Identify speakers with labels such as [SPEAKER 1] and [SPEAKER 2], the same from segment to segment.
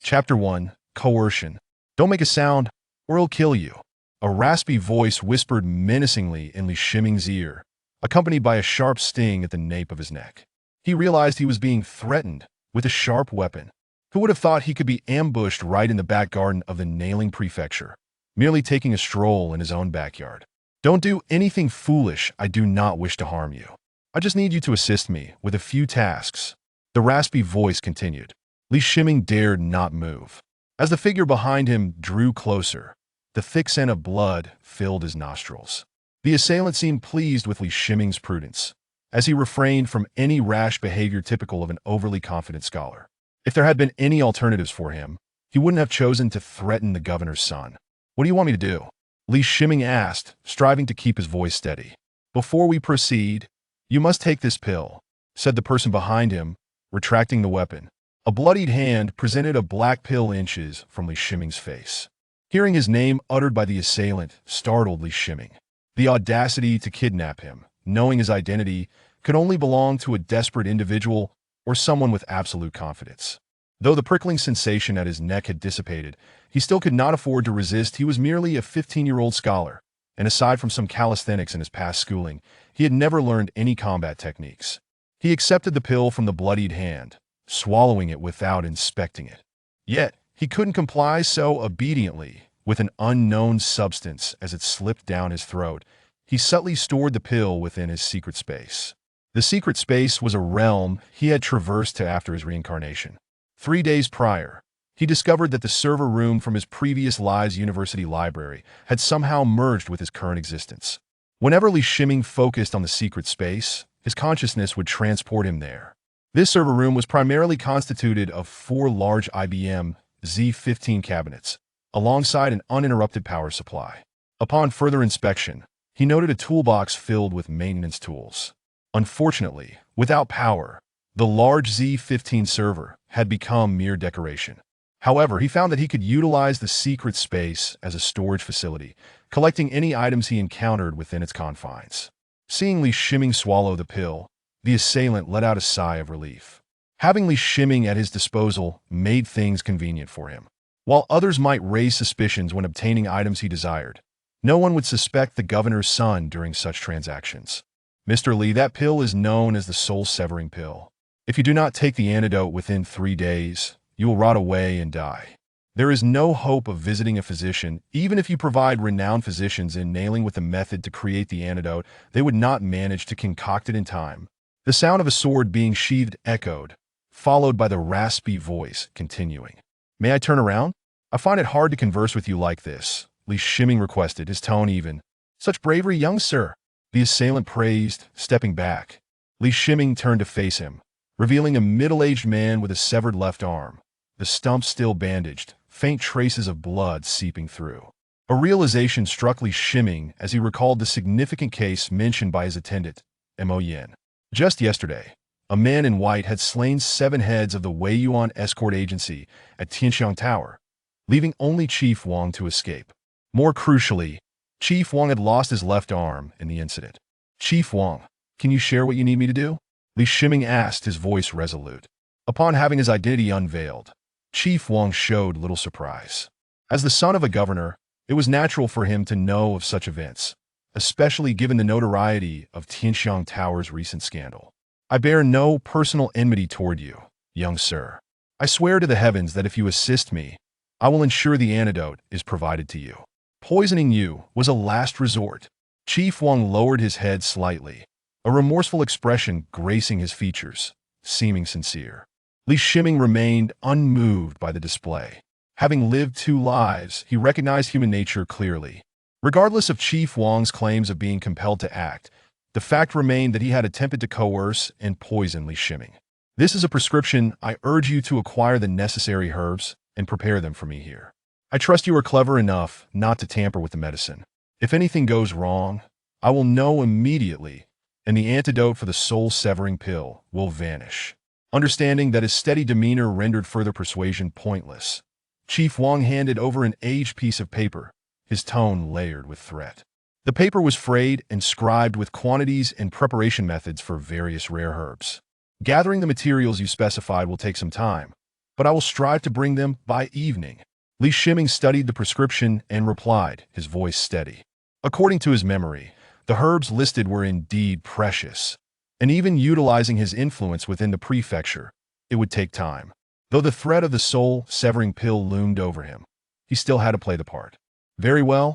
[SPEAKER 1] Chapter 1. Coercion. Don't make a sound, or he'll kill you. A raspy voice whispered menacingly in Li Shiming's ear, accompanied by a sharp sting at the nape of his neck. He realized he was being threatened with a sharp weapon. Who would have thought he could be ambushed right in the back garden of the Nailing Prefecture, merely taking a stroll in his own backyard? Don't do anything foolish. I do not wish to harm you. I just need you to assist me with a few tasks. The raspy voice continued. Li Shiming dared not move. As the figure behind him drew closer, the thick scent of blood filled his nostrils. The assailant seemed pleased with Li Shiming's prudence, as he refrained from any rash behavior typical of an overly confident scholar. If there had been any alternatives for him, he wouldn't have chosen to threaten the governor's son. What do you want me to do? Li Shiming asked, striving to keep his voice steady. Before we proceed, you must take this pill, said the person behind him, retracting the weapon. A bloodied hand presented a black pill inches from Li Shiming's face. Hearing his name uttered by the assailant startled Li Shiming. The audacity to kidnap him, knowing his identity, could only belong to a desperate individual or someone with absolute confidence. Though the prickling sensation at his neck had dissipated, he still could not afford to resist. He was merely a 15-year-old scholar, and aside from some calisthenics in his past schooling, he had never learned any combat techniques. He accepted the pill from the bloodied hand, swallowing it without inspecting it. Yet, he couldn't comply, so obediently, with an unknown substance as it slipped down his throat, he subtly stored the pill within his secret space. The secret space was a realm he had traversed to after his reincarnation. 3 days prior, he discovered that the server room from his previous lives' university library had somehow merged with his current existence. Whenever Li Shiming focused on the secret space, his consciousness would transport him there. This server room was primarily constituted of 4 large IBM Z15 cabinets, alongside an uninterrupted power supply. Upon further inspection, he noted a toolbox filled with maintenance tools. Unfortunately, without power, the large Z15 server had become mere decoration. However, he found that he could utilize the secret space as a storage facility, collecting any items he encountered within its confines. Seeing Li Shiming swallow the pill, the assailant let out a sigh of relief. Having Li Shiming at his disposal made things convenient for him. While others might raise suspicions when obtaining items he desired, no one would suspect the governor's son during such transactions. Mr. Li, that pill is known as the soul-severing pill. If you do not take the antidote within 3 days, you will rot away and die. There is no hope of visiting a physician. Even if you provide renowned physicians in nailing with a method to create the antidote, they would not manage to concoct it in time. The sound of a sword being sheathed echoed, followed by the raspy voice continuing. May I turn around? I find it hard to converse with you like this, Li Shiming requested, his tone even. Such bravery, young sir, the assailant praised, stepping back. Li Shiming turned to face him, revealing a middle-aged man with a severed left arm, the stump still bandaged, faint traces of blood seeping through. A realization struck Li Shiming as he recalled the significant case mentioned by his attendant, Mo Yin. Just yesterday, a man in white had slain 7 heads of the Wei Yuan escort agency at Tianxiang Tower, leaving only Chief Wang to escape. More crucially, Chief Wang had lost his left arm in the incident. Chief Wang, can you share what you need me to do? Li Shiming asked, his voice resolute. Upon having his identity unveiled, Chief Wang showed little surprise. As the son of a governor, it was natural for him to know of such events, especially given the notoriety of Tianxiang Tower's recent scandal. I bear no personal enmity toward you, young sir. I swear to the heavens that if you assist me, I will ensure the antidote is provided to you. Poisoning you was a last resort. Chief Wang lowered his head slightly, a remorseful expression gracing his features, seeming sincere. Li Shiming remained unmoved by the display. Having lived 2 lives, he recognized human nature clearly. Regardless of Chief Wang's claims of being compelled to act, the fact remained that he had attempted to coerce and poison Li Shiming. This is a prescription. I urge you to acquire the necessary herbs and prepare them for me here. I trust you are clever enough not to tamper with the medicine. If anything goes wrong, I will know immediately, and the antidote for the soul-severing pill will vanish. Understanding that his steady demeanor rendered further persuasion pointless, Chief Wang handed over an aged piece of paper, his tone layered with threat. The paper was frayed and scribed with quantities and preparation methods for various rare herbs. Gathering the materials you specified will take some time, but I will strive to bring them by evening. Li Shiming studied the prescription and replied, his voice steady. According to his memory, the herbs listed were indeed precious, and even utilizing his influence within the prefecture, it would take time. Though the threat of the soul-severing pill loomed over him, he still had to play the part. Very well,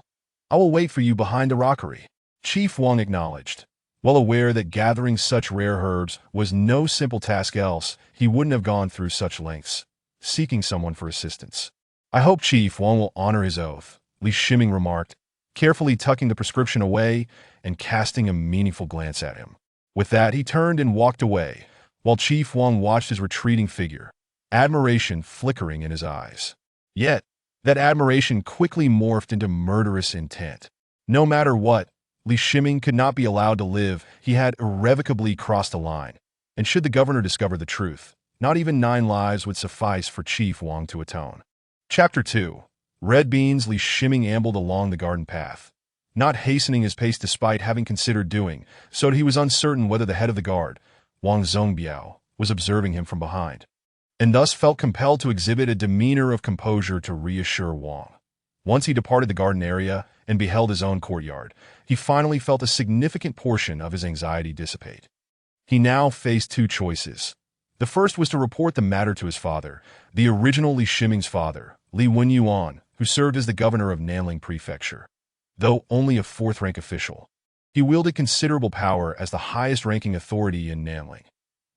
[SPEAKER 1] I will wait for you behind the rockery, Chief Wang acknowledged. Well aware that gathering such rare herbs was no simple task, else he wouldn't have gone through such lengths, seeking someone for assistance. I hope Chief Wang will honor his oath, Li Shiming remarked, carefully tucking the prescription away and casting a meaningful glance at him. With that, he turned and walked away, while Chief Wang watched his retreating figure, admiration flickering in his eyes. Yet, that admiration quickly morphed into murderous intent. No matter what, Li Shiming could not be allowed to live. He had irrevocably crossed a line, and should the governor discover the truth, not even 9 lives would suffice for Chief Wang to atone. Chapter 2. Red Beans. Li Shiming ambled along the garden path, not hastening his pace despite having considered doing so. He was uncertain whether the head of the guard, Wang Zhongbiao, was observing him from behind, and thus felt compelled to exhibit a demeanor of composure to reassure Wang. Once he departed the garden area and beheld his own courtyard, he finally felt a significant portion of his anxiety dissipate. He now faced 2 choices. The first was to report the matter to his father, the original Li Shiming's father, Li Wenyuan, who served as the governor of Nanling Prefecture. Though only a 4th-rank official, he wielded considerable power as the highest-ranking authority in Nanling.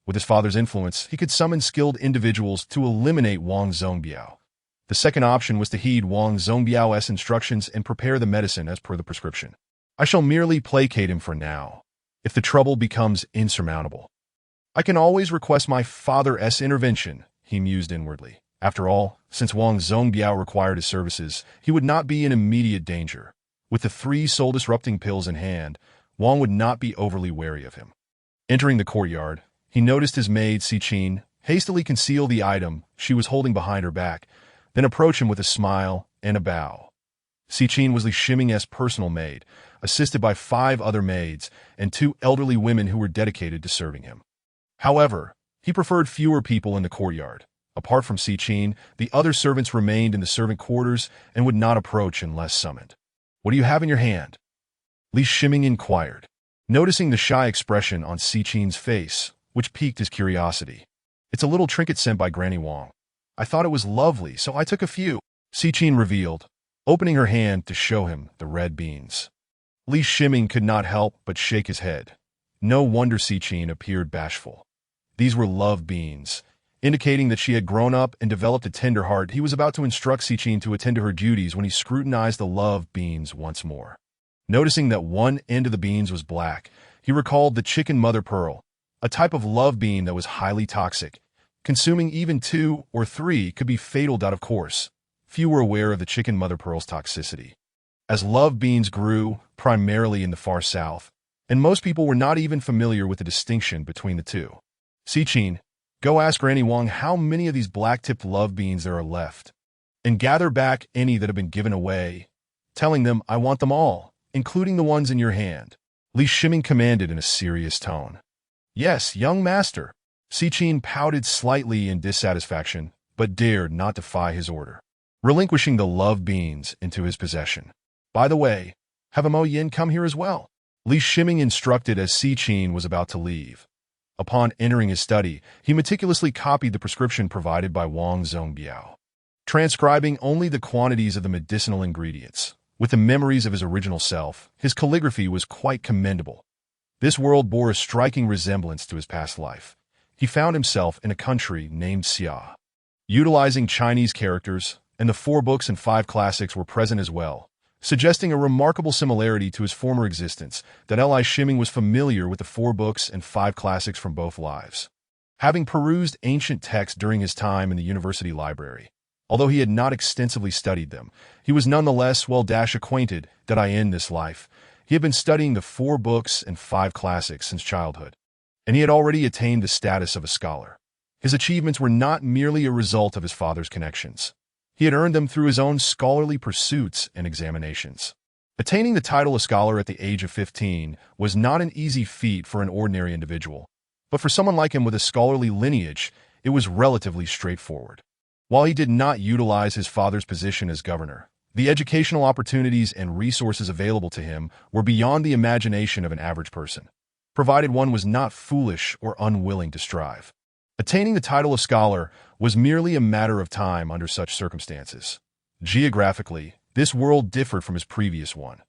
[SPEAKER 1] With his father's influence, he could summon skilled individuals to eliminate Wang Zhongbiao. The second option was to heed Wang Zhongbiao's instructions and prepare the medicine as per the prescription. I shall merely placate him for now. If the trouble becomes insurmountable, I can always request my father's intervention, he mused inwardly. After all, since Wang Zhongbiao required his services, he would not be in immediate danger. With the 3 soul-disrupting pills in hand, Wang would not be overly wary of him. Entering the courtyard, he noticed his maid, Siqin, hastily conceal the item she was holding behind her back, then approach him with a smile and a bow. Siqin was Li Shiming's personal maid, assisted by 5 other maids and 2 elderly women who were dedicated to serving him. However, he preferred fewer people in the courtyard. Apart from Siqin, the other servants remained in the servant quarters and would not approach unless summoned. What do you have in your hand? Li Shiming inquired, noticing the shy expression on Siqin's face, which piqued his curiosity. It's a little trinket sent by Granny Wang. I thought it was lovely, so I took a few, Siqin revealed, opening her hand to show him the red beans. Li Shiming could not help but shake his head. No wonder Siqin appeared bashful. These were love beans, indicating that she had grown up and developed a tender heart. He was about to instruct Siqin to attend to her duties when he scrutinized the love beans once more. Noticing that one end of the beans was black, he recalled the chicken mother pearl, a type of love bean that was highly toxic. Consuming even 2 or 3 could be fatal. Of course, few were aware of the chicken mother pearl's toxicity, as love beans grew primarily in the far south, and most people were not even familiar with the distinction between the 2. Siqin, go ask Granny Wang how many of these black-tipped love beans there are left, and gather back any that have been given away, telling them I want them all, including the ones in your hand, Li Shiming commanded in a serious tone. Yes, young master. Siqin pouted slightly in dissatisfaction, but dared not defy his order, relinquishing the love beans into his possession. By the way, have Mo Yin come here as well, Li Shiming instructed as Siqin was about to leave. Upon entering his study, he meticulously copied the prescription provided by Wang Zhongbiao, transcribing only the quantities of the medicinal ingredients. With the memories of his original self, his calligraphy was quite commendable. This world bore a striking resemblance to his past life. He found himself in a country named Xia. Utilizing Chinese characters, and the 4 books and 5 classics were present as well, suggesting a remarkable similarity to his former existence, that Li Shiming was familiar with the 4 books and 5 classics from both lives. Having perused ancient texts during his time in the university library, although he had not extensively studied them, he was nonetheless well-acquainted that in this life, he had been studying the 4 books and 5 classics since childhood, and he had already attained the status of a scholar. His achievements were not merely a result of his father's connections. He had earned them through his own scholarly pursuits and examinations. Attaining the title of scholar at the age of 15 was not an easy feat for an ordinary individual, but for someone like him with a scholarly lineage, it was relatively straightforward. While he did not utilize his father's position as governor, the educational opportunities and resources available to him were beyond the imagination of an average person, provided one was not foolish or unwilling to strive. Attaining the title of scholar was merely a matter of time under such circumstances. Geographically, this world differed from his previous one.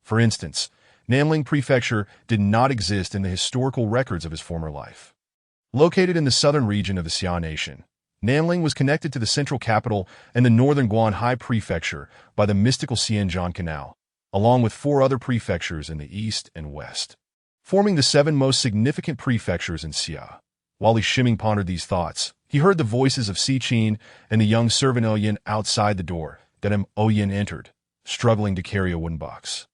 [SPEAKER 1] For instance, Nanling Prefecture did not exist in the historical records of his former life. Located in the southern region of the Xia Nation, Nanling was connected to the central capital and the northern Guanhai Prefecture by the mystical Xianjiang Canal, along with 4 other prefectures in the east and west, forming the 7 most significant prefectures in Xia. While Li Shiming pondered these thoughts, he heard the voices of Si Qin and the young servant Oyin outside the door. That Oyin entered, struggling to carry a wooden box,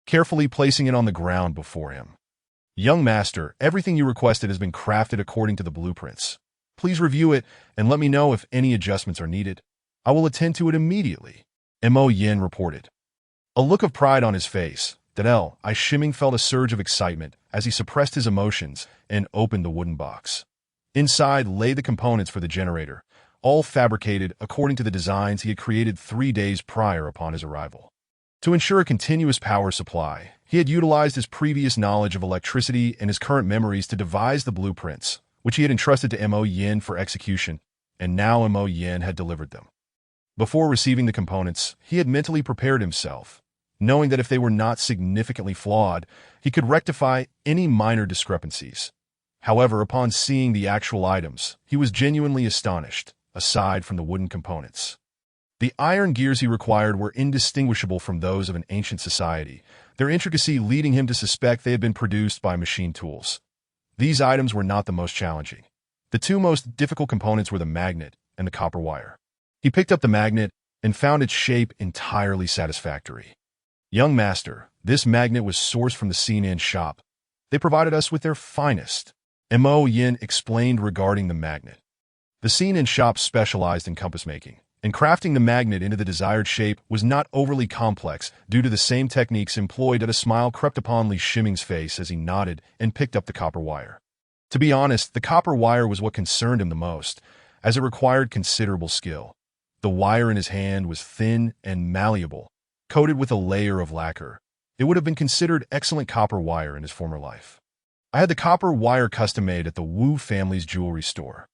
[SPEAKER 1] carefully placing it on the ground before him. "Young master, everything you requested has been crafted according to the blueprints. Please review it and let me know if any adjustments are needed. I will attend to it immediately," Mo Yin reported. A look of pride on his face, Li Shiming felt a surge of excitement as he suppressed his emotions and opened the wooden box. Inside lay the components for the generator, all fabricated according to the designs he had created 3 days prior upon his arrival. To ensure a continuous power supply, he had utilized his previous knowledge of electricity and his current memories to devise the blueprints, which he had entrusted to Mo Yin for execution, and now Mo Yin had delivered them. Before receiving the components, he had mentally prepared himself, knowing that if they were not significantly flawed, he could rectify any minor discrepancies. However, upon seeing the actual items, he was genuinely astonished, aside from the wooden components. The iron gears he required were indistinguishable from those of an ancient society, their intricacy leading him to suspect they had been produced by machine tools. These items were not the most challenging. The 2 most difficult components were the magnet and the copper wire. He picked up the magnet and found its shape entirely satisfactory. "Young master, this magnet was sourced from the Xinan shop. They provided us with their finest," Mo Yin explained regarding the magnet. The Xinan shop specialized in compass making, and crafting the magnet into the desired shape was not overly complex due to the same techniques employed. A smile crept upon Li Shiming's face as he nodded and picked up the copper wire. To be honest, the copper wire was what concerned him the most, as it required considerable skill. The wire in his hand was thin and malleable, coated with a layer of lacquer. It would have been considered excellent copper wire in his former life. "I had the copper wire custom-made at the Wu family's jewelry store.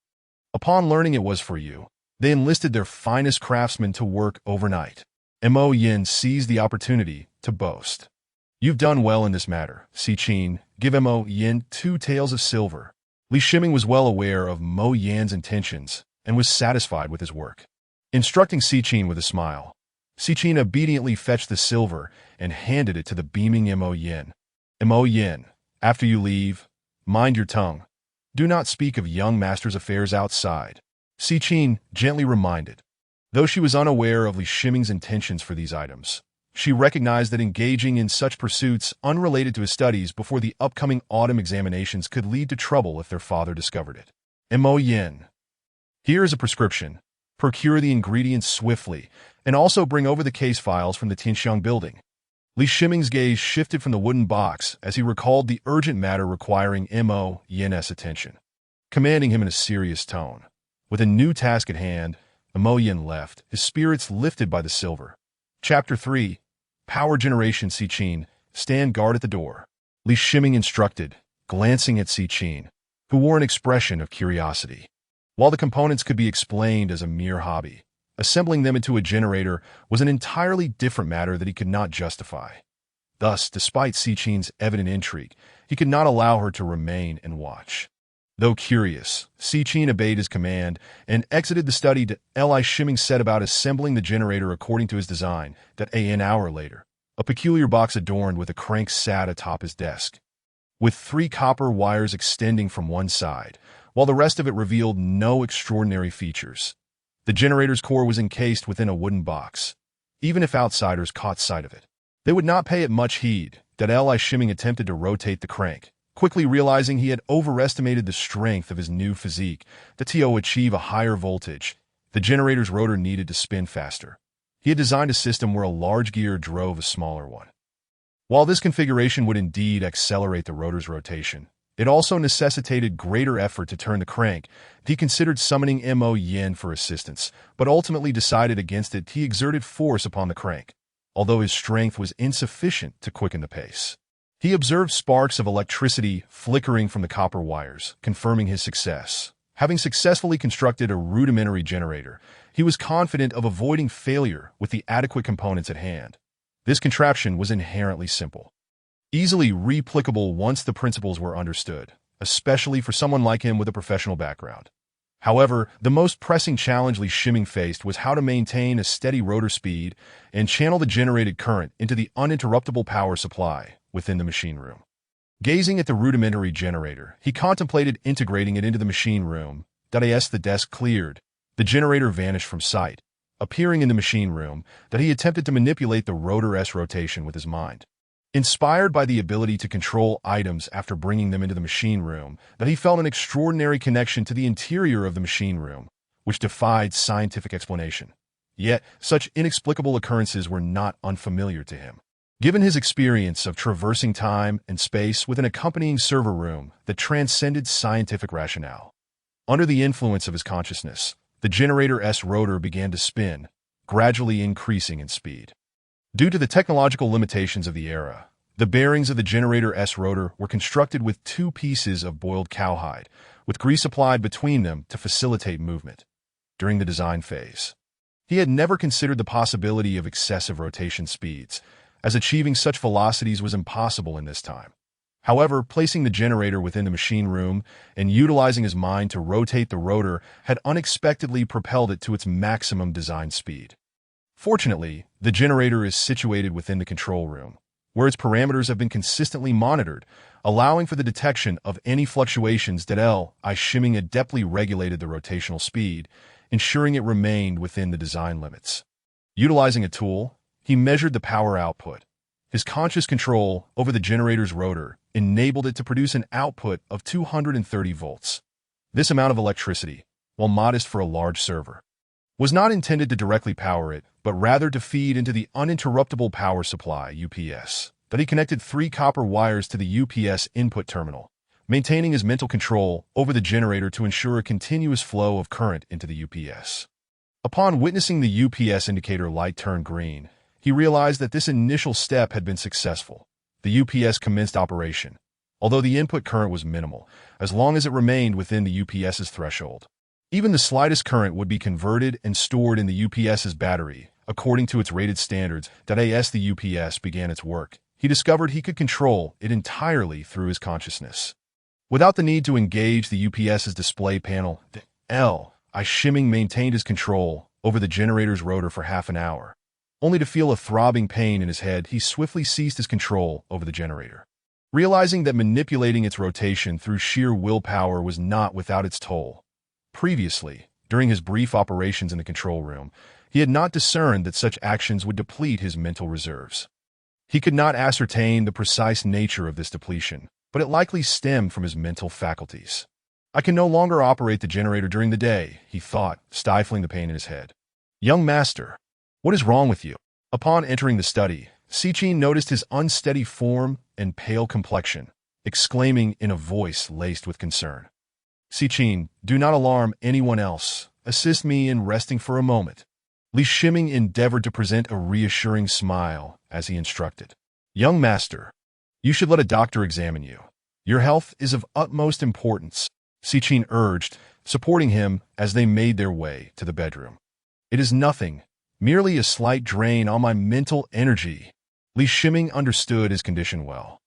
[SPEAKER 1] Upon learning it was for you, they enlisted their finest craftsmen to work overnight." Mo Yin seized the opportunity to boast. "You've done well in this matter, Si Qin. Give Mo Yin 2 taels of silver." Li Shiming was well aware of Mo Yin's intentions and was satisfied with his work. Instructing Si Qin with a smile, Si Qin obediently fetched the silver and handed it to the beaming Mo Yin. "Mo Yin, after you leave, mind your tongue. Do not speak of young master's affairs outside," Si Qin gently reminded. Though she was unaware of Li Shiming's intentions for these items, she recognized that engaging in such pursuits unrelated to his studies before the upcoming autumn examinations could lead to trouble if their father discovered it. "Mo Yin, here is a prescription. Procure the ingredients swiftly, and also bring over the case files from the Tianxiang building." Li Shiming's gaze shifted from the wooden box as he recalled the urgent matter requiring Mo Yin's attention, commanding him in a serious tone. With a new task at hand, Mo Yin left, his spirits lifted by the silver. Chapter 3. Power Generation. Si Qin, stand guard at the door, Li Shiming instructed, glancing at Si Qin, who wore an expression of curiosity. While the components could be explained as a mere hobby, assembling them into a generator was an entirely different matter that he could not justify. Thus, despite Si Qin's evident intrigue, he could not allow her to remain and watch. Though curious, Si Qin obeyed his command and exited the study. Li Shiming set about assembling the generator according to his design. An hour later, a peculiar box adorned with a crank sat atop his desk, with 3 copper wires extending from one side, while the rest of it revealed no extraordinary features. The generator's core was encased within a wooden box. Even if outsiders caught sight of it, they would not pay it much heed. Li Shiming attempted to rotate the crank, quickly realizing he had overestimated the strength of his new physique. To achieve a higher voltage, the generator's rotor needed to spin faster. He had designed a system where a large gear drove a smaller one. While this configuration would indeed accelerate the rotor's rotation, It also necessitated greater effort to turn the crank. He considered summoning Mo Yin for assistance, but ultimately decided against it. He exerted force upon the crank, although his strength was insufficient to quicken the pace. He observed sparks of electricity flickering from the copper wires, confirming his success. Having successfully constructed a rudimentary generator, he was confident of avoiding failure with the adequate components at hand. This contraption was inherently simple, easily replicable once the principles were understood, especially for someone like him with a professional background. However, the most pressing challenge Li Shiming faced was how to maintain a steady rotor speed and channel the generated current into the uninterruptible power supply within the machine room. Gazing at the rudimentary generator, he contemplated integrating it into the machine room. As the desk cleared, the generator vanished from sight, appearing in the machine room. He attempted to manipulate the rotor's rotation with his mind. Inspired by the ability to control items after bringing them into the machine room, he felt an extraordinary connection to the interior of the machine room, which defied scientific explanation. Yet, such inexplicable occurrences were not unfamiliar to him. Given his experience of traversing time and space with an accompanying server room that transcended scientific rationale. Under the influence of his consciousness, the generator's rotor began to spin, gradually increasing in speed. Due to the technological limitations of the era, the bearings of the generator's rotor were constructed with 2 pieces of boiled cowhide, with grease applied between them to facilitate movement. During the design phase, he had never considered the possibility of excessive rotation speeds, as achieving such velocities was impossible in this time. However, placing the generator within the machine room and utilizing his mind to rotate the rotor had unexpectedly propelled it to its maximum design speed. Fortunately, the generator is situated within the control room, where its parameters have been consistently monitored, allowing for the detection of any fluctuations. Li Shiming adeptly regulated the rotational speed, ensuring it remained within the design limits. Utilizing a tool, he measured the power output. His conscious control over the generator's rotor enabled it to produce an output of 230 volts. This amount of electricity, while modest for a large server, was not intended to directly power it, but rather to feed into the uninterruptible power supply UPS. He connected 3 copper wires to the UPS input terminal, maintaining his mental control over the generator to ensure a continuous flow of current into the UPS. Upon witnessing the UPS indicator light turn green, he realized that this initial step had been successful. The UPS commenced operation, although the input current was minimal, as long as it remained within the UPS's threshold. Even the slightest current would be converted and stored in the UPS's battery, according to its rated standards. As the UPS began its work, he discovered he could control it entirely through his consciousness. Without the need to engage the UPS's display panel, Li Shiming maintained his control over the generator's rotor for half an hour. Only to feel a throbbing pain in his head, he swiftly ceased his control over the generator. Realizing that manipulating its rotation through sheer willpower was not without its toll. Previously, during his brief operations in the control room, he had not discerned that such actions would deplete his mental reserves. He could not ascertain the precise nature of this depletion, but it likely stemmed from his mental faculties. I can no longer operate the generator during the day, he thought, stifling the pain in his head. Young master, what is wrong with you? Upon entering the study, Sichin noticed his unsteady form and pale complexion, exclaiming in a voice laced with concern. Sichin, do not alarm anyone else. Assist me in resting for a moment. Li Shiming endeavored to present a reassuring smile as he instructed. Young master, you should let a doctor examine you. Your health is of utmost importance, Sichin urged, supporting him as they made their way to the bedroom. It is nothing, merely a slight drain on my mental energy. Li Shiming understood his condition well.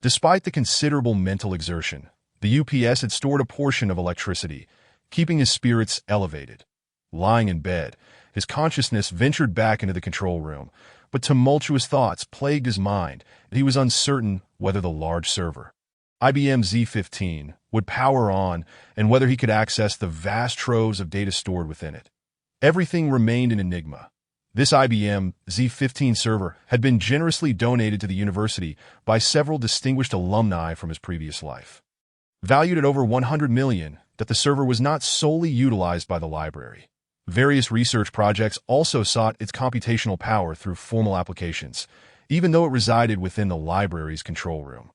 [SPEAKER 1] Despite the considerable mental exertion, the UPS had stored a portion of electricity, keeping his spirits elevated. Lying in bed, his consciousness ventured back into the control room, but tumultuous thoughts plagued his mind, and he was uncertain whether the large server, IBM Z15, would power on and whether he could access the vast troves of data stored within it. Everything remained an enigma. This IBM Z15 server had been generously donated to the university by several distinguished alumni from his previous life. Valued at over 100 million, that the server was not solely utilized by the library. Various research projects also sought its computational power through formal applications, even though it resided within the library's control room.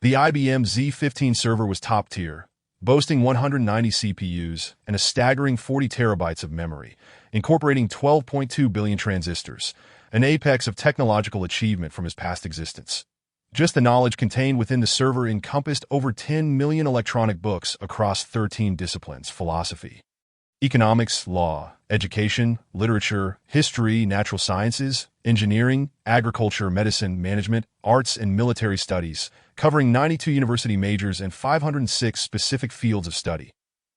[SPEAKER 1] The IBM Z15 server was top tier, boasting 190 CPUs and a staggering 40 terabytes of memory, incorporating 12.2 billion transistors, an apex of technological achievement from his past existence. Just the knowledge contained within the server encompassed over 10 million electronic books across 13 disciplines: philosophy, economics, law, education, literature, history, natural sciences, engineering, agriculture, medicine, management, arts, and military studies, covering 92 university majors and 506 specific fields of study.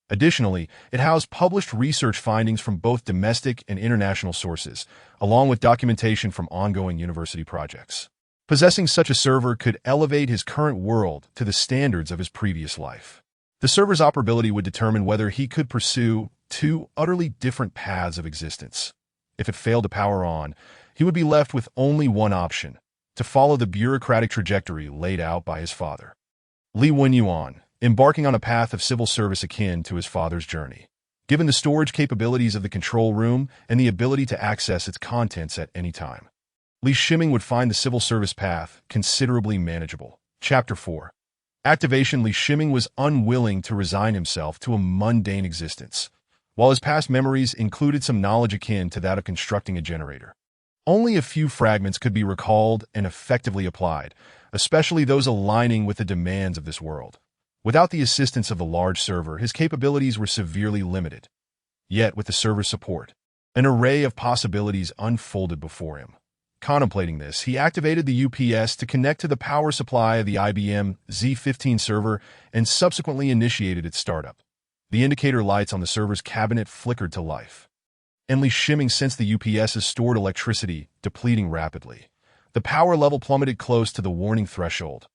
[SPEAKER 1] Additionally, it housed published research findings from both domestic and international sources, along with documentation from ongoing university projects. Possessing such a server could elevate his current world to the standards of his previous life. The server's operability would determine whether he could pursue two utterly different paths of existence. If it failed to power on, he would be left with only one option: to follow the bureaucratic trajectory laid out by his father. Li Wenyuan, embarking on a path of civil service akin to his father's journey. Given the storage capabilities of the control room and the ability to access its contents at any time, Li Shiming would find the civil service path considerably manageable. Chapter 4. Activation. Li Shiming was unwilling to resign himself to a mundane existence, while his past memories included some knowledge akin to that of constructing a generator. Only a few fragments could be recalled and effectively applied, especially those aligning with the demands of this world. Without the assistance of the large server, his capabilities were severely limited. Yet, with the server's support, an array of possibilities unfolded before him. Contemplating this, he activated the UPS to connect to the power supply of the IBM Z15 server and subsequently initiated its startup. The indicator lights on the server's cabinet flickered to life. And Li Shiming sensed the UPS's stored electricity depleting rapidly. The power level plummeted close to the warning threshold.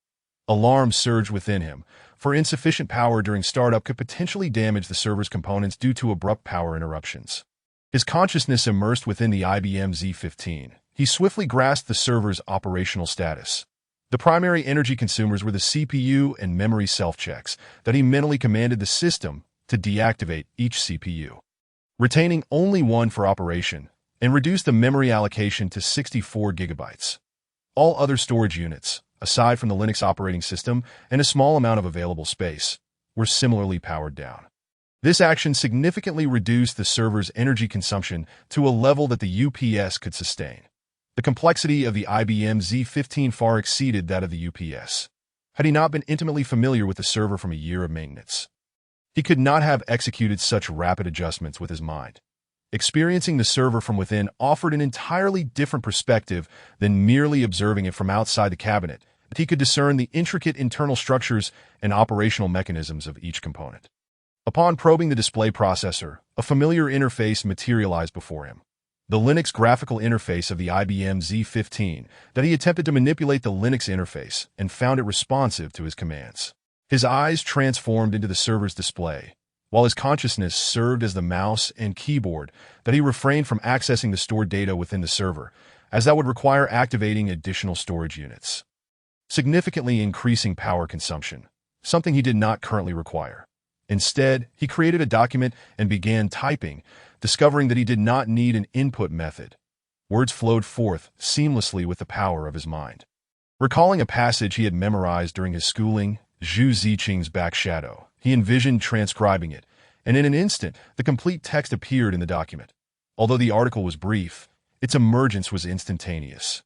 [SPEAKER 1] Alarm surged within him, for insufficient power during startup could potentially damage the server's components due to abrupt power interruptions. His consciousness immersed within the IBM Z15. He swiftly grasped the server's operational status. The primary energy consumers were the CPU and memory self-checks that he mentally commanded the system to deactivate each CPU, retaining only one for operation, and reduce the memory allocation to 64 gigabytes. All other storage units, aside from the Linux operating system and a small amount of available space, were similarly powered down. This action significantly reduced the server's energy consumption to a level that the UPS could sustain. The complexity of the IBM Z15 far exceeded that of the UPS. Had he not been intimately familiar with the server from a year of maintenance, he could not have executed such rapid adjustments with his mind. Experiencing the server from within offered an entirely different perspective than merely observing it from outside the cabinet. He could discern the intricate internal structures and operational mechanisms of each component. Upon probing the display processor, a familiar interface materialized before him. The Linux graphical interface of the IBM Z15 that he attempted to manipulate the Linux interface and found it responsive to his commands. His eyes transformed into the server's display, while his consciousness served as the mouse and keyboard that he refrained from accessing the stored data within the server, as that would require activating additional storage units, significantly increasing power consumption, something he did not currently require. Instead, he created a document and began typing, discovering that he did not need an input method. Words flowed forth seamlessly with the power of his mind. Recalling a passage he had memorized during his schooling, Zhu Ziqing's Back Shadow, he envisioned transcribing it, and in an instant, the complete text appeared in the document. Although the article was brief, its emergence was instantaneous,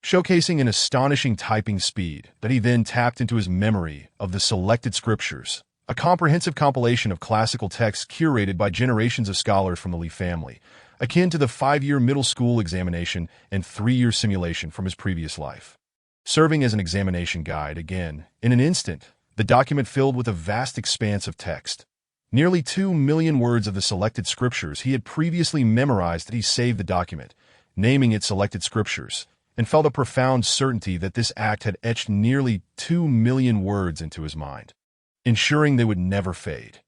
[SPEAKER 1] showcasing an astonishing typing speed that he then tapped into his memory of the selected scriptures, a comprehensive compilation of classical texts curated by generations of scholars from the Li family, akin to the 5-year middle school examination and 3-year simulation from his previous life. Serving as an examination guide again, in an instant, the document filled with a vast expanse of text. Nearly 2 million words of the selected scriptures he had previously memorized. That he saved the document, naming it Selected Scriptures, and felt a profound certainty that this act had etched nearly 2 million words into his mind, ensuring they would never fade.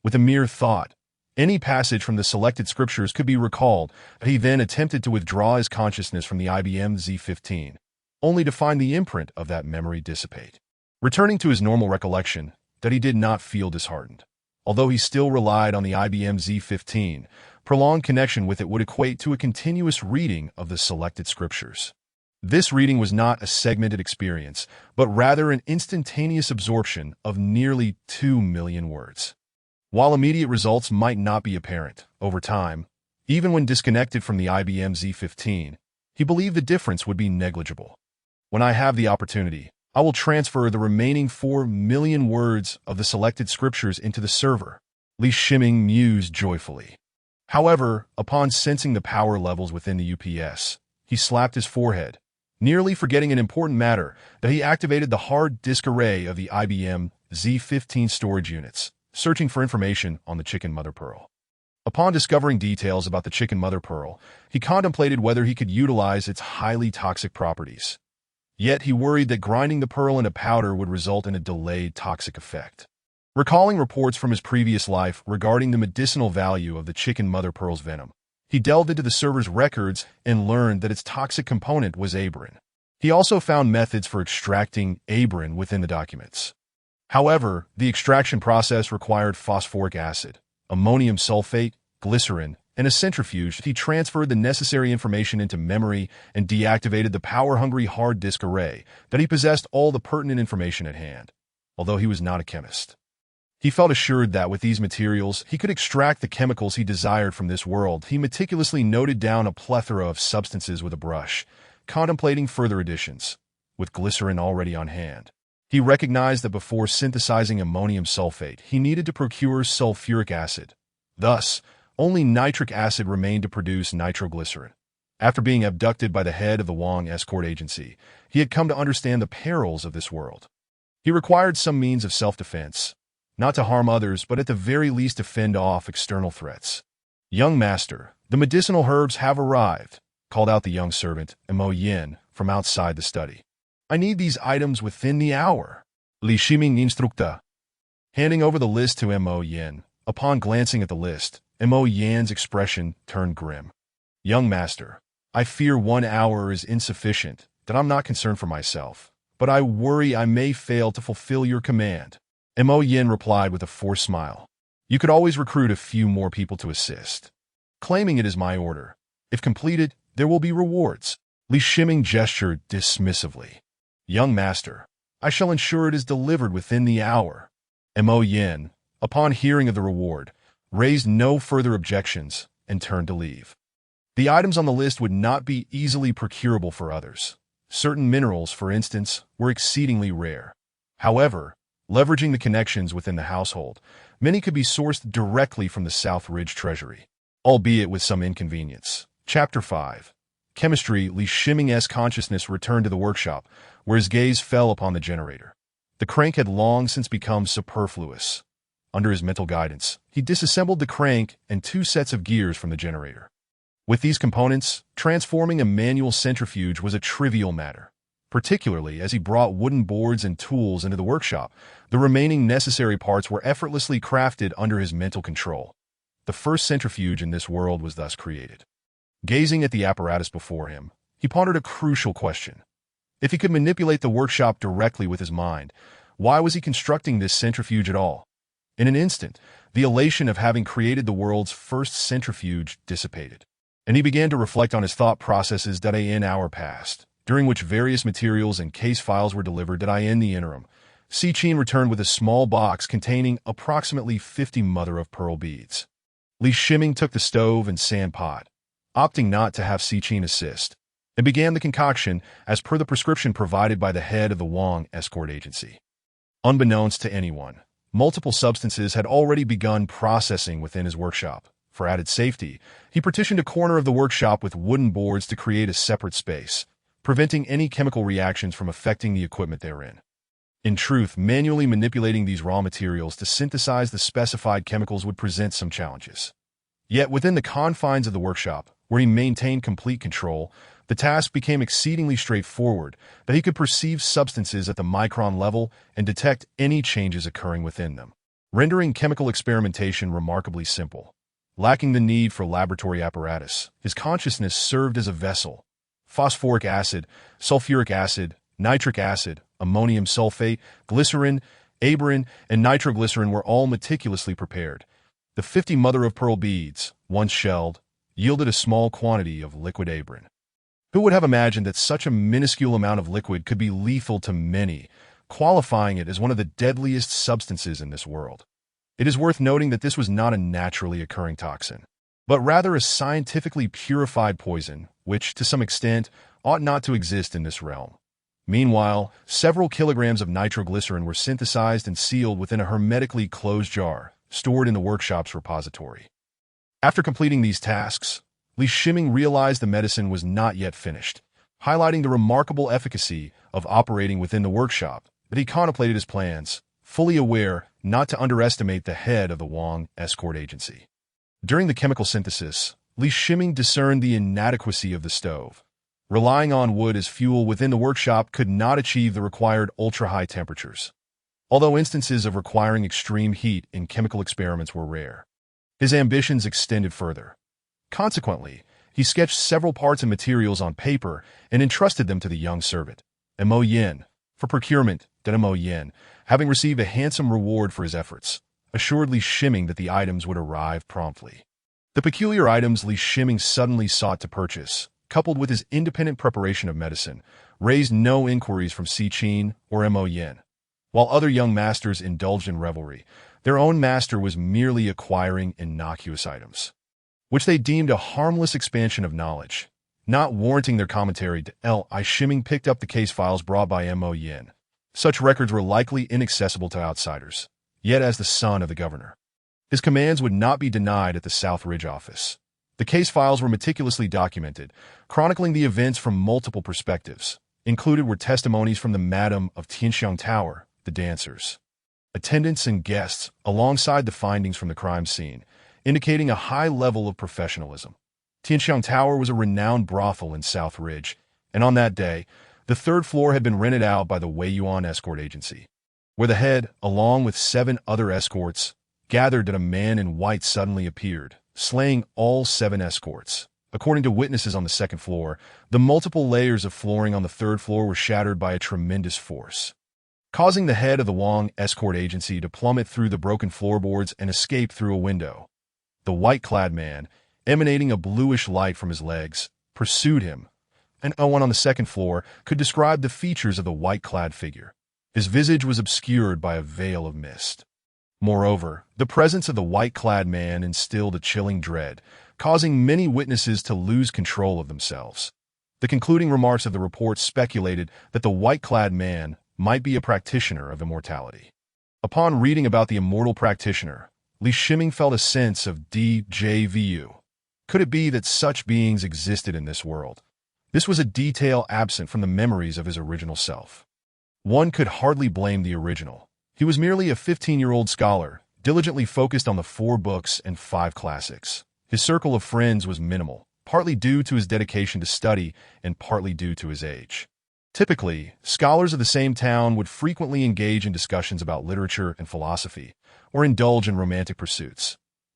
[SPEAKER 1] With a mere thought, any passage from the selected scriptures could be recalled. He then attempted to withdraw his consciousness from the IBM Z15, only to find the imprint of that memory dissipate. Returning to his normal recollection, that he did not feel disheartened. Although he still relied on the IBM Z15, prolonged connection with it would equate to a continuous reading of the selected scriptures. This reading was not a segmented experience, but rather an instantaneous absorption of nearly 2 million words. While immediate results might not be apparent, over time, even when disconnected from the IBM Z15, he believed the difference would be negligible. When I have the opportunity, I will transfer the remaining 4 million words of the selected scriptures into the server, Li Shiming mused joyfully. However, upon sensing the power levels within the UPS, he slapped his forehead, nearly forgetting an important matter that he activated the hard disk array of the IBM Z15 storage units, searching for information on the chicken mother pearl. Upon discovering details about the chicken mother pearl, he contemplated whether he could utilize its highly toxic properties. Yet he worried that grinding the pearl into powder would result in a delayed toxic effect. Recalling reports from his previous life regarding the medicinal value of the chicken mother pearl's venom, he delved into the server's records and learned that its toxic component was abrin. He also found methods for extracting abrin within the documents. However, the extraction process required phosphoric acid, ammonium sulfate, glycerin, and a centrifuge. He transferred the necessary information into memory and deactivated the power-hungry hard disk array that he possessed all the pertinent information at hand, although he was not a chemist. He felt assured that with these materials, he could extract the chemicals he desired from this world. He meticulously noted down a plethora of substances with a brush, contemplating further additions. With glycerin already on hand, he recognized that before synthesizing ammonium sulfate, he needed to procure sulfuric acid. Thus, only nitric acid remained to produce nitroglycerin. After being abducted by the head of the Wong escort agency, he had come to understand the perils of this world. He required some means of self-defense, not to harm others, but at the very least to fend off external threats. "Young master, the medicinal herbs have arrived," called out the young servant, Mo Yin, from outside the study. "I need these items within the hour." Li Shiming instructa. Handing over the list to Mo Yin, upon glancing at the list, Mo Yin's expression turned grim. "Young master, I fear 1 hour is insufficient, that I'm not concerned for myself, but I worry I may fail to fulfill your command." Mo Yin replied with a forced smile. "You could always recruit a few more people to assist. Claiming it is my order. If completed, there will be rewards." Li Shiming gestured dismissively. "Young master, I shall ensure it is delivered within the hour." Mo Yin, upon hearing of the reward, raised no further objections and turned to leave. The items on the list would not be easily procurable for others. Certain minerals, for instance, were exceedingly rare. However, leveraging the connections within the household, many could be sourced directly from the South Ridge Treasury, albeit with some inconvenience. Chapter 5. Chemistry. Li Shiming's consciousness returned to the workshop, where his gaze fell upon the generator. The crank had long since become superfluous. Under his mental guidance, he disassembled the crank and 2 sets of gears from the generator. With these components, transforming a manual centrifuge was a trivial matter. Particularly as he brought wooden boards and tools into the workshop, the remaining necessary parts were effortlessly crafted under his mental control. The first centrifuge in this world was thus created. Gazing at the apparatus before him, he pondered a crucial question. If he could manipulate the workshop directly with his mind, why was he constructing this centrifuge at all? In an instant, the elation of having created the world's first centrifuge dissipated, and he began to reflect on his thought processes. An hour passed, during which various materials and case files were delivered. In the interim, Si-Chin returned with a small box containing approximately 50 mother-of-pearl beads. Li Shiming took the stove and sand pot, opting not to have Si-Chin assist, and began the concoction as per the prescription provided by the head of the Wong escort agency. Unbeknownst to anyone, multiple substances had already begun processing within his workshop. For added safety, he partitioned a corner of the workshop with wooden boards to create a separate space, preventing any chemical reactions from affecting the equipment therein. In truth, manually manipulating these raw materials to synthesize the specified chemicals would present some challenges. Yet within the confines of the workshop, where he maintained complete control, the task became exceedingly straightforward, that he could perceive substances at the micron level and detect any changes occurring within them, rendering chemical experimentation remarkably simple. Lacking the need for laboratory apparatus, his consciousness served as a vessel. Phosphoric acid, sulfuric acid, nitric acid, ammonium sulfate, glycerin, abrin, and nitroglycerin were all meticulously prepared. The 50 mother-of-pearl beads, once shelled, yielded a small quantity of liquid abrin. Who would have imagined that such a minuscule amount of liquid could be lethal to many, qualifying it as one of the deadliest substances in this world? It is worth noting that this was not a naturally occurring toxin, but rather a scientifically purified poison, which, to some extent, ought not to exist in this realm. Meanwhile, several kilograms of nitroglycerin were synthesized and sealed within a hermetically closed jar, stored in the workshop's repository. After completing these tasks, Li Shiming realized the medicine was not yet finished, highlighting the remarkable efficacy of operating within the workshop, but he contemplated his plans, fully aware not to underestimate the head of the Wang escort agency. During the chemical synthesis, Li Shiming discerned the inadequacy of the stove. Relying on wood as fuel within the workshop could not achieve the required ultra-high temperatures, although instances of requiring extreme heat in chemical experiments were rare. His ambitions extended further. Consequently, he sketched several parts and materials on paper and entrusted them to the young servant, Mo Yin, for procurement. Mo Yin, having received a handsome reward for his efforts, assured Li Shiming that the items would arrive promptly. The peculiar items Li Shiming suddenly sought to purchase, coupled with his independent preparation of medicine, raised no inquiries from Si Qin or Mo Yin. While other young masters indulged in revelry, their own master was merely acquiring innocuous items, which they deemed a harmless expansion of knowledge, not warranting their commentary. Li Shiming picked up the case files brought by Mo Yin. Such records were likely inaccessible to outsiders, yet as the son of the governor, his commands would not be denied at the South Ridge office. The case files were meticulously documented, chronicling the events from multiple perspectives. Included were testimonies from the Madam of Tianxiang Tower, the dancers, attendants and guests, alongside the findings from the crime scene, indicating a high level of professionalism. Tianxiang Tower was a renowned brothel in South Ridge, and on that day, the third floor had been rented out by the Wei Yuan escort agency, where the head, along with 7 other escorts, gathered that a man in white suddenly appeared, slaying all 7 escorts. According to witnesses on the second floor, the multiple layers of flooring on the third floor were shattered by a tremendous force, causing the head of the Wang escort agency to plummet through the broken floorboards and escape through a window. The white-clad man, emanating a bluish light from his legs, pursued him, and no one on the second floor could describe the features of the white-clad figure. His visage was obscured by a veil of mist. Moreover, the presence of the white-clad man instilled a chilling dread, causing many witnesses to lose control of themselves. The concluding remarks of the report speculated that the white-clad man might be a practitioner of immortality. Upon reading about the immortal practitioner, Li Shiming felt a sense of déjà vu. Could it be that such beings existed in this world? This was a detail absent from the memories of his original self. One could hardly blame the original. He was merely a 15-year-old scholar, diligently focused on the 4 books and 5 classics. His circle of friends was minimal, partly due to his dedication to study and partly due to his age. Typically, scholars of the same town would frequently engage in discussions about literature and philosophy, or indulge in romantic pursuits.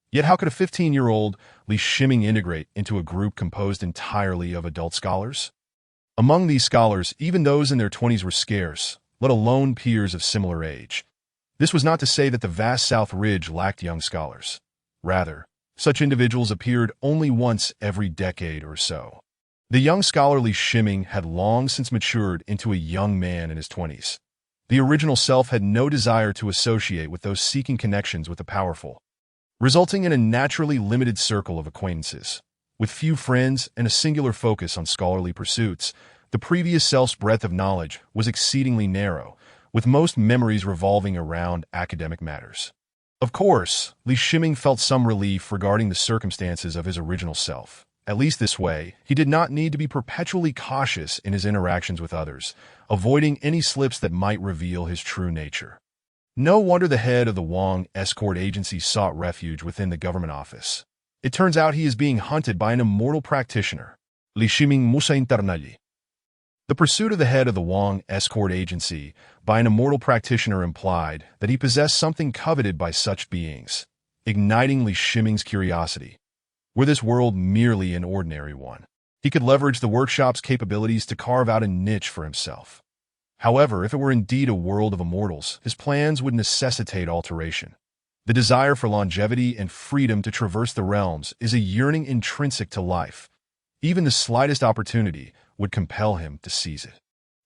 [SPEAKER 1] Yet how could a 15-year-old Li Shiming integrate into a group composed entirely of adult scholars? Among these scholars, even those in their 20s were scarce, let alone peers of similar age. This was not to say that the vast South Ridge lacked young scholars. Rather, such individuals appeared only once every decade or so. The young scholar Li Shiming had long since matured into a young man in his 20s. The original self had no desire to associate with those seeking connections with the powerful, resulting in a naturally limited circle of acquaintances. With few friends and a singular focus on scholarly pursuits, the previous self's breadth of knowledge was exceedingly narrow, with most memories revolving around academic matters. Of course, Li Shiming felt some relief regarding the circumstances of his original self. At least this way, he did not need to be perpetually cautious in his interactions with others, avoiding any slips that might reveal his true nature. No wonder the head of the Wang escort agency sought refuge within the government office. It turns out he is being hunted by an immortal practitioner, Li Shiming Musa Internali. The pursuit of the head of the Wang escort agency by an immortal practitioner implied that he possessed something coveted by such beings, igniting Li Shiming's curiosity. Were this world merely an ordinary one, he could leverage the workshop's capabilities to carve out a niche for himself. However, if it were indeed a world of immortals, his plans would necessitate alteration. The desire for longevity and freedom to traverse the realms is a yearning intrinsic to life. Even the slightest opportunity, would compel him to seize it.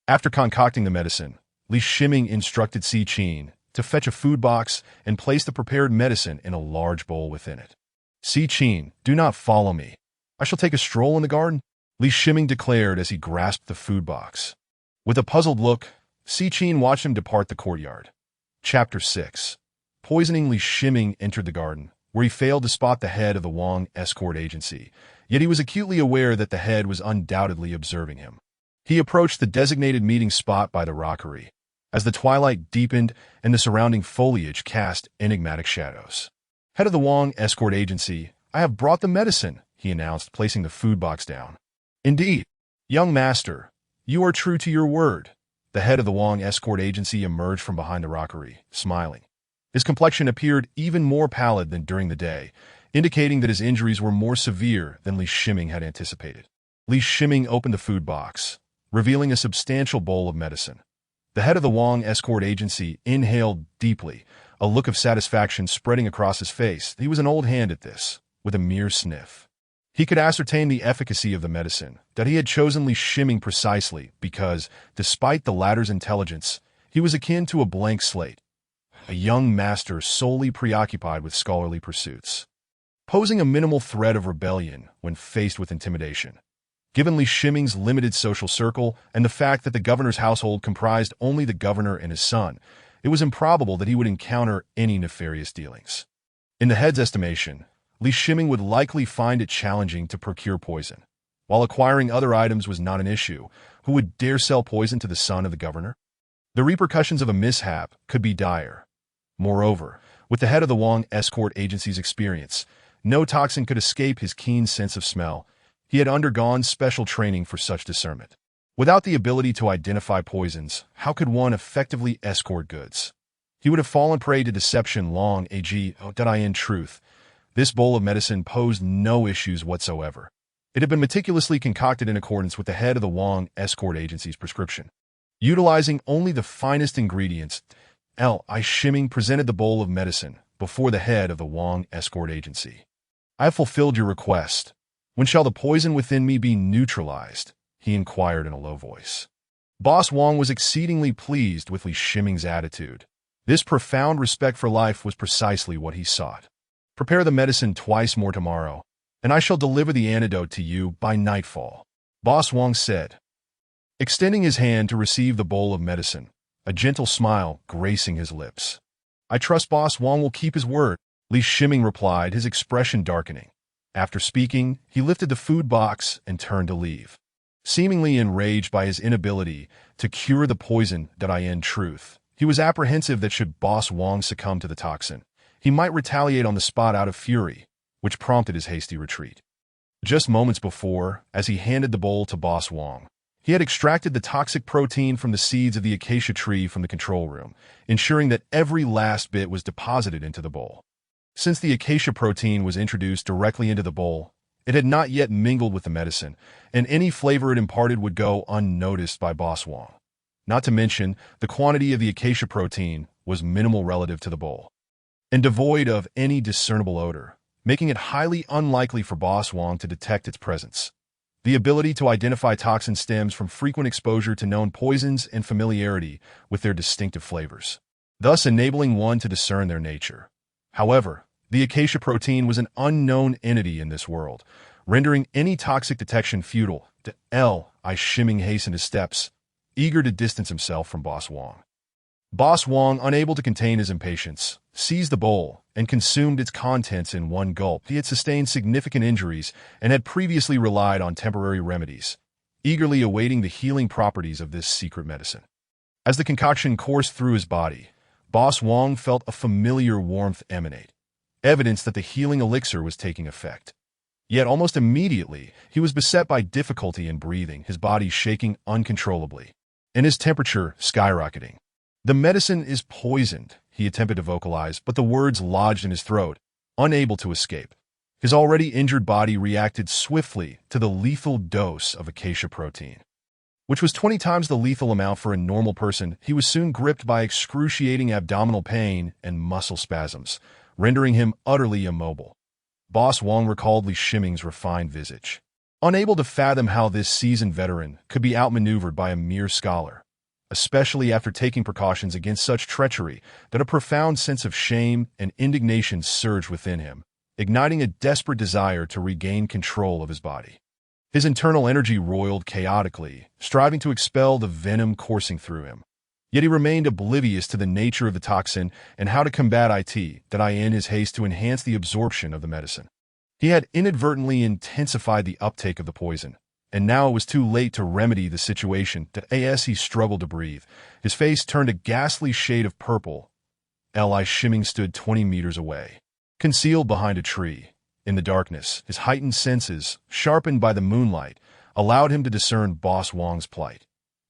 [SPEAKER 1] After concocting the medicine, Li Shiming instructed Si Qin to fetch a food box and place the prepared medicine in a large bowl within it. Si Qin, do not follow me. I shall take a stroll in the garden, Li Shiming declared as he grasped the food box. With a puzzled look, Si Qin watched him depart the courtyard. Chapter 6. Poisoning. Li Shiming entered the garden, where he failed to spot the head of the Wang escort agency, yet he was acutely aware that the head was undoubtedly observing him. He approached the designated meeting spot by the rockery, as the twilight deepened and the surrounding foliage cast enigmatic shadows. Head of the Wang escort agency, I have brought the medicine, he announced, placing the food box down. Indeed, young master, you are true to your word. The head of the Wang escort agency emerged from behind the rockery, smiling. His complexion appeared even more pallid than during the day, indicating that his injuries were more severe than Li Shiming had anticipated. Li Shiming opened the food box, revealing a substantial bowl of medicine. The head of the Wang escort agency inhaled deeply, a look of satisfaction spreading across his face. He was an old hand at this, with a mere sniff. He could ascertain the efficacy of the medicine, that he had chosen Li Shiming precisely because, despite the latter's intelligence, he was akin to a blank slate, a young master solely preoccupied with scholarly pursuits, posing a minimal threat of rebellion when faced with intimidation. Given Li Shiming's limited social circle and the fact that the governor's household comprised only the governor and his son, it was improbable that he would encounter any nefarious dealings. In the head's estimation, Li Shiming would likely find it challenging to procure poison. While acquiring other items was not an issue, who would dare sell poison to the son of the governor? The repercussions of a mishap could be dire. Moreover, with the head of the Wang escort agency's experience, no toxin could escape his keen sense of smell. He had undergone special training for such discernment. Without the ability to identify poisons, how could one effectively escort goods? He would have fallen prey to deception long ago. In truth, this bowl of medicine posed no issues whatsoever. It had been meticulously concocted in accordance with the head of the Wang escort agency's prescription. Utilizing only the finest ingredients, Li Shiming presented the bowl of medicine before the head of the Wang escort agency. I have fulfilled your request. When shall the poison within me be neutralized? He inquired in a low voice. Boss Wang was exceedingly pleased with Li Shiming's attitude. This profound respect for life was precisely what he sought. Prepare the medicine twice more tomorrow, and I shall deliver the antidote to you by nightfall, Boss Wang said, extending his hand to receive the bowl of medicine, a gentle smile gracing his lips. I trust Boss Wang will keep his word, Li Shiming replied, his expression darkening. After speaking, he lifted the food box and turned to leave. Seemingly enraged by his inability to cure the poison. In truth, he was apprehensive that should Boss Wang succumb to the toxin, he might retaliate on the spot out of fury, which prompted his hasty retreat. Just moments before, as he handed the bowl to Boss Wang, he had extracted the toxic protein from the seeds of the acacia tree from the control room, ensuring that every last bit was deposited into the bowl. Since the acacia protein was introduced directly into the bowl, it had not yet mingled with the medicine, and any flavor it imparted would go unnoticed by Boss Wang. Not to mention, the quantity of the acacia protein was minimal relative to the bowl, and devoid of any discernible odor, making it highly unlikely for Boss Wang to detect its presence. The ability to identify toxins stems from frequent exposure to known poisons and familiarity with their distinctive flavors, thus enabling one to discern their nature. However, the acacia protein was an unknown entity in this world, rendering any toxic detection futile. Li Shiming hastened his steps, eager to distance himself from Boss Wang. Boss Wang, unable to contain his impatience, seized the bowl and consumed its contents in one gulp. He had sustained significant injuries and had previously relied on temporary remedies, eagerly awaiting the healing properties of this secret medicine. As the concoction coursed through his body, Boss Wang felt a familiar warmth emanate, evidence that the healing elixir was taking effect. Yet almost immediately, he was beset by difficulty in breathing, his body shaking uncontrollably, and his temperature skyrocketing. The medicine is poisoned, he attempted to vocalize, but the words lodged in his throat, unable to escape. His already injured body reacted swiftly to the lethal dose of acacia protein, which was 20 times the lethal amount for a normal person. He was soon gripped by excruciating abdominal pain and muscle spasms, rendering him utterly immobile. Boss Wang recalled Li Shiming's refined visage. unable to fathom how this seasoned veteran could be outmaneuvered by a mere scholar, especially after taking precautions against such treachery, that a profound sense of shame and indignation surged within him, igniting a desperate desire to regain control of his body. His internal energy roiled chaotically, striving to expel the venom coursing through him. Yet he remained oblivious to the nature of the toxin and how to combat it in his haste to enhance the absorption of the medicine. He had inadvertently intensified the uptake of the poison, and now it was too late to remedy the situation. As he struggled to breathe, his face turned a ghastly shade of purple. Shimming stood 20 meters away, concealed behind a tree. In the darkness, his heightened senses, sharpened by the moonlight, allowed him to discern Boss Wong's plight.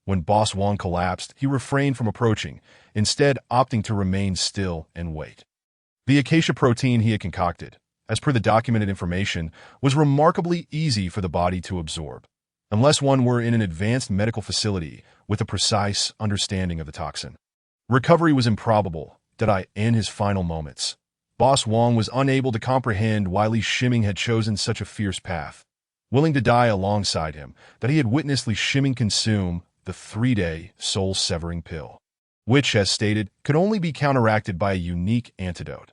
[SPEAKER 1] When Boss Wong collapsed, he refrained from approaching, instead opting to remain still and wait. The acacia protein he had concocted, as per the documented information, was remarkably easy for the body to absorb, unless one were in an advanced medical facility with a precise understanding of the toxin. Recovery was improbable, in his final moments. Boss Wong was unable to comprehend why Li Shimming had chosen such a fierce path, willing to die alongside him, that he had witnessed Li Shimming consume the 3-day soul-severing pill, which, as stated, could only be counteracted by a unique antidote.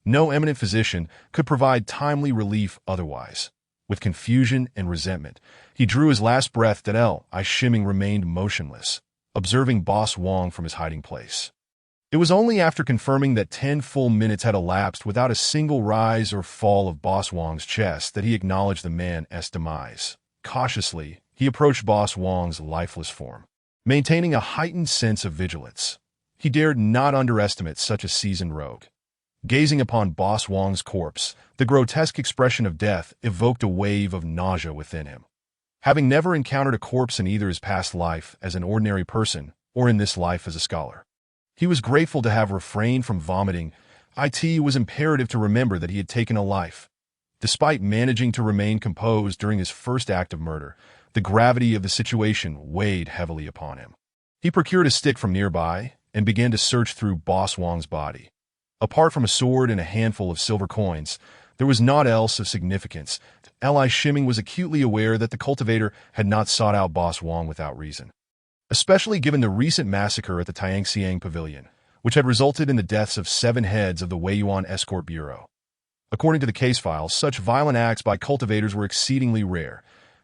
[SPEAKER 1] No eminent physician could provide timely relief otherwise. With confusion and resentment, he drew his last breath. Shimming remained motionless, observing Boss Wong from his hiding place. It was only after confirming that 10 full minutes had elapsed without a single rise or fall of Boss Wong's chest that he acknowledged the man's demise. Cautiously, he approached Boss Wong's lifeless form, maintaining a heightened sense of vigilance. He dared not underestimate such a seasoned rogue. Gazing upon Boss Wong's corpse, the grotesque expression of death evoked a wave of nausea within him. Having never encountered a corpse in either his past life as an ordinary person or in this life as a scholar, he was grateful to have refrained from vomiting. It was imperative to remember that he had taken a life. Despite managing to remain composed during his first act of murder, the gravity of the situation weighed heavily upon him. He procured a stick from nearby and began to search through Boss Wong's body. Apart from a sword and a handful of silver coins, there was naught else of significance. Shimming was acutely aware that the cultivator had not sought out Boss Wong without reason, especially given the recent massacre at the Tianxiang Pavilion, which had resulted in the deaths of 7 heads of the Weiyuan Escort Bureau. According to the case files, such violent acts by cultivators were exceedingly rare.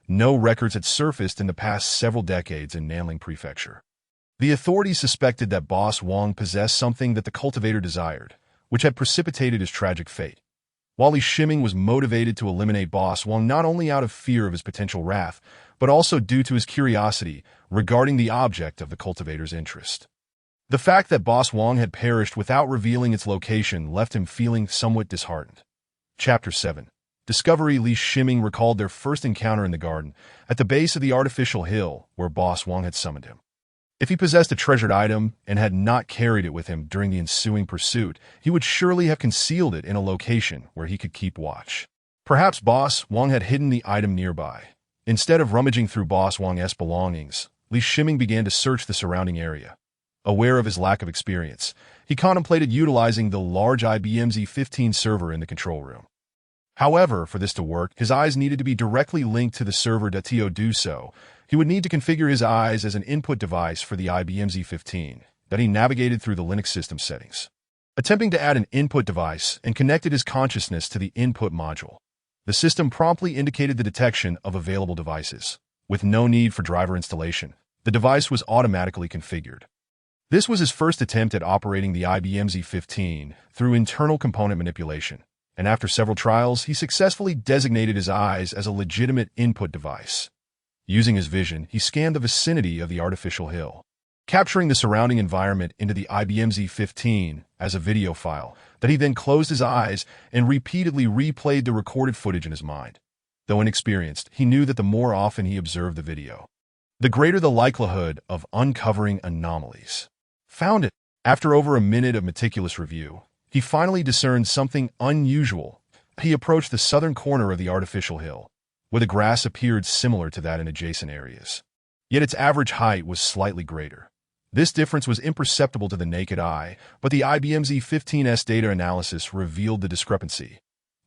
[SPEAKER 1] No records had surfaced in the past several decades in Nanling Prefecture. The authorities suspected that Boss Wong possessed something that the cultivator desired, which had precipitated his tragic fate. While Li Shimming was motivated to eliminate Boss Wong not only out of fear of his potential wrath, but also due to his curiosity regarding the object of the cultivator's interest. The fact that Boss Wong had perished without revealing its location left him feeling somewhat disheartened. Chapter 7. Discovery. Li Shimming recalled their first encounter in the garden, at the base of the artificial hill where Boss Wong had summoned him. If he possessed a treasured item and had not carried it with him during the ensuing pursuit, he would surely have concealed it in a location where he could keep watch. Perhaps Boss Wong had hidden the item nearby. Instead of rummaging through Boss Wong's belongings, Li Shimming began to search the surrounding area. Aware of his lack of experience, he contemplated utilizing the large IBM Z15 server in the control room. However, for this to work, his eyes needed to be directly linked to the server. To do so, he would need to configure his eyes as an input device for the IBM Z15 that he navigated through the Linux system settings. Attempting to add an input device and connected his consciousness to the input module, the system promptly indicated the detection of available devices. With no need for driver installation, the device was automatically configured. This was his first attempt at operating the IBM Z15 through internal component manipulation, and after several trials, he successfully designated his eyes as a legitimate input device. Using his vision, he scanned the vicinity of the artificial hill, capturing the surrounding environment into the IBM Z15 as a video file that he then closed his eyes and repeatedly replayed the recorded footage in his mind. Though inexperienced, he knew that the more often he observed the video, the greater the likelihood of uncovering anomalies. Found it. After over a minute of meticulous review, he finally discerned something unusual. He approached the southern corner of the artificial hill, where the grass appeared similar to that in adjacent areas. Yet its average height was slightly greater. This difference was imperceptible to the naked eye, but the IBM Z15's data analysis revealed the discrepancy.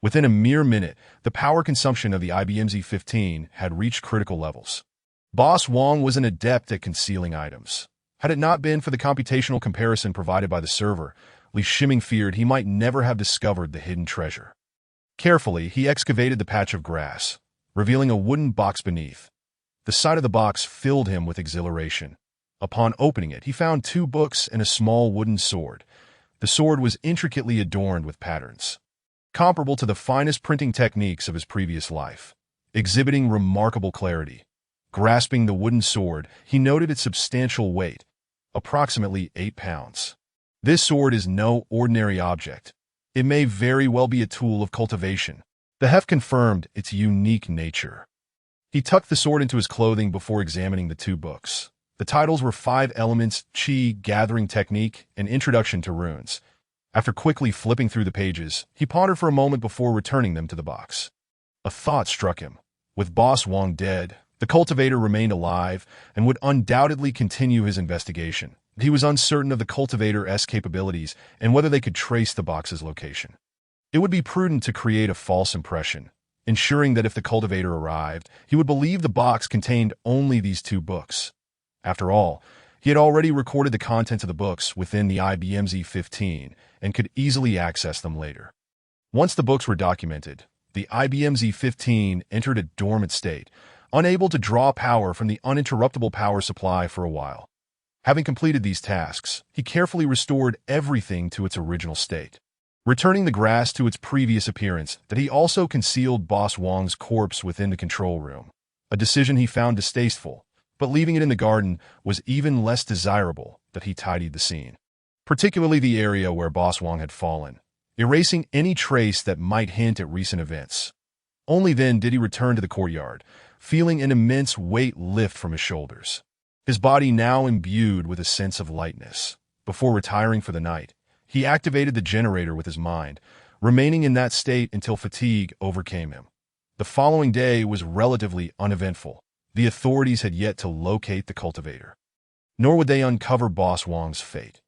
[SPEAKER 1] Within a mere minute, the power consumption of the IBM Z15 had reached critical levels. Boss Wong was an adept at concealing items. Had it not been for the computational comparison provided by the server, Li Shiming feared he might never have discovered the hidden treasure. Carefully, he excavated the patch of grass, revealing a wooden box beneath. The sight of the box filled him with exhilaration. Upon opening it, he found 2 books and a small wooden sword. The sword was intricately adorned with patterns, comparable to the finest printing techniques of his previous life, exhibiting remarkable clarity. Grasping the wooden sword, he noted its substantial weight, approximately 8 pounds. This sword is no ordinary object. It may very well be a tool of cultivation. The heft confirmed its unique nature. He tucked the sword into his clothing before examining the 2 books. The titles were 5 Elements, Qi, Gathering Technique, and Introduction to Runes. After quickly flipping through the pages, he pondered for a moment before returning them to the box. A thought struck him. With Boss Wong dead, the cultivator remained alive and would undoubtedly continue his investigation. He was uncertain of the cultivator's capabilities and whether they could trace the box's location. It would be prudent to create a false impression, ensuring that if the cultivator arrived, he would believe the box contained only these 2 books. After all, he had already recorded the contents of the books within the IBM Z15 and could easily access them later. Once the books were documented, the IBM Z15 entered a dormant state, unable to draw power from the uninterruptible power supply for a while. Having completed these tasks, he carefully restored everything to its original state, returning the grass to its previous appearance. That he also concealed Boss Wong's corpse within the control room, a decision he found distasteful, but leaving it in the garden was even less desirable. That he tidied the scene, particularly the area where Boss Wong had fallen, erasing any trace that might hint at recent events. Only then did he return to the courtyard, feeling an immense weight lift from his shoulders, his body now imbued with a sense of lightness. Before retiring for the night, he activated the generator with his mind, remaining in that state until fatigue overcame him. The following day was relatively uneventful. The authorities had yet to locate the cultivator, nor would they uncover Boss Wong's fate.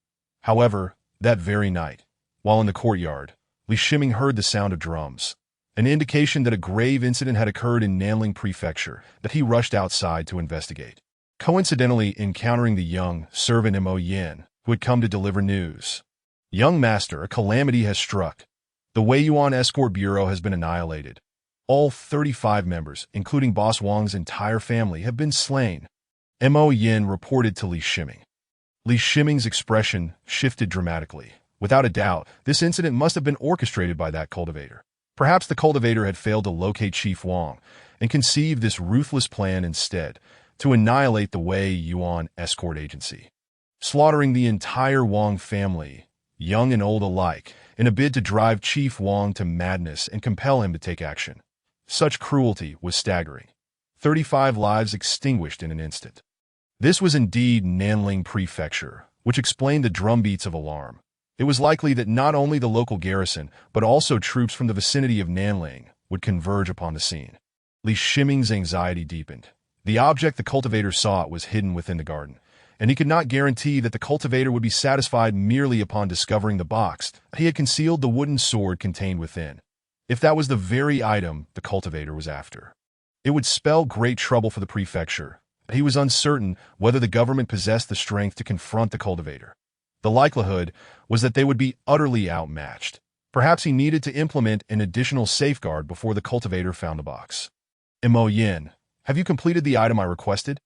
[SPEAKER 1] However, that very night, while in the courtyard, Li Shiming heard the sound of drums, an indication that a grave incident had occurred in Nanling Prefecture. That he rushed outside to investigate, coincidentally encountering the young servant Mo Yin, who had come to deliver news. "Young master, a calamity has struck. The Wei Yuan Escort Bureau has been annihilated. All 35 members, including Boss Wong's entire family, have been slain," Mo Yin reported to Li Shiming. Li Shiming's expression shifted dramatically. Without a doubt, this incident must have been orchestrated by that cultivator. Perhaps the cultivator had failed to locate Chief Wong and conceived this ruthless plan instead, to annihilate the Wei Yuan Escort Agency, slaughtering the entire Wong family, young and old alike, in a bid to drive Chief Wong to madness and compel him to take action. Such cruelty was staggering. 35 lives extinguished in an instant. This was indeed Nanling Prefecture, which explained the drumbeats of alarm. It was likely that not only the local garrison, but also troops from the vicinity of Nanling would converge upon the scene. Li Shiming's anxiety deepened. The object the cultivator sought was hidden within the garden, and he could not guarantee that the cultivator would be satisfied merely upon discovering the box. He had concealed the wooden sword contained within. If that was the very item the cultivator was after, it would spell great trouble for the prefecture. He was uncertain whether the government possessed the strength to confront the cultivator. The likelihood was that they would be utterly outmatched. Perhaps he needed to implement an additional safeguard before the cultivator found the box. "Mo Yin, have you completed the item I requested?"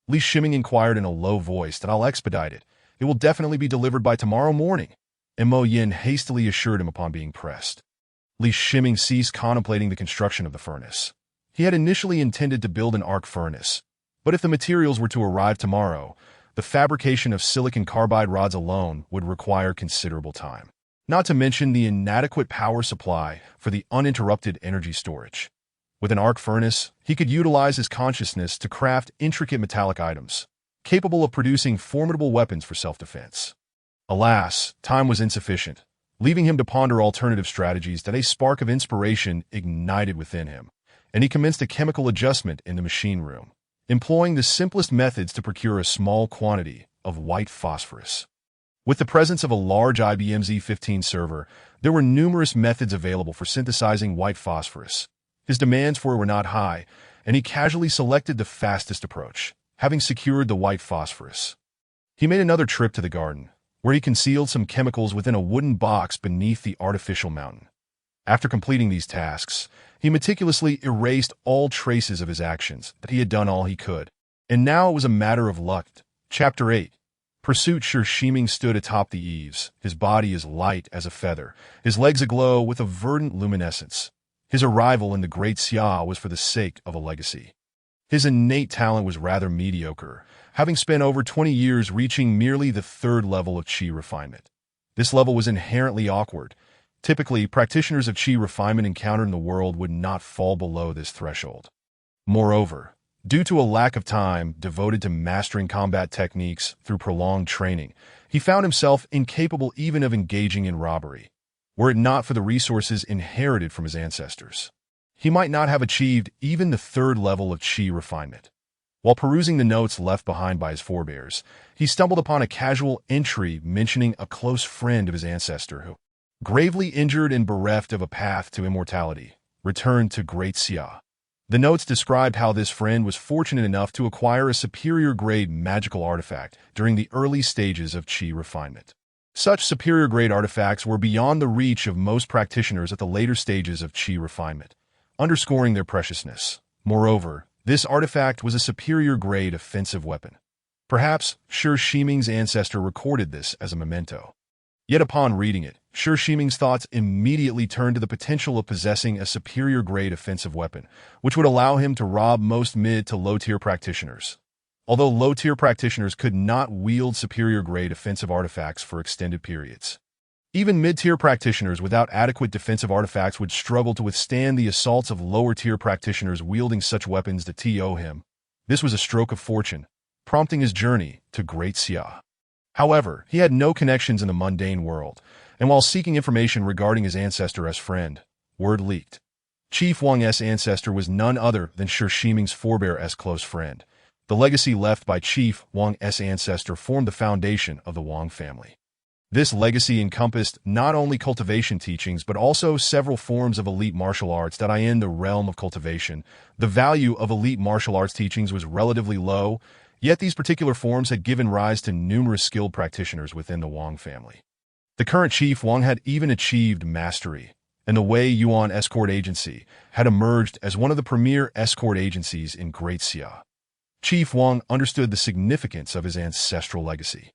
[SPEAKER 1] Li Shiming inquired in a low voice. "That I'll expedite it. It will definitely be delivered by tomorrow morning," Mo Yin hastily assured him upon being pressed. Li Shiming ceased contemplating the construction of the furnace. He had initially intended to build an arc furnace, but if the materials were to arrive tomorrow, the fabrication of silicon carbide rods alone would require considerable time, not to mention the inadequate power supply for the uninterrupted energy storage. With an arc furnace, he could utilize his consciousness to craft intricate metallic items, capable of producing formidable weapons for self-defense. Alas, time was insufficient, leaving him to ponder alternative strategies. That a spark of inspiration ignited within him, and he commenced a chemical adjustment in the machine room, employing the simplest methods to procure a small quantity of white phosphorus. With the presence of a large IBM Z15 server, there were numerous methods available for synthesizing white phosphorus. His demands for it were not high, and he casually selected the fastest approach, having secured the white phosphorus. He made another trip to the garden, where he concealed some chemicals within a wooden box beneath the artificial mountain. After completing these tasks, he meticulously erased all traces of his actions, that he had done all he could. And now it was a matter of luck. Chapter 8. Pursuit. Shiming stood atop the eaves, his body as light as a feather, his legs aglow with a verdant luminescence. His arrival in the Great Xia was for the sake of a legacy. His innate talent was rather mediocre, having spent over 20 years reaching merely the third level of qi refinement. This level was inherently awkward. Typically, practitioners of qi refinement encountered in the world would not fall below this threshold. Moreover, due to a lack of time devoted to mastering combat techniques through prolonged training, he found himself incapable even of engaging in robbery. Were it not for the resources inherited from his ancestors, he might not have achieved even the third level of qi refinement. While perusing the notes left behind by his forebears, he stumbled upon a casual entry mentioning a close friend of his ancestor who, gravely injured and bereft of a path to immortality, returned to Great Xia. The notes described how this friend was fortunate enough to acquire a superior-grade magical artifact during the early stages of qi refinement. Such superior-grade artifacts were beyond the reach of most practitioners at the later stages of qi refinement, underscoring their preciousness. Moreover, this artifact was a superior-grade offensive weapon. Perhaps Shiming's ancestor recorded this as a memento. Yet upon reading it, Shiming's thoughts immediately turned to the potential of possessing a superior-grade offensive weapon, which would allow him to rob most mid- to low-tier practitioners. Although low-tier practitioners could not wield superior-grade offensive artifacts for extended periods, even mid-tier practitioners without adequate defensive artifacts would struggle to withstand the assaults of lower-tier practitioners wielding such weapons to him. This was a stroke of fortune, prompting his journey to Great Xia. However, he had no connections in the mundane world, and while seeking information regarding his ancestor's friend, word leaked. Chief Wang's ancestor was none other than Shiming's forebear's close friend. The legacy left by Chief Wang's ancestor formed the foundation of the Wang family. This legacy encompassed not only cultivation teachings but also several forms of elite martial arts that in the realm of cultivation. The value of elite martial arts teachings was relatively low, yet these particular forms had given rise to numerous skilled practitioners within the Wang family. The current Chief Wang had even achieved mastery, and the Wei Yuan escort agency had emerged as one of the premier escort agencies in Great Xia. Chief Wang understood the significance of his ancestral legacy,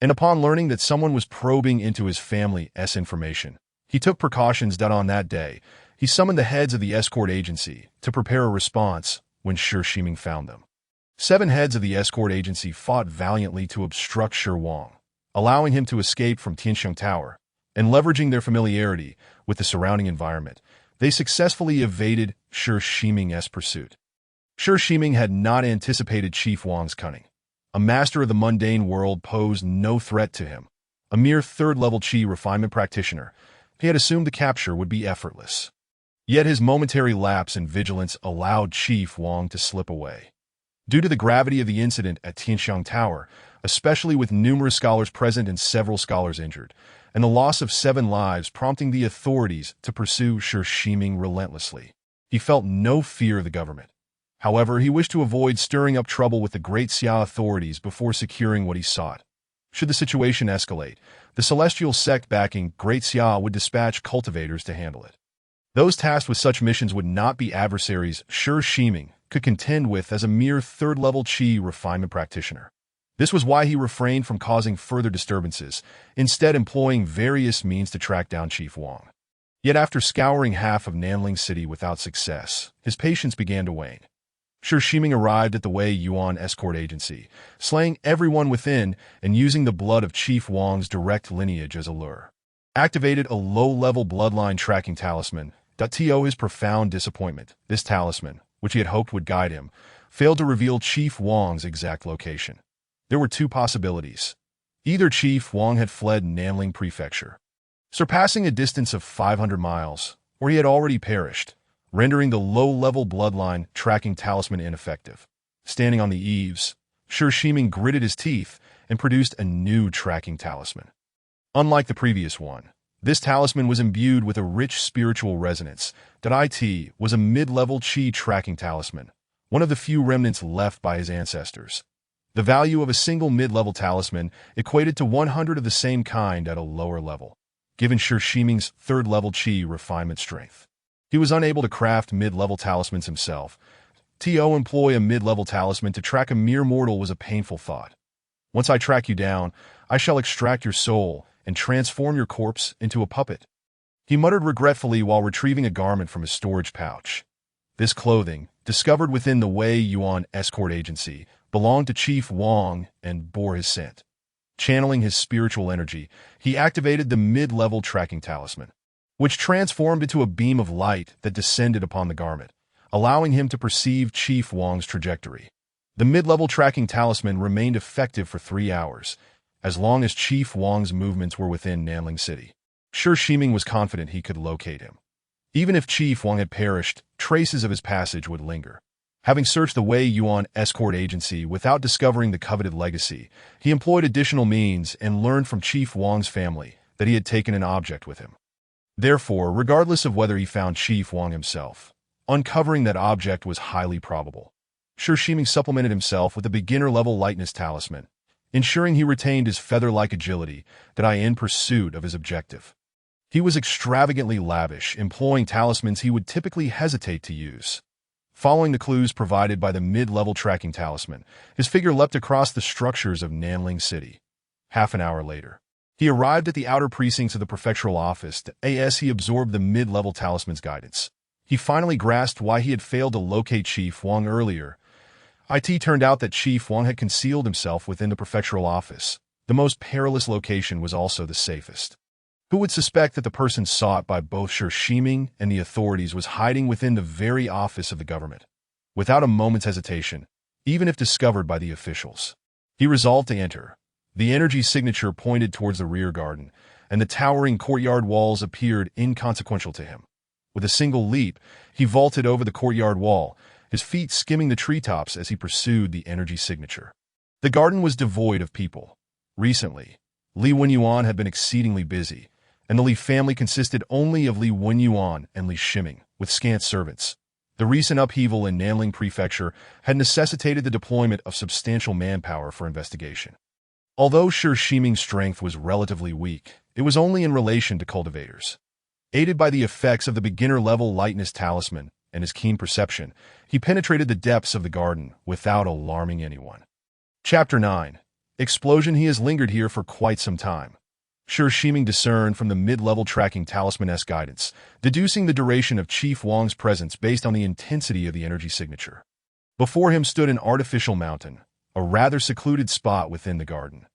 [SPEAKER 1] and upon learning that someone was probing into his family's information, he took precautions that on that day, he summoned the heads of the escort agency to prepare a response when Shiming found them. 7 heads of the escort agency fought valiantly to obstruct Wang, allowing him to escape from Tianxiang Tower, and leveraging their familiarity with the surrounding environment, they successfully evaded Shiming's pursuit. Shiming had not anticipated Chief Wang's cunning. A master of the mundane world posed no threat to him. A mere third-level qi refinement practitioner, he had assumed the capture would be effortless. Yet his momentary lapse in vigilance allowed Chief Wang to slip away. Due to the gravity of the incident at Tianxiang Tower, especially with numerous scholars present and several scholars injured, and the loss of 7 lives prompting the authorities to pursue Shiming relentlessly, he felt no fear of the government. However, he wished to avoid stirring up trouble with the Great Xia authorities before securing what he sought. Should the situation escalate, the celestial sect backing Great Xia would dispatch cultivators to handle it. Those tasked with such missions would not be adversaries Shiming could contend with as a mere third-level qi refinement practitioner. This was why he refrained from causing further disturbances, instead employing various means to track down Chief Wang. Yet after scouring half of Nanling City without success, his patience began to wane. Shiming arrived at the Wei Yuan escort agency, slaying everyone within and using the blood of Chief Wang's direct lineage as a lure. Activated a low-level bloodline tracking talisman. To his profound disappointment, this talisman, which he had hoped would guide him, failed to reveal Chief Wang's exact location. There were 2 possibilities. Either Chief Wang had fled Nanling Prefecture, surpassing a distance of 500 miles, or he had already perished, rendering the low-level bloodline tracking talisman ineffective. Standing on the eaves, Shiming gritted his teeth and produced a new tracking talisman. Unlike the previous one, this talisman was imbued with a rich spiritual resonance. It was a mid-level chi tracking talisman, one of the few remnants left by his ancestors. The value of a single mid-level talisman equated to 100 of the same kind at a lower level, given Shiming's third-level chi refinement strength. He was unable to craft mid-level talismans himself. To employ a mid-level talisman to track a mere mortal was a painful thought. Once I track you down, I shall extract your soul and transform your corpse into a puppet. He muttered regretfully while retrieving a garment from his storage pouch. This clothing, discovered within the Wei Yuan escort agency, belonged to Chief Wang and bore his scent. Channeling his spiritual energy, he activated the mid-level tracking talisman, which transformed into a beam of light that descended upon the garment, allowing him to perceive Chief Wang's trajectory. The mid-level tracking talisman remained effective for 3 hours, as long as Chief Wang's movements were within Nanling City. Shiming was confident he could locate him. Even if Chief Wang had perished, traces of his passage would linger. Having searched the Wei Yuan escort agency without discovering the coveted legacy, he employed additional means and learned from Chief Wang's family that he had taken an object with him. Therefore, regardless of whether he found Chief Wang himself, uncovering that object was highly probable. Shiming supplemented himself with a beginner-level lightness talisman, ensuring he retained his feather-like agility in pursuit of his objective. He was extravagantly lavish, employing talismans he would typically hesitate to use. Following the clues provided by the mid-level tracking talisman, his figure leapt across the structures of Nanling City. Half an hour later, he arrived at the outer precincts of the prefectural office. As he absorbed the mid-level talisman's guidance, he finally grasped why he had failed to locate Chief Wang earlier. It turned out that Chief Wang had concealed himself within the prefectural office. The most perilous location was also the safest. Who would suspect that the person sought by both Shiming and the authorities was hiding within the very office of the government? Without a moment's hesitation, even if discovered by the officials, he resolved to enter. The energy signature pointed towards the rear garden, and the towering courtyard walls appeared inconsequential to him. With a single leap, he vaulted over the courtyard wall, his feet skimming the treetops as he pursued the energy signature. The garden was devoid of people. Recently, Li Wenyuan had been exceedingly busy, and the Li family consisted only of Li Wenyuan and Li Shiming, with scant servants. The recent upheaval in Nanling Prefecture had necessitated the deployment of substantial manpower for investigation. Although Shiming's strength was relatively weak, it was only in relation to cultivators. Aided by the effects of the beginner-level lightness talisman and his keen perception, he penetrated the depths of the garden without alarming anyone. Chapter 9. Explosion. He has lingered here for quite some time. Shiming discerned from the mid-level tracking talisman's guidance, deducing the duration of Chief Wang's presence based on the intensity of the energy signature. Before him stood an artificial mountain, a rather secluded spot within the garden.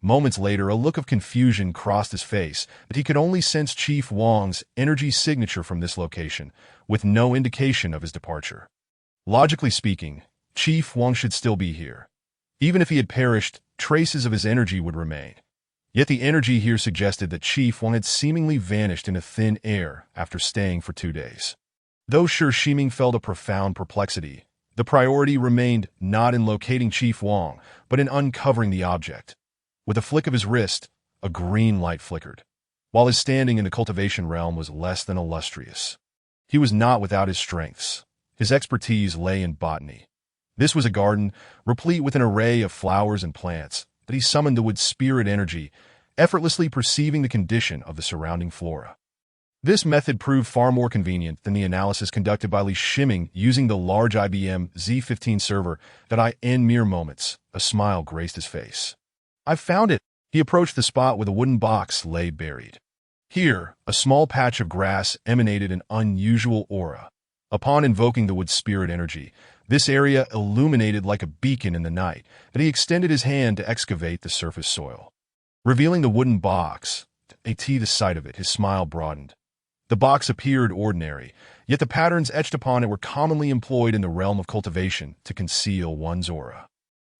[SPEAKER 1] Moments later, a look of confusion crossed his face, but he could only sense Chief Wang's energy signature from this location, with no indication of his departure. Logically speaking, Chief Wang should still be here. Even if he had perished, traces of his energy would remain. Yet the energy here suggested that Chief Wang had seemingly vanished into thin air after staying for 2 days. Though Shiming felt a profound perplexity, the priority remained not in locating Chief Wang, but in uncovering the object. With a flick of his wrist, a green light flickered. While his standing in the cultivation realm was less than illustrious, he was not without his strengths. His expertise lay in botany. This was a garden, replete with an array of flowers and plants, that he summoned the wood spirit energy, effortlessly perceiving the condition of the surrounding flora. This method proved far more convenient than the analysis conducted by Li Shiming using the large IBM Z15 server. In mere moments, a smile graced his face. "I've found it." He approached the spot where the wooden box lay buried. Here, a small patch of grass emanated an unusual aura. Upon invoking the wood spirit energy, this area illuminated like a beacon in the night, and he extended his hand to excavate the surface soil. Revealing the wooden box, the sight of it, his smile broadened. The box appeared ordinary, yet the patterns etched upon it were commonly employed in the realm of cultivation to conceal one's aura.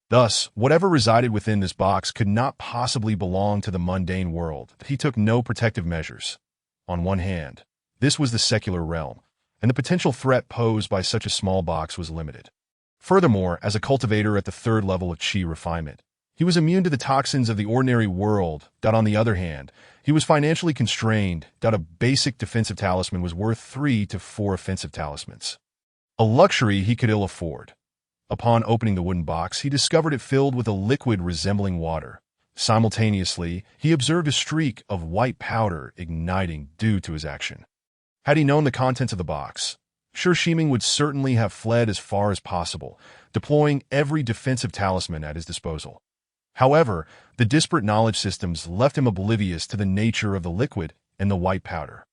[SPEAKER 1] Thus, whatever resided within this box could not possibly belong to the mundane world. He took no protective measures. On one hand, this was the secular realm, and the potential threat posed by such a small box was limited. Furthermore, as a cultivator at the third level of qi refinement, he was immune to the toxins of the ordinary world. On the other hand, he was financially constrained. A basic defensive talisman was worth 3 to 4 offensive talismans, a luxury he could ill afford. Upon opening the wooden box, he discovered it filled with a liquid resembling water. Simultaneously, he observed a streak of white powder igniting due to his action. Had he known the contents of the box, Shiming would certainly have fled as far as possible, deploying every defensive talisman at his disposal. However, the disparate knowledge systems left him oblivious to the nature of the liquid and the white powder.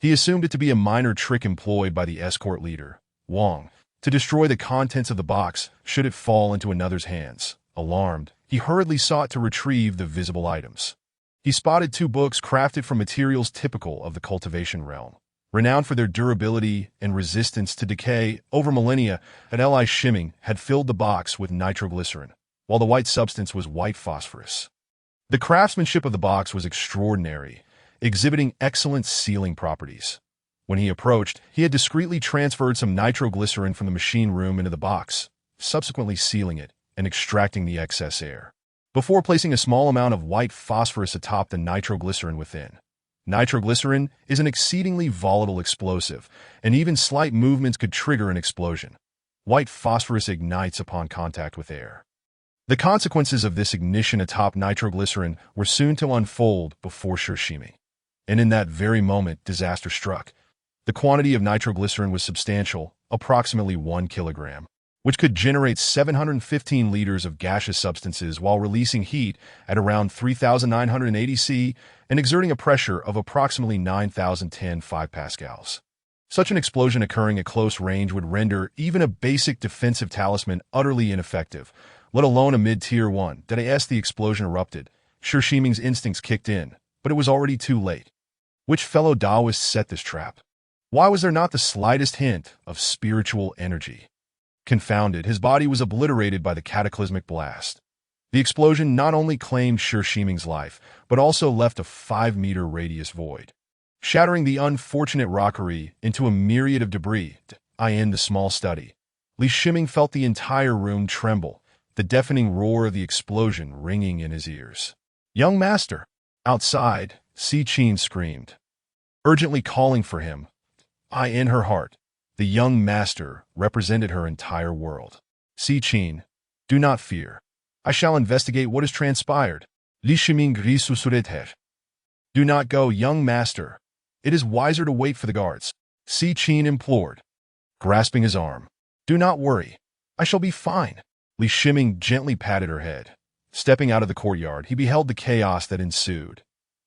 [SPEAKER 1] He assumed it to be a minor trick employed by the escort leader, Wang, to destroy the contents of the box should it fall into another's hands. Alarmed, he hurriedly sought to retrieve the visible items. He spotted 2 books crafted from materials typical of the cultivation realm. Renowned for their durability and resistance to decay over millennia, Li Shiming had filled the box with nitroglycerin, while the white substance was white phosphorus. The craftsmanship of the box was extraordinary, exhibiting excellent sealing properties. When he approached, he had discreetly transferred some nitroglycerin from the machine room into the box, subsequently sealing it and extracting the excess air, before placing a small amount of white phosphorus atop the nitroglycerin within. Nitroglycerin is an exceedingly volatile explosive, and even slight movements could trigger an explosion. White phosphorus ignites upon contact with air. The consequences of this ignition atop nitroglycerin were soon to unfold before Shiming. And in that very moment, disaster struck. The quantity of nitroglycerin was substantial, approximately 1 kilogram, which could generate 715 liters of gaseous substances while releasing heat at around 3,980 C and exerting a pressure of approximately 9,010 5 pascals. Such an explosion occurring at close range would render even a basic defensive talisman utterly ineffective, let alone a mid-tier one. As the explosion erupted, Shiming's instincts kicked in, but it was already too late. Which fellow Taoist set this trap? Why was there not the slightest hint of spiritual energy? Confounded, his body was obliterated by the cataclysmic blast. The explosion not only claimed Shiming's life, but also left a 5-meter radius void, shattering the unfortunate rockery into a myriad of debris. In the small study, Li Shiming felt the entire room tremble, the deafening roar of the explosion ringing in his ears. "Young master!" Outside, Si Qin screamed, urgently calling for him. In her heart, the young master represented her entire world. "Si Qin, do not fear. I shall investigate what has transpired." Li Shiming resuscitated. "Do not go, young master. It is wiser to wait for the guards," Si Qin implored, grasping his arm. "Do not worry. I shall be fine." Li Shiming gently patted her head. Stepping out of the courtyard, he beheld the chaos that ensued.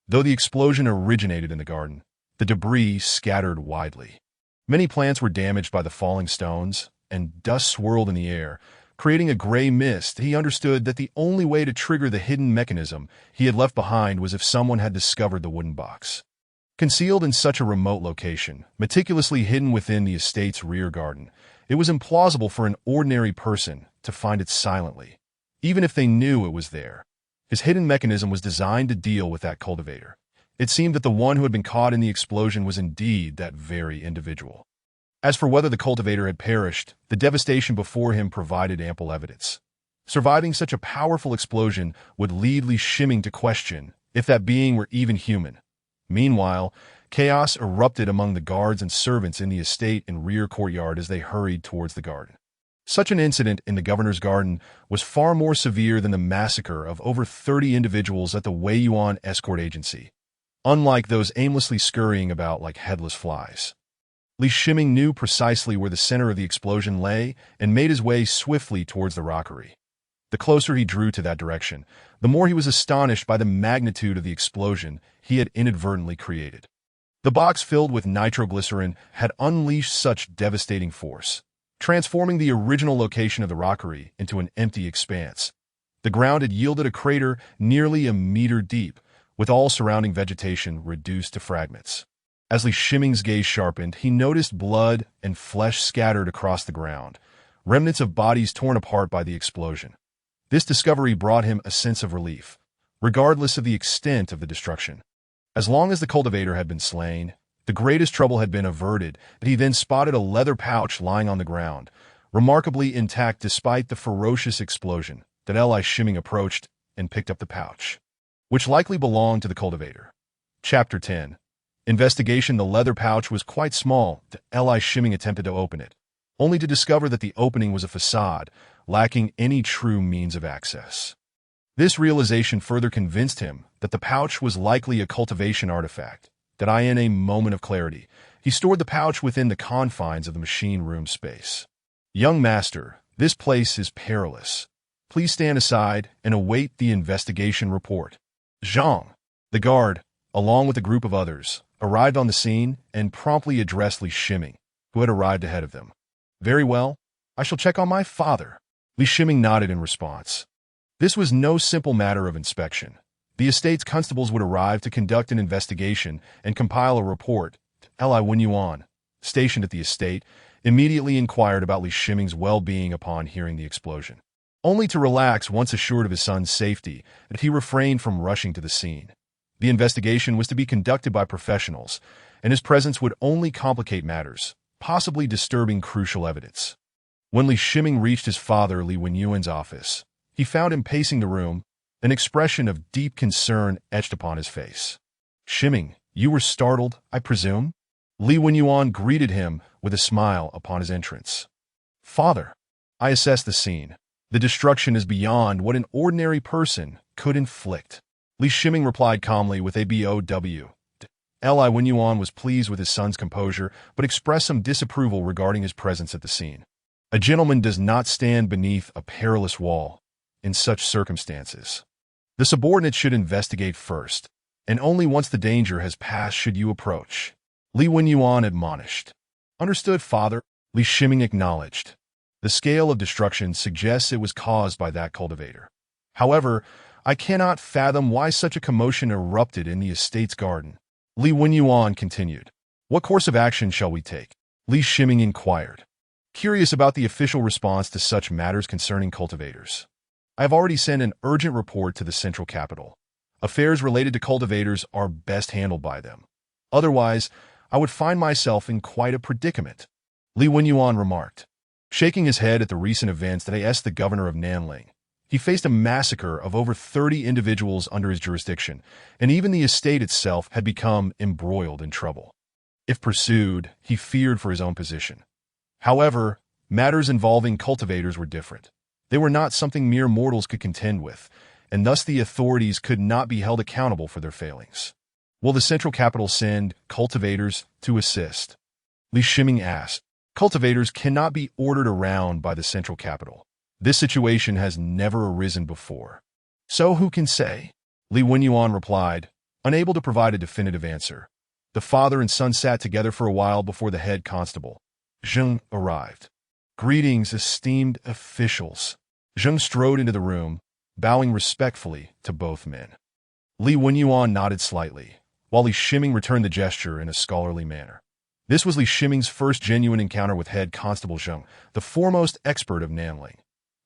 [SPEAKER 1] Though the explosion originated in the garden, the debris scattered widely. Many plants were damaged by the falling stones, and dust swirled in the air, creating a gray mist. He understood that the only way to trigger the hidden mechanism he had left behind was if someone had discovered the wooden box. Concealed in such a remote location, meticulously hidden within the estate's rear garden, it was implausible for an ordinary person to find it silently, even if they knew it was there. His hidden mechanism was designed to deal with that cultivator. It seemed that the one who had been caught in the explosion was indeed that very individual. As for whether the cultivator had perished, the devastation before him provided ample evidence. Surviving such a powerful explosion would lead Li Shiming to question if that being were even human. Meanwhile, chaos erupted among the guards and servants in the estate and rear courtyard as they hurried towards the garden. Such an incident in the governor's garden was far more severe than the massacre of over 30 individuals at the Wei Yuan escort agency, unlike those aimlessly scurrying about like headless flies. Li Shiming knew precisely where the center of the explosion lay and made his way swiftly towards the rockery. The closer he drew to that direction, the more he was astonished by the magnitude of the explosion he had inadvertently created. The box filled with nitroglycerin had unleashed such devastating force, transforming the original location of the rockery into an empty expanse. The ground had yielded a crater nearly a meter deep, with all surrounding vegetation reduced to fragments. As Li Shiming's gaze sharpened, he noticed blood and flesh scattered across the ground, remnants of bodies torn apart by the explosion. This discovery brought him a sense of relief, regardless of the extent of the destruction. As long as the cultivator had been slain, the greatest trouble had been averted. He then spotted a leather pouch lying on the ground, remarkably intact despite the ferocious explosion. Li Shiming approached and picked up the pouch, which likely belonged to the cultivator. Chapter 10. Investigation. The leather pouch was quite small. Li Shiming attempted to open it, only to discover that the opening was a facade, lacking any true means of access. This realization further convinced him that the pouch was likely a cultivation artifact. In a moment of clarity, he stored the pouch within the confines of the machine room space. Young master, this place is perilous. Please stand aside and await the investigation report. Zhang, the guard, along with a group of others, arrived on the scene and promptly addressed Li Shiming, who had arrived ahead of them. Very well, I shall check on my father. Li Shiming nodded in response. This was no simple matter of inspection. The estate's constables would arrive to conduct an investigation and compile a report. Li Wenyuan, stationed at the estate, immediately inquired about Li Shiming's well-being upon hearing the explosion, only to relax once assured of his son's safety, that he refrained from rushing to the scene. The investigation was to be conducted by professionals, and his presence would only complicate matters, possibly disturbing crucial evidence. When Li Shiming reached his father Li Wenyuan's office, he found him pacing the room, an expression of deep concern etched upon his face. Shiming, you were startled, I presume? Li Wenyuan greeted him with a smile upon his entrance. Father, I assessed the scene. The destruction is beyond what an ordinary person could inflict. Li Shiming replied calmly with a bow. Li Wenyuan was pleased with his son's composure, but expressed some disapproval regarding his presence at the scene. A gentleman does not stand beneath a perilous wall in such circumstances. The subordinate should investigate first, and only once the danger has passed should you approach. Li Wenyuan admonished. Understood, father, Li Shiming acknowledged. The scale of destruction suggests it was caused by that cultivator. However, I cannot fathom why such a commotion erupted in the estate's garden. Li Wenyuan continued. What course of action shall we take? Li Shiming inquired, curious about the official response to such matters concerning cultivators. I have already sent an urgent report to the central capital. Affairs related to cultivators are best handled by them. Otherwise, I would find myself in quite a predicament, Li Wenyuan remarked. Shaking his head at the recent events that asked the governor of Nanling, he faced a massacre of over 30 individuals under his jurisdiction, and even the estate itself had become embroiled in trouble. If pursued, he feared for his own position. However, matters involving cultivators were different. They were not something mere mortals could contend with, and thus the authorities could not be held accountable for their failings. Will the central capital send cultivators to assist? Li Shiming asked. Cultivators cannot be ordered around by the central capital. This situation has never arisen before. So who can say? Li Wenyuan replied, unable to provide a definitive answer. The father and son sat together for a while before the head constable, Zheng, arrived. Greetings, esteemed officials. Zheng strode into the room, bowing respectfully to both men. Li Wenyuan nodded slightly, while Li Shiming returned the gesture in a scholarly manner. This was Li Shiming's first genuine encounter with head constable Zheng, the foremost expert of Nanling.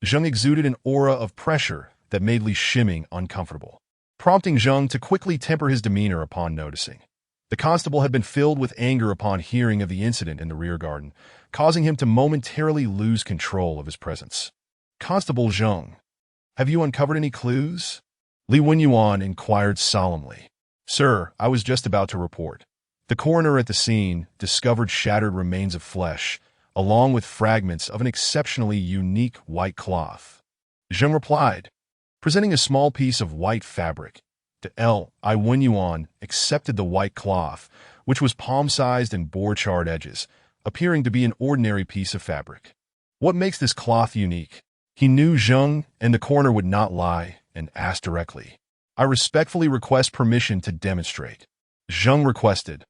[SPEAKER 1] Zheng exuded an aura of pressure that made Li Shiming uncomfortable, prompting Zheng to quickly temper his demeanor upon noticing. The constable had been filled with anger upon hearing of the incident in the rear garden, causing him to momentarily lose control of his presence. Constable Zheng, have you uncovered any clues? Li Wenyuan inquired solemnly. Sir, I was just about to report. The coroner at the scene discovered shattered remains of flesh, along with fragments of an exceptionally unique white cloth. Zheng replied, presenting a small piece of white fabric. Li Wenyuan accepted the white cloth, which was palm-sized and bore charred edges, appearing to be an ordinary piece of fabric. What makes this cloth unique? He knew Zheng and the coroner would not lie, and asked directly. I respectfully request permission to demonstrate. Zheng requested.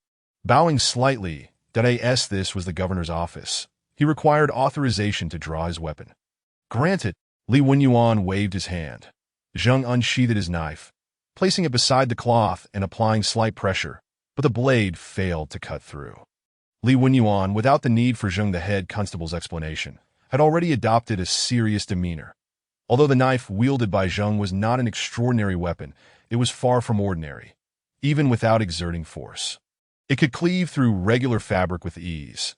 [SPEAKER 1] Bowing slightly, this was the governor's office. He required authorization to draw his weapon. Granted, Li Wenyuan waved his hand. Zheng unsheathed his knife, placing it beside the cloth and applying slight pressure, but the blade failed to cut through. Li Wenyuan, without the need for Zheng the head constable's explanation, had already adopted a serious demeanor. Although the knife wielded by Zheng was not an extraordinary weapon, it was far from ordinary, even without exerting force. It could cleave through regular fabric with ease.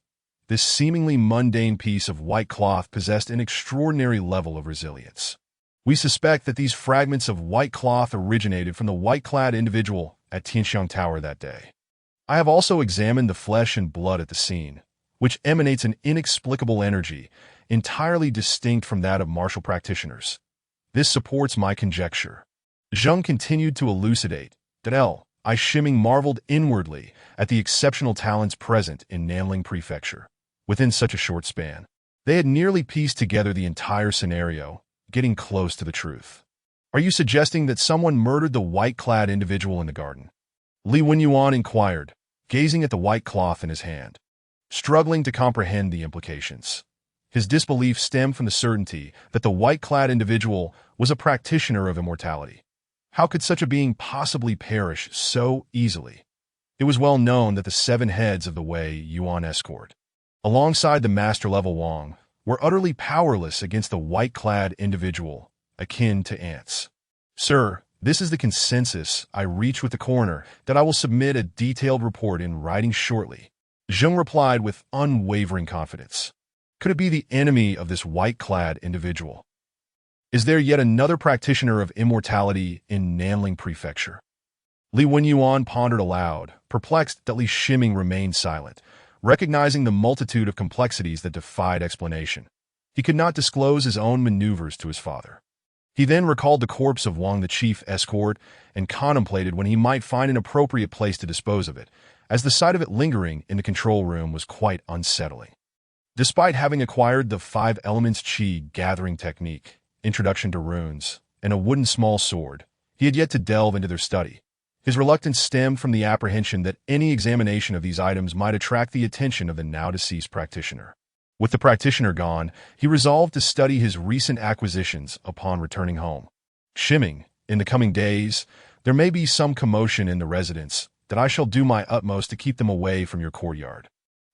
[SPEAKER 1] this seemingly mundane piece of white cloth possessed an extraordinary level of resilience. We suspect that these fragments of white cloth originated from the white-clad individual at Tianxiang Tower that day. I have also examined the flesh and blood at the scene, which emanates an inexplicable energy entirely distinct from that of martial practitioners. This supports my conjecture. Zheng continued to elucidate that I Shiming marveled inwardly at the exceptional talents present in Nanling Prefecture. Within such a short span, they had nearly pieced together the entire scenario, getting close to the truth. Are you suggesting that someone murdered the white-clad individual in the garden? Li Wenyuan inquired, gazing at the white cloth in his hand, struggling to comprehend the implications. His disbelief stemmed from the certainty that the white-clad individual was a practitioner of immortality. How could such a being possibly perish so easily? It was well known that the 7 heads of the Wei Yuan escort, alongside the master-level Wang, were utterly powerless against the white-clad individual, akin to ants. Sir, this is the consensus I reached with the coroner that I will submit a detailed report in writing shortly. Zheng replied with unwavering confidence. Could it be the enemy of this white-clad individual? Is there yet another practitioner of immortality in Nanling Prefecture? Li Wenyuan pondered aloud, perplexed that Li Shiming remained silent, recognizing the multitude of complexities that defied explanation. He could not disclose his own maneuvers to his father. He then recalled the corpse of Wang, the chief escort, and contemplated when he might find an appropriate place to dispose of it, as the sight of it lingering in the control room was quite unsettling. Despite having acquired the 5 elements Qi gathering technique, introduction to runes, and a wooden small sword, he had yet to delve into their study. His reluctance stemmed from the apprehension that any examination of these items might attract the attention of the now-deceased practitioner. With the practitioner gone, he resolved to study his recent acquisitions upon returning home. Shiming, in the coming days, there may be some commotion in the residence, that I shall do my utmost to keep them away from your courtyard,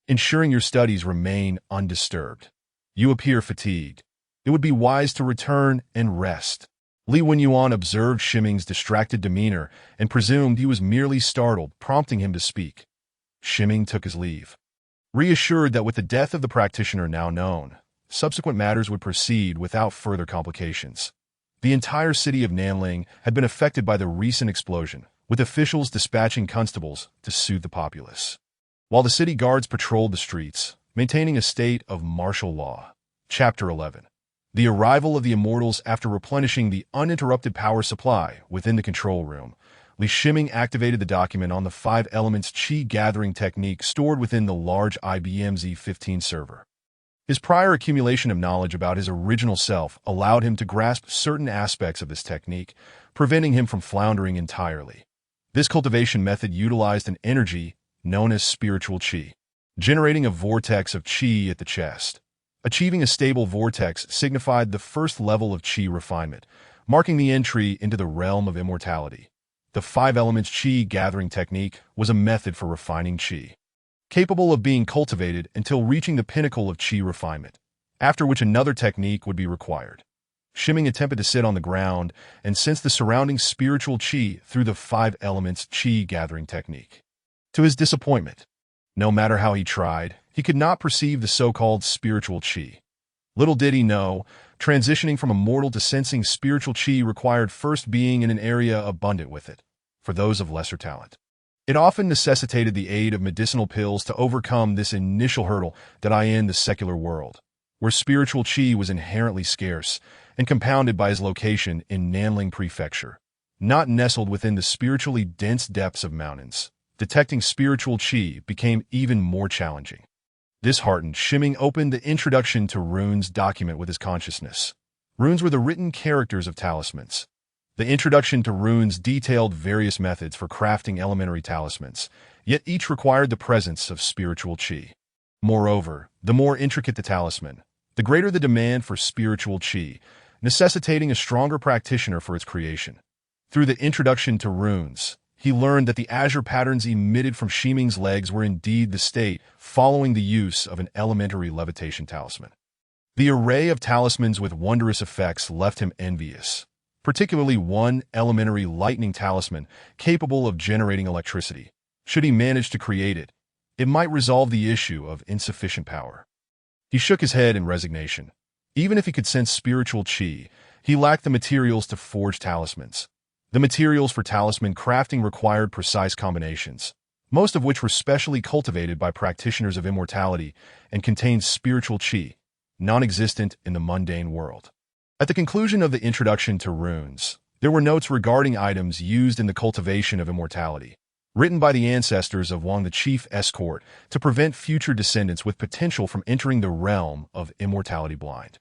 [SPEAKER 1] ensuring your studies remain undisturbed. You appear fatigued. It would be wise to return and rest. Li Wenyuan observed Shiming's distracted demeanor and presumed he was merely startled, prompting him to speak. Shiming took his leave, reassured that with the death of the practitioner now known, subsequent matters would proceed without further complications. The entire city of Nanling had been affected by the recent explosion, with officials dispatching constables to soothe the populace, while the city guards patrolled the streets, maintaining a state of martial law. Chapter 11. The arrival of the immortals. After replenishing the uninterrupted power supply within the control room, Li Shiming activated the document on the 5 elements Qi gathering technique stored within the large IBM Z15 server. His prior accumulation of knowledge about his original self allowed him to grasp certain aspects of this technique, preventing him from floundering entirely. This cultivation method utilized an energy known as spiritual Qi, generating a vortex of Qi at the chest. Achieving a stable vortex signified the first level of Qi refinement, marking the entry into the realm of immortality. The 5 elements Qi gathering technique was a method for refining Qi, capable of being cultivated until reaching the pinnacle of Qi refinement, after which another technique would be required. Shiming attempted to sit on the ground and sense the surrounding spiritual Qi through the 5 elements Qi gathering technique. To his disappointment, no matter how he tried, he could not perceive the so-called spiritual Qi. Little did he know, transitioning from a mortal to sensing spiritual Qi required first being in an area abundant with it, for those of lesser talent. It often necessitated the aid of medicinal pills to overcome this initial hurdle that in the secular world, where spiritual Qi was inherently scarce and compounded by his location in Nanling Prefecture, not nestled within the spiritually dense depths of mountains. Detecting spiritual Qi became even more challenging. Disheartened, Shiming opened the Introduction to Runes document with his consciousness. Runes were the written characters of talismans. The Introduction to Runes detailed various methods for crafting elementary talismans, yet each required the presence of spiritual Qi. Moreover, the more intricate the talisman, the greater the demand for spiritual Qi, necessitating a stronger practitioner for its creation. Through the Introduction to Runes, he learned that the azure patterns emitted from Shiming's legs were indeed the state following the use of an elementary levitation talisman. The array of talismans with wondrous effects left him envious, particularly one elementary lightning talisman capable of generating electricity. Should he manage to create it, It might resolve the issue of insufficient power. He shook his head in resignation. Even if he could sense spiritual qi, he lacked the materials to forge talismans. The materials for talisman crafting required precise combinations, most of which were specially cultivated by practitioners of immortality and contained spiritual qi, non-existent in the mundane world. At the conclusion of the introduction to runes, there were notes regarding items used in the cultivation of immortality, written by the ancestors of Wang the chief escort to prevent future descendants with potential from entering the realm of immortality blind.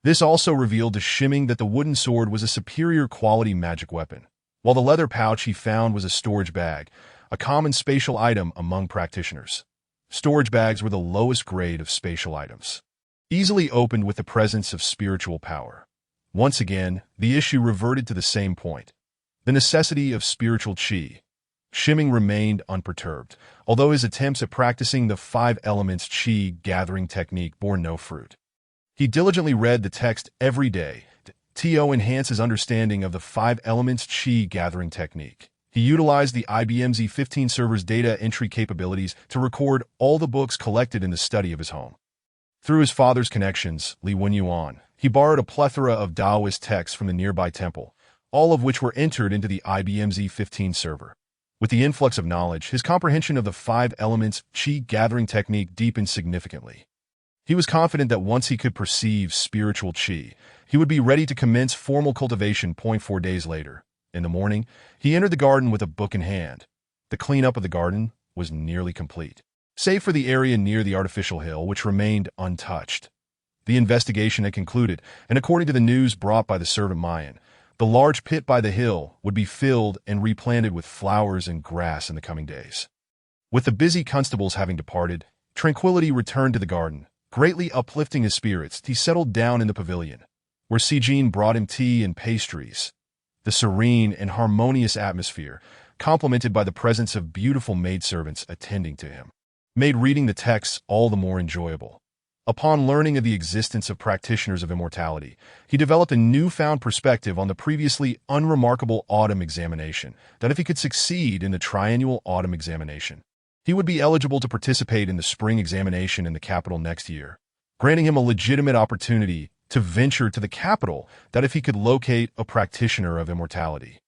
[SPEAKER 1] This also revealed to Shiming that the wooden sword was a superior quality magic weapon, while the leather pouch he found was a storage bag, a common spatial item among practitioners. Storage bags were the lowest grade of spatial items, easily opened with the presence of spiritual power. Once again, the issue reverted to the same point, the necessity of spiritual qi. Shiming remained unperturbed, although his attempts at practicing the 5 elements qi gathering technique bore no fruit. He diligently read the text every day to enhance his understanding of the 5 elements qi gathering technique. He utilized the IBM Z15 server's data entry capabilities to record all the books collected in the study of his home. Through his father's connections, Li Wenyuan, he borrowed a plethora of Taoist texts from the nearby temple, all of which were entered into the IBM Z15 server. With the influx of knowledge, his comprehension of the 5 elements qi gathering technique deepened significantly. He was confident that once he could perceive spiritual qi, he would be ready to commence formal cultivation. 4 days later, in the morning, he entered the garden with a book in hand. The cleanup of the garden was nearly complete, save for the area near the artificial hill, which remained untouched. The investigation had concluded, and according to the news brought by the servant Mayan, the large pit by the hill would be filled and replanted with flowers and grass in the coming days. With the busy constables having departed, tranquility returned to the garden. Greatly uplifting his spirits, he settled down in the pavilion, where Sijin brought him tea and pastries. The serene and harmonious atmosphere, complemented by the presence of beautiful maidservants attending to him, made reading the texts all the more enjoyable. Upon learning of the existence of practitioners of immortality, he developed a newfound perspective on the previously unremarkable autumn examination, that if he could succeed in the triennial autumn examination, he would be eligible to participate in the spring examination in the capital next year, granting him a legitimate opportunity to venture to the capital that if he could locate a practitioner of immortality.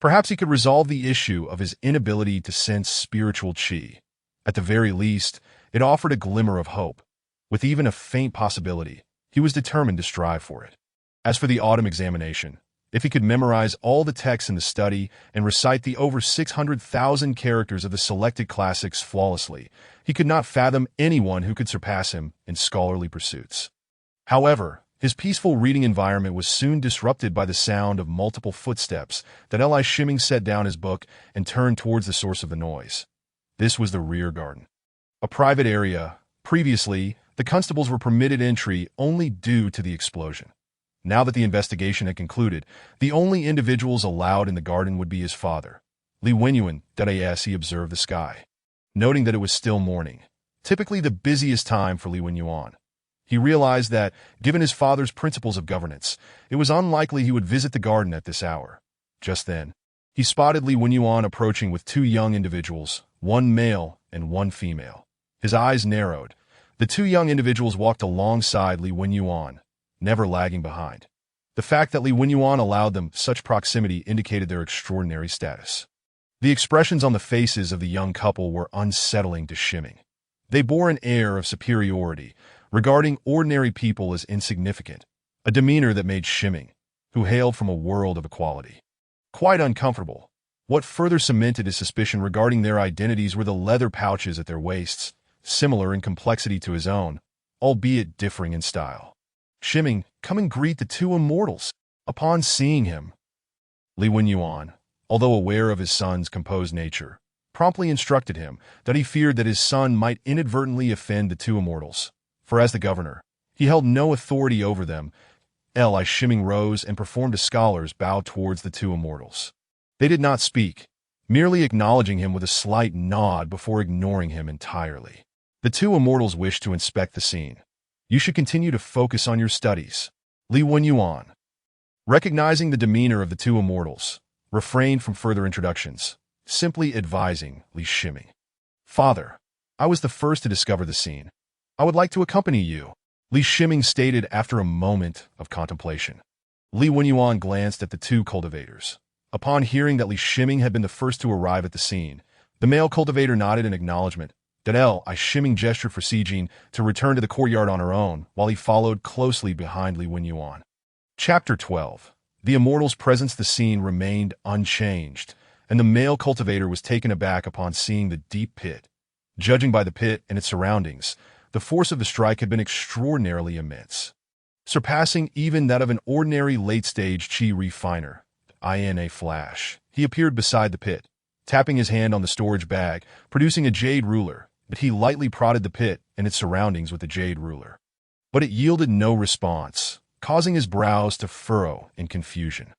[SPEAKER 1] Perhaps he could resolve the issue of his inability to sense spiritual qi. At the very least, it offered a glimmer of hope. With even a faint possibility, he was determined to strive for it. As for the autumn examination, if he could memorize all the texts in the study and recite the over 600,000 characters of the selected classics flawlessly, he could not fathom anyone who could surpass him in scholarly pursuits. However, his peaceful reading environment was soon disrupted by the sound of multiple footsteps that Li Shiming set down his book and turned towards the source of the noise. This was the rear garden, a private area. Previously, the constables were permitted entry only due to the explosion. Now that the investigation had concluded, the only individuals allowed in the garden would be his father. Li Wenyuan, as he observed the sky, noting that it was still morning, typically the busiest time for Li Wenyuan. He realized that, given his father's principles of governance, it was unlikely he would visit the garden at this hour. Just then, he spotted Li Wenyuan approaching with 2 young individuals, one male and one female. His eyes narrowed. The 2 young individuals walked alongside Li Wenyuan, never lagging behind. The fact that Li Wenyuan allowed them such proximity indicated their extraordinary status. The expressions on the faces of the young couple were unsettling to Shiming. They bore an air of superiority, regarding ordinary people as insignificant, a demeanor that made Shiming, who hailed from a world of equality, quite uncomfortable. What further cemented his suspicion regarding their identities were the leather pouches at their waists, similar in complexity to his own, albeit differing in style. Shiming, come and greet the 2 immortals. Upon seeing him, Li Wenyuan, although aware of his son's composed nature, promptly instructed him that he feared that his son might inadvertently offend the 2 immortals, for as the governor, he held no authority over them. Li Shiming rose and performed a scholar's bow towards the 2 immortals. They did not speak, merely acknowledging him with a slight nod before ignoring him entirely. The 2 immortals wished to inspect the scene. You should continue to focus on your studies. Li Wenyuan, recognizing the demeanor of the 2 immortals, refrained from further introductions, simply advising Li Shiming. Father, I was the first to discover the scene. I would like to accompany you, Li Shiming stated after a moment of contemplation. Li Wenyuan glanced at the two cultivators. Upon hearing that Li Shiming had been the first to arrive at the scene, the male cultivator nodded in acknowledgement. Li Shiming gestured for Sijin to return to the courtyard on her own, while he followed closely behind Li Wenyuan. Chapter 12. The immortal's presence. The scene remained unchanged, and the male cultivator was taken aback upon seeing the deep pit. Judging by the pit and its surroundings, the force of the strike had been extraordinarily immense, surpassing even that of an ordinary late-stage chi refiner. In a flash, he appeared beside the pit, tapping his hand on the storage bag, producing a jade ruler, but he lightly prodded the pit and its surroundings with the jade ruler. But it yielded no response, causing his brows to furrow in confusion.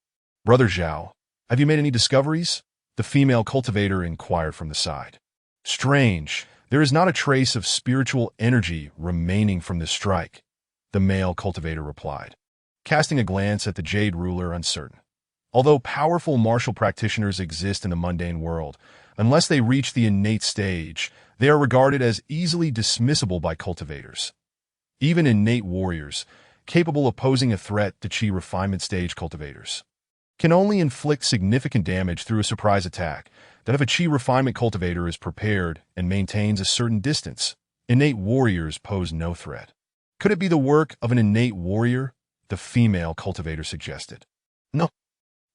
[SPEAKER 1] Brother Zhao, have you made any discoveries? The female cultivator inquired from the side. Strange, there is not a trace of spiritual energy remaining from this strike, the male cultivator replied, casting a glance at the jade ruler uncertain. Although powerful martial practitioners exist in the mundane world, unless they reach the innate stage, they are regarded as easily dismissible by cultivators. Even innate warriors, capable of posing a threat to chi refinement stage cultivators, can only inflict significant damage through a surprise attack that if a chi refinement cultivator is prepared and maintains a certain distance, innate warriors pose no threat. Could it be the work of an innate warrior? The female cultivator suggested. No.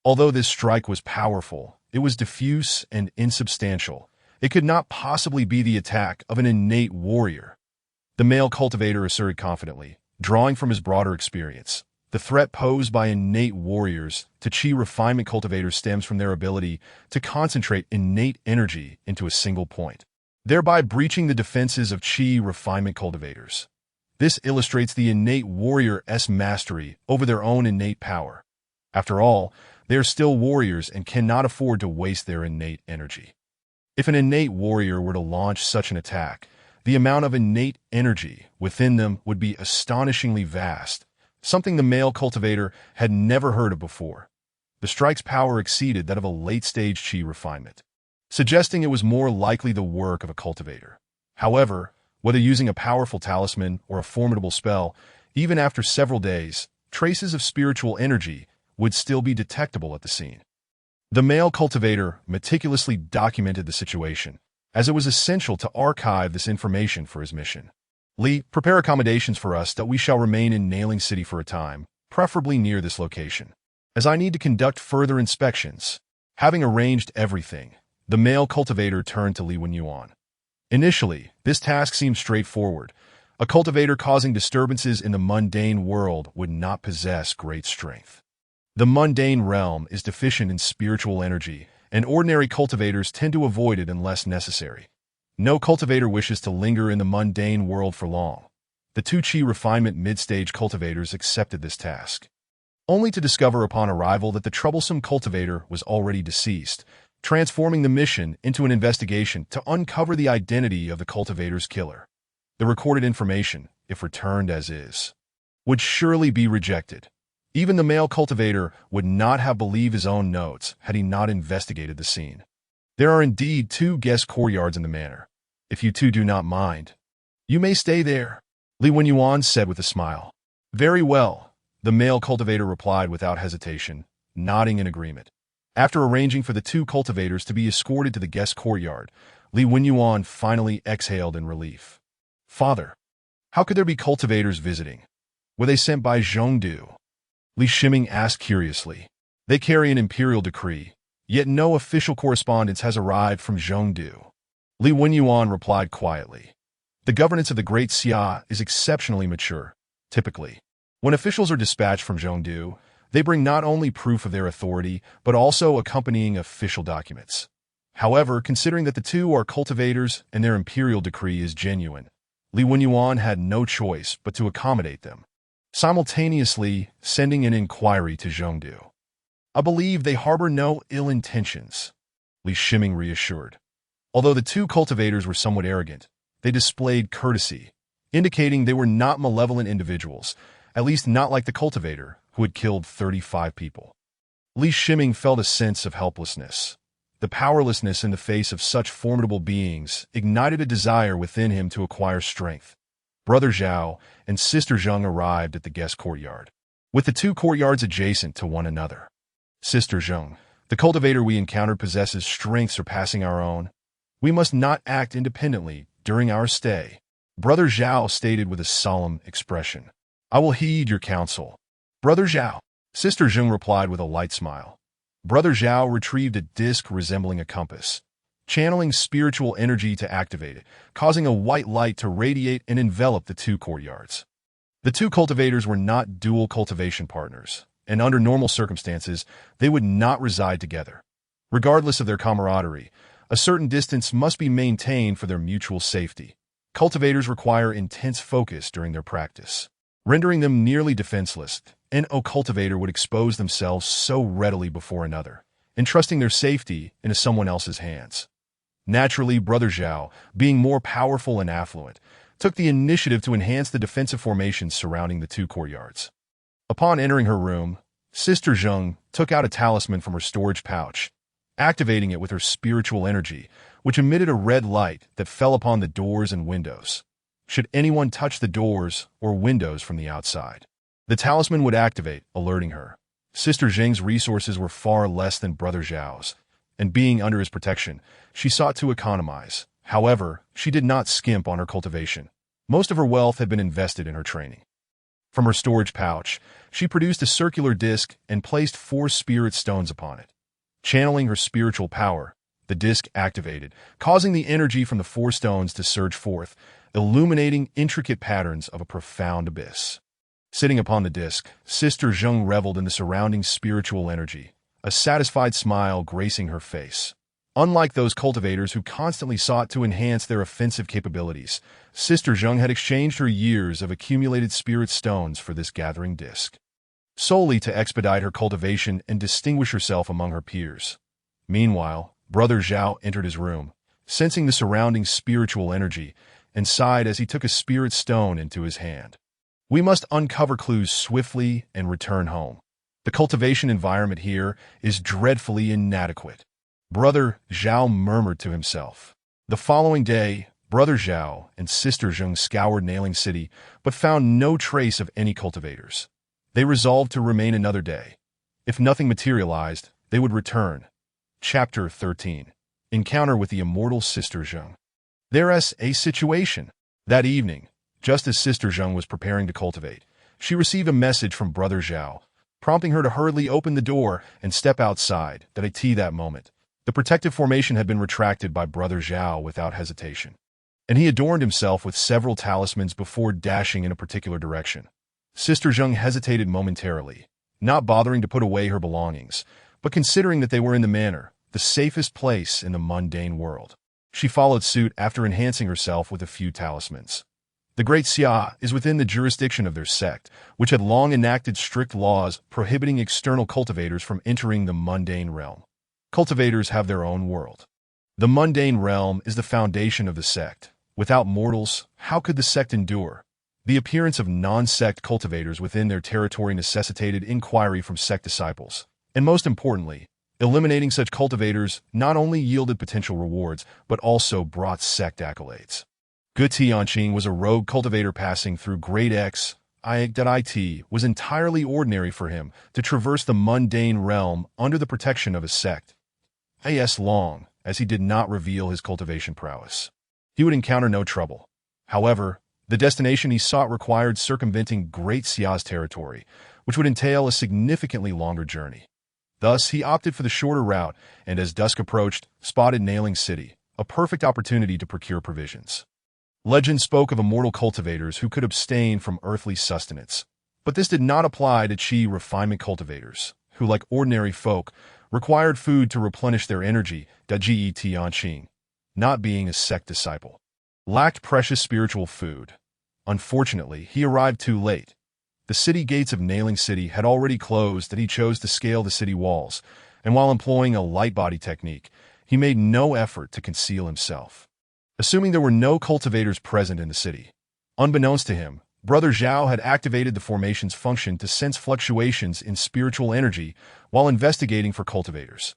[SPEAKER 1] Although this strike was powerful, it was diffuse and insubstantial. It could not possibly be the attack of an innate warrior, the male cultivator asserted confidently, drawing from his broader experience. The threat posed by innate warriors to chi refinement cultivators stems from their ability to concentrate innate energy into a single point, thereby breaching the defenses of chi refinement cultivators. This illustrates the innate warrior's mastery over their own innate power. After all, they are still warriors and cannot afford to waste their innate energy. If an innate warrior were to launch such an attack, the amount of innate energy within them would be astonishingly vast, something the male cultivator had never heard of before. The strike's power exceeded that of a late-stage chi refinement, suggesting it was more likely the work of a cultivator. However, whether using a powerful talisman or a formidable spell, even after several days, traces of spiritual energy would still be detectable at the scene. The male cultivator meticulously documented the situation, as it was essential to archive this information for his mission. Li, prepare accommodations for us that we shall remain in Nailing City for a time, preferably near this location, as I need to conduct further inspections. Having arranged everything, the male cultivator turned to Li Wenyuan. Initially, this task seemed straightforward. A cultivator causing disturbances in the mundane world would not possess great strength. The mundane realm is deficient in spiritual energy, and ordinary cultivators tend to avoid it unless necessary. No cultivator wishes to linger in the mundane world for long. The two chi refinement mid-stage cultivators accepted this task, only to discover upon arrival that the troublesome cultivator was already deceased, transforming the mission into an investigation to uncover the identity of the cultivator's killer. The recorded information, if returned as is, would surely be rejected. Even the male cultivator would not have believed his own notes had he not investigated the scene. There are indeed 2 guest courtyards in the manor. If you two do not mind, you may stay there, Li Wenyuan said with a smile. Very well, the male cultivator replied without hesitation, nodding in agreement. After arranging for the 2 cultivators to be escorted to the guest courtyard, Li Wenyuan finally exhaled in relief. Father, how could there be cultivators visiting? Were they sent by Zhongdu? Li Shiming asked curiously. They carry an imperial decree, yet no official correspondence has arrived from Zhongdu. Li Wenyuan replied quietly. The governance of the Great Xia is exceptionally mature. Typically, when officials are dispatched from Zhongdu, they bring not only proof of their authority, but also accompanying official documents. However, considering that the 2 are cultivators and their imperial decree is genuine, Li Wenyuan had no choice but to accommodate them, simultaneously sending an inquiry to Zhongdu. I believe they harbor no ill intentions, Li Shiming reassured. Although the 2 cultivators were somewhat arrogant, they displayed courtesy, indicating they were not malevolent individuals, at least not like the cultivator, who had killed 35 people. Li Shiming felt a sense of helplessness. The powerlessness in the face of such formidable beings ignited a desire within him to acquire strength. Brother Zhao and Sister Zheng arrived at the guest courtyard, with the two courtyards adjacent to one another. Sister Zheng, the cultivator we encountered possesses strength surpassing our own. We must not act independently during our stay, Brother Zhao stated with a solemn expression. I will heed your counsel. Brother Zhao, Sister Zheng replied with a light smile. Brother Zhao retrieved a disc resembling a compass, channeling spiritual energy to activate it, causing a white light to radiate and envelop the two courtyards. The two cultivators were not dual cultivation partners, and under normal circumstances, they would not reside together. Regardless of their camaraderie, a certain distance must be maintained for their mutual safety. Cultivators require intense focus during their practice, rendering them nearly defenseless. No cultivator would expose themselves so readily before another, entrusting their safety into someone else's hands. Naturally, Brother Zhao, being more powerful and affluent, took the initiative to enhance the defensive formations surrounding the two courtyards. Upon entering her room, Sister Zheng took out a talisman from her storage pouch, activating it with her spiritual energy, which emitted a red light that fell upon the doors and windows. Should anyone touch the doors or windows from the outside, the talisman would activate, alerting her. Sister Zheng's resources were far less than Brother Zhao's, and being under his protection, she sought to economize. However, she did not skimp on her cultivation. Most of her wealth had been invested in her training. From her storage pouch, she produced a circular disc and placed 4 spirit stones upon it. Channeling her spiritual power, the disc activated, causing the energy from the 4 stones to surge forth, illuminating intricate patterns of a profound abyss. Sitting upon the disc, Sister Zheng reveled in the surrounding spiritual energy, a satisfied smile gracing her face. Unlike those cultivators who constantly sought to enhance their offensive capabilities, Sister Zheng had exchanged her years of accumulated spirit stones for this gathering disc, solely to expedite her cultivation and distinguish herself among her peers. Meanwhile, Brother Zhao entered his room, sensing the surrounding spiritual energy, and sighed as he took a spirit stone into his hand. We must uncover clues swiftly and return home. The cultivation environment here is dreadfully inadequate, Brother Zhao murmured to himself. The following day, Brother Zhao and Sister Zheng scoured Nailing City, but found no trace of any cultivators. They resolved to remain another day. If nothing materialized, they would return. Chapter 13. Encounter with the immortal Sister Zheng. There's a situation. That evening, just as Sister Zheng was preparing to cultivate, she received a message from Brother Zhao, prompting her to hurriedly open the door and step outside. That moment, the protective formation had been retracted by Brother Zhao without hesitation, and he adorned himself with several talismans before dashing in a particular direction. Sister Zheng hesitated momentarily, not bothering to put away her belongings, but considering that they were in the manor, the safest place in the mundane world. She followed suit after enhancing herself with a few talismans. The Great Xia is within the jurisdiction of their sect, which had long enacted strict laws prohibiting external cultivators from entering the mundane realm. Cultivators have their own world. The mundane realm is the foundation of the sect. Without mortals, how could the sect endure? The appearance of non-sect cultivators within their territory necessitated inquiry from sect disciples, and most importantly, eliminating such cultivators not only yielded potential rewards, but also brought sect accolades. Gu Tianqing was a rogue cultivator passing through Grade X. It was entirely ordinary for him to traverse the mundane realm under the protection of a sect. As long as he did not reveal his cultivation prowess, he would encounter no trouble. However, the destination he sought required circumventing Great Xia's territory, which would entail a significantly longer journey. Thus, he opted for the shorter route and, as dusk approached, spotted Nailing City, a perfect opportunity to procure provisions. Legend spoke of immortal cultivators who could abstain from earthly sustenance, but this did not apply to Qi refinement cultivators, who, like ordinary folk, required food to replenish their energy. Ji Tianqing, not being a sect disciple, lacked precious spiritual food. Unfortunately, he arrived too late. The city gates of Nailing City had already closed, and he chose to scale the city walls, and while employing a light body technique, he made no effort to conceal himself. Assuming there were no cultivators present in the city, unbeknownst to him, Brother Zhao had activated the formation's function to sense fluctuations in spiritual energy while investigating for cultivators.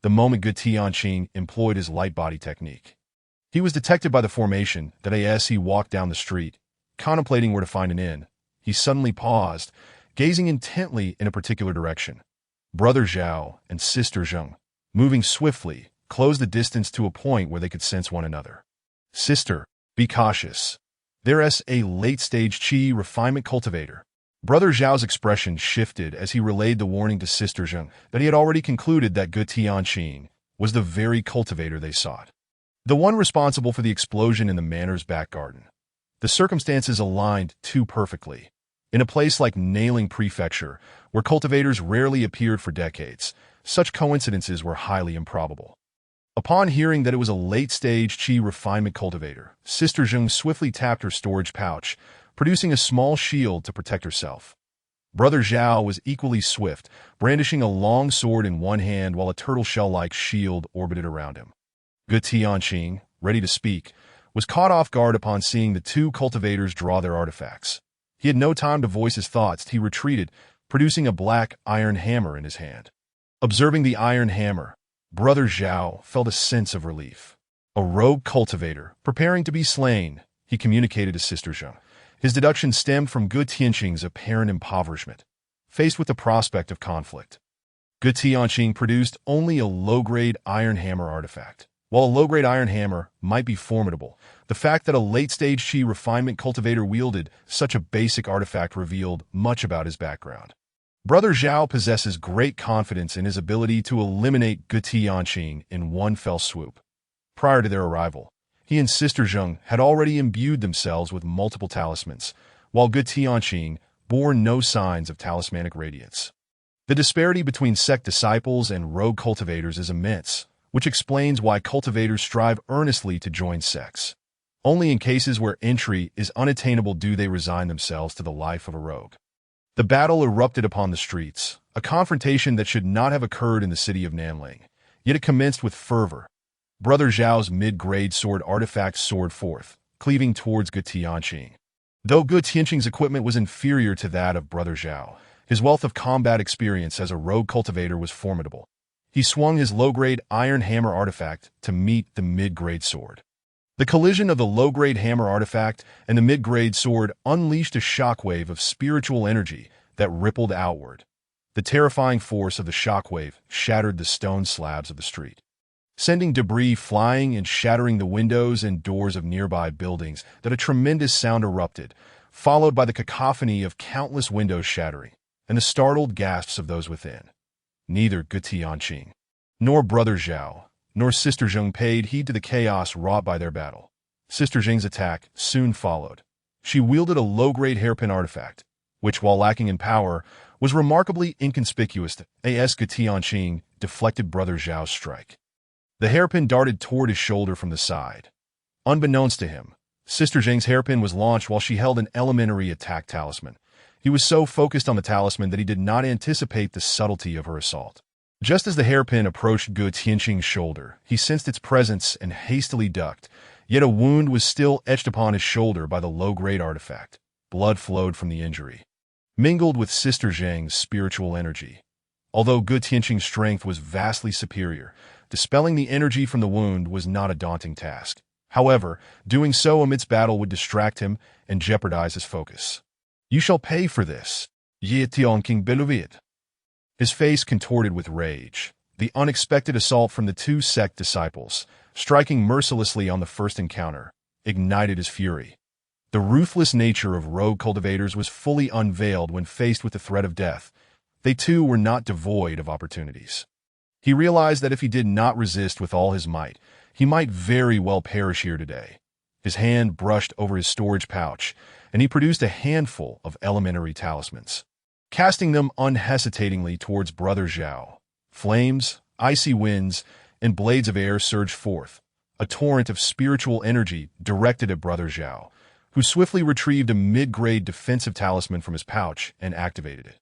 [SPEAKER 1] the moment Gu Tianqing employed his light body technique. He was detected by the formation that as he walked down the street, contemplating where to find an inn, he suddenly paused, gazing intently in a particular direction. Brother Zhao and Sister Zheng, moving swiftly, closed the distance to a point where they could sense one another. Sister, be cautious. There's a late-stage qi refinement cultivator. Brother Zhao's expression shifted as he relayed the warning to Sister Zheng that he had already concluded that Gu Tianqing was the very cultivator they sought. The one responsible for the explosion in the manor's back garden. The circumstances aligned too perfectly. In a place like Nailing Prefecture, where cultivators rarely appeared for decades, such coincidences were highly improbable. Upon hearing that it was a late-stage qi refinement cultivator, Sister Zheng swiftly tapped her storage pouch, producing a small shield to protect herself. Brother Zhao was equally swift, brandishing a long sword in one hand while a turtle shell-like shield orbited around him. Gu Tianqing, ready to speak, was caught off guard upon seeing the two cultivators draw their artifacts. He had no time to voice his thoughts. He retreated, producing a black iron hammer in his hand. Observing the iron hammer, Brother Zhao felt a sense of relief. A rogue cultivator, preparing to be slain, he communicated to Sister Zheng. His deduction stemmed from Gu Tianqing's apparent impoverishment, faced with the prospect of conflict. Gu Tianqing produced only a low-grade iron hammer artifact. While a low-grade iron hammer might be formidable, the fact that a late-stage qi refinement cultivator wielded such a basic artifact revealed much about his background. Brother Zhao possesses great confidence in his ability to eliminate Gu Tianqing in one fell swoop. Prior to their arrival, he and Sister Zheng had already imbued themselves with multiple talismans, while Gu Tianqing bore no signs of talismanic radiance. The disparity between sect disciples and rogue cultivators is immense, which explains why cultivators strive earnestly to join sects. Only in cases where entry is unattainable do they resign themselves to the life of a rogue. The battle erupted upon the streets, a confrontation that should not have occurred in the city of Nanling, yet it commenced with fervor. Brother Zhao's mid-grade sword artifact soared forth, cleaving towards Gu Tianqing. Though Gu Tianqing's equipment was inferior to that of Brother Zhao, his wealth of combat experience as a rogue cultivator was formidable. He swung his low-grade iron hammer artifact to meet the mid-grade sword. The collision of the low-grade hammer artifact and the mid-grade sword unleashed a shockwave of spiritual energy that rippled outward. The terrifying force of the shockwave shattered the stone slabs of the street, sending debris flying and shattering the windows and doors of nearby buildings. That a tremendous sound erupted, followed by the cacophony of countless windows shattering and the startled gasps of those within. Neither Gu Tianqing, nor Brother Zhao, nor Sister Zheng paid heed to the chaos wrought by their battle. Sister Zheng's attack soon followed. She wielded a low-grade hairpin artifact, which, while lacking in power, was remarkably inconspicuous as Gu Tianqing deflected Brother Zhao's strike. The hairpin darted toward his shoulder from the side. Unbeknownst to him, Sister Zheng's hairpin was launched while she held an elementary attack talisman. He was so focused on the talisman that he did not anticipate the subtlety of her assault. Just as the hairpin approached Gu Tianqing's shoulder, he sensed its presence and hastily ducked, yet a wound was still etched upon his shoulder by the low-grade artifact. Blood flowed from the injury, mingled with Sister Zheng's spiritual energy. Although Gu Tianqing's strength was vastly superior, dispelling the energy from the wound was not a daunting task. However, doing so amidst battle would distract him and jeopardize his focus. "You shall pay for this, Ye Tianqing Beluvid." His face contorted with rage. The unexpected assault from the two sect disciples, striking mercilessly on the first encounter, ignited his fury. The ruthless nature of rogue cultivators was fully unveiled when faced with the threat of death. They too were not devoid of opportunities. He realized that if he did not resist with all his might, he might very well perish here today. His hand brushed over his storage pouch, and he produced a handful of elementary talismans, casting them unhesitatingly towards Brother Zhao. Flames, icy winds, and blades of air surged forth, a torrent of spiritual energy directed at Brother Zhao, who swiftly retrieved a mid-grade defensive talisman from his pouch and activated it.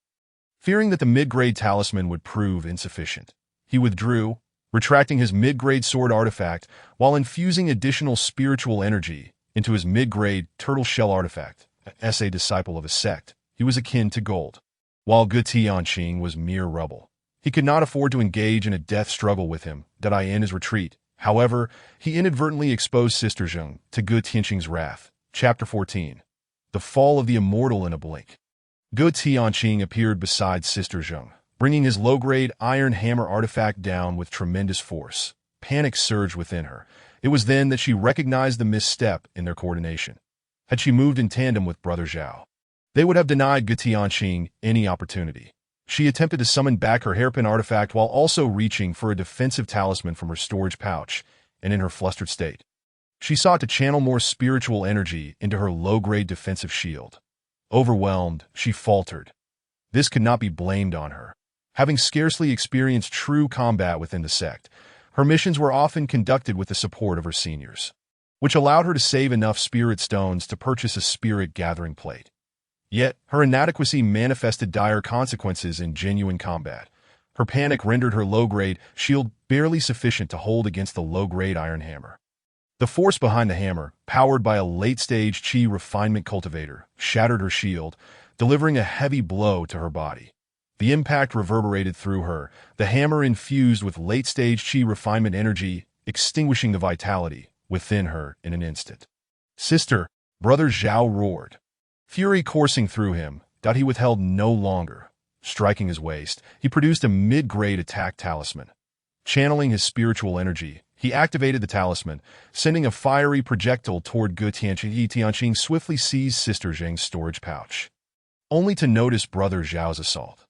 [SPEAKER 1] Fearing that the mid-grade talisman would prove insufficient, he withdrew, retracting his mid-grade sword artifact while infusing additional spiritual energy into his mid-grade turtle shell artifact. As a disciple of a sect, he was akin to gold, while Gu Tianqing was mere rubble. He could not afford to engage in a death struggle with him, in his retreat. However, he inadvertently exposed Sister Zheng to Ge Tianqing's wrath. Chapter 14. The Fall of the Immortal in a Blink. Ge Tianqing appeared beside Sister Zheng, bringing his low-grade iron hammer artifact down with tremendous force. Panic surged within her. It was then that she recognized the misstep in their coordination. Had she moved in tandem with Brother Zhao, they would have denied Ge Tianqing any opportunity. She attempted to summon back her hairpin artifact while also reaching for a defensive talisman from her storage pouch, and in her flustered state, she sought to channel more spiritual energy into her low-grade defensive shield. Overwhelmed, she faltered. This could not be blamed on her. Having scarcely experienced true combat within the sect, her missions were often conducted with the support of her seniors, which allowed her to save enough spirit stones to purchase a spirit gathering plate. Yet, her inadequacy manifested dire consequences in genuine combat. Her panic rendered her low-grade shield barely sufficient to hold against the low-grade iron hammer. The force behind the hammer, powered by a late-stage chi refinement cultivator, shattered her shield, delivering a heavy blow to her body. The impact reverberated through her, the hammer infused with late-stage chi refinement energy, extinguishing the vitality within her in an instant. "Sister," Brother Zhao roared. Fury coursing through him, he withheld no longer. Striking his waist, he produced a mid-grade attack talisman. Channeling his spiritual energy, he activated the talisman, sending a fiery projectile toward Ge Tianqing. Tianqing swiftly seized Sister Zheng's storage pouch, only to notice Brother Zhao's assault.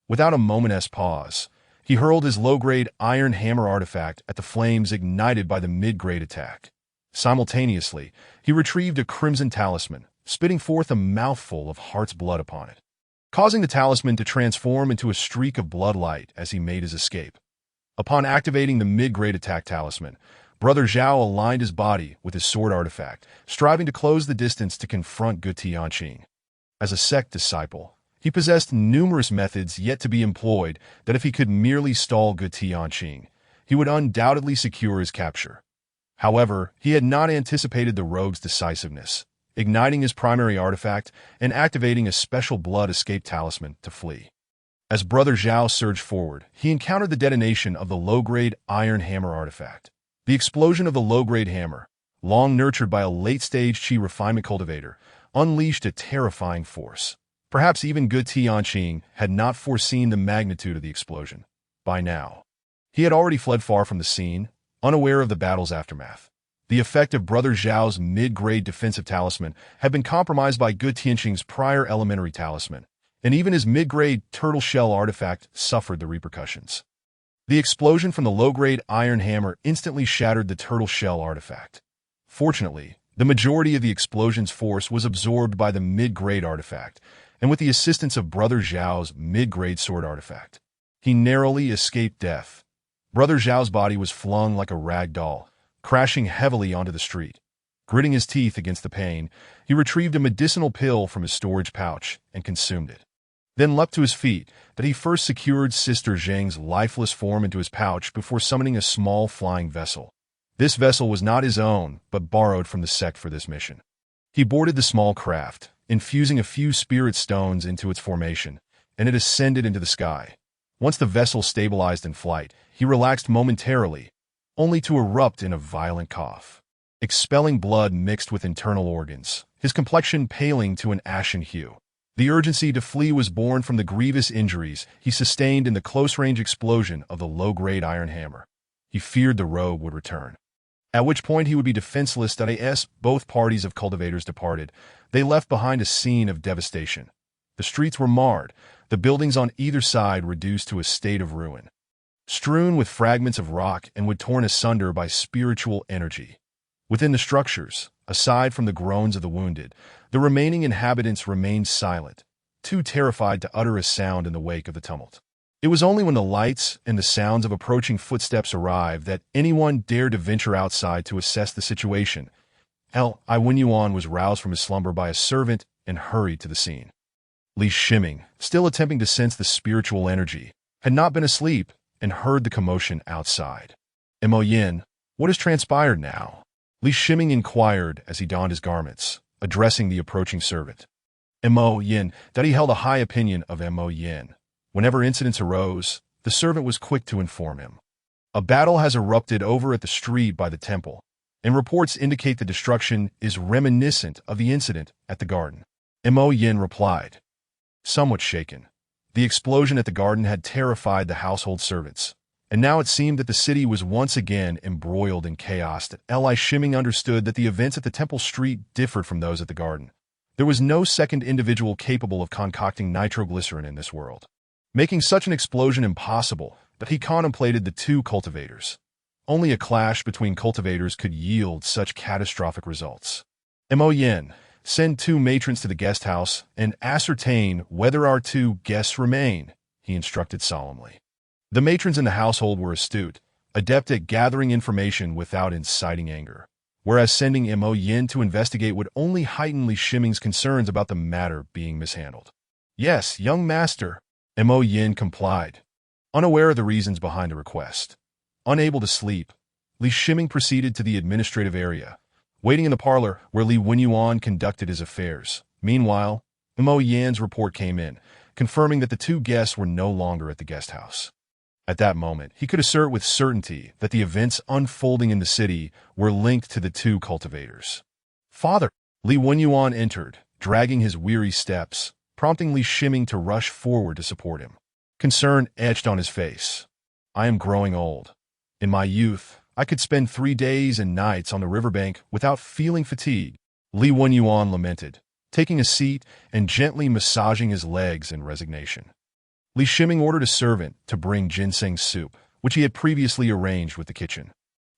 [SPEAKER 1] Without a moment's pause, he hurled his low-grade iron hammer artifact at the flames ignited by the mid-grade attack. Simultaneously, he retrieved a crimson talisman, spitting forth a mouthful of heart's blood upon it, causing the talisman to transform into a streak of bloodlight as he made his escape. Upon activating the mid-grade attack talisman, Brother Zhao aligned his body with his sword artifact, striving to close the distance to confront Ge Tianqing. As a sect disciple, he possessed numerous methods yet to be employed that if he could merely stall Ge Tianqing, he would undoubtedly secure his capture. However, he had not anticipated the rogue's decisiveness, igniting his primary artifact and activating a special blood escape talisman to flee. As Brother Zhao surged forward, he encountered the detonation of the low-grade iron hammer artifact. The explosion of the low-grade hammer, long nurtured by a late-stage chi refinement cultivator, unleashed a terrifying force. Perhaps even Ge Tianqing had not foreseen the magnitude of the explosion. By now, he had already fled far from the scene, unaware of the battle's aftermath. The effect of Brother Zhao's mid-grade defensive talisman had been compromised by Ge Tianqing's prior elementary talisman, and even his mid-grade turtle shell artifact suffered the repercussions. The explosion from the low-grade iron hammer instantly shattered the turtle shell artifact. Fortunately, the majority of the explosion's force was absorbed by the mid-grade artifact, and with the assistance of Brother Zhao's mid-grade sword artifact, he narrowly escaped death. Brother Zhao's body was flung like a rag doll, crashing heavily onto the street. Gritting his teeth against the pain, he retrieved a medicinal pill from his storage pouch and consumed it. Then leapt to his feet, he first secured Sister Zheng's lifeless form into his pouch before summoning a small flying vessel. This vessel was not his own, but borrowed from the sect for this mission. He boarded the small craft, infusing a few spirit stones into its formation, and it ascended into the sky. Once the vessel stabilized in flight, he relaxed momentarily, only to erupt in a violent cough, expelling blood mixed with internal organs, his complexion paling to an ashen hue. The urgency to flee was born from the grievous injuries he sustained in the close-range explosion of the low-grade iron hammer. He feared the rogue would return, at which point he would be defenseless. As both parties of cultivators departed, they left behind a scene of devastation. The streets were marred, the buildings on either side reduced to a state of ruin, strewn with fragments of rock and wood torn asunder by spiritual energy. Within the structures, aside from the groans of the wounded, the remaining inhabitants remained silent, too terrified to utter a sound in the wake of the tumult. It was only when the lights and the sounds of approaching footsteps arrived that anyone dared to venture outside to assess the situation. Wen Yuan was roused from his slumber by a servant and hurried to the scene. Li Shiming, still attempting to sense the spiritual energy, had not been asleep and heard the commotion outside. Mo Yin, what has transpired now? Li Shiming inquired as he donned his garments, addressing the approaching servant. Mo Yin, he held a high opinion of Mo Yin. Whenever incidents arose, the servant was quick to inform him. A battle has erupted over at the street by the temple, and reports indicate the destruction is reminiscent of the incident at the garden. Mo Yin replied, somewhat shaken. The explosion at the garden had terrified the household servants, and now it seemed that the city was once again embroiled in chaos. Li Shiming understood that the events at the temple street differed from those at the garden. There was no second individual capable of concocting nitroglycerin in this world, making such an explosion impossible. But he contemplated the two cultivators. Only a clash between cultivators could yield such catastrophic results. Mo Yin, send 2 matrons to the guest house and ascertain whether our 2 guests remain, he instructed solemnly. The matrons in the household were astute, adept at gathering information without inciting anger, whereas sending Mo Yin to investigate would only heighten Li Shiming's concerns about the matter being mishandled. Yes, young master, Mo Yin complied, unaware of the reasons behind the request. Unable to sleep, Li Shiming proceeded to the administrative area, waiting in the parlor where Li Wenyuan conducted his affairs. Meanwhile, Mo Yan's report came in, confirming that the 2 guests were no longer at the guest house. At that moment, he could assert with certainty that the events unfolding in the city were linked to the 2 cultivators. Father, Li Wenyuan entered, dragging his weary steps, prompting Li Shiming to rush forward to support him. Concern etched on his face. I am growing old. In my youth, I could spend 3 days and nights on the riverbank without feeling fatigue, Li Wenyuan lamented, taking a seat and gently massaging his legs in resignation. Li Shiming ordered a servant to bring ginseng soup, which he had previously arranged with the kitchen.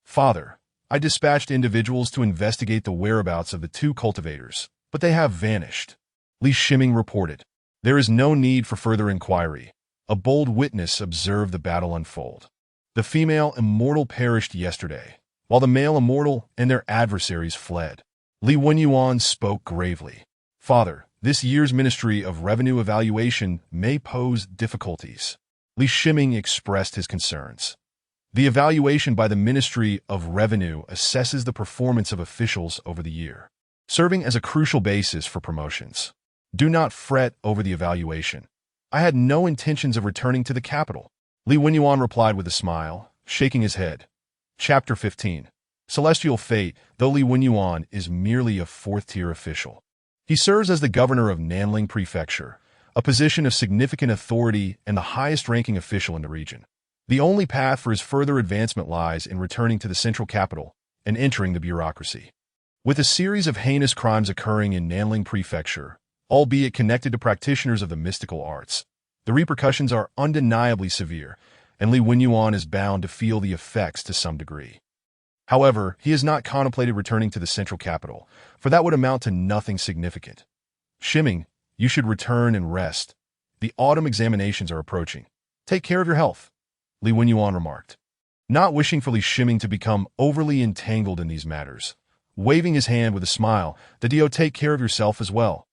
[SPEAKER 1] Father, I dispatched individuals to investigate the whereabouts of the 2 cultivators, but they have vanished, Li Shiming reported. There is no need for further inquiry. A bold witness observed the battle unfold. The female immortal perished yesterday, while the male immortal and their adversaries fled. Li Wenyuan spoke gravely. Father, this year's Ministry of Revenue evaluation may pose difficulties. Li Shiming expressed his concerns. The evaluation by the Ministry of Revenue assesses the performance of officials over the year, serving as a crucial basis for promotions. Do not fret over the evaluation. I had no intentions of returning to the capital, Li Wenyuan replied with a smile, shaking his head. Chapter 15. Celestial Fate. Though Li Wenyuan is merely a 4th-tier official, he serves as the governor of Nanling Prefecture, a position of significant authority and the highest-ranking official in the region. The only path for his further advancement lies in returning to the central capital and entering the bureaucracy. With a series of heinous crimes occurring in Nanling Prefecture, albeit connected to practitioners of the mystical arts, the repercussions are undeniably severe, and Li Wenyuan is bound to feel the effects to some degree. However, he has not contemplated returning to the central capital, for that would amount to nothing significant. Shiming, you should return and rest. The autumn examinations are approaching. Take care of your health, Li Wenyuan remarked, not wishing for Li Shiming to become overly entangled in these matters. Waving his hand with a smile, that you take care of yourself as well,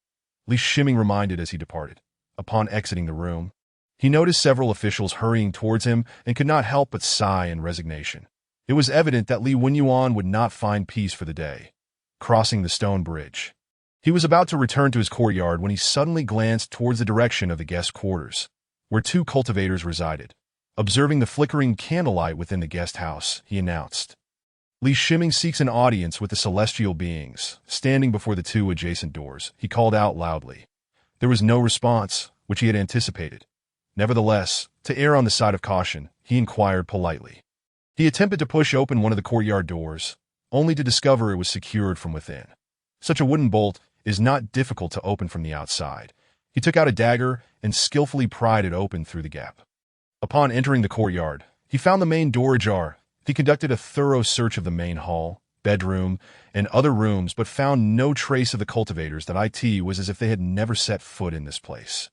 [SPEAKER 1] Li Shiming reminded as he departed. Upon exiting the room, he noticed several officials hurrying towards him and could not help but sigh in resignation. It was evident that Li Wenyuan would not find peace for the day. Crossing the stone bridge, he was about to return to his courtyard when he suddenly glanced towards the direction of the guest quarters, where 2 cultivators resided. Observing the flickering candlelight within the guest house, he announced, Li Shiming seeks an audience with the celestial beings. Standing before the 2 adjacent doors, he called out loudly. There was no response, which he had anticipated. Nevertheless, to err on the side of caution, he inquired politely. He attempted to push open one of the courtyard doors, only to discover it was secured from within. Such a wooden bolt is not difficult to open from the outside. He took out a dagger and skillfully pried it open through the gap. Upon entering the courtyard, he found the main door ajar. He conducted a thorough search of the main hall, bedroom, and other rooms, but found no trace of the cultivators. That it was as if they had never set foot in this place.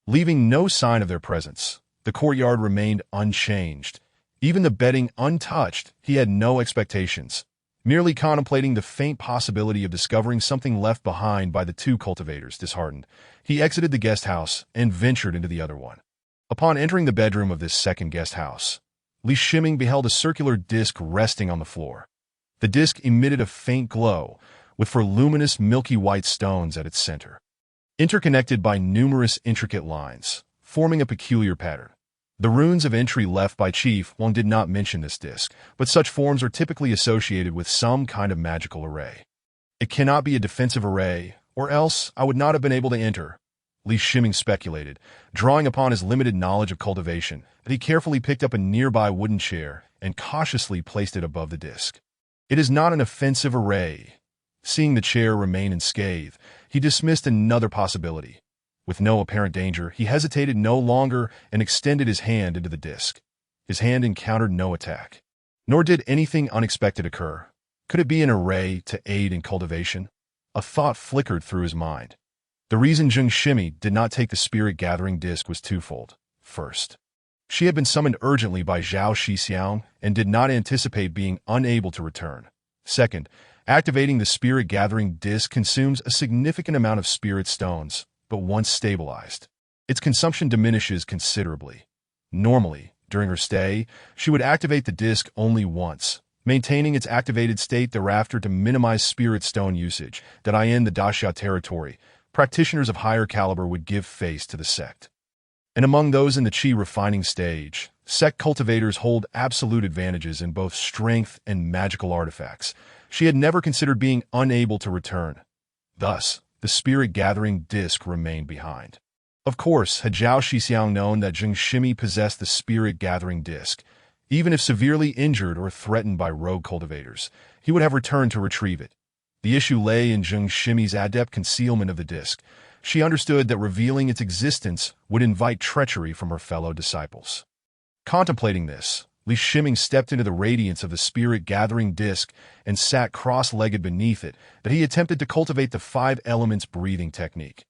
[SPEAKER 1] Leaving no sign of their presence, the courtyard remained unchanged. Even the bedding untouched, he had no expectations. Merely contemplating the faint possibility of discovering something left behind by the 2 cultivators, disheartened, he exited the guest house and ventured into the other one. Upon entering the bedroom of this second guest house, Li Shiming beheld a circular disc resting on the floor. The disc emitted a faint glow, with 4 luminous milky white stones at its center, interconnected by numerous intricate lines, forming a peculiar pattern. The runes of entry left by Chief Wang did not mention this disk, but such forms are typically associated with some kind of magical array. It cannot be a defensive array, or else I would not have been able to enter, Li Shiming speculated, drawing upon his limited knowledge of cultivation, that he carefully picked up a nearby wooden chair and cautiously placed it above the disk. It is not an offensive array. Seeing the chair remain unscathed, he dismissed another possibility. With no apparent danger, he hesitated no longer and extended his hand into the disk. His hand encountered no attack. Nor did anything unexpected occur. Could it be an array to aid in cultivation? A thought flickered through his mind. The reason Zheng Shimi did not take the spirit-gathering disk was twofold. First, she had been summoned urgently by Zhao Shixiang and did not anticipate being unable to return. Second, activating the spirit-gathering disk consumes a significant amount of spirit stones, but once stabilized, its consumption diminishes considerably. Normally, during her stay, she would activate the disk only once, maintaining its activated state thereafter to minimize spirit stone usage. That in the Daxia territory, practitioners of higher caliber would give face to the sect. And among those in the Qi refining stage, sect cultivators hold absolute advantages in both strength and magical artifacts. She had never considered being unable to return. Thus, the spirit-gathering disk remained behind. Of course, had Zhao Shixiang known that Zheng Shimi possessed the spirit-gathering disk, even if severely injured or threatened by rogue cultivators, he would have returned to retrieve it. The issue lay in Zheng Shimi's adept concealment of the disk. She understood that revealing its existence would invite treachery from her fellow disciples. Contemplating this, Li Shiming stepped into the radiance of the spirit-gathering disk and sat cross-legged beneath it, that he attempted to cultivate the 5 elements breathing technique,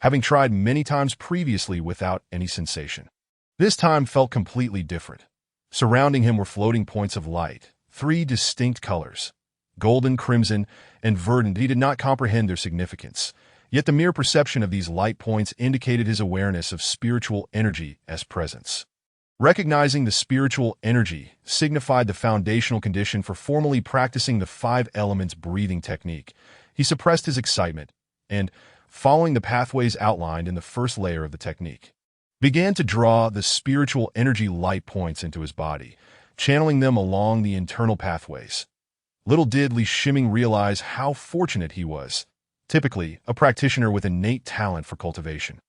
[SPEAKER 1] having tried many times previously without any sensation. This time felt completely different. Surrounding him were floating points of light, 3 distinct colors, golden, crimson, and verdant. He did not comprehend their significance, yet the mere perception of these light points indicated his awareness of spiritual energy as presence. Recognizing the spiritual energy signified the foundational condition for formally practicing the 5 elements breathing technique. He suppressed his excitement and, following the pathways outlined in the first layer of the technique, began to draw the spiritual energy light points into his body, channeling them along the internal pathways. Little did Li Shiming realize how fortunate he was, typically a practitioner with innate talent for cultivation.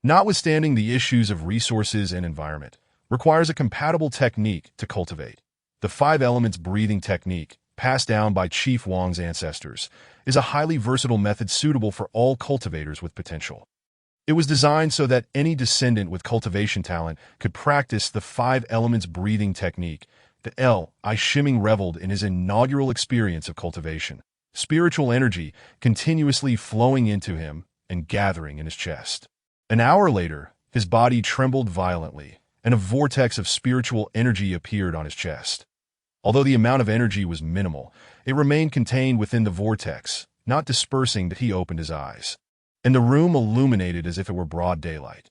[SPEAKER 1] Notwithstanding the issues of resources and environment, requires a compatible technique to cultivate. The 5 elements breathing technique, passed down by Chief Wang's ancestors, is a highly versatile method suitable for all cultivators with potential. It was designed so that any descendant with cultivation talent could practice the 5 elements breathing technique. The Li Shiming reveled in his inaugural experience of cultivation, spiritual energy continuously flowing into him and gathering in his chest. An hour later, his body trembled violently, and a vortex of spiritual energy appeared on his chest. Although the amount of energy was minimal, it remained contained within the vortex, not dispersing. That he opened his eyes, and the room illuminated as if it were broad daylight.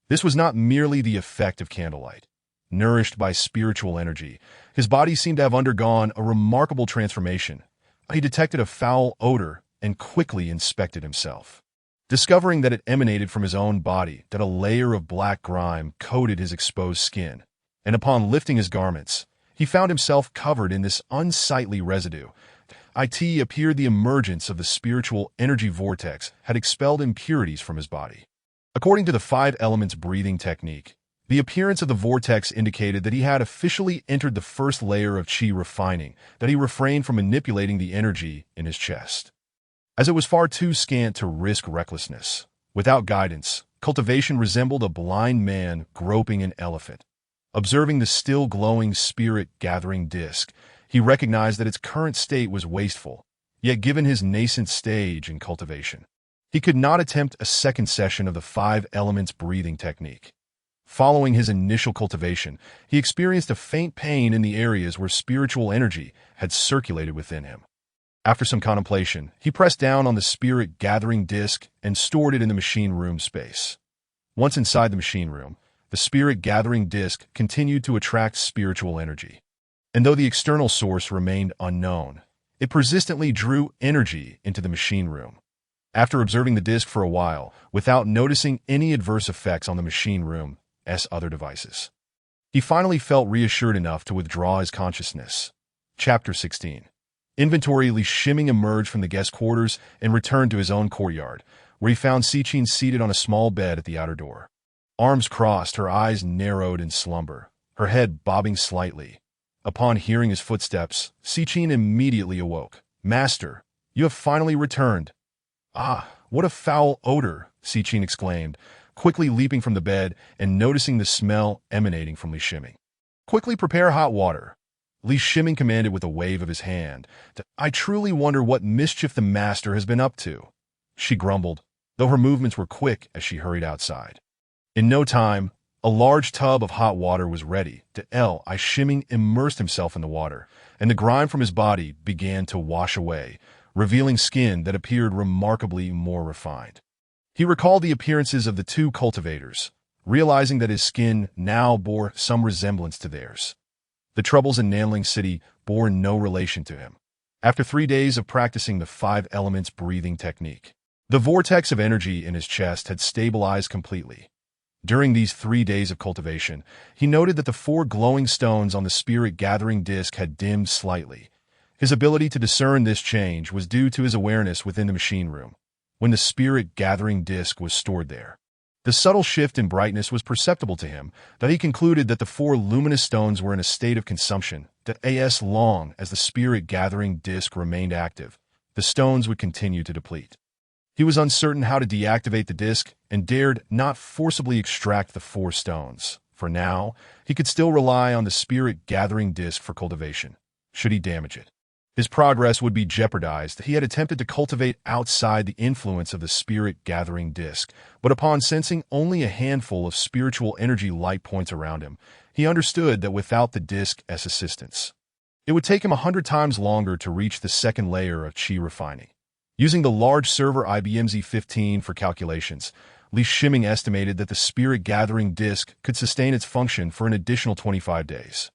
[SPEAKER 1] This was not merely the effect of candlelight. Nourished by spiritual energy, his body seemed to have undergone a remarkable transformation. He detected a foul odor and quickly inspected himself, discovering that it emanated from his own body, that a layer of black grime coated his exposed skin, and upon lifting his garments, he found himself covered in this unsightly residue. It appeared the emergence of the spiritual energy vortex had expelled impurities from his body. According to the 5 elements breathing technique, the appearance of the vortex indicated that he had officially entered the first layer of Qi refining, that he refrained from manipulating the energy in his chest, as it was far too scant to risk recklessness. Without guidance, cultivation resembled a blind man groping an elephant. Observing the still glowing spirit-gathering disk, he recognized that its current state was wasteful, yet given his nascent stage in cultivation, he could not attempt a second session of the 5 elements breathing technique. Following his initial cultivation, he experienced a faint pain in the areas where spiritual energy had circulated within him. After some contemplation, he pressed down on the spirit-gathering disk and stored it in the machine room space. Once inside the machine room, the spirit-gathering disk continued to attract spiritual energy. And though the external source remained unknown, it persistently drew energy into the machine room. After observing the disk for a while, without noticing any adverse effects on the machine room's other devices, He finally felt reassured enough to withdraw his consciousness. Chapter 16. Inventory. Li Shiming emerged from the guest quarters and returned to his own courtyard, where he found Sichin seated on a small bed at the outer door. Arms crossed, her eyes narrowed in slumber, her head bobbing slightly. Upon hearing his footsteps, Sichin immediately awoke. "Master, you have finally returned." "Ah, what a foul odor," Sichin exclaimed, quickly leaping from the bed and noticing the smell emanating from Li Shiming. "Quickly prepare hot water," Li Shiming commanded with a wave of his hand. "I truly wonder what mischief the master has been up to," she grumbled, though her movements were quick as she hurried outside. In no time, a large tub of hot water was ready. Li Shiming immersed himself in the water, and the grime from his body began to wash away, revealing skin that appeared remarkably more refined. He recalled the appearances of the two cultivators, realizing that his skin now bore some resemblance to theirs. The troubles in Nanling City bore no relation to him. After 3 days of practicing the 5 elements breathing technique, the vortex of energy in his chest had stabilized completely. During these 3 days of cultivation, he noted that the 4 glowing stones on the spirit-gathering disc had dimmed slightly. His ability to discern this change was due to his awareness within the machine room, when the spirit-gathering disc was stored there. The subtle shift in brightness was perceptible to him, that he concluded that the 4 luminous stones were in a state of consumption, that as long as the spirit-gathering disc remained active, the stones would continue to deplete. He was uncertain how to deactivate the disc and dared not forcibly extract the 4 stones. For now, he could still rely on the spirit-gathering disc for cultivation, should he damage it. His progress would be jeopardized. He had attempted to cultivate outside the influence of the spirit-gathering disc, but upon sensing only a handful of spiritual energy light points around him, he understood that without the disc's assistance, it would take him 100 times longer to reach the second layer of chi refining. Using the large server IBM Z15 for calculations, Li Shiming estimated that the spirit-gathering disc could sustain its function for an additional 25 days.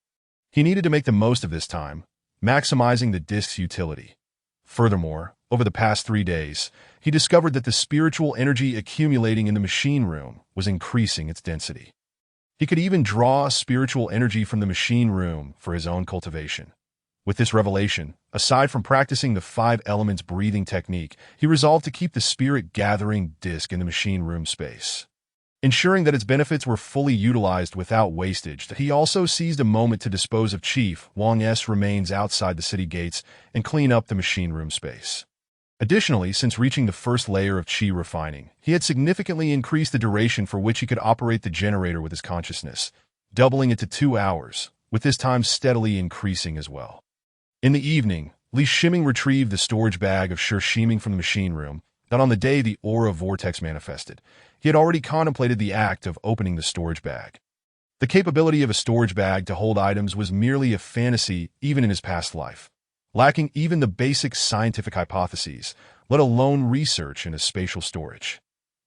[SPEAKER 1] He needed to make the most of this time, maximizing the disk's utility. Furthermore, over the past 3 days, he discovered that the spiritual energy accumulating in the machine room was increasing its density. He could even draw spiritual energy from the machine room for his own cultivation. With this revelation, aside from practicing the 5 elements breathing technique, he resolved to keep the spirit-gathering disk in the machine room space, ensuring that its benefits were fully utilized without wastage. He also seized a moment to dispose of Chief Wang's remains outside the city gates and clean up the machine room space. Additionally, since reaching the first layer of chi refining, he had significantly increased the duration for which he could operate the generator with his consciousness, doubling it to 2 hours, with this time steadily increasing as well. In the evening, Li Shiming retrieved the storage bag of Shiming from the machine room, that on the day the aura vortex manifested, he had already contemplated the act of opening the storage bag. The capability of a storage bag to hold items was merely a fantasy even in his past life, lacking even the basic scientific hypotheses, let alone research into spatial storage.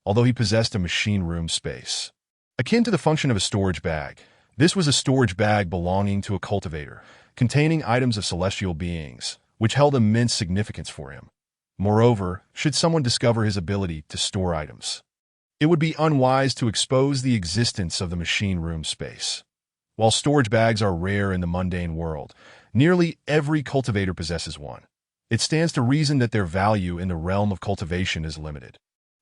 [SPEAKER 1] Although he possessed a machine room space akin to the function of a storage bag, this was a storage bag belonging to a cultivator, containing items of celestial beings, which held immense significance for him. Moreover, should someone discover his ability to store items, it would be unwise to expose the existence of the machine room space. While storage bags are rare in the mundane world, nearly every cultivator possesses one. It stands to reason that their value in the realm of cultivation is limited,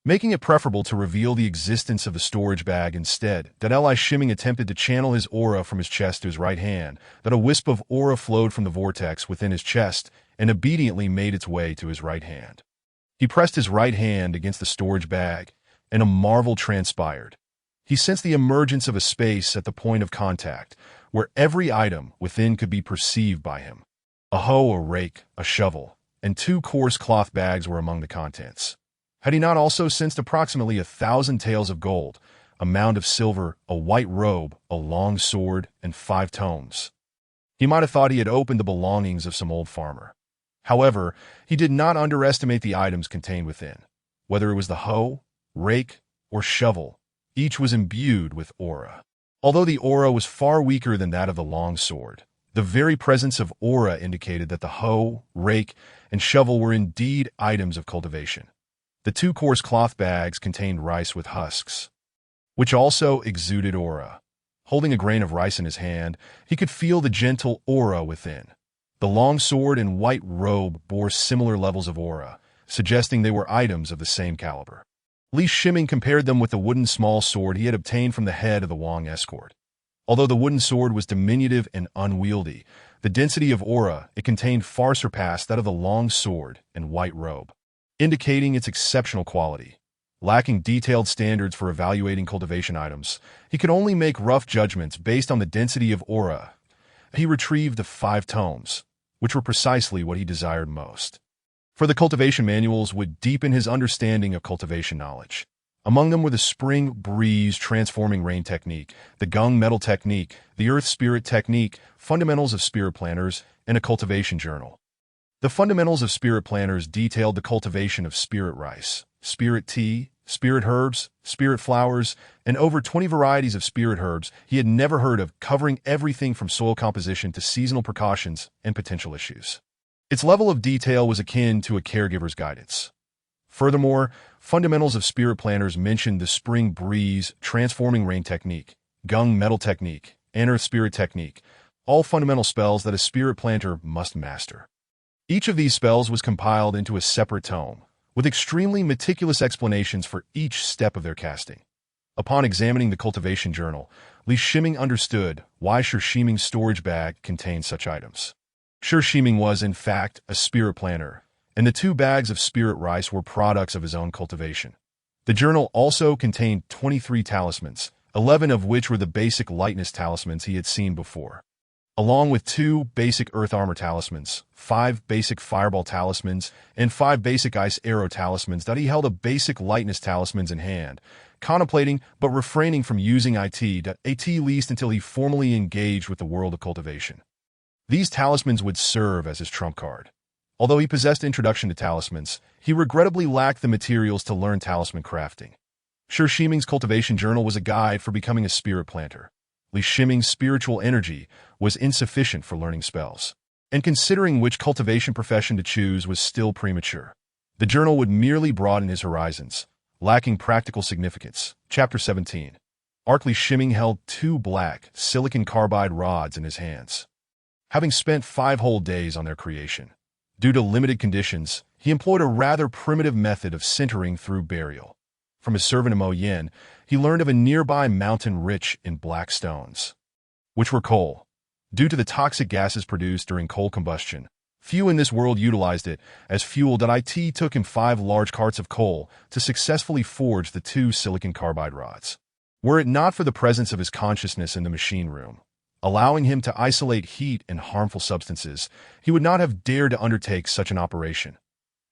[SPEAKER 1] making it preferable to reveal the existence of the storage bag instead. That Li Shiming attempted to channel his aura from his chest to his right hand, that a wisp of aura flowed from the vortex within his chest and obediently made its way to his right hand. He pressed his right hand against the storage bag, and a marvel transpired. He sensed the emergence of a space at the point of contact, where every item within could be perceived by him. A hoe, a rake, a shovel, and 2 coarse cloth bags were among the contents. Had he not also sensed approximately 1,000 taels of gold, a mound of silver, a white robe, a long sword, and 5 tomes? He might have thought he had opened the belongings of some old farmer. However, he did not underestimate the items contained within. Whether it was the hoe, rake, or shovel, each was imbued with aura. Although the aura was far weaker than that of the long sword, the very presence of aura indicated that the hoe, rake, and shovel were indeed items of cultivation. The 2 coarse cloth bags contained rice with husks, which also exuded aura. Holding a grain of rice in his hand, he could feel the gentle aura within. The long sword and white robe bore similar levels of aura, suggesting they were items of the same caliber. Li Shiming compared them with the wooden small sword he had obtained from the head of the Wang escort. Although the wooden sword was diminutive and unwieldy, the density of aura it contained far surpassed that of the long sword and white robe, indicating its exceptional quality. Lacking detailed standards for evaluating cultivation items, he could only make rough judgments based on the density of aura. He retrieved the 5 tomes, which were precisely what he desired most. For the cultivation manuals would deepen his understanding of cultivation knowledge. Among them were the spring breeze transforming rain technique, the gung metal technique, the earth spirit technique, fundamentals of spirit planters, and a cultivation journal. The fundamentals of spirit planters detailed the cultivation of spirit rice, spirit tea, spirit herbs, spirit flowers, and over 20 varieties of spirit herbs he had never heard of, covering everything from soil composition to seasonal precautions and potential issues. Its level of detail was akin to a caregiver's guidance. Furthermore, fundamentals of spirit planters mentioned the spring breeze transforming rain technique, gung metal technique, and earth spirit technique, all fundamental spells that a spirit planter must master. Each of these spells was compiled into a separate tome, with extremely meticulous explanations for each step of their casting. Upon examining the cultivation journal, Li Shiming understood why Shiming's storage bag contained such items. Shiming was, in fact, a spirit planter, and the 2 bags of spirit rice were products of his own cultivation. The journal also contained 23 talismans, 11 of which were the basic lightness talismans he had seen before, along with 2 basic earth armor talismans, 5 basic fireball talismans, and 5 basic ice arrow talismans that he held a basic lightness talismans in hand, contemplating but refraining from using it at least until he formally engaged with the world of cultivation. These talismans would serve as his trump card. Although he possessed introduction to talismans, he regrettably lacked the materials to learn talisman crafting. Shiming's cultivation journal was a guide for becoming a spirit planter. Li Shiming's spiritual energy was insufficient for learning spells, and considering which cultivation profession to choose was still premature. The journal would merely broaden his horizons, lacking practical significance. Chapter 17. Li Shiming held 2 black silicon carbide rods in his hands. Having spent 5 whole days on their creation, due to limited conditions, he employed a rather primitive method of sintering through burial. From his servant Mo Yin, he learned of a nearby mountain rich in black stones, which were coal. Due to the toxic gases produced during coal combustion, few in this world utilized it as fuel. It took him 5 large carts of coal to successfully forge the 2 silicon carbide rods. Were it not for the presence of his consciousness in the machine room, allowing him to isolate heat and harmful substances, he would not have dared to undertake such an operation.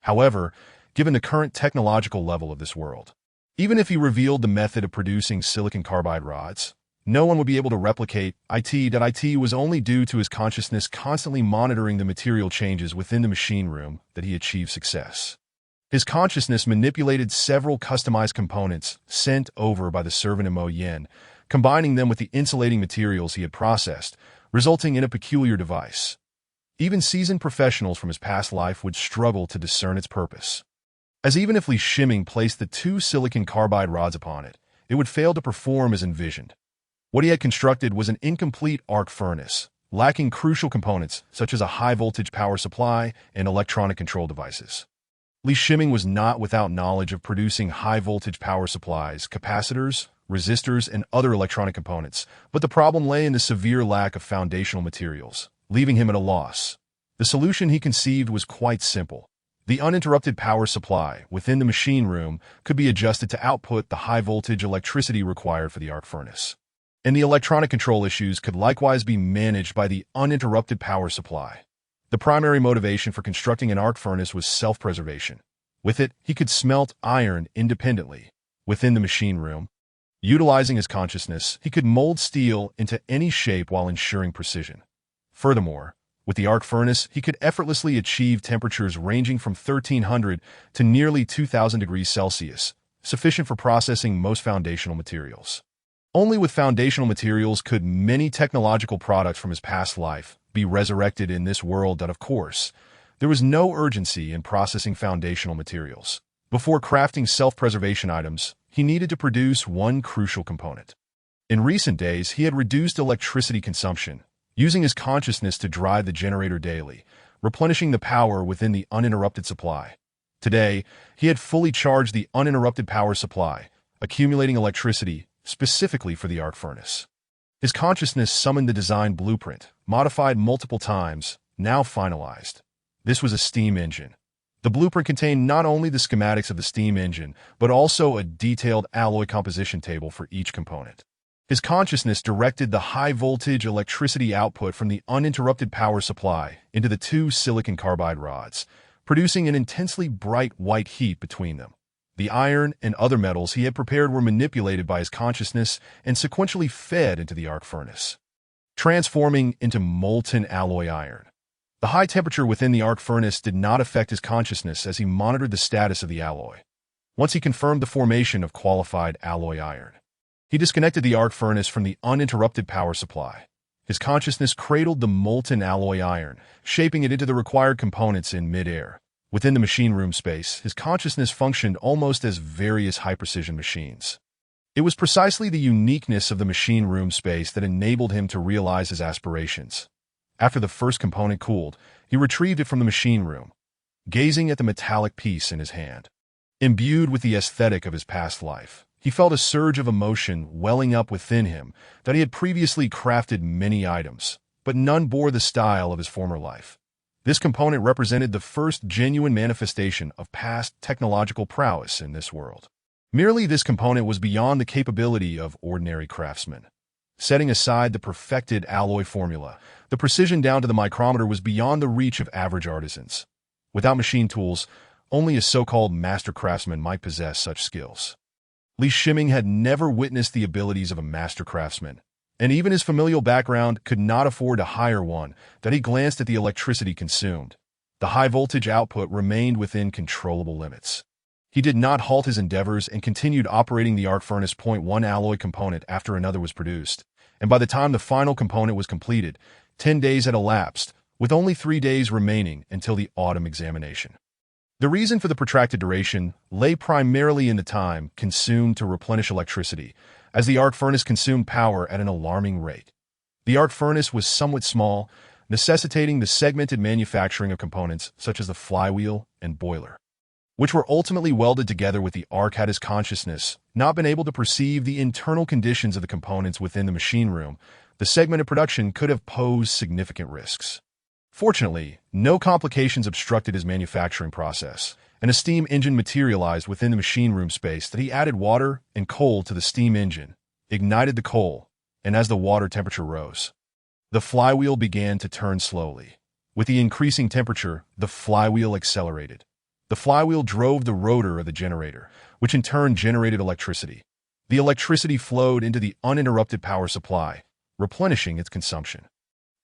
[SPEAKER 1] However, given the current technological level of this world, even if he revealed the method of producing silicon carbide rods, no one would be able to replicate it. It was only due to his consciousness constantly monitoring the material changes within the machine room that he achieved success. His consciousness manipulated several customized components sent over by the servant Mo Yin, combining them with the insulating materials he had processed, resulting in a peculiar device. Even seasoned professionals from his past life would struggle to discern its purpose, as even if Li Shiming placed the 2 silicon carbide rods upon it, it would fail to perform as envisioned. What he had constructed was an incomplete arc furnace, lacking crucial components such as a high-voltage power supply and electronic control devices. Li Shiming was not without knowledge of producing high-voltage power supplies, capacitors, resistors, and other electronic components, but the problem lay in the severe lack of foundational materials, leaving him at a loss. The solution he conceived was quite simple. The uninterrupted power supply within the machine room could be adjusted to output the high-voltage electricity required for the arc furnace, and the electronic control issues could likewise be managed by the uninterrupted power supply. The primary motivation for constructing an arc furnace was self-preservation. With it, he could smelt iron independently within the machine room. Utilizing his consciousness, he could mold steel into any shape while ensuring precision. Furthermore, with the arc furnace, he could effortlessly achieve temperatures ranging from 1300 to nearly 2000 degrees Celsius, sufficient for processing most foundational materials. Only with foundational materials could many technological products from his past life be resurrected in this world. Of course, there was no urgency in processing foundational materials. Before crafting self-preservation items, he needed to produce one crucial component. In recent days, he had reduced electricity consumption, using his consciousness to drive the generator daily, replenishing the power within the uninterrupted supply. Today, he had fully charged the uninterrupted power supply, accumulating electricity specifically for the arc furnace. His consciousness summoned the design blueprint, modified multiple times, now finalized. This was a steam engine. The blueprint contained not only the schematics of the steam engine, but also a detailed alloy composition table for each component. His consciousness directed the high-voltage electricity output from the uninterrupted power supply into the two silicon carbide rods, producing an intensely bright white heat between them. The iron and other metals he had prepared were manipulated by his consciousness and sequentially fed into the arc furnace, transforming into molten alloy iron. The high temperature within the arc furnace did not affect his consciousness as he monitored the status of the alloy. Once he confirmed the formation of qualified alloy iron, he disconnected the arc furnace from the uninterrupted power supply. His consciousness cradled the molten alloy iron, shaping it into the required components in mid-air. Within the machine room space, his consciousness functioned almost as various high-precision machines. It was precisely the uniqueness of the machine room space that enabled him to realize his aspirations. After the first component cooled, he retrieved it from the machine room, gazing at the metallic piece in his hand. Imbued with the aesthetic of his past life, he felt a surge of emotion welling up within him that he had previously crafted many items, but none bore the style of his former life. This component represented the first genuine manifestation of past technological prowess in this world. Merely this component was beyond the capability of ordinary craftsmen. Setting aside the perfected alloy formula, the precision down to the micrometer was beyond the reach of average artisans. Without machine tools, only a so-called master craftsman might possess such skills. Li Shiming had never witnessed the abilities of a master craftsman, and even his familial background could not afford to hire one. That he glanced at the electricity consumed. The high-voltage output remained within controllable limits. He did not halt his endeavors and continued operating the arc furnace. One alloy component after another was produced, and by the time the final component was completed, 10 days had elapsed, with only 3 days remaining until the autumn examination. The reason for the protracted duration lay primarily in the time consumed to replenish electricity, as the arc furnace consumed power at an alarming rate. The arc furnace was somewhat small, necessitating the segmented manufacturing of components such as the flywheel and boiler, which were ultimately welded together with the arc. Had his consciousness not been able to perceive the internal conditions of the components within the machine room, the segmented production could have posed significant risks. Fortunately, no complications obstructed his manufacturing process, and a steam engine materialized within the machine room space. That he added water and coal to the steam engine, ignited the coal, and as the water temperature rose, the flywheel began to turn slowly. With the increasing temperature, the flywheel accelerated. The flywheel drove the rotor of the generator, which in turn generated electricity. The electricity flowed into the uninterrupted power supply, replenishing its consumption.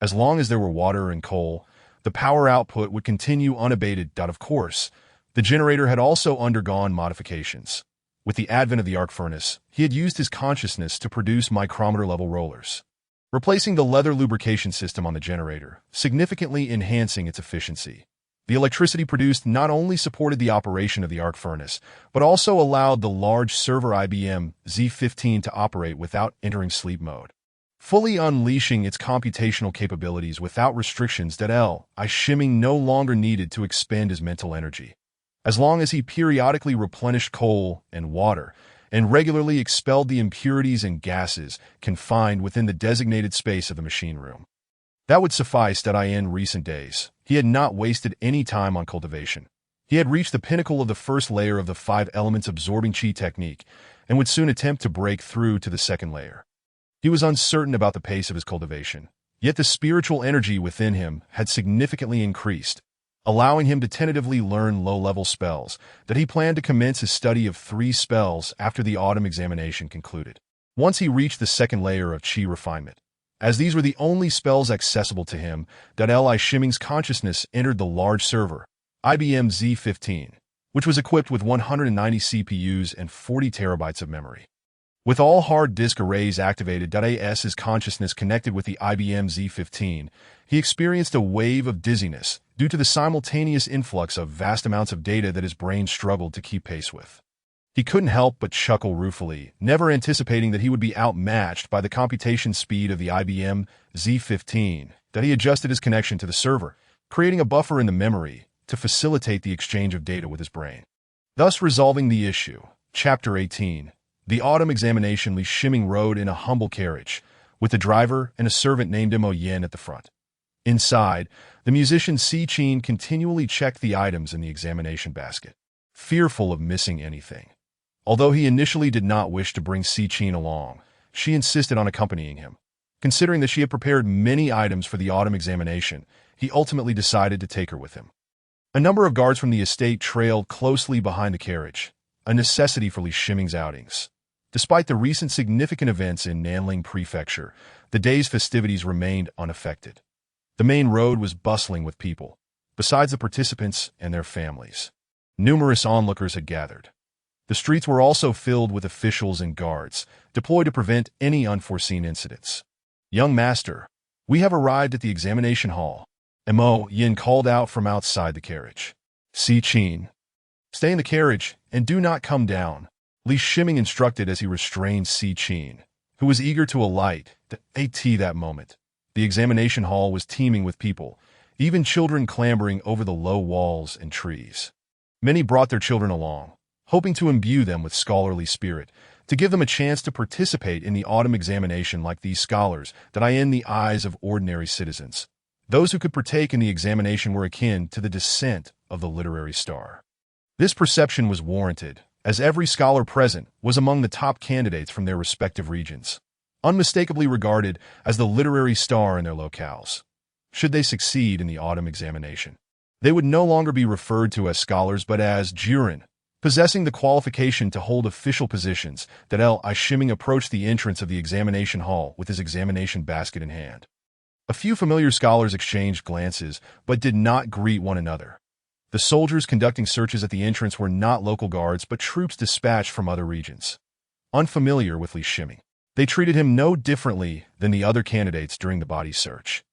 [SPEAKER 1] As long as there were water and coal, the power output would continue unabated. Of course, the generator had also undergone modifications. With the advent of the arc furnace, he had used his consciousness to produce micrometer-level rollers, replacing the leather lubrication system on the generator, significantly enhancing its efficiency. The electricity produced not only supported the operation of the arc furnace, but also allowed the large server IBM Z15 to operate without entering sleep mode, fully unleashing its computational capabilities without restrictions. Li Shiming no longer needed to expend his mental energy. As long as he periodically replenished coal and water, and regularly expelled the impurities and gases confined within the designated space of the machine room, that would suffice. In recent days, he had not wasted any time on cultivation. He had reached the pinnacle of the first layer of the 5 elements absorbing chi technique, and would soon attempt to break through to the second layer. He was uncertain about the pace of his cultivation, yet the spiritual energy within him had significantly increased, allowing him to tentatively learn low-level spells. That he planned to commence his study of 3 spells after the autumn examination concluded. Once he reached the second layer of chi refinement, as these were the only spells accessible to him, Li Shiming's consciousness entered the large server, IBM Z15, which was equipped with 190 CPUs and 40 terabytes of memory. With all hard disk arrays activated, as his consciousness connected with the IBM Z15, he experienced a wave of dizziness due to the simultaneous influx of vast amounts of data that his brain struggled to keep pace with. He couldn't help but chuckle ruefully, never anticipating that he would be outmatched by the computation speed of the IBM Z15, that he adjusted his connection to the server, creating a buffer in the memory to facilitate the exchange of data with his brain, thus resolving the issue. Chapter 18. The autumn examination. Li Shiming rode in a humble carriage, with the driver and a servant named Mo Yin at the front. Inside, the musician Si Qin continually checked the items in the examination basket, fearful of missing anything. Although he initially did not wish to bring Si Qin along, she insisted on accompanying him. Considering that she had prepared many items for the autumn examination, he ultimately decided to take her with him. A number of guards from the estate trailed closely behind the carriage, a necessity for Li Shiming's outings. Despite the recent significant events in Nanling Prefecture, the day's festivities remained unaffected. The main road was bustling with people, besides the participants and their families. Numerous onlookers had gathered. The streets were also filled with officials and guards, deployed to prevent any unforeseen incidents. "Young master, we have arrived at the examination hall," Mo Yin called out from outside the carriage. Si Qin, "Stay in the carriage and do not come down," Li Shiming instructed as he restrained Si Qin, who was eager to alight at that moment. The examination hall was teeming with people, even children clambering over the low walls and trees. Many brought their children along, hoping to imbue them with scholarly spirit, to give them a chance to participate in the autumn examination like these scholars that in the eyes of ordinary citizens. Those who could partake in the examination were akin to the descent of the literary star. This perception was warranted, as every scholar present was among the top candidates from their respective regions, unmistakably regarded as the literary star in their locales. Should they succeed in the autumn examination, they would no longer be referred to as scholars but as jurin, possessing the qualification to hold official positions. Li Shiming approached the entrance of the examination hall with his examination basket in hand. A few familiar scholars exchanged glances, but did not greet one another. The soldiers conducting searches at the entrance were not local guards but troops dispatched from other regions. Unfamiliar with Li Shiming, they treated him no differently than the other candidates during the body search.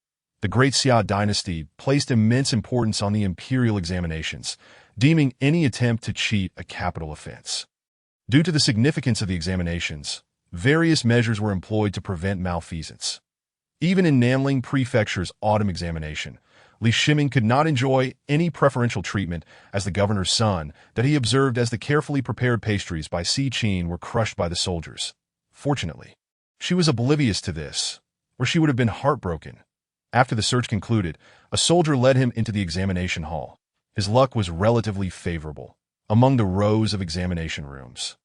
[SPEAKER 1] The Great Xia dynasty placed immense importance on the imperial examinations, deeming any attempt to cheat a capital offense. Due to the significance of the examinations, various measures were employed to prevent malfeasance. Even in Nanling Prefecture's autumn examination, Li Shiming could not enjoy any preferential treatment as the governor's son that he observed as the carefully prepared pastries by Si Qin were crushed by the soldiers. Fortunately, she was oblivious to this, or she would have been heartbroken. After the search concluded, a soldier led him into the examination hall. His luck was relatively favorable among the rows of examination rooms.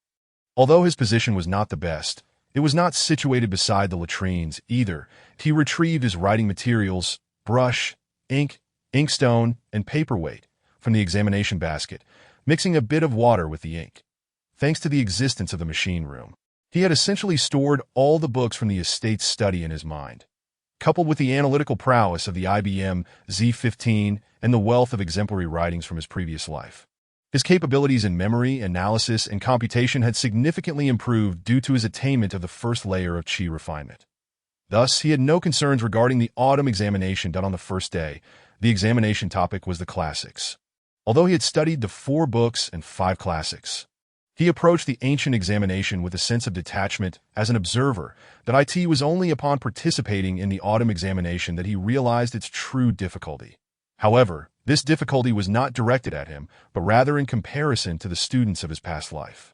[SPEAKER 1] Although his position was not the best, it was not situated beside the latrines either. He retrieved his writing materials, brush, ink, inkstone, and paperweight from the examination basket, mixing a bit of water with the ink. Thanks to the existence of the machine room, he had essentially stored all the books from the estate's study in his mind. Coupled with the analytical prowess of the IBM Z15 and the wealth of exemplary writings from his previous life, his capabilities in memory, analysis, and computation had significantly improved due to his attainment of the first layer of qi refinement. Thus, he had no concerns regarding the autumn examination done on the first day. The examination topic was the classics. Although he had studied the 4 books and 5 classics, he approached the ancient examination with a sense of detachment as an observer. That it was only upon participating in the autumn examination that he realized its true difficulty. However, this difficulty was not directed at him, but rather in comparison to the students of his past life.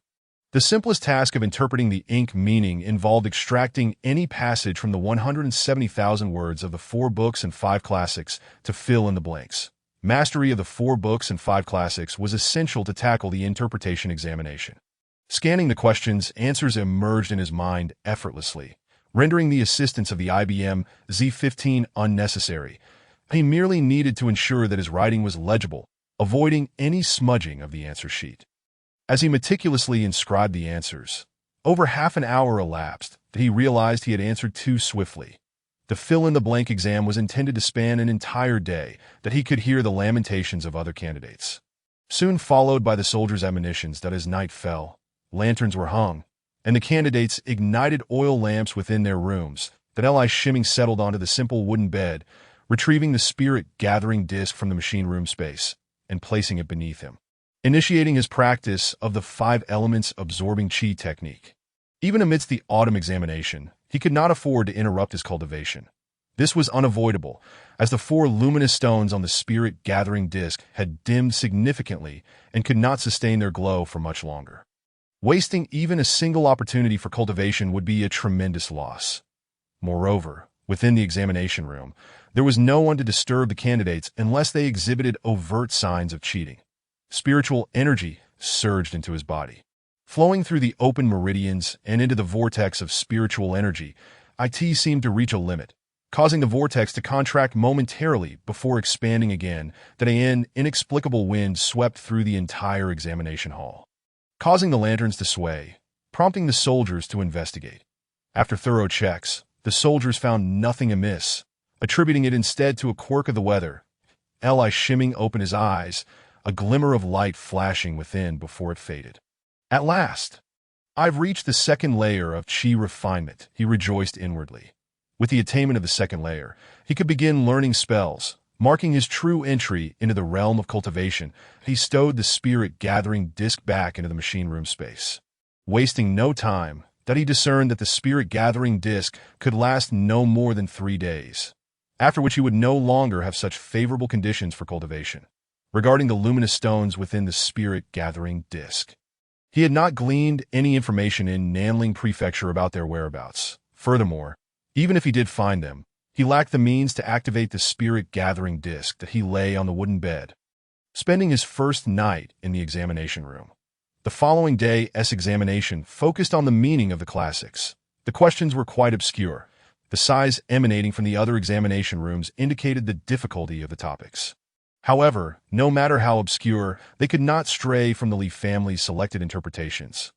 [SPEAKER 1] The simplest task of interpreting the ink meaning involved extracting any passage from the 170,000 words of the 4 books and 5 classics to fill in the blanks. Mastery of the 4 books and 5 classics was essential to tackle the interpretation examination. Scanning the questions, answers emerged in his mind effortlessly, rendering the assistance of the IBM Z15 unnecessary. He merely needed to ensure that his writing was legible, avoiding any smudging of the answer sheet. As he meticulously inscribed the answers, over half an hour elapsed that he realized he had answered too swiftly. The fill-in-the-blank exam was intended to span an entire day, that he could hear the lamentations of other candidates. Soon followed by the soldiers' admonitions that as night fell, lanterns were hung, and the candidates ignited oil lamps within their rooms, that Li Shiming settled onto the simple wooden bed, retrieving the spirit-gathering disc from the machine room space, and placing it beneath him. initiating his practice of the 5 elements absorbing chi technique. Even amidst the autumn examination, he could not afford to interrupt his cultivation. This was unavoidable, as the 4 luminous stones on the spirit-gathering disk had dimmed significantly and could not sustain their glow for much longer. Wasting even a single opportunity for cultivation would be a tremendous loss. Moreover, within the examination room, there was no one to disturb the candidates unless they exhibited overt signs of cheating. Spiritual energy surged into his body. Flowing through the open meridians and into the vortex of spiritual energy, it seemed to reach a limit, causing the vortex to contract momentarily before expanding again. That an inexplicable wind swept through the entire examination hall, causing the lanterns to sway, prompting the soldiers to investigate. After thorough checks, the soldiers found nothing amiss, attributing it instead to a quirk of the weather. Eli Shimming opened his eyes, a glimmer of light flashing within before it faded. At last, I've reached the 2nd layer of chi refinement, he rejoiced inwardly. With the attainment of the 2nd layer, he could begin learning spells, marking his true entry into the realm of cultivation. He stowed the spirit-gathering disk back into the machine room space. Wasting no time, that he discerned that the spirit-gathering disk could last no more than 3 days, after which he would no longer have such favorable conditions for cultivation. Regarding the luminous stones within the spirit-gathering disk, he had not gleaned any information in Nanling Prefecture about their whereabouts. Furthermore, even if he did find them, he lacked the means to activate the spirit-gathering disk that he lay on the wooden bed, spending his first night in the examination room. The following day's examination focused on the meaning of the classics. The questions were quite obscure. The size emanating from the other examination rooms indicated the difficulty of the topics. However, no matter how obscure, they could not stray from the Leaf family's selected interpretations.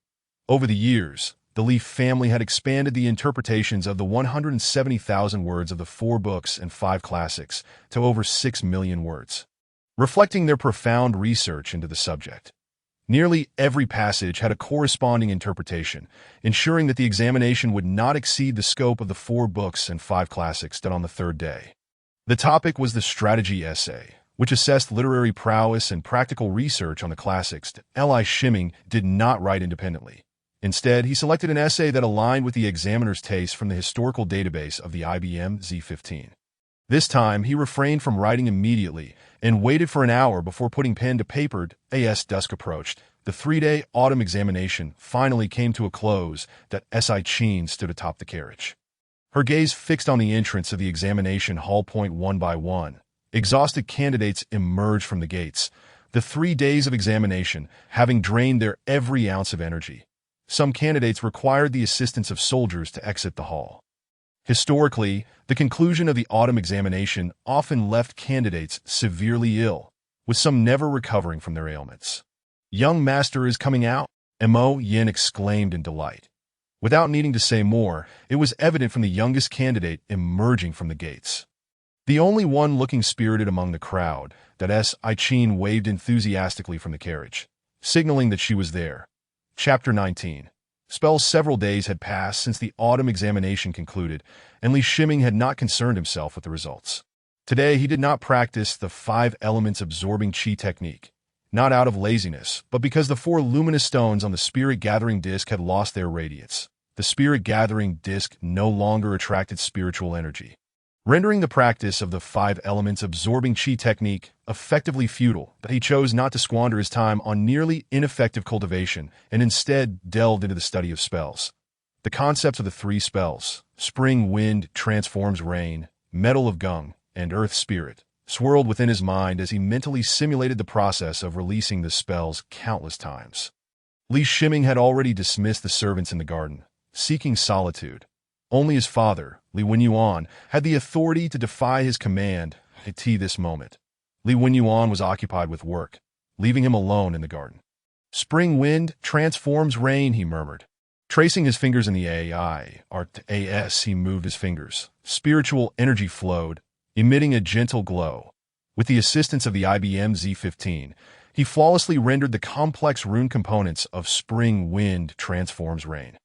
[SPEAKER 1] Over the years, the Leaf family had expanded the interpretations of the 170,000 words of the 4 books and 5 classics to over 6 million words, reflecting their profound research into the subject. Nearly every passage had a corresponding interpretation, ensuring that the examination would not exceed the scope of the 4 books and 5 classics done on the 3rd day. The topic was the strategy essay, which assessed literary prowess and practical research on the classics. Eli Shimming did not write independently. Instead, he selected an essay that aligned with the examiner's taste from the historical database of the IBM Z15. This time, he refrained from writing immediately and waited for an hour before putting pen to paper. As dusk approached, the 3-day autumn examination finally came to a close. That S.I. Cheen stood atop the carriage, her gaze fixed on the entrance of the examination hall. One by one, exhausted candidates emerged from the gates, the 3 days of examination having drained their every ounce of energy. Some candidates required the assistance of soldiers to exit the hall. Historically, the conclusion of the autumn examination often left candidates severely ill, with some never recovering from their ailments. "Young master is coming out," Mo Yin exclaimed in delight. Without needing to say more, it was evident from the youngest candidate emerging from the gates. The only one looking spirited among the crowd, that S.I. Cheen waved enthusiastically from the carriage, signaling that she was there. Chapter 19. Several days had passed since the autumn examination concluded, and Li Shimming had not concerned himself with the results. Today he did not practice the 5 elements absorbing chi technique, not out of laziness, but because the 4 luminous stones on the spirit-gathering disk had lost their radiance. The spirit-gathering disk no longer attracted spiritual energy, rendering the practice of the 5 elements absorbing chi technique effectively futile. But he chose not to squander his time on nearly ineffective cultivation and instead delved into the study of spells. The concepts of the 3 spells, spring wind transforms rain, metal of gung, and earth spirit, swirled within his mind as he mentally simulated the process of releasing the spells countless times. Li Shimming had already dismissed the servants in the garden, seeking solitude. Only his father, Li Wenyuan, had the authority to defy his command at this moment. Li Wenyuan was occupied with work, leaving him alone in the garden. "Spring wind transforms rain," he murmured. Tracing his fingers in the as he moved his fingers, spiritual energy flowed, emitting a gentle glow. With the assistance of the IBM Z15, he flawlessly rendered the complex rune components of spring wind transforms rain.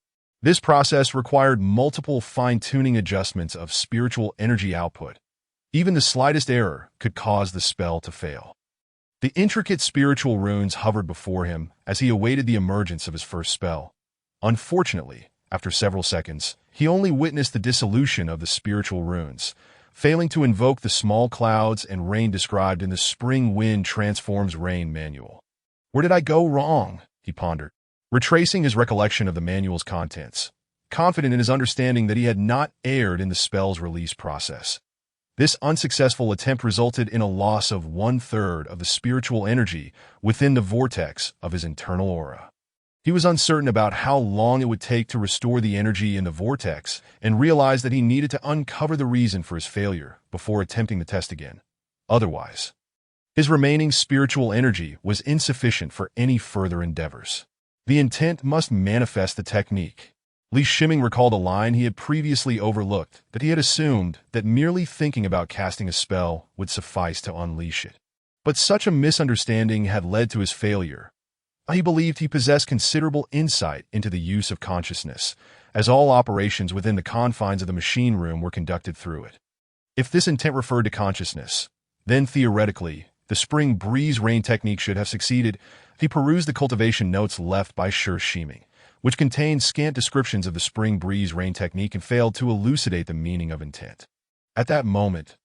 [SPEAKER 1] This process required multiple fine-tuning adjustments of spiritual energy output. Even the slightest error could cause the spell to fail. The intricate spiritual runes hovered before him as he awaited the emergence of his first spell. Unfortunately, after several seconds, he only witnessed the dissolution of the spiritual runes, failing to invoke the small clouds and rain described in the Spring Wind Transforms Rain manual. Where did I go wrong? He pondered, retracing his recollection of the manual's contents, confident in his understanding that he had not erred in the spell's release process. This unsuccessful attempt resulted in a loss of 1/3 of the spiritual energy within the vortex of his internal aura. He was uncertain about how long it would take to restore the energy in the vortex and realized that he needed to uncover the reason for his failure before attempting the test again. Otherwise, his remaining spiritual energy was insufficient for any further endeavors. The intent must manifest the technique. Li Shiming recalled a line he had previously overlooked, that he had assumed that merely thinking about casting a spell would suffice to unleash it. But such a misunderstanding had led to his failure. He believed he possessed considerable insight into the use of consciousness, as all operations within the confines of the machine room were conducted through it. If this intent referred to consciousness, then theoretically, the spring breeze rain technique should have succeeded. He perused the cultivation notes left by Shi Shiming, which contained scant descriptions of the spring breeze rain technique and failed to elucidate the meaning of intent. At that moment,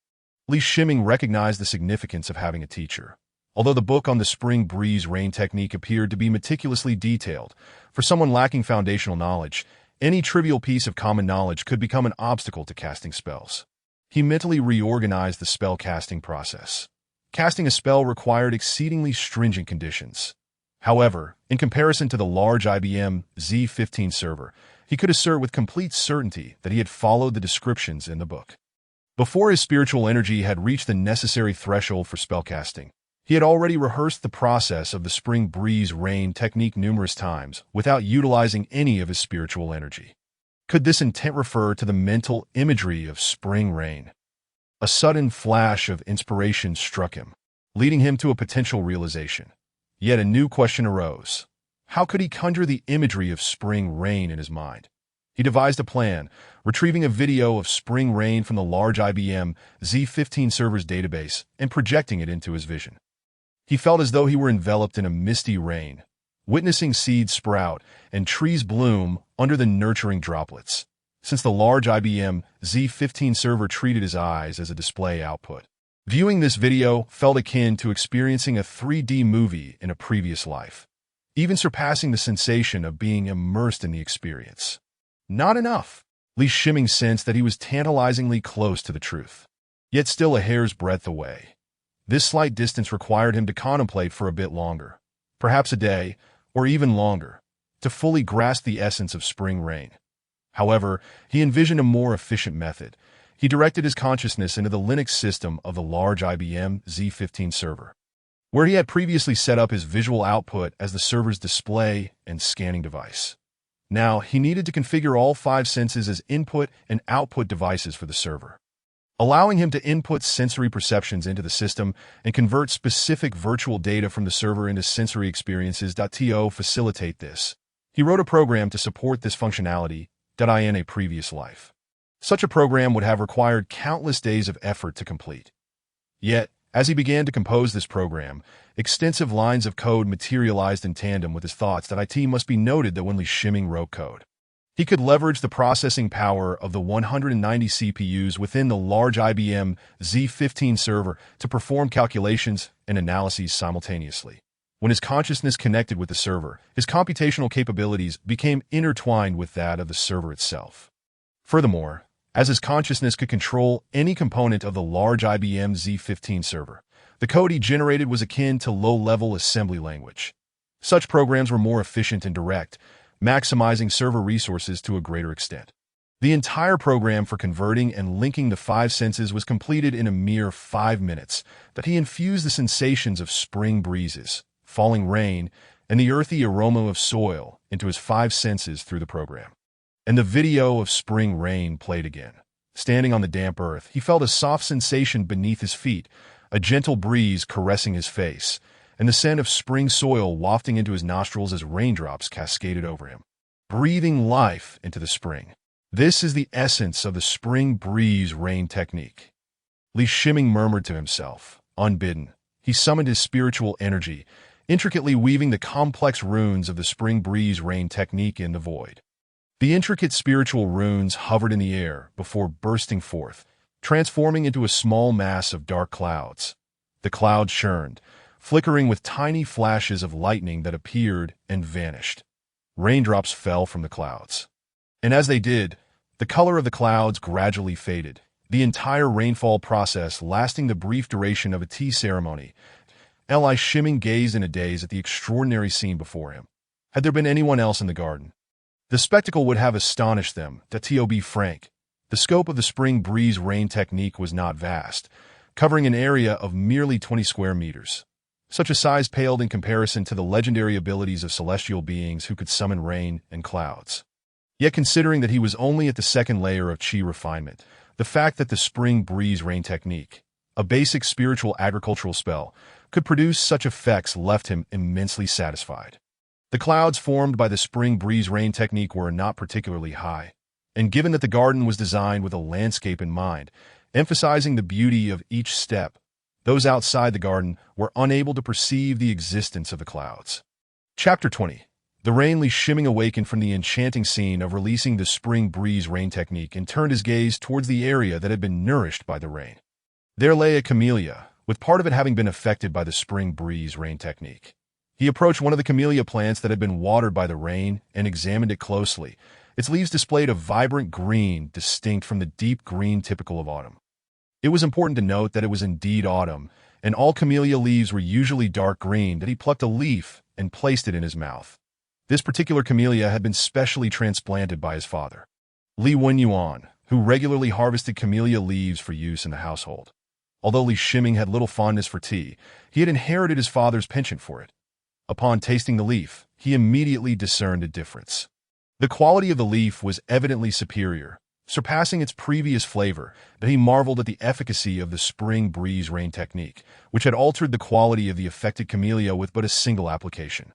[SPEAKER 1] Li Shiming recognized the significance of having a teacher. Although the book on the spring breeze rain technique appeared to be meticulously detailed, for someone lacking foundational knowledge, any trivial piece of common knowledge could become an obstacle to casting spells. He mentally reorganized the spell casting process. Casting a spell required exceedingly stringent conditions. However, in comparison to the large IBM Z15 server, he could assert with complete certainty that he had followed the descriptions in the book. Before his spiritual energy had reached the necessary threshold for spellcasting, he had already rehearsed the process of the spring breeze rain technique numerous times without utilizing any of his spiritual energy. Could this intent refer to the mental imagery of spring rain? A sudden flash of inspiration struck him, leading him to a potential realization. Yet a new question arose. How could he conjure the imagery of spring rain in his mind? He devised a plan, retrieving a video of spring rain from the large IBM Z15 server's database and projecting it into his vision. He felt as though he were enveloped in a misty rain, witnessing seeds sprout and trees bloom under the nurturing droplets, since the large IBM Z15 server treated his eyes as a display output. Viewing this video felt akin to experiencing a 3D movie in a previous life, even surpassing the sensation of being immersed in the experience. Not enough. Li Shiming sensed that he was tantalizingly close to the truth, yet still a hair's breadth away. This slight distance required him to contemplate for a bit longer, perhaps a day, or even longer, to fully grasp the essence of spring rain. However, he envisioned a more efficient method. He directed his consciousness into the Linux system of the large IBM Z15 server, where he had previously set up his visual output as the server's display and scanning device. Now, he needed to configure all 5 senses as input and output devices for the server, allowing him to input sensory perceptions into the system and convert specific virtual data from the server into sensory experiences. To facilitate this, he wrote a program to support this functionality in a previous life. Such a program would have required countless days of effort to complete. Yet, as he began to compose this program, extensive lines of code materialized in tandem with his thoughts. It must be noted that when Li Shiming wrote code, he could leverage the processing power of the 190 CPUs within the large IBM Z15 server to perform calculations and analyses simultaneously. When his consciousness connected with the server, his computational capabilities became intertwined with that of the server itself. Furthermore, as his consciousness could control any component of the large IBM Z15 server, the code he generated was akin to low-level assembly language. Such programs were more efficient and direct, maximizing server resources to a greater extent. The entire program for converting and linking the 5 senses was completed in a mere 5 minutes, but he infused the sensations of spring breezes, falling rain, and the earthy aroma of soil into his 5 senses through the program. And the video of spring rain played again. Standing on the damp earth, he felt a soft sensation beneath his feet, a gentle breeze caressing his face, and the scent of spring soil wafting into his nostrils as raindrops cascaded over him, breathing life into the spring. This is the essence of the spring breeze rain technique. Li Shiming murmured to himself, unbidden, He summoned his spiritual energy, intricately weaving the complex runes of the spring breeze rain technique in the void. The intricate spiritual runes hovered in the air before bursting forth, transforming into a small mass of dark clouds. The clouds churned, flickering with tiny flashes of lightning that appeared and vanished. Raindrops fell from the clouds. And as they did, the color of the clouds gradually faded, the entire rainfall process lasting the brief duration of a tea ceremony. Eli Shimming gazed in a daze at the extraordinary scene before him. Had there been anyone else in the garden, the spectacle would have astonished them, to be frank. The scope of the spring breeze rain technique was not vast, covering an area of merely 20 square meters. Such a size paled in comparison to the legendary abilities of celestial beings who could summon rain and clouds. Yet considering that he was only at the second layer of chi refinement, the fact that the spring breeze rain technique, a basic spiritual agricultural spell, could produce such effects left him immensely satisfied. The clouds formed by the spring breeze rain technique were not particularly high, and given that the garden was designed with a landscape in mind, emphasizing the beauty of each step, those outside the garden were unable to perceive the existence of the clouds. Chapter 20. The Rainly Shimming awakened from the enchanting scene of releasing the spring breeze rain technique and turned his gaze towards the area that had been nourished by the rain. There lay a camellia, with part of it having been affected by the spring breeze rain technique. He approached one of the camellia plants that had been watered by the rain and examined it closely. Its leaves displayed a vibrant green, distinct from the deep green typical of autumn. It was important to note that it was indeed autumn, and all camellia leaves were usually dark green. That he plucked a leaf and placed it in his mouth. This particular camellia had been specially transplanted by his father, Li Wenyuan, who regularly harvested camellia leaves for use in the household. Although Li Shimming had little fondness for tea, he had inherited his father's penchant for it. Upon tasting the leaf, he immediately discerned a difference. The quality of the leaf was evidently superior, surpassing its previous flavor, but he marveled at the efficacy of the spring breeze rain technique, which had altered the quality of the affected camellia with but a single application.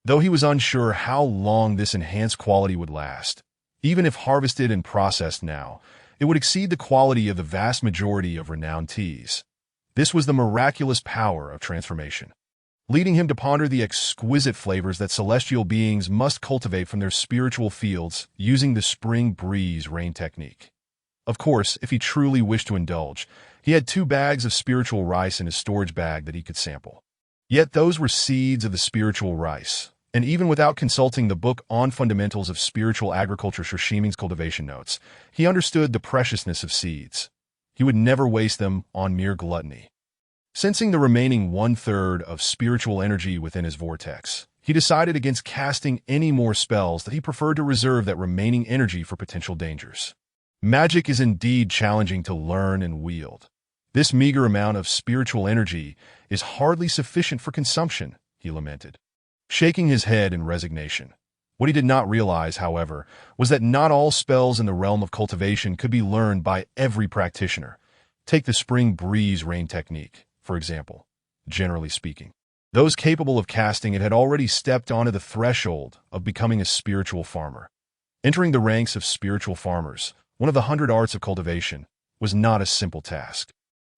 [SPEAKER 1] Though he was unsure how long this enhanced quality would last, even if harvested and processed now, it would exceed the quality of the vast majority of renowned teas. This was the miraculous power of transformation, leading him to ponder the exquisite flavors that celestial beings must cultivate from their spiritual fields using the spring breeze rain technique. Of course, if he truly wished to indulge, he had 2 bags of spiritual rice in his storage bag that he could sample. Yet those were seeds of the spiritual rice, and even without consulting the book on fundamentals of spiritual agriculture, Shiming's cultivation notes, he understood the preciousness of seeds. He would never waste them on mere gluttony. Sensing the remaining 1/3 of spiritual energy within his vortex, he decided against casting any more spells, that he preferred to reserve that remaining energy for potential dangers. Magic is indeed challenging to learn and wield. This meager amount of spiritual energy is hardly sufficient for consumption, he lamented, shaking his head in resignation. What he did not realize, however, was that not all spells in the realm of cultivation could be learned by every practitioner. Take the spring breeze rain technique, for example. Generally speaking, those capable of casting it had already stepped onto the threshold of becoming a spiritual farmer. Entering the ranks of spiritual farmers, one of the 100 arts of cultivation, was not a simple task.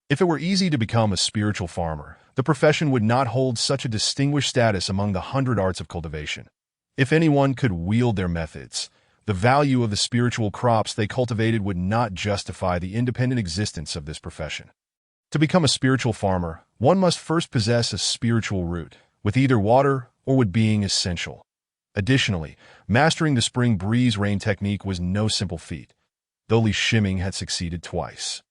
[SPEAKER 1] If it were easy to become a spiritual farmer, the profession would not hold such a distinguished status among the 100 arts of cultivation. If anyone could wield their methods, the value of the spiritual crops they cultivated would not justify the independent existence of this profession. To become a spiritual farmer, one must first possess a spiritual root, with either water or wood being essential. Additionally, mastering the spring breeze rain technique was no simple feat, though Li Shimming had succeeded twice.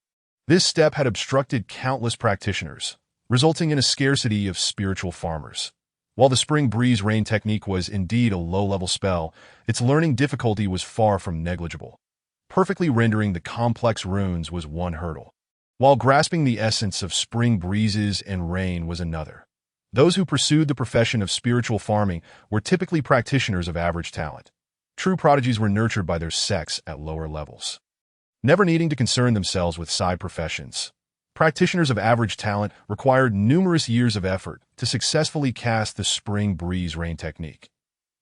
[SPEAKER 1] This step had obstructed countless practitioners, resulting in a scarcity of spiritual farmers. While the spring breeze rain technique was indeed a low-level spell, its learning difficulty was far from negligible. Perfectly rendering the complex runes was one hurdle, while grasping the essence of spring breezes and rain was another. Those who pursued the profession of spiritual farming were typically practitioners of average talent. True prodigies were nurtured by their sex at lower levels, never needing to concern themselves with side professions. Practitioners of average talent required numerous years of effort to successfully cast the spring breeze rain technique.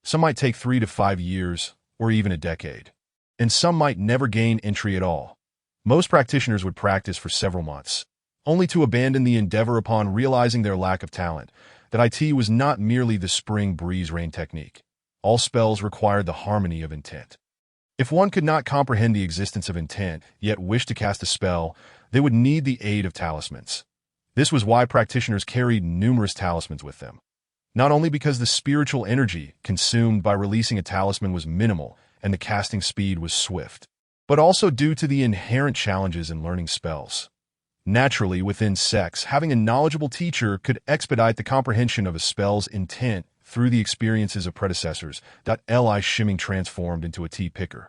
[SPEAKER 1] Some might take 3 to 5 years, or even a decade, and some might never gain entry at all. Most practitioners would practice for several months, only to abandon the endeavor upon realizing their lack of talent. That it was not merely the spring breeze rain technique. All spells required the harmony of intent. If one could not comprehend the existence of intent, yet wish to cast a spell, they would need the aid of talismans. This was why practitioners carried numerous talismans with them. Not only because the spiritual energy consumed by releasing a talisman was minimal and the casting speed was swift, but also due to the inherent challenges in learning spells. Naturally, within sects, having a knowledgeable teacher could expedite the comprehension of a spell's intent through the experiences of predecessors. Shimming transformed into a tea picker,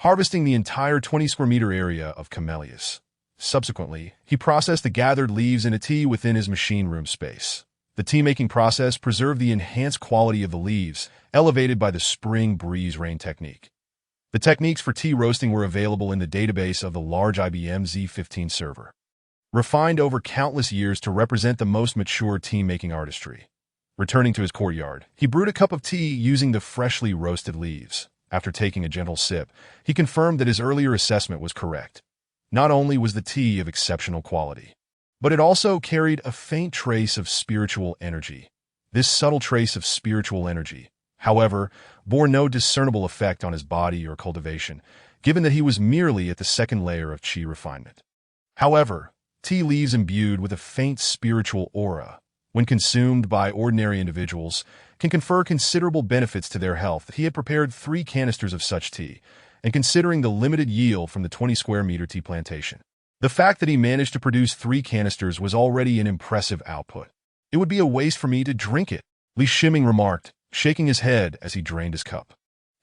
[SPEAKER 1] harvesting the entire 20 square meter area of camellias. Subsequently, he processed the gathered leaves in a tea within his machine room space. The tea-making process preserved the enhanced quality of the leaves, elevated by the spring breeze rain technique. The techniques for tea roasting were available in the database of the large IBM Z15 server, refined over countless years to represent the most mature tea-making artistry. Returning to his courtyard, he brewed a cup of tea using the freshly roasted leaves. After taking a gentle sip, he confirmed that his earlier assessment was correct. Not only was the tea of exceptional quality, but it also carried a faint trace of spiritual energy. This subtle trace of spiritual energy, however, bore no discernible effect on his body or cultivation, given that he was merely at the second layer of qi refinement. However, tea leaves imbued with a faint spiritual aura, when consumed by ordinary individuals, can confer considerable benefits to their health. He had prepared 3 canisters of such tea, and considering the limited yield from the 20 square meter tea plantation, the fact that he managed to produce 3 canisters was already an impressive output. It would be a waste for me to drink it, Shimming remarked, shaking his head as he drained his cup.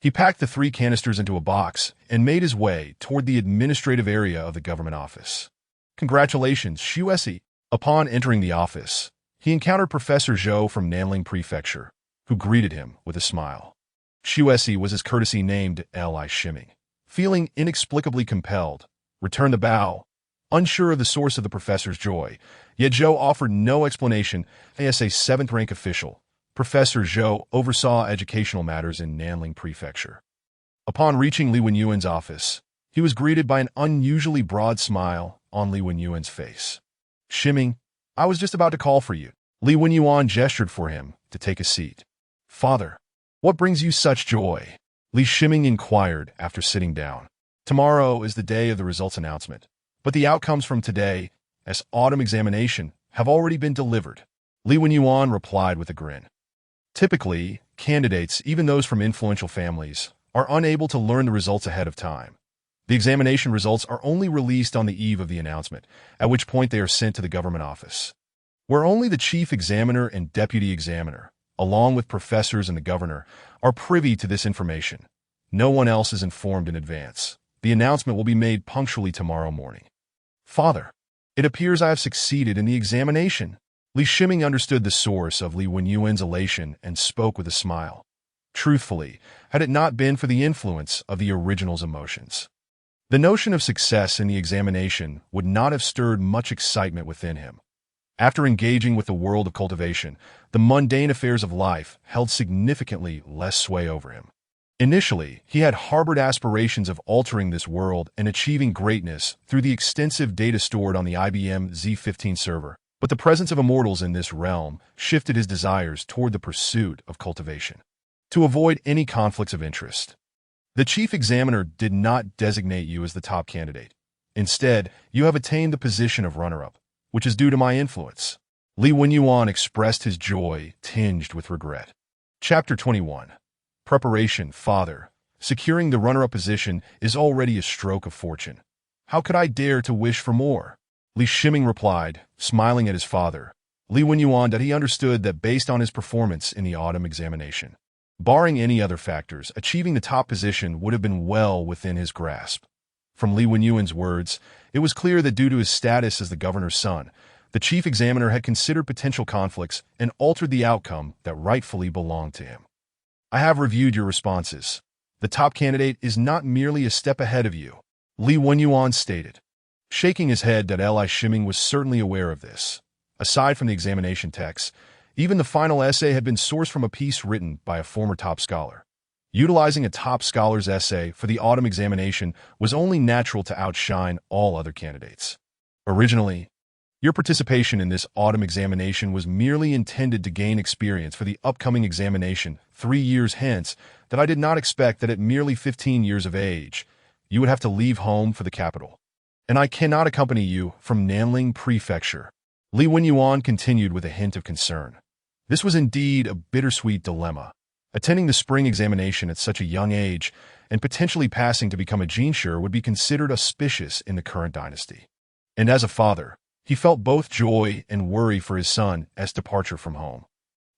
[SPEAKER 1] He packed the 3 canisters into a box and made his way toward the administrative area of the government office. Congratulations, Shuesi. Upon entering the office, he encountered Professor Zhou from Nanling Prefecture, who greeted him with a smile. Shuesi was his courtesy named Shimming. Feeling inexplicably compelled, returned the bow, unsure of the source of the professor's joy, yet Zhou offered no explanation. As a 7th-rank official, Professor Zhou oversaw educational matters in Nanling Prefecture. Upon reaching Li Wenyuan's office, he was greeted by an unusually broad smile on Li Wenyuan's face. Shimming, I was just about to call for you. Li Wenyuan gestured for him to take a seat. Father, what brings you such joy? Li Shimming inquired after sitting down. Tomorrow is the day of the results announcement, but the outcomes from today, as autumn examination, have already been delivered. Li Wenyuan replied with a grin. Typically, candidates, even those from influential families, are unable to learn the results ahead of time. The examination results are only released on the eve of the announcement, at which point they are sent to the government office, where only the chief examiner and deputy examiner, along with professors and the governor, are privy to this information. No one else is informed in advance. The announcement will be made punctually tomorrow morning. Father, it appears I have succeeded in the examination. Li Shimming understood the source of Li Wenyuan's elation and spoke with a smile. Truthfully, had it not been for the influence of the original's emotions, the notion of success in the examination would not have stirred much excitement within him. After engaging with the world of cultivation, the mundane affairs of life held significantly less sway over him. Initially, he had harbored aspirations of altering this world and achieving greatness through the extensive data stored on the IBM Z15 server, but the presence of immortals in this realm shifted his desires toward the pursuit of cultivation. To avoid any conflicts of interest, the chief examiner did not designate you as the top candidate. Instead, you have attained the position of runner-up, which is due to my influence. Li Wenyuan expressed his joy, tinged with regret. Chapter 21. Preparation, Father. Securing the runner-up position is already a stroke of fortune. How could I dare to wish for more? Li Shimming replied, smiling at his father. Li Wenyuan that he understood that based on his performance in the autumn examination, barring any other factors, achieving the top position would have been well within his grasp. From Li Wenyuan's words, it was clear that due to his status as the governor's son, the chief examiner had considered potential conflicts and altered the outcome that rightfully belonged to him. I have reviewed your responses. The top candidate is not merely a step ahead of you, Li Wenyuan stated. Shaking his head, Shimming was certainly aware of this. Aside from the examination text, even the final essay had been sourced from a piece written by a former top scholar. Utilizing a top scholar's essay for the autumn examination was only natural to outshine all other candidates. Originally, Your participation in this autumn examination was merely intended to gain experience for the upcoming examination 3 years hence, that I did not expect that at merely 15 years of age, you would have to leave home for the capital. And I cannot accompany you from Nanling Prefecture. Li Wenyuan continued with a hint of concern. This was indeed a bittersweet dilemma. Attending the spring examination at such a young age and potentially passing to become a jinshi would be considered auspicious in the current dynasty. And as a father, he felt both joy and worry for his son's departure from home.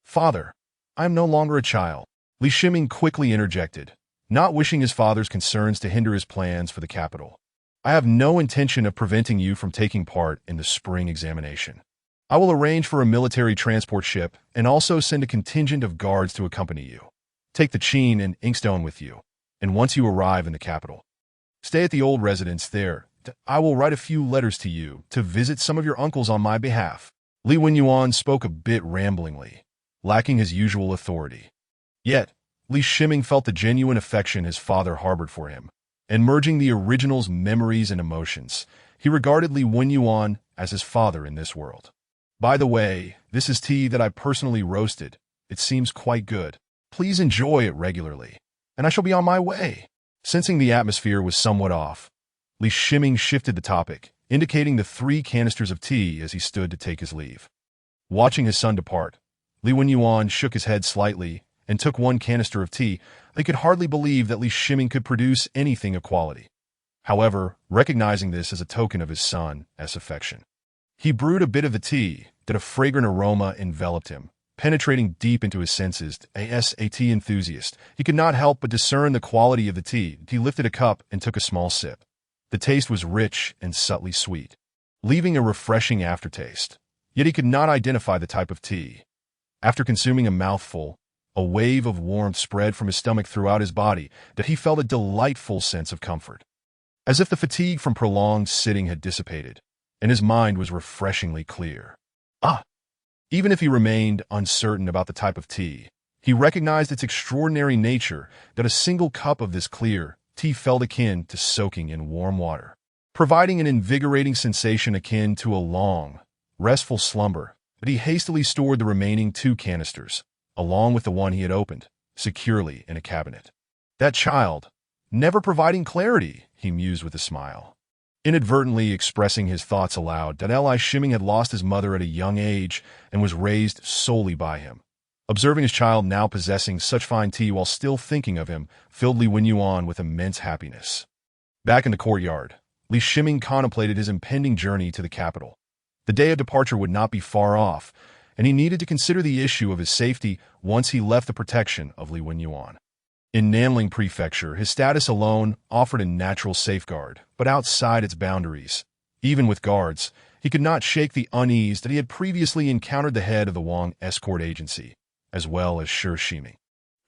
[SPEAKER 1] Father, I am no longer a child, Li Shiming quickly interjected, not wishing his father's concerns to hinder his plans for the capital. I have no intention of preventing you from taking part in the spring examination. I will arrange for a military transport ship and also send a contingent of guards to accompany you. Take the chain and inkstone with you, and once you arrive in the capital, stay at the old residence there. I will write a few letters to you to visit some of your uncles on my behalf. Li Wenyuan spoke a bit ramblingly, lacking his usual authority. Yet, Li Shiming felt the genuine affection his father harbored for him, and merging the original's memories and emotions, he regarded Li Wenyuan as his father in this world. By the way, this is tea that I personally roasted. It seems quite good. Please enjoy it regularly, and I shall be on my way. Sensing the atmosphere was somewhat off, Li Shiming shifted the topic, indicating the 3 canisters of tea as he stood to take his leave. Watching his son depart, Li Wenyuan shook his head slightly and took 1 canister of tea. They could hardly believe that Li Shiming could produce anything of quality. However, recognizing this as a token of his son's affection, he brewed a bit of the tea that a fragrant aroma enveloped him, penetrating deep into his senses. As a tea enthusiast, he could not help but discern the quality of the tea. He lifted a cup and took a small sip. The taste was rich and subtly sweet, leaving a refreshing aftertaste, yet he could not identify the type of tea. After consuming a mouthful, a wave of warmth spread from his stomach throughout his body that he felt a delightful sense of comfort, as if the fatigue from prolonged sitting had dissipated, and his mind was refreshingly clear. Even if he remained uncertain about the type of tea, he recognized its extraordinary nature, that a single cup of this clear tea felt akin to soaking in warm water, providing an invigorating sensation akin to a long, restful slumber. But he hastily stored the remaining 2 canisters, along with the one he had opened, securely in a cabinet. That child, never providing clarity, he mused with a smile, inadvertently expressing his thoughts aloud. Li Shiming had lost his mother at a young age and was raised solely by him. Observing his child now possessing such fine tea while still thinking of him filled Li Wenyuan with immense happiness. Back in the courtyard, Li Shiming contemplated his impending journey to the capital. The day of departure would not be far off, and he needed to consider the issue of his safety once he left the protection of Li Wenyuan. In Nanling Prefecture, his status alone offered a natural safeguard, but outside its boundaries, even with guards, he could not shake the unease that he had previously encountered the head of the Wang escort agency, as well as Shi Shiming,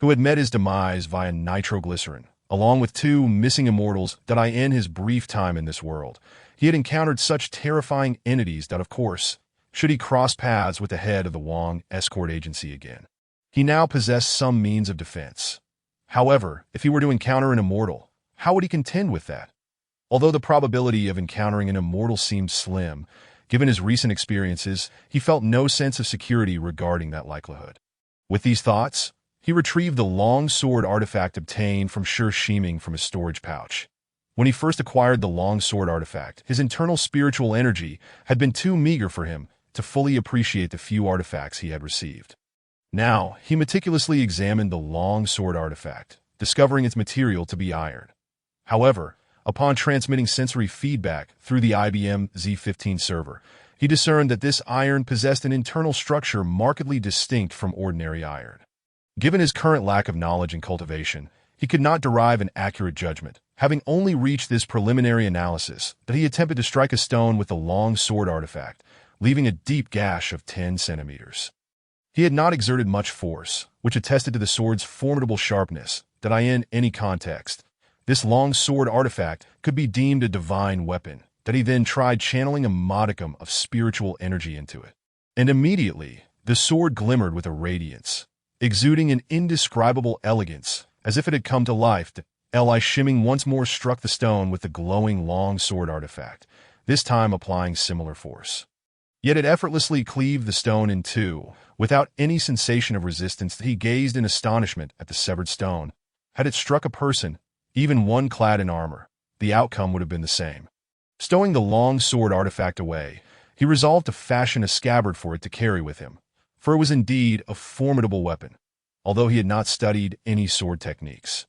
[SPEAKER 1] who had met his demise via nitroglycerin, along with 2 missing immortals that in his brief time in this world. He had encountered such terrifying entities that, of course, should he cross paths with the head of the Wang escort agency again, he now possessed some means of defense. However, if he were to encounter an immortal, how would he contend with that? Although the probability of encountering an immortal seemed slim, given his recent experiences, he felt no sense of security regarding that likelihood. With these thoughts, he retrieved the long sword artifact obtained from Shi Shiming from his storage pouch. When he first acquired the long sword artifact, his internal spiritual energy had been too meager for him to fully appreciate the few artifacts he had received. Now, he meticulously examined the long sword artifact, discovering its material to be iron. However, upon transmitting sensory feedback through the IBM Z15 server, he discerned that this iron possessed an internal structure markedly distinct from ordinary iron. Given his current lack of knowledge and cultivation, he could not derive an accurate judgment. Having only reached this preliminary analysis, that he attempted to strike a stone with the long sword artifact, leaving a deep gash of 10 centimeters. He had not exerted much force, which attested to the sword's formidable sharpness, that in any context, this long sword artifact could be deemed a divine weapon, that he then tried channeling a modicum of spiritual energy into it. And immediately, the sword glimmered with a radiance, exuding an indescribable elegance, as if it had come to life. Li Shiming once more struck the stone with the glowing long sword artifact, this time applying similar force. Yet it effortlessly cleaved the stone in two. Without any sensation of resistance, he gazed in astonishment at the severed stone. Had it struck a person, even one clad in armor, the outcome would have been the same. Stowing the long sword artifact away, he resolved to fashion a scabbard for it to carry with him, for it was indeed a formidable weapon, although he had not studied any sword techniques.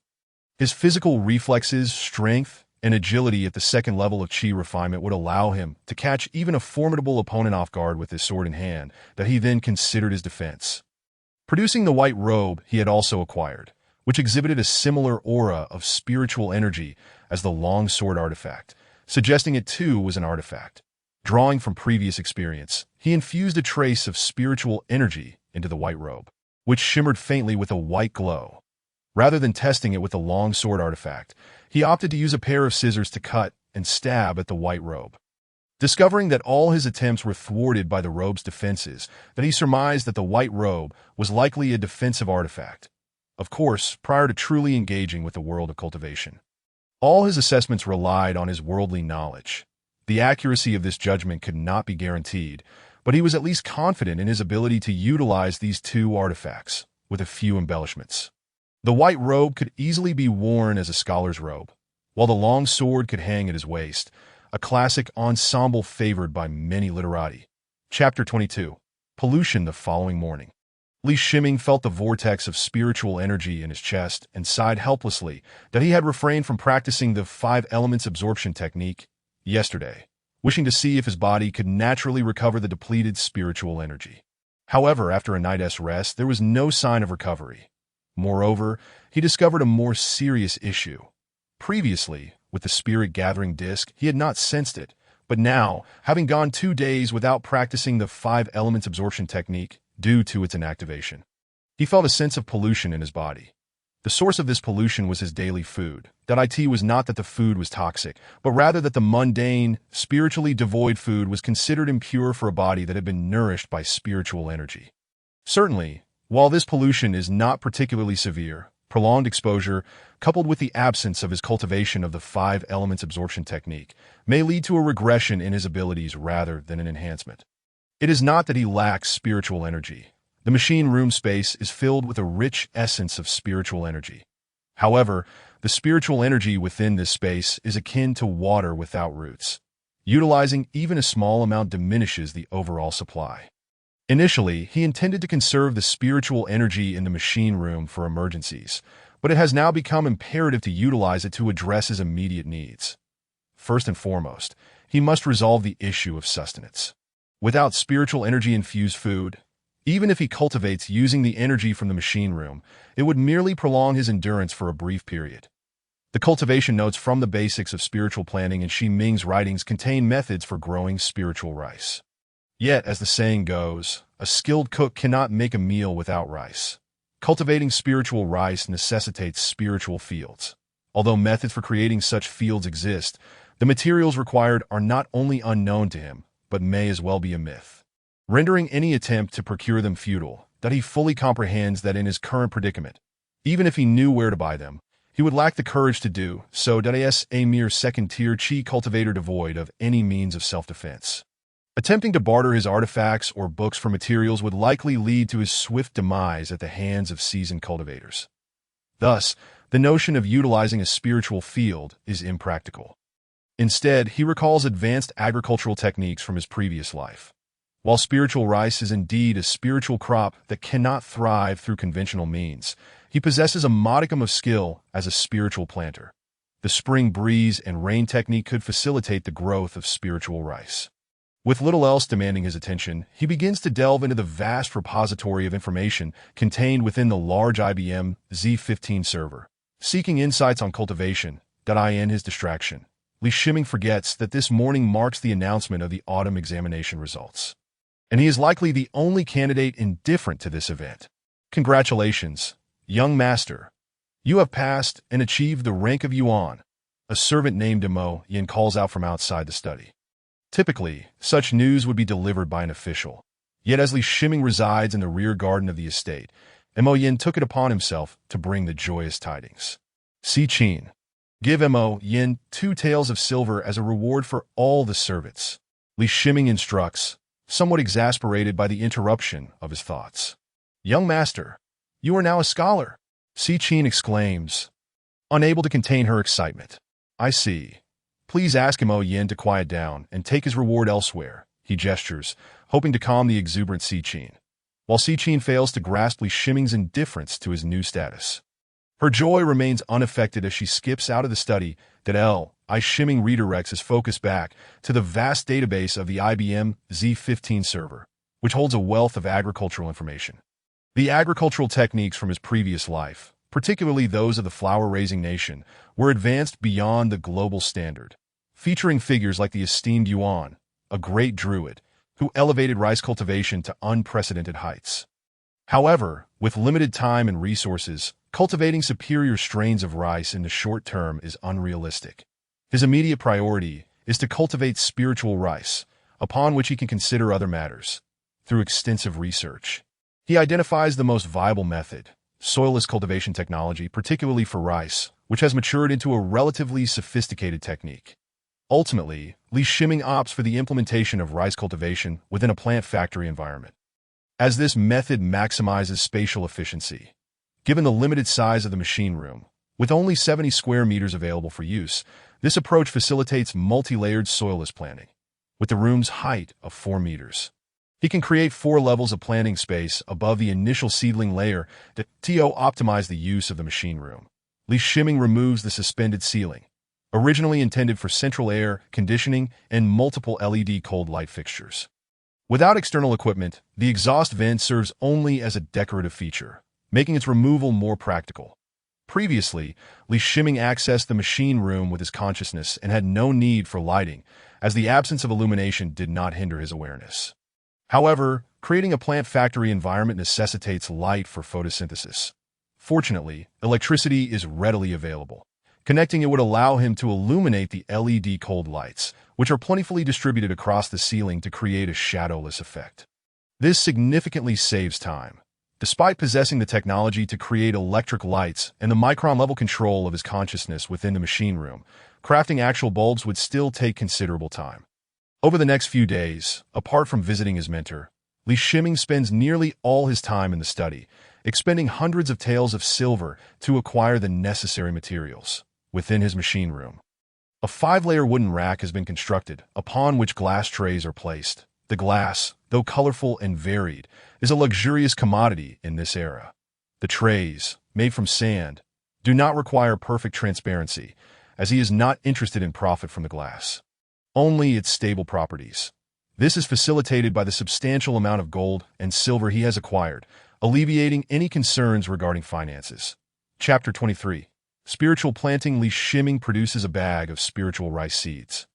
[SPEAKER 1] His physical reflexes, strength, and agility at the second level of chi refinement would allow him to catch even a formidable opponent off guard with his sword in hand that he then considered his defense. Producing the white robe he had also acquired, which exhibited a similar aura of spiritual energy as the long sword artifact, suggesting it too was an artifact. Drawing from previous experience, he infused a trace of spiritual energy into the white robe, which shimmered faintly with a white glow. Rather than testing it with the long sword artifact, he opted to use a pair of scissors to cut and stab at the white robe. Discovering that all his attempts were thwarted by the robe's defenses, that he surmised that the white robe was likely a defensive artifact. Of course, prior to truly engaging with the world of cultivation. All his assessments relied on his worldly knowledge. The accuracy of this judgment could not be guaranteed, but he was at least confident in his ability to utilize these two artifacts, with a few embellishments. The white robe could easily be worn as a scholar's robe, while the long sword could hang at his waist, a classic ensemble favored by many literati. Chapter 22. Pollution the following morning. Li Shiming felt the vortex of spiritual energy in his chest and sighed helplessly that he had refrained from practicing the 5 elements absorption technique yesterday, wishing to see if his body could naturally recover the depleted spiritual energy. However, after a night's rest, there was no sign of recovery. Moreover, he discovered a more serious issue. Previously, with the spirit-gathering disc, he had not sensed it, but now, having gone 2 days without practicing the 5 elements absorption technique due to its inactivation, he felt a sense of pollution in his body. The source of this pollution was his daily food. That it was not that the food was toxic, but rather that the mundane, spiritually devoid food was considered impure for a body that had been nourished by spiritual energy. Certainly, while this pollution is not particularly severe, prolonged exposure, coupled with the absence of his cultivation of the 5 elements absorption technique, may lead to a regression in his abilities rather than an enhancement. It is not that he lacks spiritual energy. The machine room space is filled with a rich essence of spiritual energy. However, the spiritual energy within this space is akin to water without roots. Utilizing even a small amount diminishes the overall supply. Initially, he intended to conserve the spiritual energy in the machine room for emergencies, but it has now become imperative to utilize it to address his immediate needs. First and foremost, he must resolve the issue of sustenance. Without spiritual energy-infused food, even if he cultivates using the energy from the machine room, it would merely prolong his endurance for a brief period. The cultivation notes from the basics of spiritual planning in Xi Ming's writings contain methods for growing spiritual rice. Yet, as the saying goes, a skilled cook cannot make a meal without rice. Cultivating spiritual rice necessitates spiritual fields. Although methods for creating such fields exist, the materials required are not only unknown to him, but may as well be a myth, rendering any attempt to procure them futile. That he fully comprehends that in his current predicament, even if he knew where to buy them, he would lack the courage to do so. That is a mere second-tier chi cultivator devoid of any means of self-defense. Attempting to barter his artifacts or books for materials would likely lead to his swift demise at the hands of seasoned cultivators. Thus, the notion of utilizing a spiritual field is impractical. Instead, he recalls advanced agricultural techniques from his previous life. While spiritual rice is indeed a spiritual crop that cannot thrive through conventional means, he possesses a modicum of skill as a spiritual planter. The spring breeze and rain technique could facilitate the growth of spiritual rice. With little else demanding his attention, he begins to delve into the vast repository of information contained within the large IBM Z15 server. Seeking insights on cultivation, in his distraction, Li Shiming forgets that this morning marks the announcement of the autumn examination results. And he is likely the only candidate indifferent to this event. Congratulations, young master. You have passed and achieved the rank of Yuan. A servant named Mo Yin calls out from outside the study. Typically, such news would be delivered by an official. Yet as Li Shiming resides in the rear garden of the estate, Mo Yin took it upon himself to bring the joyous tidings. Si Qin. Give Mo Yin 2 taels of silver as a reward for all the servants. Li Shiming instructs, somewhat exasperated by the interruption of his thoughts. "Young master, you are now a scholar," Si-Chin exclaims, unable to contain her excitement. "I see. Please ask Mo Yin to quiet down and take his reward elsewhere," he gestures, hoping to calm the exuberant Si-Chin, while Si-Chin fails to grasp Li Shiming's indifference to his new status. Her joy remains unaffected as she skips out of the study that Li Shiming redirects his focus back to the vast database of the IBM Z15 server, which holds a wealth of agricultural information. The agricultural techniques from his previous life, particularly those of the flower-raising nation, were advanced beyond the global standard, featuring figures like the esteemed Yuan, a great druid, who elevated rice cultivation to unprecedented heights. However, with limited time and resources, cultivating superior strains of rice in the short term is unrealistic. His immediate priority is to cultivate spiritual rice, upon which he can consider other matters. Through extensive research, he identifies the most viable method, soilless cultivation technology, particularly for rice, which has matured into a relatively sophisticated technique. Ultimately, Li Shiming opts for the implementation of rice cultivation within a plant factory environment, as this method maximizes spatial efficiency. Given the limited size of the machine room, with only 70 square meters available for use, this approach facilitates multi-layered soilless planting, with the room's height of 4 meters. He can create 4 levels of planting space above the initial seedling layer that optimize the use of the machine room. Li Shiming removes the suspended ceiling, originally intended for central air conditioning and multiple LED cold light fixtures. Without external equipment, the exhaust vent serves only as a decorative feature, making its removal more practical. Previously, Li Shiming accessed the machine room with his consciousness and had no need for lighting, as the absence of illumination did not hinder his awareness. However, creating a plant factory environment necessitates light for photosynthesis. Fortunately, electricity is readily available. Connecting it would allow him to illuminate the LED cold lights, which are plentifully distributed across the ceiling to create a shadowless effect. This significantly saves time. Despite possessing the technology to create electric lights and the micron-level control of his consciousness within the machine room, crafting actual bulbs would still take considerable time. Over the next few days, apart from visiting his mentor, Li Shiming spends nearly all his time in the study, expending hundreds of taels of silver to acquire the necessary materials. Within his machine room, a 5-layer wooden rack has been constructed, upon which glass trays are placed. The glass, though colorful and varied, is a luxurious commodity in this era. The trays, made from sand, do not require perfect transparency, as he is not interested in profit from the glass, only its stable properties. This is facilitated by the substantial amount of gold and silver he has acquired, alleviating any concerns regarding finances. Chapter 23. Spiritual planting. Li Shiming produces a bag of spiritual rice seeds,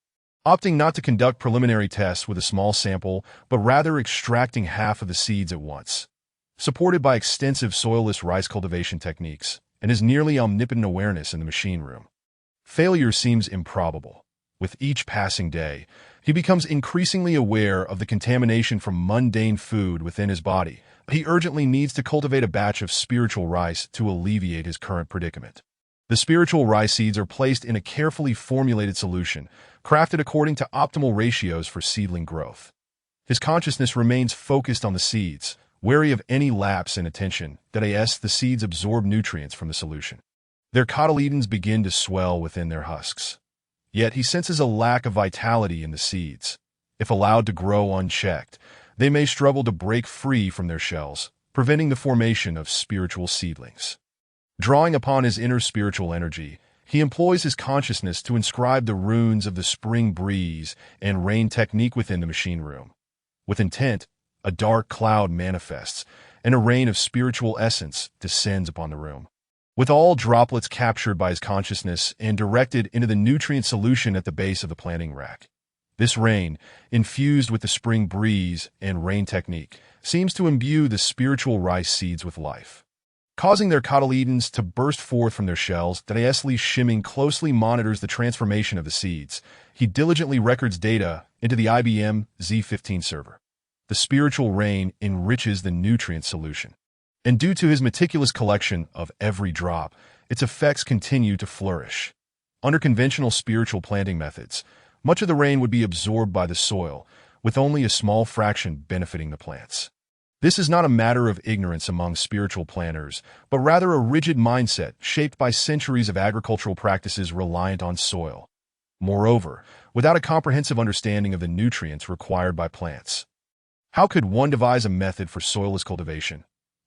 [SPEAKER 1] opting not to conduct preliminary tests with a small sample, but rather extracting half of the seeds at once. Supported by extensive soilless rice cultivation techniques and his nearly omnipotent awareness in the machine room, failure seems improbable. With each passing day, he becomes increasingly aware of the contamination from mundane food within his body. He urgently needs to cultivate a batch of spiritual rice to alleviate his current predicament. The spiritual rice seeds are placed in a carefully formulated solution, crafted according to optimal ratios for seedling growth. His consciousness remains focused on the seeds, wary of any lapse in attention that the seeds absorb nutrients from the solution. Their cotyledons begin to swell within their husks. Yet he senses a lack of vitality in the seeds. If allowed to grow unchecked, they may struggle to break free from their shells, preventing the formation of spiritual seedlings. Drawing upon his inner spiritual energy, he employs his consciousness to inscribe the runes of the spring breeze and rain technique within the machine room. With intent, a dark cloud manifests, and a rain of spiritual essence descends upon the room, with all droplets captured by his consciousness and directed into the nutrient solution at the base of the planting rack. This rain, infused with the spring breeze and rain technique, seems to imbue the spiritual rice seeds with life, causing their cotyledons to burst forth from their shells. Li Shiming closely monitors the transformation of the seeds. He diligently records data into the IBM Z15 server. The spiritual rain enriches the nutrient solution, and due to his meticulous collection of every drop, its effects continue to flourish. Under conventional spiritual planting methods, much of the rain would be absorbed by the soil, with only a small fraction benefiting the plants. This is not a matter of ignorance among spiritual planners, but rather a rigid mindset shaped by centuries of agricultural practices reliant on soil. Moreover, without a comprehensive understanding of the nutrients required by plants, how could one devise a method for soilless cultivation?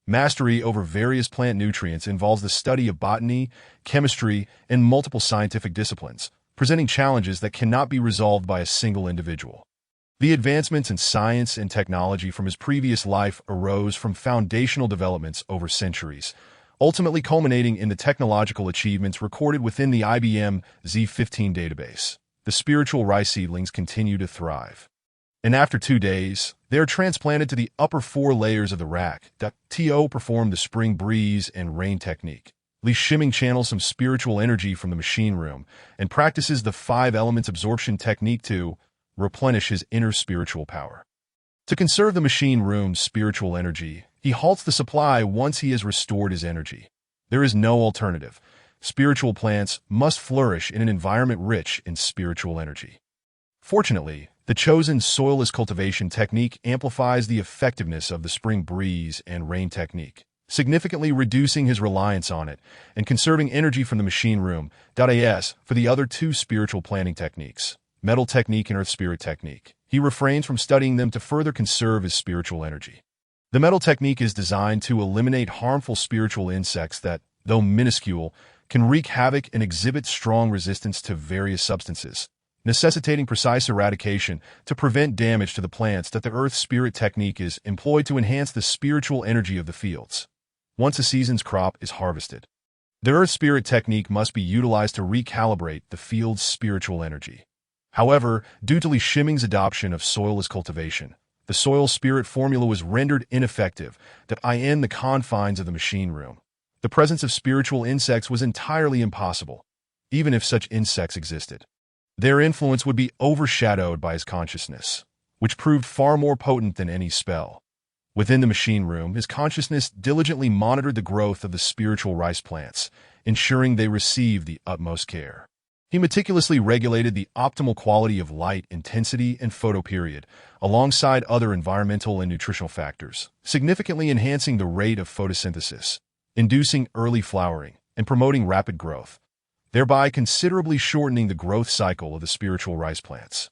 [SPEAKER 1] Mastery over various plant nutrients involves the study of botany, chemistry, and multiple scientific disciplines, presenting challenges that cannot be resolved by a single individual. The advancements in science and technology from his previous life arose from foundational developments over centuries, ultimately culminating in the technological achievements recorded within the IBM Z15 database. The spiritual rice seedlings continue to thrive. And after 2 days, they are transplanted to the upper 4 layers of the rack. To perform the spring breeze and rain technique. Li Shiming channels some spiritual energy from the machine room and practices the 5 elements absorption technique to replenish his inner spiritual power. To conserve the machine room's spiritual energy, he halts the supply once he has restored his energy. There is no alternative. Spiritual plants must flourish in an environment rich in spiritual energy. Fortunately, the chosen soilless cultivation technique amplifies the effectiveness of the spring breeze and rain technique, significantly reducing his reliance on it and conserving energy from the machine room. As for the other 2 spiritual planting techniques, metal technique and earth spirit technique, he refrains from studying them to further conserve his spiritual energy. The metal technique is designed to eliminate harmful spiritual insects that, though minuscule, can wreak havoc and exhibit strong resistance to various substances, necessitating precise eradication to prevent damage to the plants. The earth spirit technique is employed to enhance the spiritual energy of the fields. Once a season's crop is harvested, the earth spirit technique must be utilized to recalibrate the field's spiritual energy. However, due to Li Shiming's adoption of soilless cultivation, the soil spirit formula was rendered ineffective in the confines of the machine room. The presence of spiritual insects was entirely impossible, even if such insects existed. Their influence would be overshadowed by his consciousness, which proved far more potent than any spell. Within the machine room, his consciousness diligently monitored the growth of the spiritual rice plants, ensuring they received the utmost care. He meticulously regulated the optimal quality of light, intensity, and photoperiod, alongside other environmental and nutritional factors, significantly enhancing the rate of photosynthesis, inducing early flowering, and promoting rapid growth, thereby considerably shortening the growth cycle of the spiritual rice plants.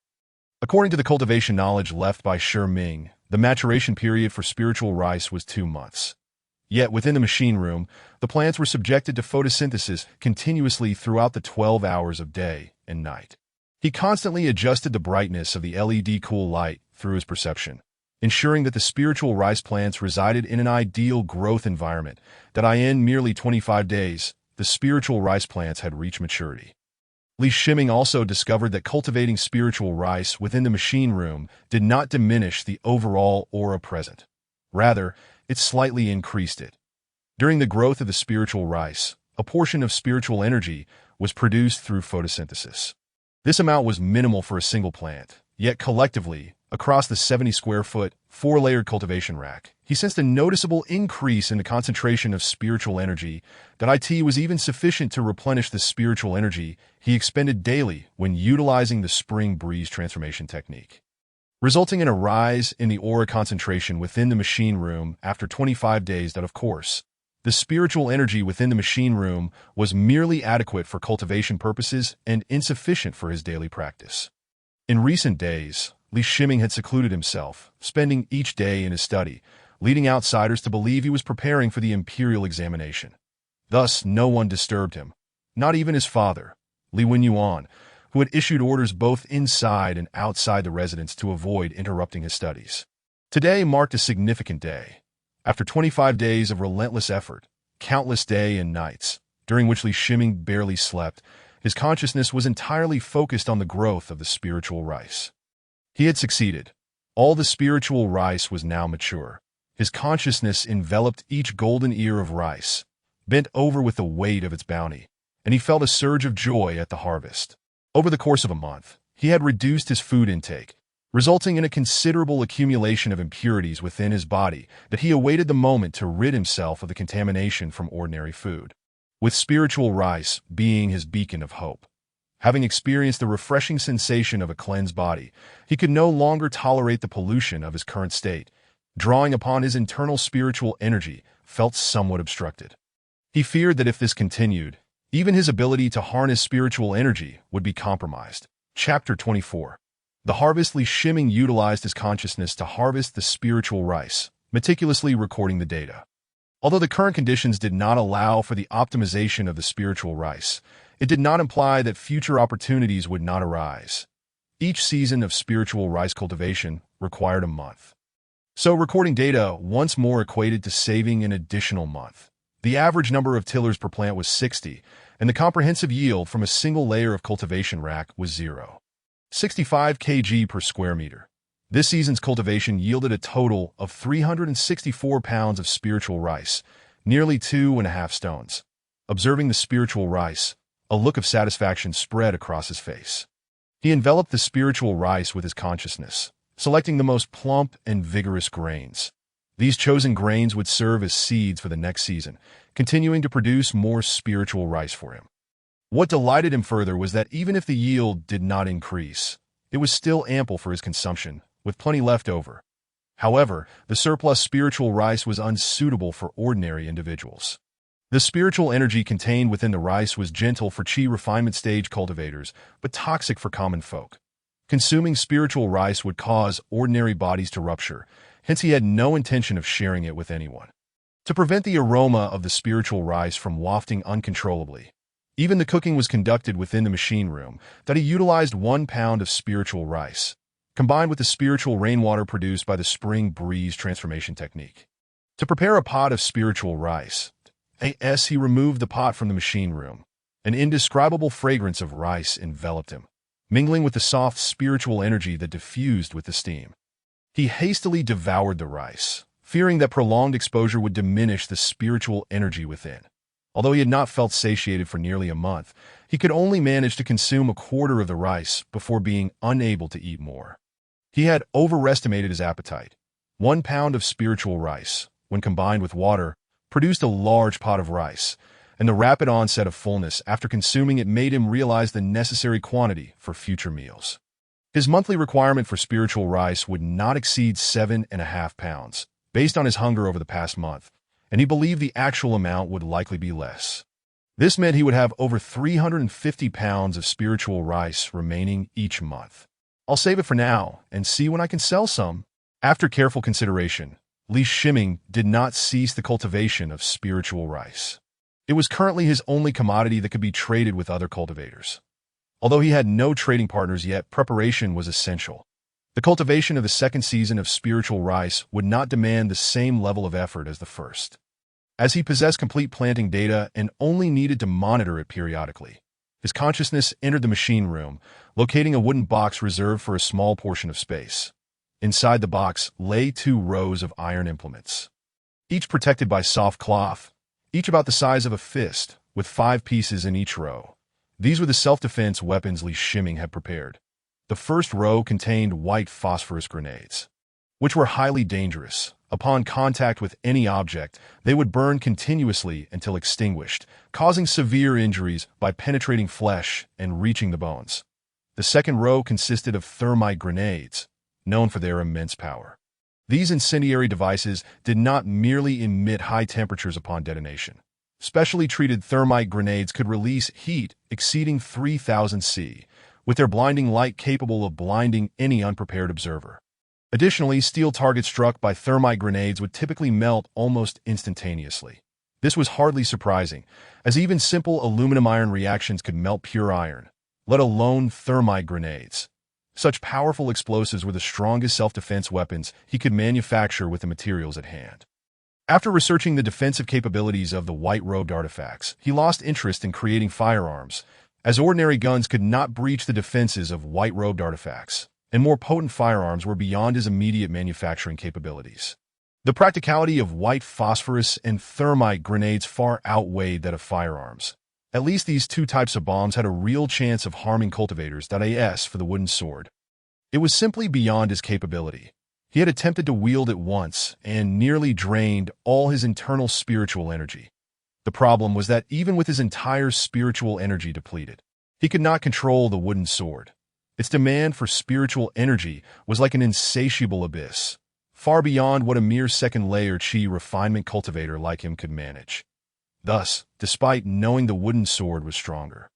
[SPEAKER 1] According to the cultivation knowledge left by Shi Ming, the maturation period for spiritual rice was 2 months. Yet within the machine room, the plants were subjected to photosynthesis continuously throughout the 12 hours of day and night. He constantly adjusted the brightness of the LED cool light through his perception, ensuring that the spiritual rice plants resided in an ideal growth environment. In merely 25 days, the spiritual rice plants had reached maturity. Li Shiming also discovered that cultivating spiritual rice within the machine room did not diminish the overall aura present. Rather, it slightly increased it. During the growth of the spiritual rice, a portion of spiritual energy was produced through photosynthesis. This amount was minimal for a single plant, yet collectively, across the 70-square-foot, 4-layered cultivation rack, he sensed a noticeable increase in the concentration of spiritual energy. It was even sufficient to replenish the spiritual energy he expended daily when utilizing the spring breeze transformation technique, resulting in a rise in the aura concentration within the machine room after 25 days. Of course, the spiritual energy within the machine room was merely adequate for cultivation purposes and insufficient for his daily practice. In recent days, Li Shiming had secluded himself, spending each day in his study, leading outsiders to believe he was preparing for the imperial examination. Thus, no one disturbed him, not even his father, Li Wenyuan, who had issued orders both inside and outside the residence to avoid interrupting his studies. Today marked a significant day. After 25 days of relentless effort, countless days and nights, during which Li Shiming barely slept, his consciousness was entirely focused on the growth of the spiritual rice. He had succeeded. All the spiritual rice was now mature. His consciousness enveloped each golden ear of rice, bent over with the weight of its bounty, and he felt a surge of joy at the harvest. Over the course of a month, he had reduced his food intake, resulting in a considerable accumulation of impurities within his body that he awaited the moment to rid himself of the contamination from ordinary food. With spiritual rice being his beacon of hope, Having experienced the refreshing sensation of a cleansed body, he could no longer tolerate the pollution of his current state. Drawing upon his internal spiritual energy felt somewhat obstructed. He feared that if this continued, even his ability to harness spiritual energy would be compromised. Chapter 24. The harvest. Li Shiming utilized his consciousness to harvest the spiritual rice, meticulously recording the data. Although the current conditions did not allow for the optimization of the spiritual rice, it did not imply that future opportunities would not arise. Each season of spiritual rice cultivation required a month. So recording data once more equated to saving an additional month. The average number of tillers per plant was 60, and the comprehensive yield from a single layer of cultivation rack was 0.65 kg per square meter. This season's cultivation yielded a total of 364 pounds of spiritual rice, nearly 2.5 stones. Observing the spiritual rice, a look of satisfaction spread across his face. He enveloped the spiritual rice with his consciousness, selecting the most plump and vigorous grains. These chosen grains would serve as seeds for the next season, continuing to produce more spiritual rice for him. What delighted him further was that even if the yield did not increase, it was still ample for his consumption, with plenty left over. However, the surplus spiritual rice was unsuitable for ordinary individuals. The spiritual energy contained within the rice was gentle for Qi refinement stage cultivators, but toxic for common folk. Consuming spiritual rice would cause ordinary bodies to rupture, hence he had no intention of sharing it with anyone. To prevent the aroma of the spiritual rice from wafting uncontrollably, even the cooking was conducted within the machine room, that he utilized 1 pound of spiritual rice, combined with the spiritual rainwater produced by the spring breeze transformation technique. To prepare a pot of spiritual rice, he removed the pot from the machine room. An indescribable fragrance of rice enveloped him, mingling with the soft spiritual energy that diffused with the steam. He hastily devoured the rice, fearing that prolonged exposure would diminish the spiritual energy within. Although he had not felt satiated for nearly a month, he could only manage to consume a quarter of the rice before being unable to eat more. He had overestimated his appetite. 1 pound of spiritual rice, when combined with water, produced a large pot of rice, and the rapid onset of fullness after consuming it made him realize the necessary quantity for future meals. His monthly requirement for spiritual rice would not exceed 7.5 pounds, based on his hunger over the past month, and he believed the actual amount would likely be less. This meant he would have over 350 pounds of spiritual rice remaining each month. I'll save it for now and see when I can sell some. After careful consideration, Li Shiming did not cease the cultivation of spiritual rice. It was currently his only commodity that could be traded with other cultivators. Although he had no trading partners yet, preparation was essential. The cultivation of the second season of spiritual rice would not demand the same level of effort as the first, as he possessed complete planting data and only needed to monitor it periodically. His consciousness entered the machine room, locating a wooden box reserved for a small portion of space. Inside the box lay 2 rows of iron implements, each protected by soft cloth, each about the size of a fist, with 5 pieces in each row. These were the self-defense weapons Li Shiming had prepared. The first row contained white phosphorus grenades, which were highly dangerous. Upon contact with any object, they would burn continuously until extinguished, causing severe injuries by penetrating flesh and reaching the bones. The second row consisted of thermite grenades, known for their immense power. These incendiary devices did not merely emit high temperatures upon detonation. Specially treated thermite grenades could release heat exceeding 3000 C, with their blinding light capable of blinding any unprepared observer. Additionally, steel targets struck by thermite grenades would typically melt almost instantaneously. This was hardly surprising, as even simple aluminum-iron reactions could melt pure iron, let alone thermite grenades. Such powerful explosives were the strongest self-defense weapons he could manufacture with the materials at hand. After researching the defensive capabilities of the white-robed artifacts, he lost interest in creating firearms, as ordinary guns could not breach the defenses of white-robed artifacts, and more potent firearms were beyond his immediate manufacturing capabilities. The practicality of white phosphorus and thermite grenades far outweighed that of firearms. At least these 2 types of bombs had a real chance of harming cultivators. As for the wooden sword, it was simply beyond his capability. He had attempted to wield it once and nearly drained all his internal spiritual energy. The problem was that even with his entire spiritual energy depleted, He could not control the wooden sword. Its demand for spiritual energy was like an insatiable abyss, far beyond what a mere second-layer chi refinement cultivator like him could manage. Thus, despite knowing the wooden sword was stronger,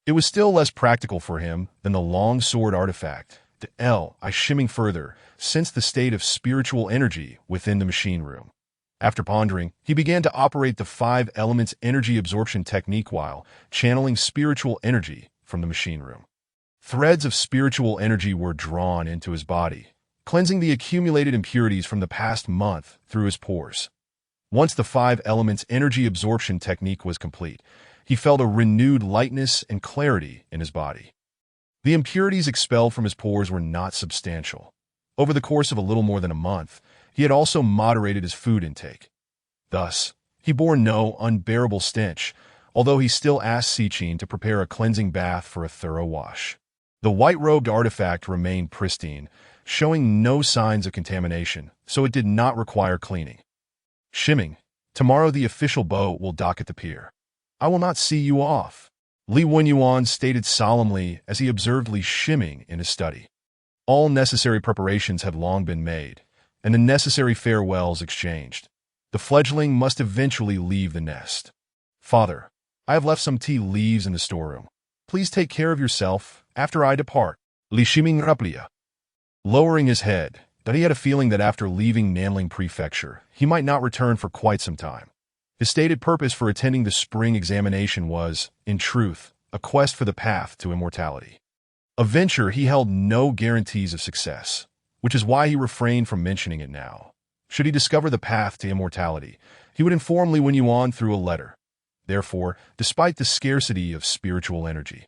[SPEAKER 1] it was still less practical for him than the long sword artifact. The shimming further, sensed the state of spiritual energy within the machine room. After pondering, he began to operate the 5 elements energy absorption technique while channeling spiritual energy from the machine room. Threads of spiritual energy were drawn into his body, cleansing the accumulated impurities from the past month through his pores. Once the 5 elements energy absorption technique was complete, he felt a renewed lightness and clarity in his body. The impurities expelled from his pores were not substantial. Over the course of a little more than a month, he had also moderated his food intake. Thus, he bore no unbearable stench, although he still asked Sichin to prepare a cleansing bath for a thorough wash. The white-robed artifact remained pristine, showing no signs of contamination, so it did not require cleaning. Shimming, tomorrow the official boat will dock at the pier. I will not see you off, Li Wenyuan stated solemnly as he observed Li Shimming in his study. All necessary preparations had long been made, and the necessary farewells exchanged. The fledgling must eventually leave the nest. Father, I have left some tea leaves in the storeroom. Please take care of yourself after I depart. Li Shimming replied. Lowering his head, that he had a feeling that after leaving Nanling Prefecture, he might not return for quite some time. His stated purpose for attending the spring examination was, in truth, a quest for the path to immortality. A venture he held no guarantees of success, which is why he refrained from mentioning it now. Should he discover the path to immortality, he would inform Li Wenyuan through a letter. Therefore, despite the scarcity of spiritual energy,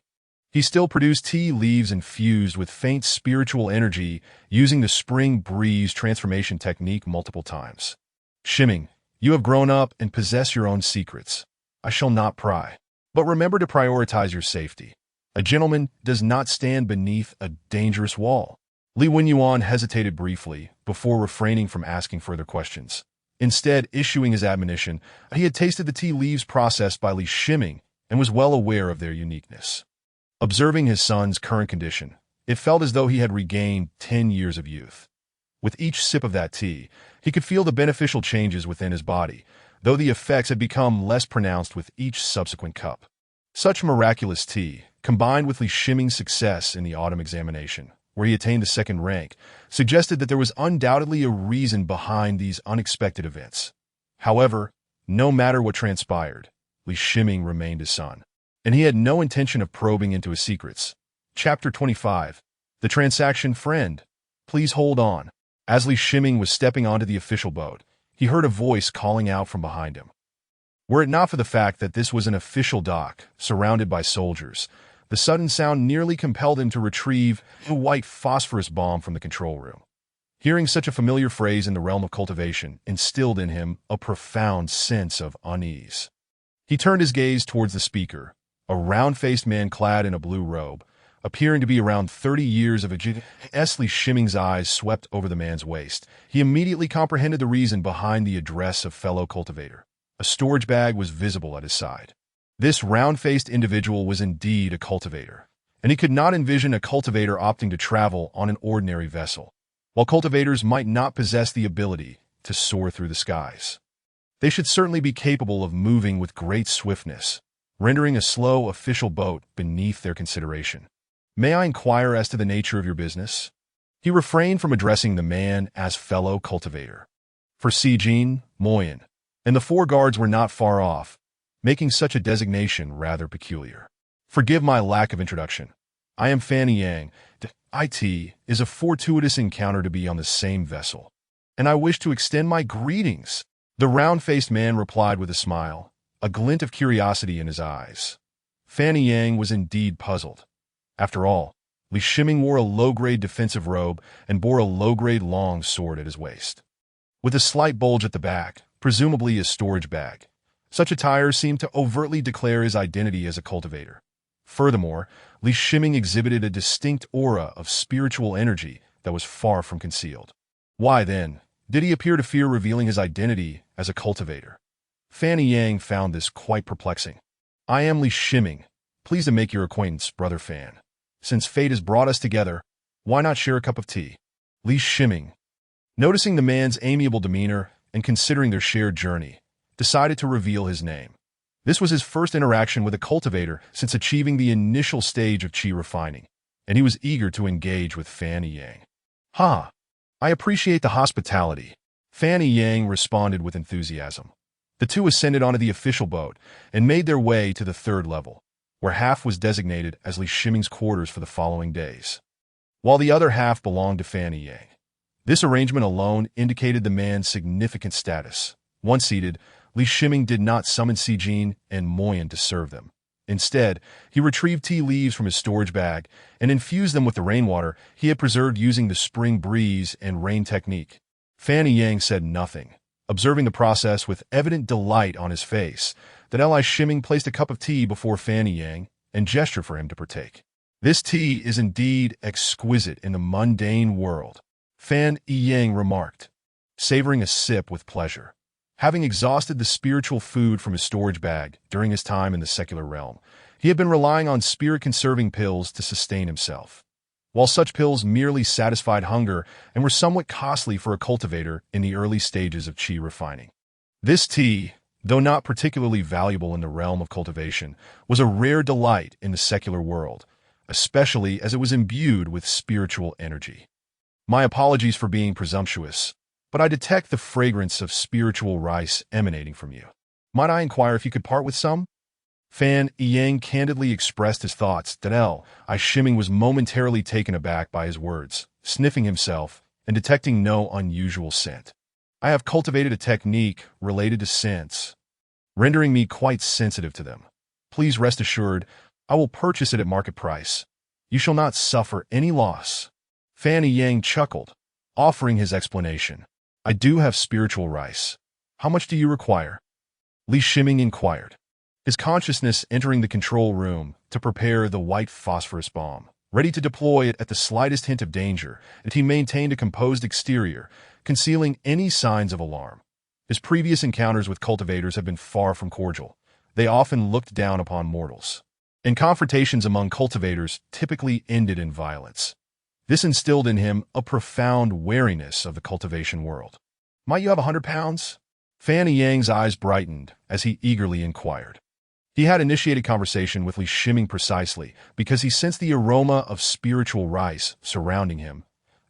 [SPEAKER 1] he still produced tea leaves infused with faint spiritual energy using the spring breeze transformation technique multiple times. Shimming, you have grown up and possess your own secrets. I shall not pry. But remember to prioritize your safety. A gentleman does not stand beneath a dangerous wall. Li Wenyuan hesitated briefly before refraining from asking further questions. Instead, issuing his admonition, he had tasted the tea leaves processed by Li Shimming and was well aware of their uniqueness. Observing his son's current condition, it felt as though he had regained 10 years of youth. With each sip of that tea, he could feel the beneficial changes within his body, though the effects had become less pronounced with each subsequent cup. Such miraculous tea, combined with Li Shimming's success in the autumn examination, where he attained the 2nd rank, suggested that there was undoubtedly a reason behind these unexpected events. However, no matter what transpired, Li Shimming remained his son, and he had no intention of probing into his secrets. Chapter 25. The Transaction Friend. Please hold on. As Li Shimming was stepping onto the official boat, he heard a voice calling out from behind him. Were it not for the fact that this was an official dock, surrounded by soldiers, the sudden sound nearly compelled him to retrieve a white phosphorus bomb from the control room. Hearing such a familiar phrase in the realm of cultivation instilled in him a profound sense of unease. He turned his gaze towards the speaker, a round-faced man clad in a blue robe, appearing to be around 30 years of age. As Li Shimming's eyes swept over the man's waist, he immediately comprehended the reason behind the address of fellow cultivator. A storage bag was visible at his side. This round-faced individual was indeed a cultivator, and he could not envision a cultivator opting to travel on an ordinary vessel. While cultivators might not possess the ability to soar through the skies, they should certainly be capable of moving with great swiftness, rendering a slow official boat beneath their consideration. May I inquire as to the nature of your business? He refrained from addressing the man as fellow cultivator. For Sijin, Moyen, and the 4 guards were not far off, making such a designation rather peculiar. Forgive my lack of introduction. I am Fanny Yang. It is a fortuitous encounter to be on the same vessel, and I wish to extend my greetings. The round-faced man replied with a smile, a glint of curiosity in his eyes. Fanny Yang was indeed puzzled. After all, Li Shimming wore a low-grade defensive robe and bore a low-grade long sword at his waist, with a slight bulge at the back, presumably a storage bag. Such attire seemed to overtly declare his identity as a cultivator. Furthermore, Li Shimming exhibited a distinct aura of spiritual energy that was far from concealed. Why, then, did he appear to fear revealing his identity as a cultivator? Fanny Yang found this quite perplexing. I am Li Shimming, Pleased to make your acquaintance, Brother Fan. Since fate has brought us together, why not share a cup of tea? Li Shiming, noticing the man's amiable demeanor and considering their shared journey, decided to reveal his name. This was his first interaction with a cultivator since achieving the initial stage of qi refining, and he was eager to engage with Fanny Yang. "Ha! I appreciate the hospitality," Fanny Yang responded with enthusiasm. The two ascended onto the official boat and made their way to the third level, where half was designated as Li Shiming's quarters for the following days, while the other half belonged to Fanny Yang. This arrangement alone indicated the man's significant status. Once seated, Li Shiming did not summon Sijin and Moyen to serve them. Instead, he retrieved tea leaves from his storage bag and infused them with the rainwater he had preserved using the spring breeze and rain technique. Fanny Yang said nothing, observing the process with evident delight on his face. Then Li Shiming placed a cup of tea before Fanny Yang and gestured for him to partake. "This tea is indeed exquisite in the mundane world," Fan Yang remarked, savoring a sip with pleasure. Having exhausted the spiritual food from his storage bag during his time in the secular realm, he had been relying on spirit-conserving pills to sustain himself. While such pills merely satisfied hunger and were somewhat costly for a cultivator in the early stages of qi refining, this tea, though not particularly valuable in the realm of cultivation, was a rare delight in the secular world, especially as it was imbued with spiritual energy. "My apologies for being presumptuous, but I detect the fragrance of spiritual rice emanating from you. Might I inquire if you could part with some?" Fan Yang candidly expressed his thoughts that Li Shiming was momentarily taken aback by his words, sniffing himself and detecting no unusual scent. "I have cultivated a technique related to scents, rendering me quite sensitive to them. Please rest assured, I will purchase it at market price. You shall not suffer any loss." Fanny Yang chuckled, offering his explanation. "I do have spiritual rice. How much do you require?" Li Shiming inquired, his consciousness entering the control room to prepare the white phosphorus bomb, ready to deploy it at the slightest hint of danger, and he maintained a composed exterior, concealing any signs of alarm. His previous encounters with cultivators have been far from cordial. They often looked down upon mortals, and confrontations among cultivators typically ended in violence. This instilled in him a profound wariness of the cultivation world. "Might you have 100 pounds? Fanny Yang's eyes brightened as he eagerly inquired. He had initiated conversation with Li Shiming precisely because he sensed the aroma of spiritual rice surrounding him.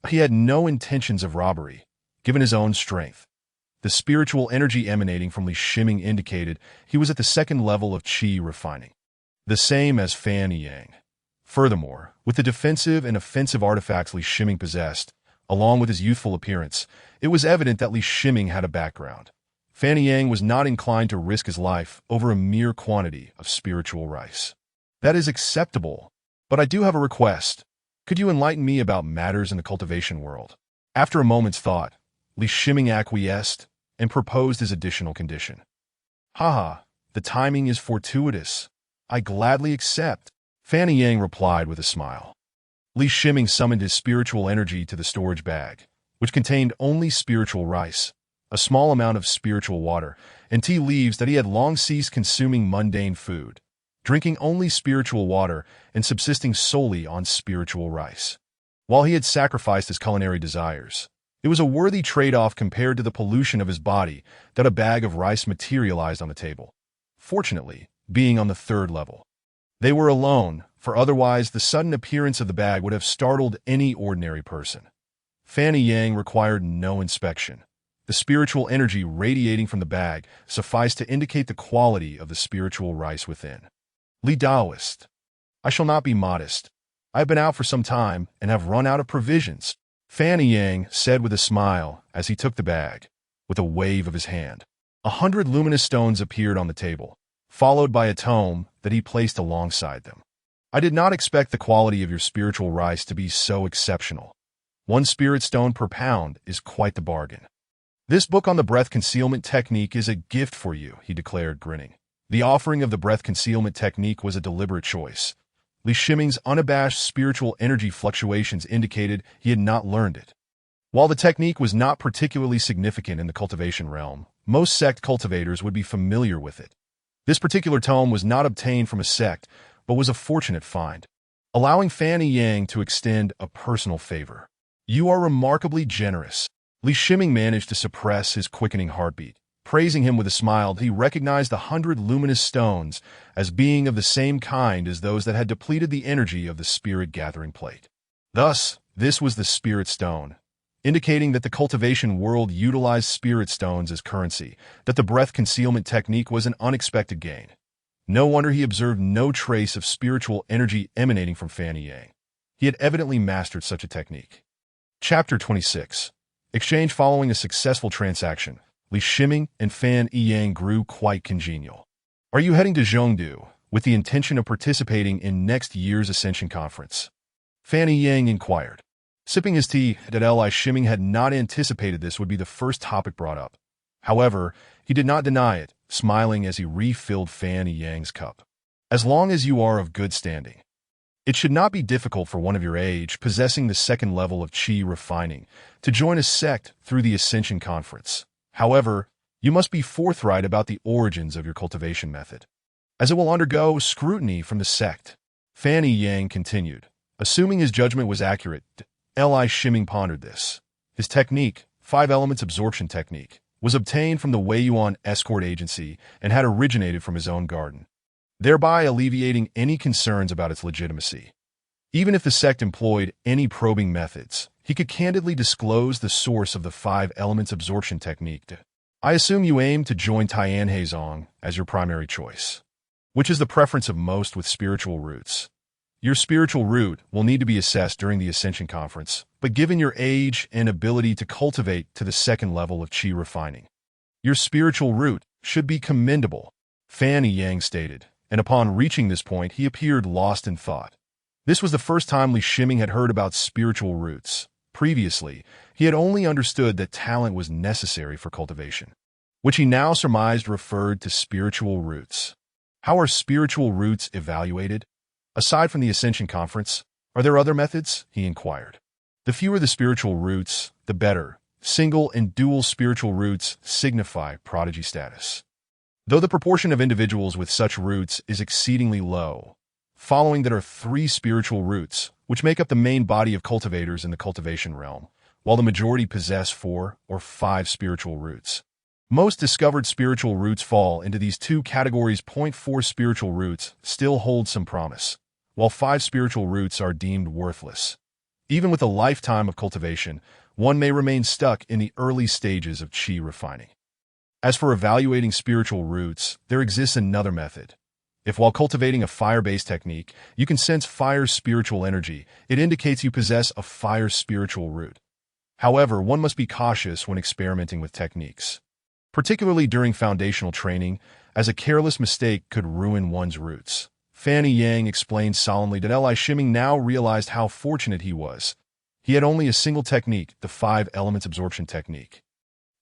[SPEAKER 1] He had no intentions of robbery, given his own strength. The spiritual energy emanating from Li Shiming indicated he was at the second level of qi refining, the same as Fanny Yang. Furthermore, with the defensive and offensive artifacts Li Shiming possessed, along with his youthful appearance, it was evident that Li Shiming had a background. Fanny Yang was not inclined to risk his life over a mere quantity of spiritual rice. "That is acceptable, but I do have a request. Could you enlighten me about matters in the cultivation world?" After a moment's thought, Li Shiming acquiesced and proposed his additional condition. "Haha, the timing is fortuitous. I gladly accept," Fanny Yang replied with a smile. Li Shiming summoned his spiritual energy to the storage bag, which contained only spiritual rice, a small amount of spiritual water, and tea leaves that he had long ceased consuming mundane food, drinking only spiritual water and subsisting solely on spiritual rice. While he had sacrificed his culinary desires, it was a worthy trade-off compared to the pollution of his body that a bag of rice materialized on the table, fortunately being on the third level. They were alone, for otherwise the sudden appearance of the bag would have startled any ordinary person. Fanny Yang required no inspection. The spiritual energy radiating from the bag sufficed to indicate the quality of the spiritual rice within. "Li Daoist, I shall not be modest. I have been out for some time and have run out of provisions," Fanny Yang said with a smile as he took the bag. With a wave of his hand, 100 luminous stones appeared on the table, followed by a tome that he placed alongside them. "I did not expect the quality of your spiritual rice to be so exceptional. 1 spirit stone per pound is quite the bargain. This book on the breath concealment technique is a gift for you," he declared, grinning. The offering of the breath concealment technique was a deliberate choice. Li Shiming's unabashed spiritual energy fluctuations indicated he had not learned it. While the technique was not particularly significant in the cultivation realm, most sect cultivators would be familiar with it. This particular tome was not obtained from a sect, but was a fortunate find, allowing Fan Yang to extend a personal favor. "You are remarkably generous." Li Shiming managed to suppress his quickening heartbeat. Praising him with a smile, he recognized the 100 luminous stones as being of the same kind as those that had depleted the energy of the spirit-gathering plate. Thus, this was the spirit stone, indicating that the cultivation world utilized spirit stones as currency, that the breath concealment technique was an unexpected gain. No wonder he observed no trace of spiritual energy emanating from Fan Yang. He had evidently mastered such a technique. Chapter 26. Exchange. Following a successful transaction, Li Shiming and Fan Yang grew quite congenial. "Are you heading to Zhongdu with the intention of participating in next year's Ascension Conference?" Fan Yang inquired. Sipping his tea, Li Shiming had not anticipated this would be the first topic brought up. However, he did not deny it, smiling as he refilled Fan Yang's cup. "As long as you are of good standing. It should not be difficult for one of your age, possessing the second level of qi refining, to join a sect through the Ascension Conference. However, you must be forthright about the origins of your cultivation method, as it will undergo scrutiny from the sect." Fan Yang continued. Assuming his judgment was accurate, Li Shiming pondered this. His technique, 5 elements absorption technique, was obtained from the Wei Yuan escort agency and had originated from his own garden, thereby alleviating any concerns about its legitimacy. Even if the sect employed any probing methods, he could candidly disclose the source of the 5 elements absorption technique. "I assume you aim to join Tian Heizong as your primary choice, which is the preference of most with spiritual roots. Your spiritual root will need to be assessed during the Ascension Conference, but given your age and ability to cultivate to the second level of qi refining, your spiritual root should be commendable," Fan Yang stated, and upon reaching this point he appeared lost in thought. This was the first time Li Shiming had heard about spiritual roots. Previously, he had only understood that talent was necessary for cultivation, which he now surmised referred to spiritual roots. "How are spiritual roots evaluated? Aside from the Ascension Conference, are there other methods?" he inquired. "The fewer the spiritual roots, the better. Single and dual spiritual roots signify prodigy status, though the proportion of individuals with such roots is exceedingly low. Following that are 3 spiritual roots, which make up the main body of cultivators in the cultivation realm, while the majority possess 4 or 5 spiritual roots. Most discovered spiritual roots fall into these 2 categories. 4 spiritual roots still hold some promise, while 5 spiritual roots are deemed worthless. Even with a lifetime of cultivation, one may remain stuck in the early stages of qi refining. As for evaluating spiritual roots, there exists another method. If while cultivating a fire-based technique, you can sense fire's spiritual energy, it indicates you possess a fire spiritual root. However, one must be cautious when experimenting with techniques, particularly during foundational training, as a careless mistake could ruin one's roots. Fan Yang explained solemnly that Li Shiming now realized how fortunate he was. He had only a single technique, the 5 elements absorption technique,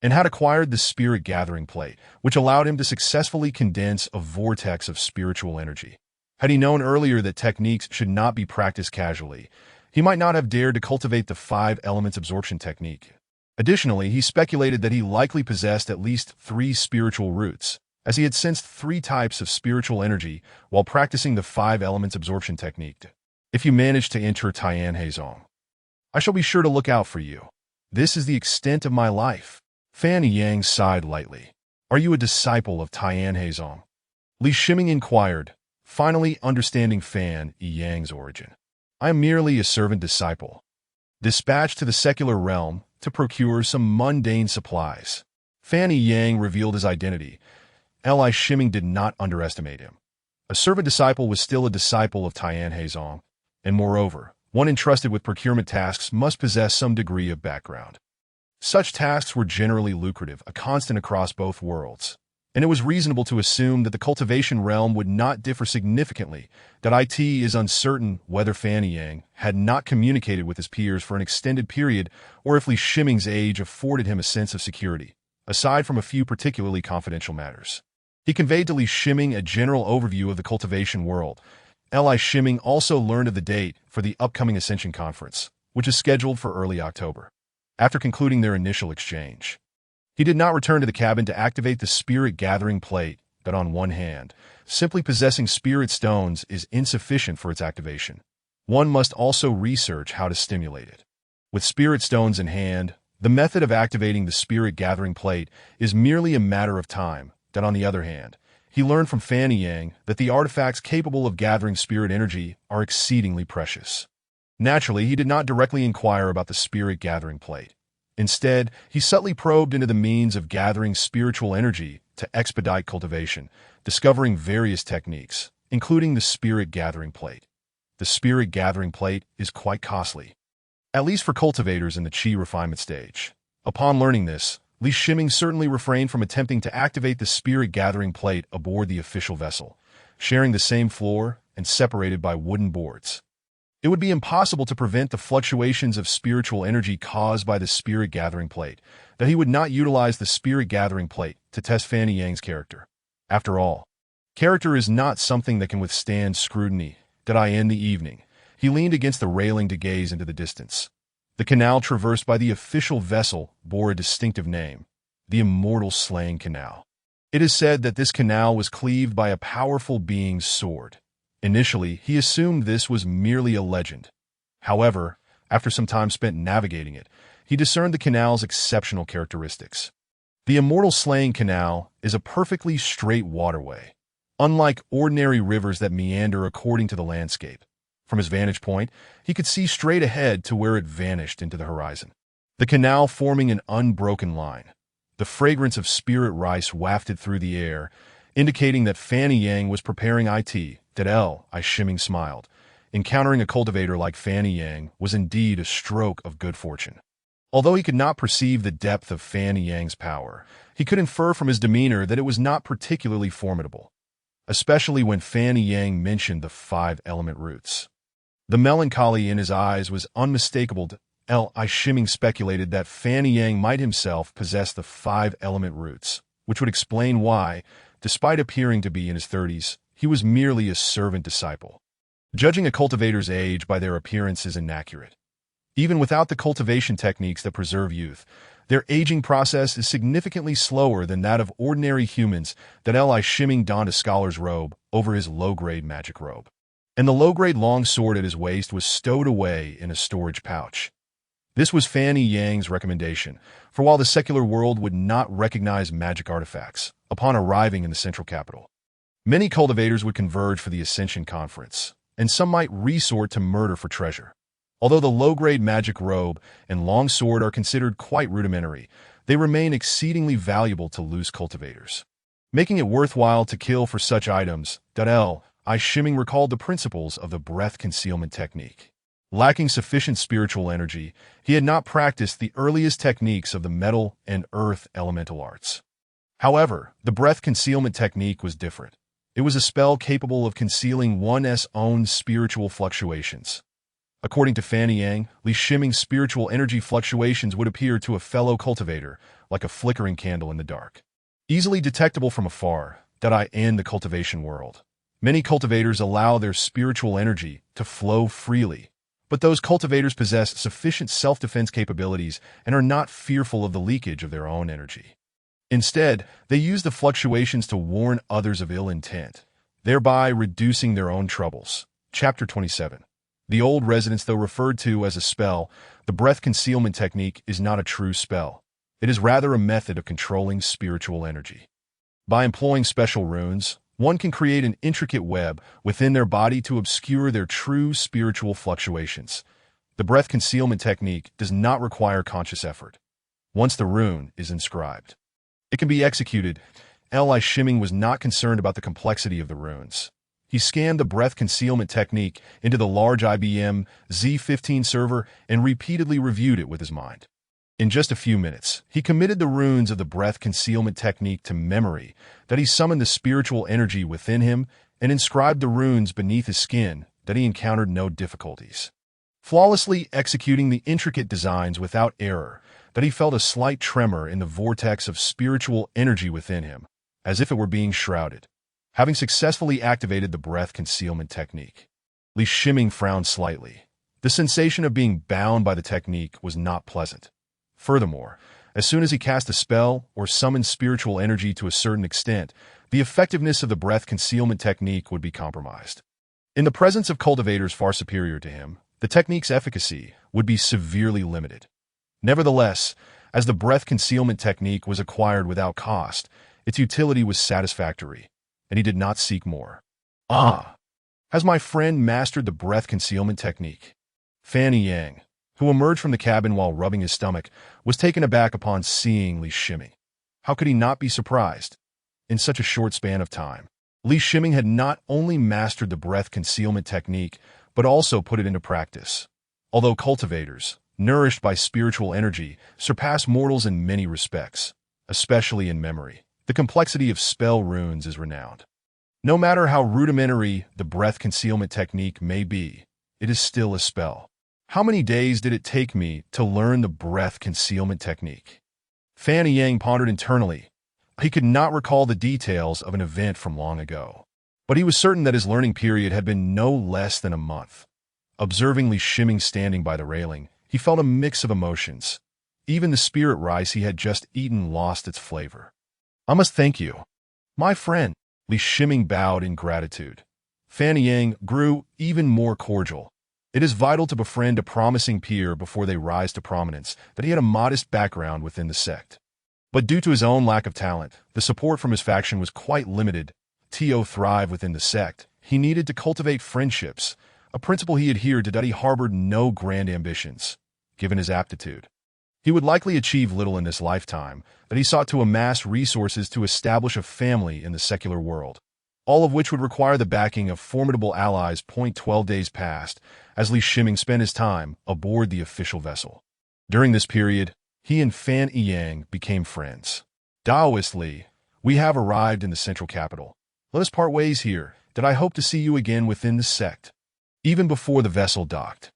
[SPEAKER 1] and had acquired the spirit gathering plate, which allowed him to successfully condense a vortex of spiritual energy. Had he known earlier that techniques should not be practiced casually, he might not have dared to cultivate the 5 elements absorption technique. Additionally, he speculated that he likely possessed at least 3 spiritual roots, as he had sensed 3 types of spiritual energy while practicing the 5 elements absorption technique. "If you manage to enter Tian Heizong, I shall be sure to look out for you. This is the extent of my life." Fan Yang sighed lightly. "Are you a disciple of Tian Heizong?" Li Shiming inquired, finally understanding Fan Yang's origin. "I am merely a servant disciple, dispatched to the secular realm to procure some mundane supplies." Fan Yang revealed his identity. Li Shiming did not underestimate him. A servant disciple was still a disciple of Tian Heizong, and moreover, one entrusted with procurement tasks must possess some degree of background. Such tasks were generally lucrative, a constant across both worlds, and it was reasonable to assume that the cultivation realm would not differ significantly. It is uncertain whether Fan Yang had not communicated with his peers for an extended period or if Li Shiming's age afforded him a sense of security, aside from a few particularly confidential matters. He conveyed to Li Shiming a general overview of the cultivation world. Li Shiming also learned of the date for the upcoming Ascension Conference, which is scheduled for early October. After concluding their initial exchange, he did not return to the cabin to activate the spirit gathering plate, that on one hand, simply possessing spirit stones is insufficient for its activation. One must also research how to stimulate it. With spirit stones in hand, the method of activating the spirit gathering plate is merely a matter of time. That on the other hand, he learned from Fanny Yang that the artifacts capable of gathering spirit energy are exceedingly precious. Naturally, he did not directly inquire about the spirit gathering plate. Instead, he subtly probed into the means of gathering spiritual energy to expedite cultivation, discovering various techniques, including the spirit gathering plate. The spirit gathering plate is quite costly, at least for cultivators in the Qi refinement stage. Upon learning this, Li Shiming certainly refrained from attempting to activate the spirit gathering plate aboard the official vessel, sharing the same floor and separated by wooden boards. It would be impossible to prevent the fluctuations of spiritual energy caused by the spirit gathering plate, that he would not utilize the spirit gathering plate to test Fanny Yang's character. After all, character is not something that can withstand scrutiny. Did I end the evening? He leaned against the railing to gaze into the distance. The canal traversed by the official vessel bore a distinctive name, the Immortal Slaying Canal. It is said that this canal was cleaved by a powerful being's sword. Initially, he assumed this was merely a legend. However, after some time spent navigating it, he discerned the canal's exceptional characteristics. The Immortal Slaying Canal is a perfectly straight waterway, unlike ordinary rivers that meander according to the landscape. From his vantage point, he could see straight ahead to where it vanished into the horizon, the canal forming an unbroken line. The fragrance of spirit rice wafted through the air, indicating that Fanny Yang was preparing it. That I Shiming smiled. Encountering a cultivator like Fanny Yang was indeed a stroke of good fortune. Although he could not perceive the depth of Fanny Yang's power, he could infer from his demeanor that it was not particularly formidable, especially when Fanny Yang mentioned the 5 element roots. The melancholy in his eyes was unmistakable. I Shiming speculated that Fanny Yang might himself possess the 5 element roots, which would explain why, despite appearing to be in his 30s, he was merely a servant disciple. Judging a cultivator's age by their appearance is inaccurate. Even without the cultivation techniques that preserve youth, their aging process is significantly slower than that of ordinary humans. That I Shiming donned a scholar's robe over his low-grade magic robe, and the low-grade long sword at his waist was stowed away in a storage pouch. This was Fanny Yang's recommendation, for while the secular world would not recognize magic artifacts upon arriving in the central capital, many cultivators would converge for the Ascension conference, and some might resort to murder for treasure. Although the low-grade magic robe and long sword are considered quite rudimentary, they remain exceedingly valuable to loose cultivators, making it worthwhile to kill for such items. I Shiming recalled the principles of the breath concealment technique. Lacking sufficient spiritual energy, he had not practiced the earliest techniques of the metal and earth elemental arts. However, the breath concealment technique was different. It was a spell capable of concealing one's own spiritual fluctuations. According to Fanny Yang, Li Shiming's spiritual energy fluctuations would appear to a fellow cultivator like a flickering candle in the dark, easily detectable from afar. In the cultivation world, many cultivators allow their spiritual energy to flow freely, but those cultivators possess sufficient self-defense capabilities and are not fearful of the leakage of their own energy. Instead, they use the fluctuations to warn others of ill intent, thereby reducing their own troubles. Chapter 27. The old residents, though referred to as a spell, the breath concealment technique is not a true spell. It is rather a method of controlling spiritual energy. By employing special runes, one can create an intricate web within their body to obscure their true spiritual fluctuations. The breath concealment technique does not require conscious effort. Once the rune is inscribed, it can be executed. Li Shiming was not concerned about the complexity of the runes. He scanned the breath concealment technique into the large IBM Z15 server and repeatedly reviewed it with his mind. In just a few minutes, he committed the runes of the breath concealment technique to memory. That he summoned the spiritual energy within him and inscribed the runes beneath his skin. That he encountered no difficulties, flawlessly executing the intricate designs without error. That he felt a slight tremor in the vortex of spiritual energy within him, as if it were being shrouded. Having successfully activated the breath concealment technique, Li Shiming frowned slightly. The sensation of being bound by the technique was not pleasant. Furthermore, As soon as he cast a spell or summoned spiritual energy to a certain extent, the effectiveness of the breath concealment technique would be compromised. In the presence of cultivators far superior to him, the technique's efficacy would be severely limited. Nevertheless, as the breath concealment technique was acquired without cost, its utility was satisfactory, and he did not seek more. Has my friend mastered the breath concealment technique? Fanny Yang, who emerged from the cabin while rubbing his stomach, was taken aback upon seeing Li Shiming. How could he not be surprised? In such a short span of time, Li Shiming had not only mastered the breath concealment technique, but also put it into practice. Although cultivators, nourished by spiritual energy, surpass mortals in many respects, especially in memory, the complexity of spell runes is renowned. No matter how rudimentary the breath concealment technique may be, it is still a spell. How many days did it take me to learn the breath concealment technique? Fanny Yang pondered internally. He could not recall the details of an event from long ago, but he was certain that his learning period had been no less than a month. Observing Li Shiming standing by the railing, he felt a mix of emotions. Even the spirit rice he had just eaten lost its flavor. I must thank you, my friend. Li Shiming bowed in gratitude. Fanny Yang grew even more cordial. It is vital to befriend a promising peer before they rise to prominence that he had a modest background within the sect. But due to his own lack of talent, the support from his faction was quite limited. To thrive within the sect, he needed to cultivate friendships, a principle he adhered to that he harbored no grand ambitions. Given his aptitude, he would likely achieve little in this lifetime, but he sought to amass resources to establish a family in the secular world, all of which would require the backing of formidable allies. 12 days passed as Li Shiming spent his time aboard the official vessel. During this period, he and Fan Yang became friends. Daoist Li, we have arrived in the central capital. Let us part ways here, that I hope to see you again within the sect. Even before the vessel docked,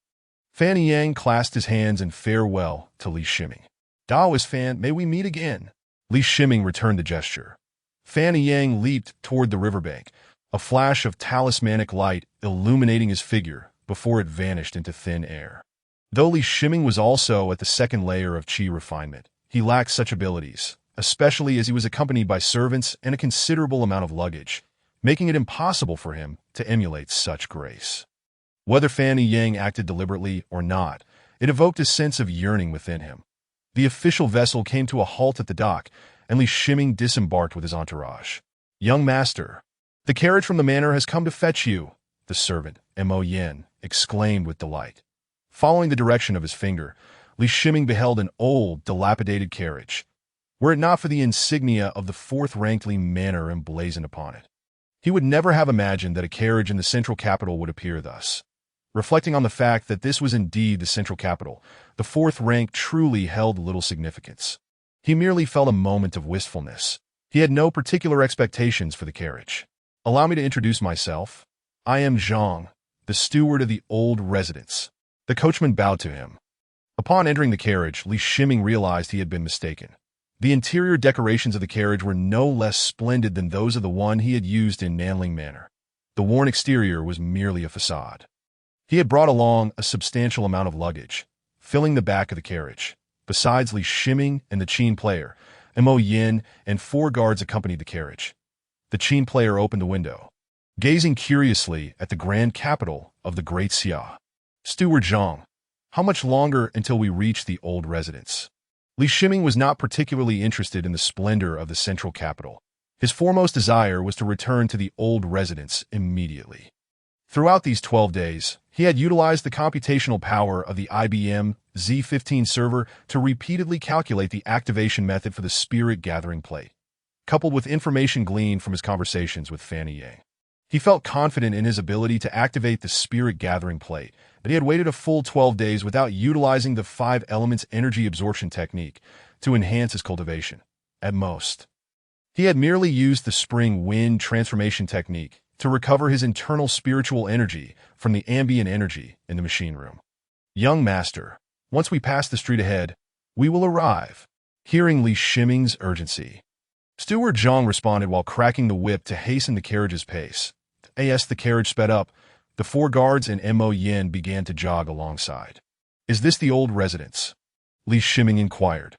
[SPEAKER 1] Fanny Yang clasped his hands in farewell to Li Shiming. Daoist Fan, may we meet again? Li Shiming returned the gesture. Fanny Yang leaped toward the riverbank, a flash of talismanic light illuminating his figure before it vanished into thin air. Though Li Shiming was also at the second layer of qi refinement, he lacked such abilities, especially as he was accompanied by servants and a considerable amount of luggage, making it impossible for him to emulate such grace. Whether Fanny Yang acted deliberately or not, it evoked a sense of yearning within him. The official vessel came to a halt at the dock, and Li Shiming disembarked with his entourage. Young master, the carriage from the manor has come to fetch you, the servant, Mo Yen, exclaimed with delight. Following the direction of his finger, Li Shiming beheld an old, dilapidated carriage, were it not for the insignia of the fourth-ranked Li manor emblazoned upon it. He would never have imagined that a carriage in the central capital would appear thus. Reflecting on the fact that this was indeed the central capital, the fourth rank truly held little significance. He merely felt a moment of wistfulness. He had no particular expectations for the carriage. Allow me to introduce myself. I am Zhang, the steward of the old residence. The coachman bowed to him. Upon entering the carriage, Li Shiming realized he had been mistaken. The interior decorations of the carriage were no less splendid than those of the one he had used in Nanling Manor. The worn exterior was merely a facade. He had brought along a substantial amount of luggage, filling the back of the carriage. Besides Li Shiming and the Qin player, Mo Yin and 4 guards accompanied the carriage. The Qin player opened the window, gazing curiously at the grand capital of the Great Xia. Steward Zhang, how much longer until we reach the old residence? Li Shiming was not particularly interested in the splendor of the central capital. His foremost desire was to return to the old residence immediately. Throughout these 12 days, he had utilized the computational power of the IBM Z15 server to repeatedly calculate the activation method for the spirit gathering plate, coupled with information gleaned from his conversations with Fanny Yang. He felt confident in his ability to activate the spirit gathering plate, but he had waited a full 12 days without utilizing the 5 elements energy absorption technique to enhance his cultivation. At most, he had merely used the spring wind transformation technique to recover his internal spiritual energy from the ambient energy in the machine room. Young master, once we pass the street ahead, we will arrive. Hearing Li Shiming's urgency, Steward Zhang responded while cracking the whip to hasten the carriage's pace. As the carriage sped up, the 4 guards and Mo Yin began to jog alongside. Is this the old residence? Li Shiming inquired.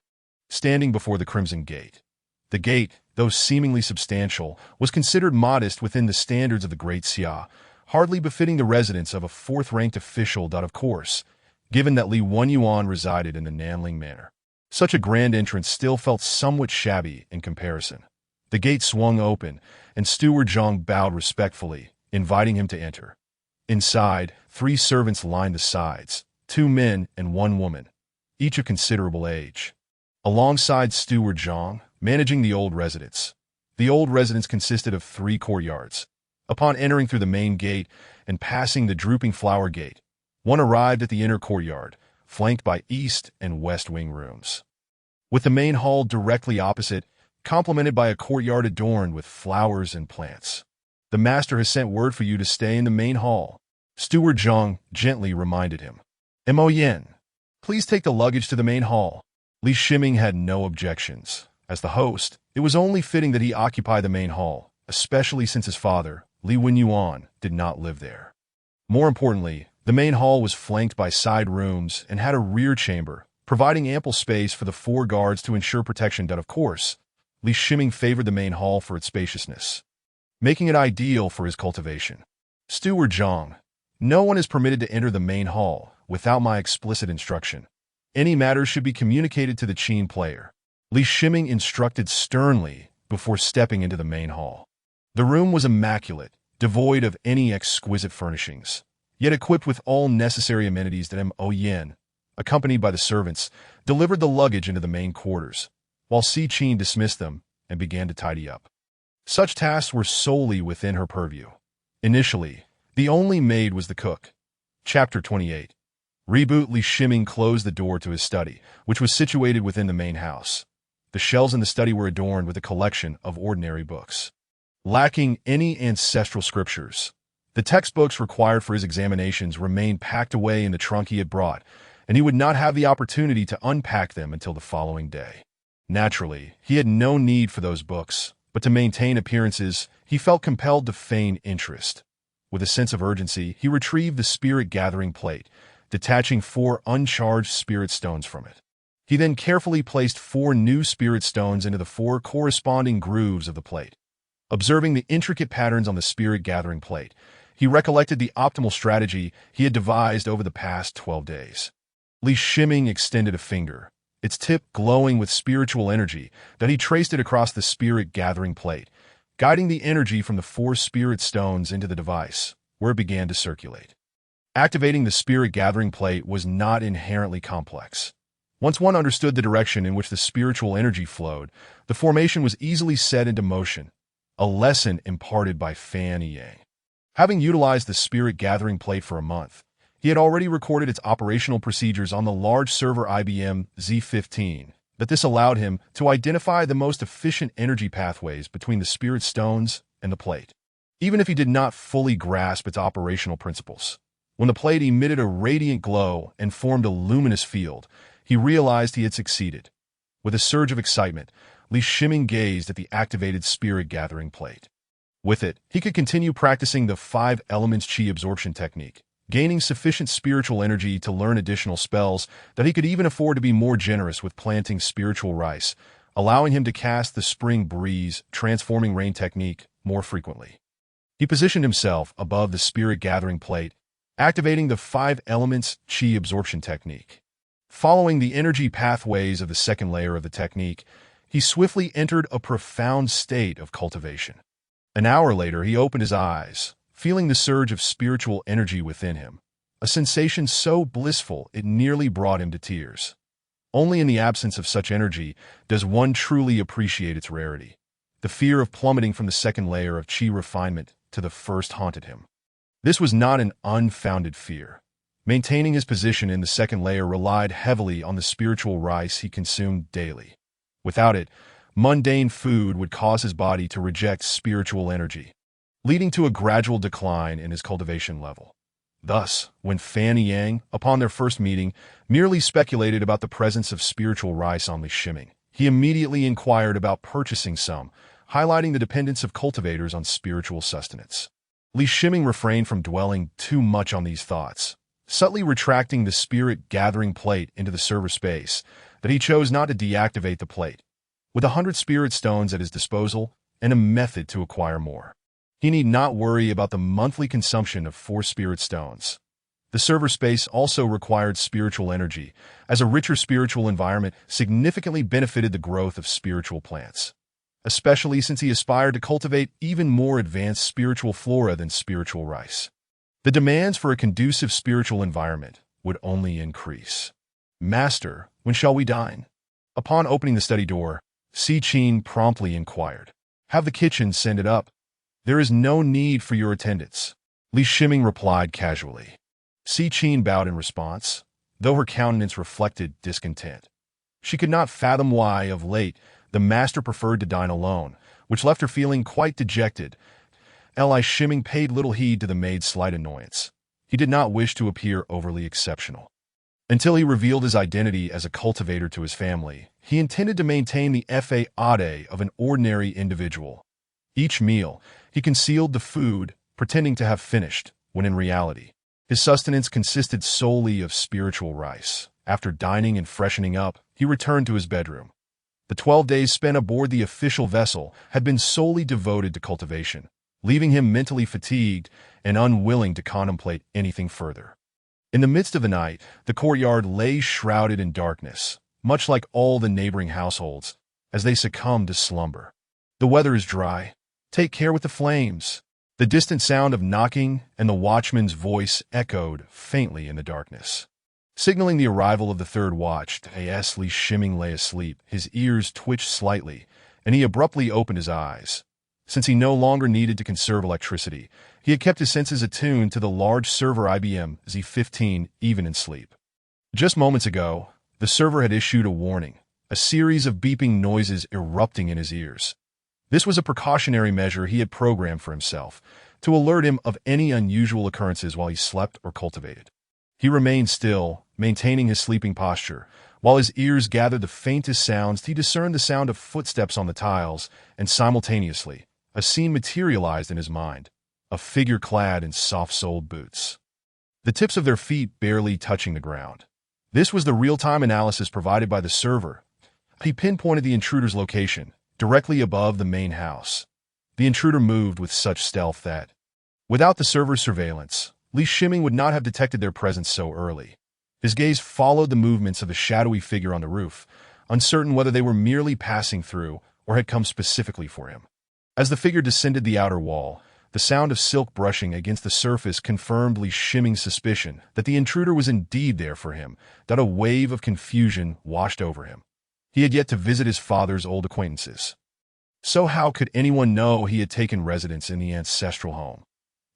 [SPEAKER 1] standing before the Crimson Gate. The gate, though seemingly substantial, was considered modest within the standards of the Great Xia, hardly befitting the residence of a fourth-ranked official. Of course, given that Li Wenyuan resided in the Nanling Manor, such a grand entrance still felt somewhat shabby in comparison. The gate swung open, and Steward Zhang bowed respectfully, inviting him to enter. Inside, 3 servants lined the sides, 2 men and 1 woman, each of considerable age. Alongside Steward Zhang, managing the old residence. The old residence consisted of 3 courtyards. Upon entering through the main gate and passing the drooping flower gate, one arrived at the inner courtyard, flanked by east and west wing rooms. With the main hall directly opposite, complemented by a courtyard adorned with flowers and plants. The master has sent word for you to stay in the main hall, Steward Zhang gently reminded him. Mo Yen, please take the luggage to the main hall. Li Shiming had no objections. As the host, it was only fitting that he occupy the main hall, especially since his father, Li Wenyuan, did not live there. More importantly, the main hall was flanked by side rooms and had a rear chamber, providing ample space for the 4 guards to ensure protection. Of course, Li Shiming favored the main hall for its spaciousness, making it ideal for his cultivation. Steward Zhang, no one is permitted to enter the main hall without my explicit instruction. Any matters should be communicated to the Qin player. Li Shiming instructed sternly before stepping into the main hall. The room was immaculate, devoid of any exquisite furnishings, yet equipped with all necessary amenities. That Mo Yen, accompanied by the servants, delivered the luggage into the main quarters, while Si Qin dismissed them and began to tidy up. Such tasks were solely within her purview. Initially, the only maid was the cook. Chapter 28. Reboot. Li Shiming closed the door to his study, which was situated within the main house. The shelves in the study were adorned with a collection of ordinary books, lacking any ancestral scriptures. The textbooks required for his examinations remained packed away in the trunk he had brought, and he would not have the opportunity to unpack them until the following day. Naturally, he had no need for those books, but to maintain appearances, he felt compelled to feign interest. With a sense of urgency, he retrieved the spirit-gathering plate, detaching 4 uncharged spirit stones from it. He then carefully placed 4 new spirit stones into the 4 corresponding grooves of the plate. Observing the intricate patterns on the spirit-gathering plate, he recollected the optimal strategy he had devised over the past 12 days. Li Shiming extended a finger, its tip glowing with spiritual energy, that he traced it across the spirit-gathering plate, guiding the energy from the 4 spirit stones into the device, where it began to circulate. Activating the spirit-gathering plate was not inherently complex. Once one understood the direction in which the spiritual energy flowed, the formation was easily set into motion, a lesson imparted by Fan Yang. Having utilized the spirit-gathering plate for a month, he had already recorded its operational procedures on the large server IBM Z15, that this allowed him to identify the most efficient energy pathways between the spirit stones and the plate, even if he did not fully grasp its operational principles. When the plate emitted a radiant glow and formed a luminous field, he realized he had succeeded. With a surge of excitement, Li Shiming gazed at the activated spirit-gathering plate. With it, he could continue practicing the 5 elements Qi absorption technique, gaining sufficient spiritual energy to learn additional spells that he could even afford to be more generous with planting spiritual rice, allowing him to cast the spring breeze, transforming rain technique more frequently. He positioned himself above the spirit-gathering plate, activating the 5 elements Qi absorption technique. Following the energy pathways of the second layer of the technique, he swiftly entered a profound state of cultivation. An hour later, he opened his eyes, feeling the surge of spiritual energy within him, a sensation so blissful it nearly brought him to tears. Only in the absence of such energy does one truly appreciate its rarity. The fear of plummeting from the second layer of Qi refinement to the first haunted him. This was not an unfounded fear. Maintaining his position in the second layer relied heavily on the spiritual rice he consumed daily. Without it, mundane food would cause his body to reject spiritual energy, leading to a gradual decline in his cultivation level. Thus, when Fan Yang, upon their first meeting, merely speculated about the presence of spiritual rice on Li Shiming, he immediately inquired about purchasing some, highlighting the dependence of cultivators on spiritual sustenance. Li Shiming refrained from dwelling too much on these thoughts, subtly retracting the spirit-gathering plate into the server space, that he chose not to deactivate the plate. With 100 spirit stones at his disposal and a method to acquire more, he need not worry about the monthly consumption of 4 spirit stones. The server space also required spiritual energy, as a richer spiritual environment significantly benefited the growth of spiritual plants, especially since he aspired to cultivate even more advanced spiritual flora than spiritual rice. The demands for a conducive spiritual environment would only increase. "Master, when shall we dine?" Upon opening the study door, Si Qin promptly inquired. "Have the kitchen send it up. There is no need for your attendance," Li Shiming replied casually. Si Qin bowed in response, though her countenance reflected discontent. She could not fathom why, of late, the master preferred to dine alone, which left her feeling quite dejected. Li Shiming paid little heed to the maid's slight annoyance. He did not wish to appear overly exceptional. Until he revealed his identity as a cultivator to his family, he intended to maintain the fade of an ordinary individual. Each meal, he concealed the food, pretending to have finished, when in reality, his sustenance consisted solely of spiritual rice. After dining and freshening up, he returned to his bedroom. The 12 days spent aboard the official vessel had been solely devoted to cultivation, leaving him mentally fatigued and unwilling to contemplate anything further. In the midst of the night, the courtyard lay shrouded in darkness, much like all the neighboring households, as they succumbed to slumber. "The weather is dry. Take care with the flames." The distant sound of knocking and the watchman's voice echoed faintly in the darkness, signaling the arrival of the third watch. As Li Shiming lay asleep, his ears twitched slightly, and he abruptly opened his eyes. Since he no longer needed to conserve electricity, he had kept his senses attuned to the large server IBM Z15 even in sleep. Just moments ago, the server had issued a warning, a series of beeping noises erupting in his ears. This was a precautionary measure he had programmed for himself, to alert him of any unusual occurrences while he slept or cultivated. He remained still, maintaining his sleeping posture. While his ears gathered the faintest sounds, he discerned the sound of footsteps on the tiles, and simultaneously, a scene materialized in his mind, a figure clad in soft-soled boots, the tips of their feet barely touching the ground. This was the real-time analysis provided by the server. He pinpointed the intruder's location, directly above the main house. The intruder moved with such stealth that, without the server's surveillance, Li Shiming would not have detected their presence so early. His gaze followed the movements of the shadowy figure on the roof, uncertain whether they were merely passing through or had come specifically for him. As the figure descended the outer wall, the sound of silk brushing against the surface confirmed Li Shiming's suspicion that the intruder was indeed there for him. That a wave of confusion washed over him. He had yet to visit his father's old acquaintances. So how could anyone know he had taken residence in the ancestral home?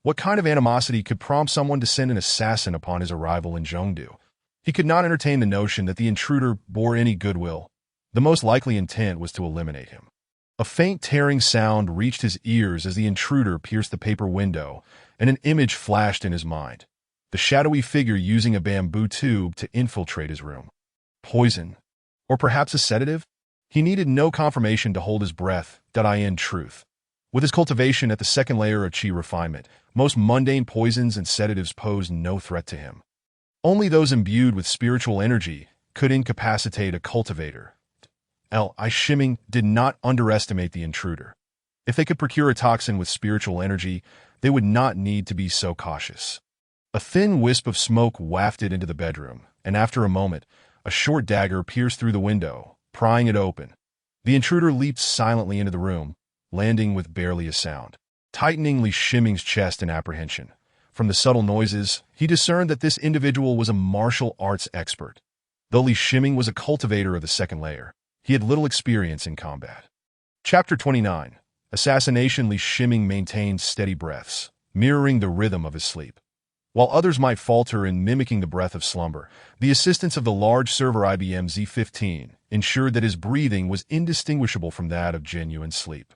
[SPEAKER 1] What kind of animosity could prompt someone to send an assassin upon his arrival in Zhengdu? He could not entertain the notion that the intruder bore any goodwill. The most likely intent was to eliminate him. A faint tearing sound reached his ears as the intruder pierced the paper window, and an image flashed in his mind. The shadowy figure using a bamboo tube to infiltrate his room. Poison. Or perhaps a sedative? He needed no confirmation to hold his breath. In truth, with his cultivation at the second layer of qi refinement, most mundane poisons and sedatives posed no threat to him. Only those imbued with spiritual energy could incapacitate a cultivator. Li Shiming did not underestimate the intruder. If they could procure a toxin with spiritual energy, they would not need to be so cautious. A thin wisp of smoke wafted into the bedroom, and after a moment, a short dagger pierced through the window, prying it open. The intruder leaped silently into the room, landing with barely a sound, tightening Li Shiming's chest in apprehension. From the subtle noises, he discerned that this individual was a martial arts expert. Though Li Shiming was a cultivator of the second layer, he had little experience in combat. Chapter 29. Assassination. Li Shiming maintained steady breaths, mirroring the rhythm of his sleep. While others might falter in mimicking the breath of slumber, the assistance of the large server IBM Z15 ensured that his breathing was indistinguishable from that of genuine sleep.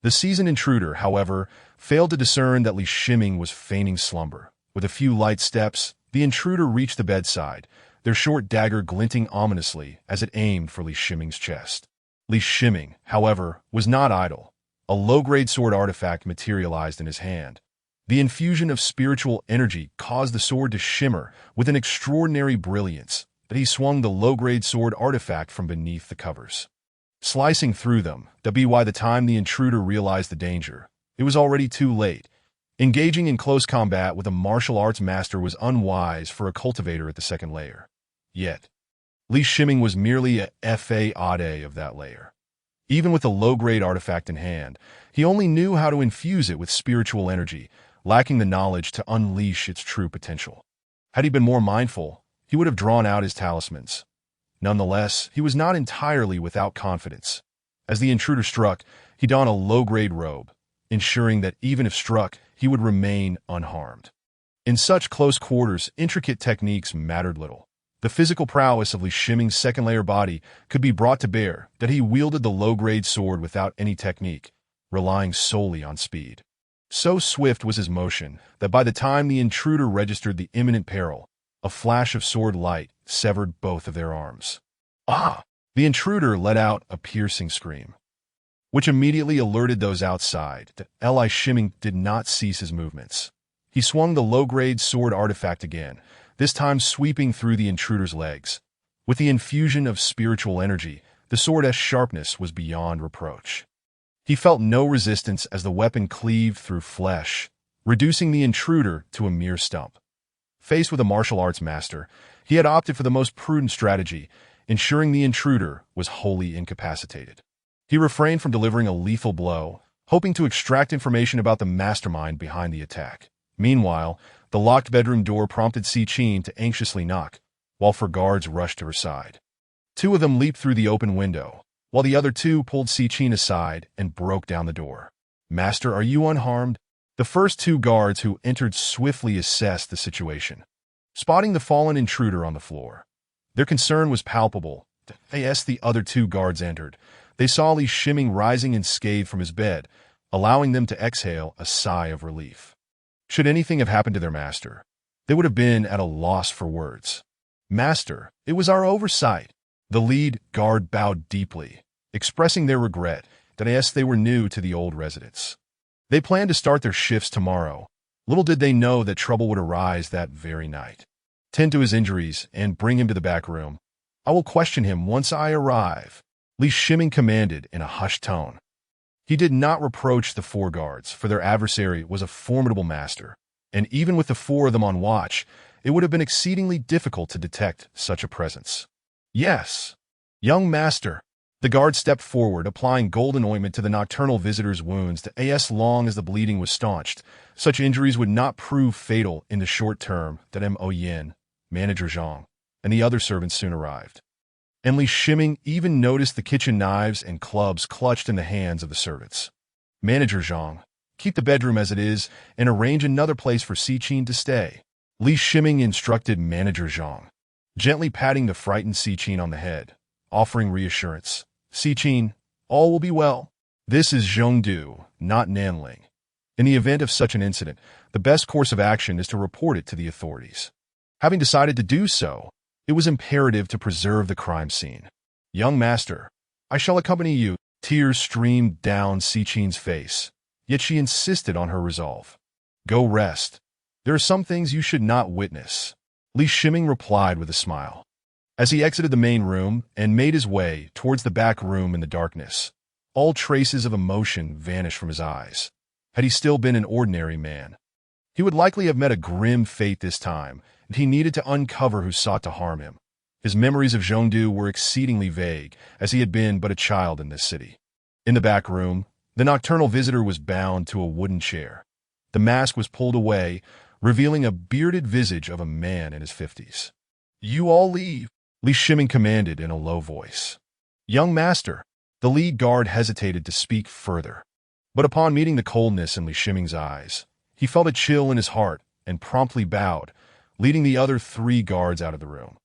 [SPEAKER 1] The seasoned intruder, however, failed to discern that Li Shiming was feigning slumber. With a few light steps, the intruder reached the bedside, their short dagger glinting ominously as it aimed for Li Shiming's chest. Li Shiming, however, was not idle. A low-grade sword artifact materialized in his hand. The infusion of spiritual energy caused the sword to shimmer with an extraordinary brilliance, that he swung the low-grade sword artifact from beneath the covers. Slicing through them, by the time the intruder realized the danger, it was already too late. Engaging in close combat with a martial arts master was unwise for a cultivator at the second layer. Yet, Li Shiming was merely a FA-ade of that layer. Even with a low-grade artifact in hand, he only knew how to infuse it with spiritual energy, lacking the knowledge to unleash its true potential. Had he been more mindful, he would have drawn out his talismans. Nonetheless, he was not entirely without confidence. As the intruder struck, he donned a low-grade robe, ensuring that even if struck, he would remain unharmed. In such close quarters, intricate techniques mattered little. The physical prowess of Li Shiming's second-layer body could be brought to bear that he wielded the low-grade sword without any technique, relying solely on speed. So swift was his motion that by the time the intruder registered the imminent peril, a flash of sword light severed both of their arms. Ah! The intruder let out a piercing scream, which immediately alerted those outside that Li Shiming did not cease his movements. He swung the low-grade sword artifact again, this time sweeping through the intruder's legs. With the infusion of spiritual energy, the sword's sharpness was beyond reproach. He felt no resistance as the weapon cleaved through flesh, reducing the intruder to a mere stump. Faced with a martial arts master, he had opted for the most prudent strategy, ensuring the intruder was wholly incapacitated. He refrained from delivering a lethal blow, hoping to extract information about the mastermind behind the attack. Meanwhile, the locked bedroom door prompted Si Qin to anxiously knock, while four guards rushed to her side. Two of them leaped through the open window, while the other two pulled Si Qin aside and broke down the door. "Master, are you unharmed?" The first two guards who entered swiftly assessed the situation, spotting the fallen intruder on the floor. Their concern was palpable. As the other two guards entered, they saw Li Shiming rising unscathed from his bed, allowing them to exhale a sigh of relief. Should anything have happened to their master, they would have been at a loss for words. "Master, it was our oversight." The lead guard bowed deeply, expressing their regret that they were new to the old residence. They planned to start their shifts tomorrow. Little did they know that trouble would arise that very night. "Tend to his injuries and bring him to the back room. I will question him once I arrive," Li Shiming commanded in a hushed tone. He did not reproach the four guards, for their adversary was a formidable master, and even with the four of them on watch, it would have been exceedingly difficult to detect such a presence. "Yes, young master." The guard stepped forward, applying golden ointment to the nocturnal visitor's wounds as long as the bleeding was staunched. Such injuries would not prove fatal in the short term. Mo Yin, manager Zhang, and the other servants soon arrived. And Li Shiming even noticed the kitchen knives and clubs clutched in the hands of the servants. "Manager Zhang, keep the bedroom as it is and arrange another place for Si Qin to stay," Li Shiming instructed Manager Zhang, gently patting the frightened Si Qin on the head, offering reassurance. "Si Qin, all will be well. This is Zhongdu, not Nanling. In the event of such an incident, the best course of action is to report it to the authorities." Having decided to do so, it was imperative to preserve the crime scene. "Young master, I shall accompany you." Tears streamed down Si Qin's face, yet she insisted on her resolve. "Go rest. There are some things you should not witness," Li Shiming replied with a smile. As he exited the main room and made his way towards the back room in the darkness, all traces of emotion vanished from his eyes. Had he still been an ordinary man, he would likely have met a grim fate this time, and he needed to uncover who sought to harm him. His memories of Zhongdu were exceedingly vague, as he had been but a child in this city. In the back room, the nocturnal visitor was bound to a wooden chair. The mask was pulled away, revealing a bearded visage of a man in his 50s. "You all leave," Li Shiming commanded in a low voice. "Young master." The lead guard hesitated to speak further, but upon meeting the coldness in Li Shiming's eyes, he felt a chill in his heart and promptly bowed, leading the other three guards out of the room.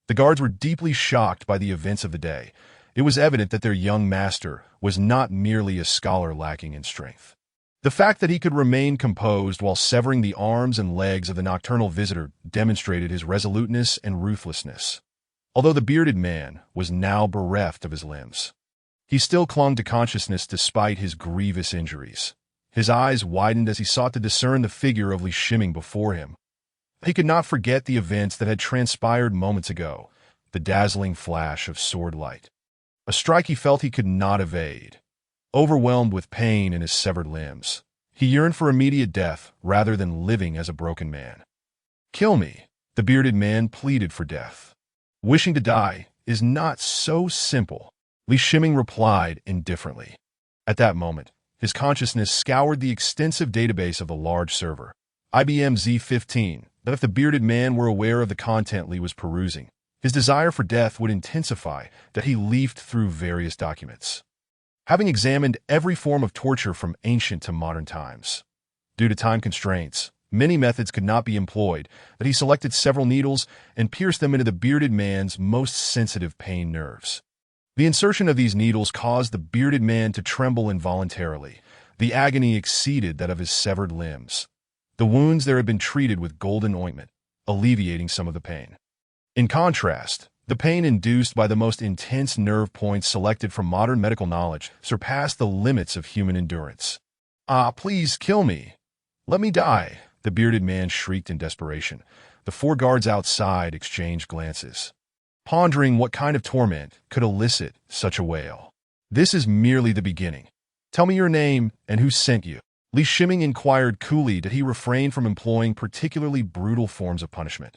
[SPEAKER 1] The guards were deeply shocked by the events of the day. It was evident that their young master was not merely a scholar lacking in strength. The fact that he could remain composed while severing the arms and legs of the nocturnal visitor demonstrated his resoluteness and ruthlessness. Although the bearded man was now bereft of his limbs, he still clung to consciousness despite his grievous injuries. His eyes widened as he sought to discern the figure of Li Shiming before him. He could not forget the events that had transpired moments ago, the dazzling flash of sword light. A strike he felt he could not evade. Overwhelmed with pain in his severed limbs, he yearned for immediate death rather than living as a broken man. "Kill me," the bearded man pleaded for death. "Wishing to die is not so simple," Li Shiming replied indifferently. At that moment, his consciousness scoured the extensive database of the large server, IBM Z15, that if the bearded man were aware of the content Li was perusing, his desire for death would intensify, that he leafed through various documents. Having examined every form of torture from ancient to modern times, due to time constraints, many methods could not be employed, that he selected several needles and pierced them into the bearded man's most sensitive pain nerves. The insertion of these needles caused the bearded man to tremble involuntarily. The agony exceeded that of his severed limbs. The wounds there had been treated with golden ointment, alleviating some of the pain. In contrast, the pain induced by the most intense nerve points selected from modern medical knowledge surpassed the limits of human endurance. "Ah, please kill me. Let me die," the bearded man shrieked in desperation. The 4 guards outside exchanged glances, pondering what kind of torment could elicit such a wail. "This is merely the beginning. Tell me your name and who sent you." Li Shiming inquired coolly that he refrained from employing particularly brutal forms of punishment,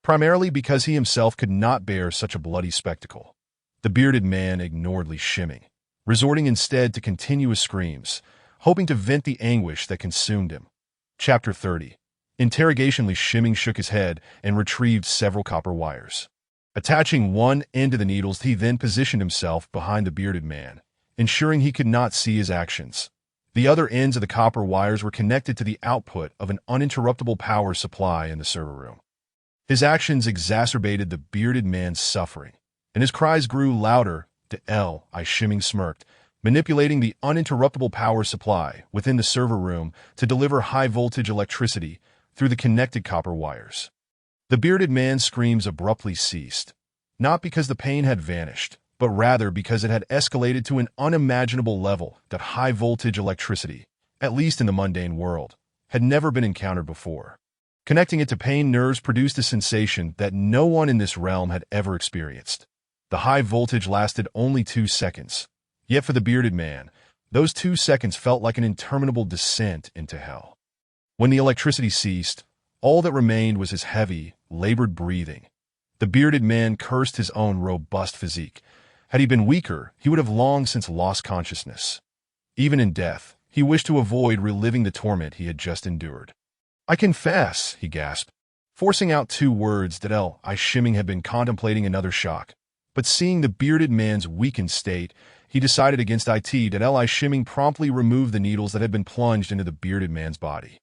[SPEAKER 1] primarily because he himself could not bear such a bloody spectacle. The bearded man ignored Li Shiming, resorting instead to continuous screams, hoping to vent the anguish that consumed him. Chapter 30. Interrogation. Li Shiming shook his head and retrieved several copper wires. Attaching one end to the needles, he then positioned himself behind the bearded man, ensuring he could not see his actions. The other ends of the copper wires were connected to the output of an uninterruptible power supply in the server room. His actions exacerbated the bearded man's suffering, and his cries grew louder. Li Shiming smirked, manipulating the uninterruptible power supply within the server room to deliver high-voltage electricity through the connected copper wires. The bearded man's screams abruptly ceased, not because the pain had vanished, but rather because it had escalated to an unimaginable level that high-voltage electricity, at least in the mundane world, had never been encountered before. Connecting it to pain nerves produced a sensation that no one in this realm had ever experienced. The high voltage lasted only 2 seconds, yet for the bearded man, those 2 seconds felt like an interminable descent into hell. When the electricity ceased, all that remained was his heavy, labored breathing. The bearded man cursed his own robust physique. Had he been weaker, he would have long since lost consciousness. Even in death, he wished to avoid reliving the torment he had just endured. "I confess," he gasped, forcing out 2 words that Li Shiming had been contemplating another shock. But seeing the bearded man's weakened state, he decided against it. Li Shiming promptly removed the needles that had been plunged into the bearded man's body.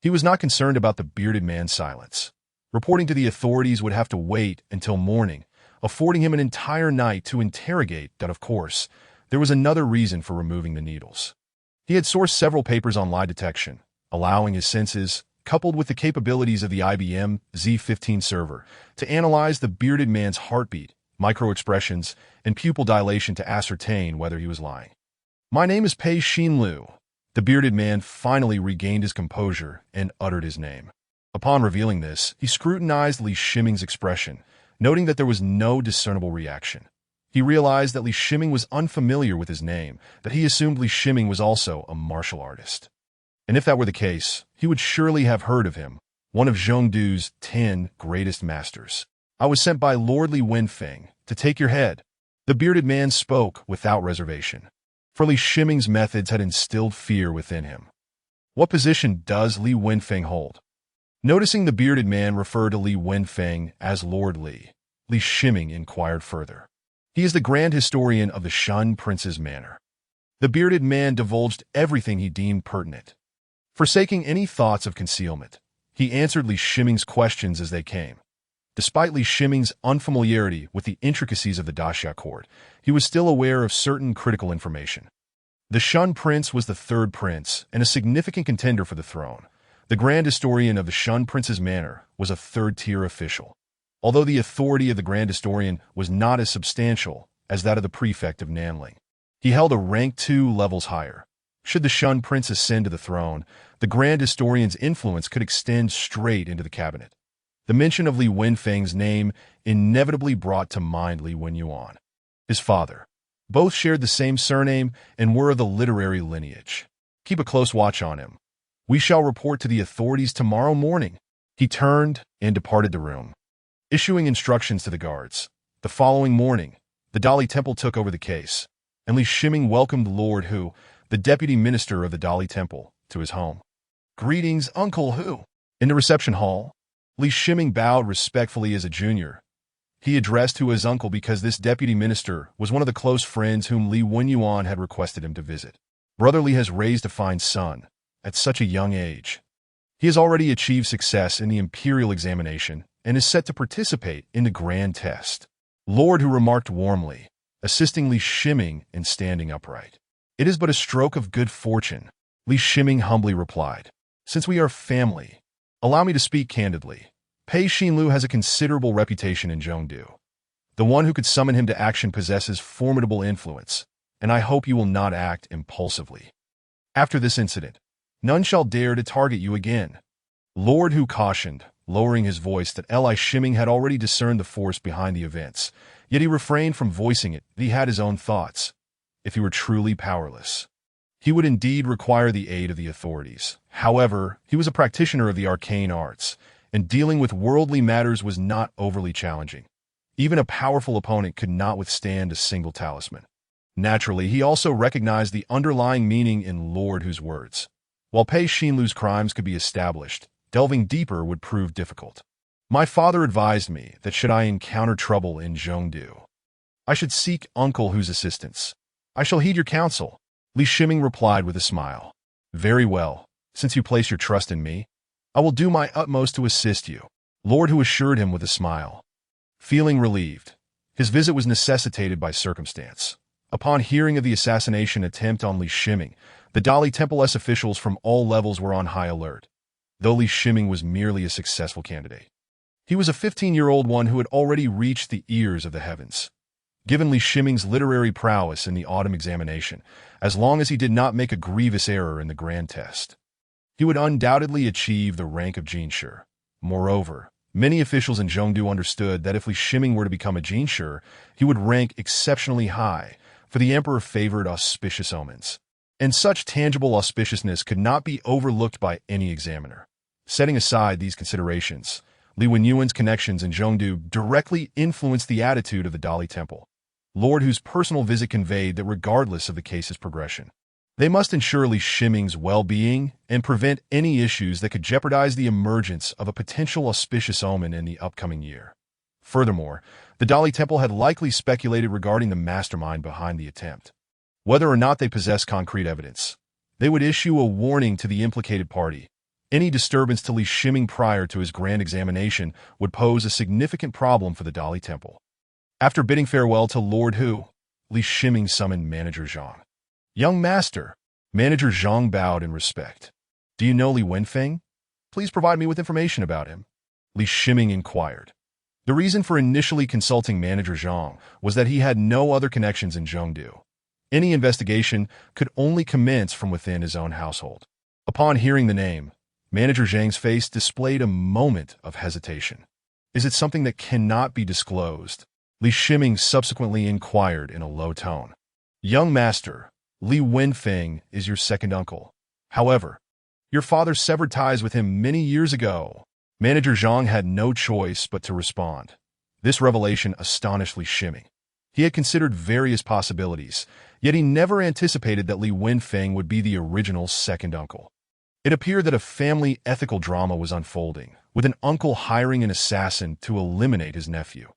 [SPEAKER 1] He was not concerned about the bearded man's silence. Reporting to the authorities would have to wait until morning, affording him an entire night to interrogate. That, of course, there was another reason for removing the needles. He had sourced several papers on lie detection, allowing his senses, coupled with the capabilities of the IBM Z15 server, to analyze the bearded man's heartbeat, microexpressions, and pupil dilation to ascertain whether he was lying. "My name is Pei Xinlu." The bearded man finally regained his composure and uttered his name. Upon revealing this, he scrutinized Li Shiming's expression, noting that there was no discernible reaction. He realized that Li Shiming was unfamiliar with his name, that he assumed Li Shiming was also a martial artist. And if that were the case, he would surely have heard of him, one of Zhongdu's 10 greatest masters. "I was sent by Lord Li Wenfeng to take your head." The bearded man spoke without reservation, for Li Shiming's methods had instilled fear within him. "What position does Li Wenfeng hold?" Noticing the bearded man referred to Li Wenfeng as Lord Li, Li Shiming inquired further. "He is the grand historian of the Shun Prince's manor." The bearded man divulged everything he deemed pertinent. Forsaking any thoughts of concealment, he answered Li Shiming's questions as they came. Despite Li Shiming's unfamiliarity with the intricacies of the Daxia court, he was still aware of certain critical information. The Shun Prince was the 3rd prince and a significant contender for the throne. The Grand Historian of the Shun Prince's manor was a 3rd-tier official, although the authority of the Grand Historian was not as substantial as that of the Prefect of Nanling. He held a rank 2 levels higher. Should the Shun Prince ascend to the throne, the Grand Historian's influence could extend straight into the cabinet. The mention of Li Wenfeng's name inevitably brought to mind Li Wenyuan, his father. Both shared the same surname and were of the literary lineage. Keep a close watch on him. We shall report to the authorities tomorrow morning. He turned and departed the room, issuing instructions to the guards. The following morning, the Dali Temple took over the case, and Li Shiming welcomed Lord Hu, the deputy minister of the Dali Temple, to his home. "Greetings, Uncle Hu." In the reception hall, Li Shiming bowed respectfully as a junior. He addressed Hu as uncle because this deputy minister was one of the close friends whom Li Wenyuan had requested him to visit. Brother Li has raised a fine son at such a young age. He has already achieved success in the imperial examination and is set to participate in the grand test. Lord Hu remarked warmly, assisting Li Shiming in standing upright. "It is but a stroke of good fortune," Li Shiming humbly replied. "Since we are family, allow me to speak candidly. Pei Xinlu has a considerable reputation in Zhongdu. The one who could summon him to action possesses formidable influence, and I hope you will not act impulsively. After this incident, none shall dare to target you again." Lord Hu cautioned, lowering his voice, that Li Shiming had already discerned the force behind the events, yet he refrained from voicing it. He had his own thoughts. If he were truly powerless, he would indeed require the aid of the authorities. However, he was a practitioner of the arcane arts, and dealing with worldly matters was not overly challenging. Even a powerful opponent could not withstand a single talisman. Naturally, he also recognized the underlying meaning in Lord Hu's words. While Pei Xinlu's crimes could be established, delving deeper would prove difficult. "My father advised me that should I encounter trouble in Zhongdu, I should seek Uncle Hu's assistance. I shall heed your counsel," Li Shiming replied with a smile. "Very well. Since you place your trust in me, I will do my utmost to assist you," Lord Hu assured him with a smile. Feeling relieved, his visit was necessitated by circumstance. Upon hearing of the assassination attempt on Li Shiming, the Dali Temple's officials from all levels were on high alert. Though Li Shiming was merely a successful candidate, he was a 15-year-old one who had already reached the ears of the heavens. Given Li Shiming's literary prowess in the autumn examination, as long as he did not make a grievous error in the grand test, he would undoubtedly achieve the rank of Jinshi. Moreover, many officials in Zhongdu understood that if Li Shiming were to become a Jinshi, he would rank exceptionally high, for the emperor favored auspicious omens, and such tangible auspiciousness could not be overlooked by any examiner. Setting aside these considerations, Li Wenyuan's connections in Zhongdu directly influenced the attitude of the Dali Temple. Lord Hu's personal visit conveyed that regardless of the case's progression, they must ensure Li Shiming's well-being and prevent any issues that could jeopardize the emergence of a potential auspicious omen in the upcoming year. Furthermore, the Dali Temple had likely speculated regarding the mastermind behind the attempt. Whether or not they possessed concrete evidence, they would issue a warning to the implicated party. Any disturbance to Li Shiming prior to his grand examination would pose a significant problem for the Dali Temple. After bidding farewell to Lord Hu, Li Shiming summoned Manager Zhang. "Young master," Manager Zhang bowed in respect. "Do you know Li Wenfeng? Please provide me with information about him," Li Shiming inquired. The reason for initially consulting Manager Zhang was that he had no other connections in Zhongdu. Any investigation could only commence from within his own household. Upon hearing the name, Manager Zhang's face displayed a moment of hesitation. "Is it something that cannot be disclosed?" Li Shiming subsequently inquired in a low tone. "Young master, Li Wenfeng is your second uncle. However, your father severed ties with him many years ago." Manager Zhang had no choice but to respond. This revelation astonished Li Shiming. He had considered various possibilities, yet he never anticipated that Li Wenfeng would be the original second uncle. It appeared that a family ethical drama was unfolding, with an uncle hiring an assassin to eliminate his nephew.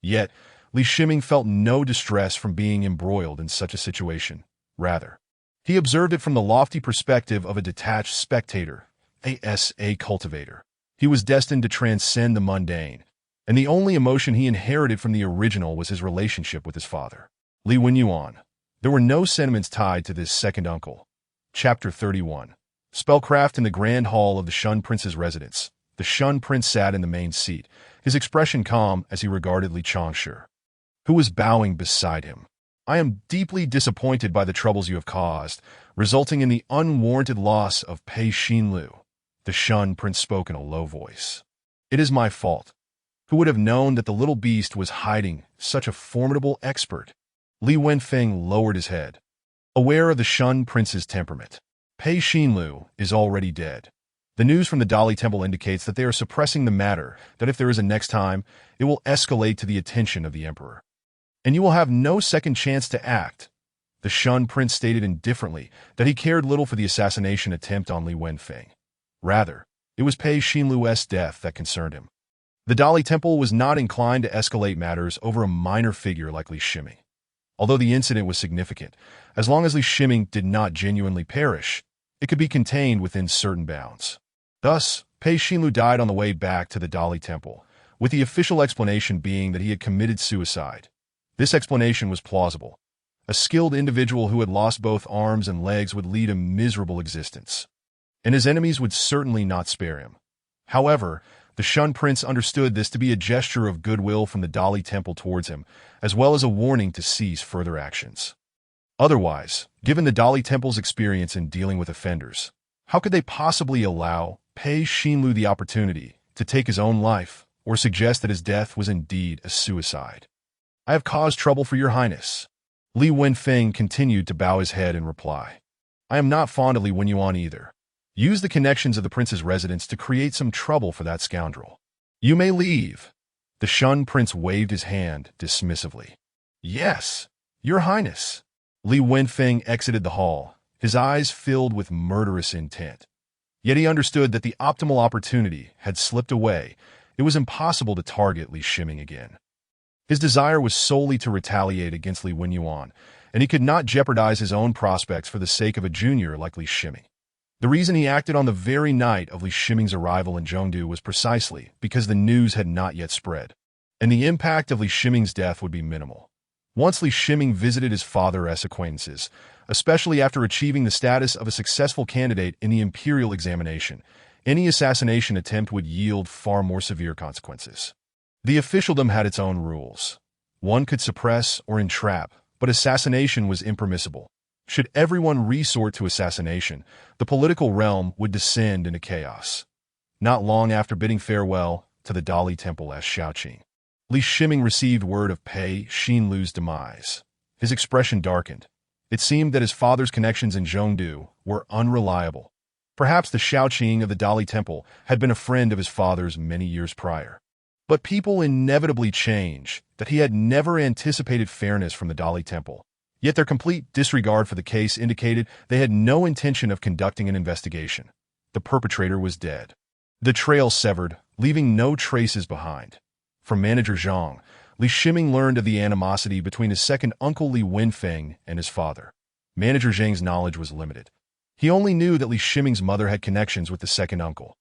[SPEAKER 1] Yet, Li Shiming felt no distress from being embroiled in such a situation. Rather, he observed it from the lofty perspective of a detached spectator, a cultivator. He was destined to transcend the mundane, and the only emotion he inherited from the original was his relationship with his father, Li Wenyuan. There were no sentiments tied to this second uncle. Chapter 31. Spellcraft in the Grand Hall of the Shun Prince's residence. The Shun Prince sat in the main seat, his expression calm as he regarded Li Changshi, who was bowing beside him. "I am deeply disappointed by the troubles you have caused, resulting in the unwarranted loss of Pei Xinlu." The Shun Prince spoke in a low voice. It is my fault. Who would have known that the little beast was hiding such a formidable expert? Li Wenfeng lowered his head, aware of the Shun prince's temperament. Pei Xinlu is already dead. The news from the Dali Temple indicates that they are suppressing the matter, that if there is a next time, it will escalate to the attention of the emperor. And you will have no second chance to act. The Shun prince stated indifferently that he cared little for the assassination attempt on Li Wenfeng. Rather, it was Pei Xinlu's death that concerned him. The Dali Temple was not inclined to escalate matters over a minor figure like Li Shiming. Although the incident was significant, as long as Li Shiming did not genuinely perish, it could be contained within certain bounds. Thus, Pei Xinlu died on the way back to the Dali Temple, with the official explanation being that he had committed suicide. This explanation was plausible. A skilled individual who had lost both arms and legs would lead a miserable existence, and his enemies would certainly not spare him. However, the Shun prince understood this to be a gesture of goodwill from the Dali Temple towards him, as well as a warning to cease further actions. Otherwise, given the Dali Temple's experience in dealing with offenders, how could they possibly allow Pei Xinlu the opportunity to take his own life or suggest that his death was indeed a suicide? I have caused trouble for your highness. Li Wenfeng continued to bow his head in reply. I am not fond of Li Wenyuan either. Use the connections of the prince's residence to create some trouble for that scoundrel. You may leave. The Shun prince waved his hand dismissively. Yes, your highness. Li Wenfeng exited the hall, his eyes filled with murderous intent. Yet he understood that the optimal opportunity had slipped away. It was impossible to target Li Shiming again. His desire was solely to retaliate against Li Wenyuan, and he could not jeopardize his own prospects for the sake of a junior like Li Shiming. The reason he acted on the very night of Li Shiming's arrival in Zhengdu was precisely because the news had not yet spread, and the impact of Li Shiming's death would be minimal. Once Li Shiming visited his father's acquaintances, especially after achieving the status of a successful candidate in the imperial examination, any assassination attempt would yield far more severe consequences. The officialdom had its own rules. One could suppress or entrap, but assassination was impermissible. Should everyone resort to assassination, the political realm would descend into chaos. Not long after bidding farewell to the Dali Temple as Shaoqing, Li Shiming received word of Pei Xinlu's demise. His expression darkened. It seemed that his father's connections in Zhengdu were unreliable. Perhaps the Shaoqing of the Dali Temple had been a friend of his father's many years prior. But people inevitably change, that he had never anticipated fairness from the Dali Temple. Yet their complete disregard for the case indicated they had no intention of conducting an investigation. The perpetrator was dead. The trail severed, leaving no traces behind. From Manager Zhang, Li Shiming learned of the animosity between his second uncle Li Wenfeng and his father. Manager Zhang's knowledge was limited. He only knew that Li Shiming's mother had connections with the second uncle,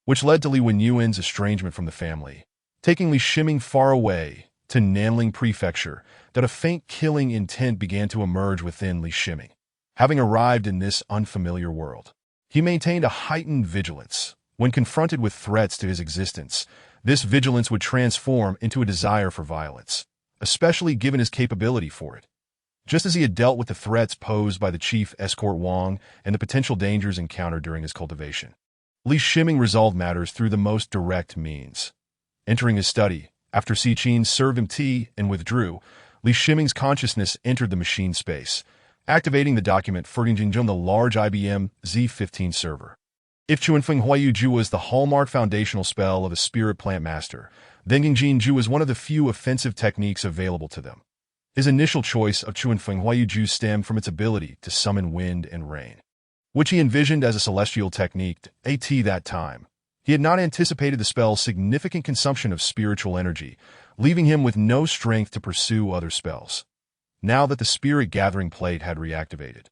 [SPEAKER 1] which led to Li Wenyuan's estrangement from the family, taking Li Shiming far away to Nanling Prefecture, that a faint killing intent began to emerge within Li Shiming. Having arrived in this unfamiliar world, he maintained a heightened vigilance. When confronted with threats to his existence, this vigilance would transform into a desire for violence, especially given his capability for it. Just as he had dealt with the threats posed by the chief escort Wang and the potential dangers encountered during his cultivation, Li Shiming resolved matters through the most direct means. Entering his study, after Si Qin served him tea and withdrew, Li Shiming's consciousness entered the machine space, activating the document Ferginjingjun, the large IBM Z15 server. If Chuanfeng Huayuju was the hallmark foundational spell of a spirit plant master, then Gingjinju was one of the few offensive techniques available to them. His initial choice of Chuanfeng Huayuju stemmed from its ability to summon wind and rain, which he envisioned as a celestial technique at that time. He had not anticipated the spell's significant consumption of spiritual energy, leaving him with no strength to pursue other spells. Now that the spirit gathering plate had reactivated,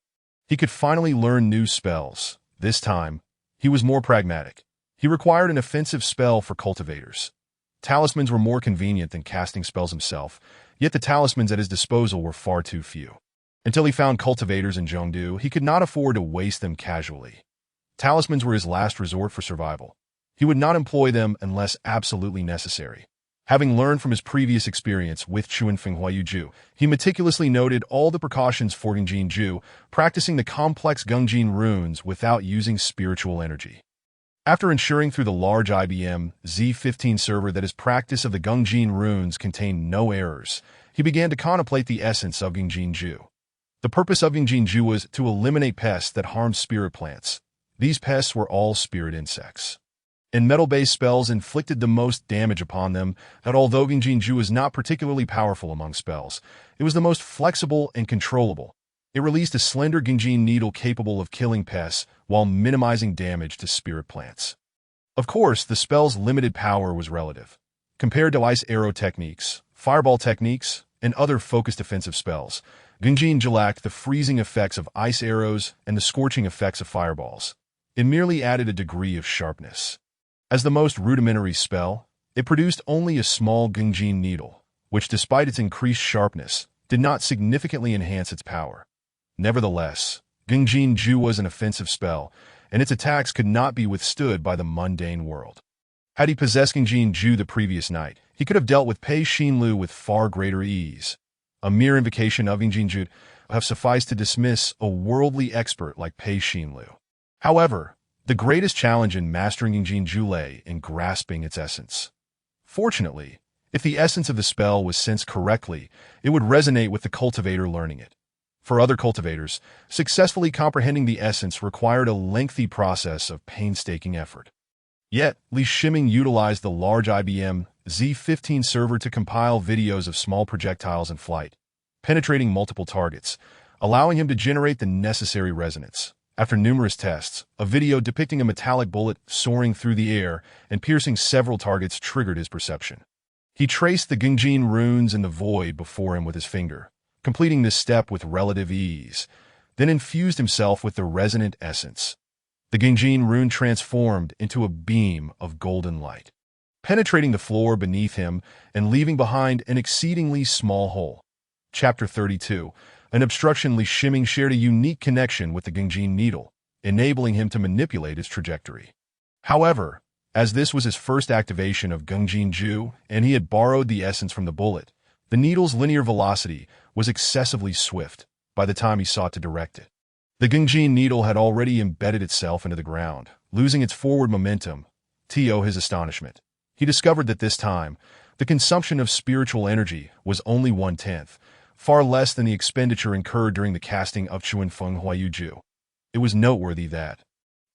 [SPEAKER 1] he could finally learn new spells. This time, he was more pragmatic. He required an offensive spell for cultivators. Talismans were more convenient than casting spells himself, yet the talismans at his disposal were far too few. Until he found cultivators in Zhengdu, he could not afford to waste them casually. Talismans were his last resort for survival. He would not employ them unless absolutely necessary. Having learned from his previous experience with Chuanfeng Huayuju, he meticulously noted all the precautions for Gingjinju, practicing the complex Gungjin runes without using spiritual energy. After ensuring through the large IBM Z15 server that his practice of the Gungjin runes contained no errors, he began to contemplate the essence of Gungjin Ju. The purpose of Gungjin Ju was to eliminate pests that harmed spirit plants. These pests were all spirit insects. And metal-based spells inflicted the most damage upon them, that although Gungjin Ju was not particularly powerful among spells, it was the most flexible and controllable. It released a slender Gungjin needle capable of killing pests while minimizing damage to spirit plants. Of course, the spell's limited power was relative. Compared to ice arrow techniques, fireball techniques, and other focused defensive spells, Gungjin Ju lacked the freezing effects of ice arrows and the scorching effects of fireballs. It merely added a degree of sharpness. As the most rudimentary spell, it produced only a small Gungjin needle, which despite its increased sharpness, did not significantly enhance its power. Nevertheless, Gungjin Ju was an offensive spell, and its attacks could not be withstood by the mundane world. Had he possessed Gungjin Ju the previous night, he could have dealt with Pei Xinlu with far greater ease. A mere invocation of Gungjin Ju would have sufficed to dismiss a worldly expert like Pei Xinlu. However, the greatest challenge in mastering Gungjin Ju lay in grasping its essence. Fortunately, if the essence of the spell was sensed correctly, it would resonate with the cultivator learning it. For other cultivators, successfully comprehending the essence required a lengthy process of painstaking effort. Yet, Li Shiming utilized the large IBM Z15 server to compile videos of small projectiles in flight, penetrating multiple targets, allowing him to generate the necessary resonance. After numerous tests, a video depicting a metallic bullet soaring through the air and piercing several targets triggered his perception. He traced the Gungjin runes in the void before him with his finger, completing this step with relative ease, then infused himself with the resonant essence. The Gungjin rune transformed into a beam of golden light, penetrating the floor beneath him and leaving behind an exceedingly small hole. Chapter 32. An obstruction. Li Shiming shared a unique connection with the Gungjin needle, enabling him to manipulate its trajectory. However, as this was his first activation of Gungjin Ju and he had borrowed the essence from the bullet, the needle's linear velocity was excessively swift by the time he sought to direct it. The Gungjin needle had already embedded itself into the ground, losing its forward momentum. To his astonishment, he discovered that this time, the consumption of spiritual energy was only 1/10, far less than the expenditure incurred during the casting of Chuan Feng Huayu Ju. It was noteworthy that,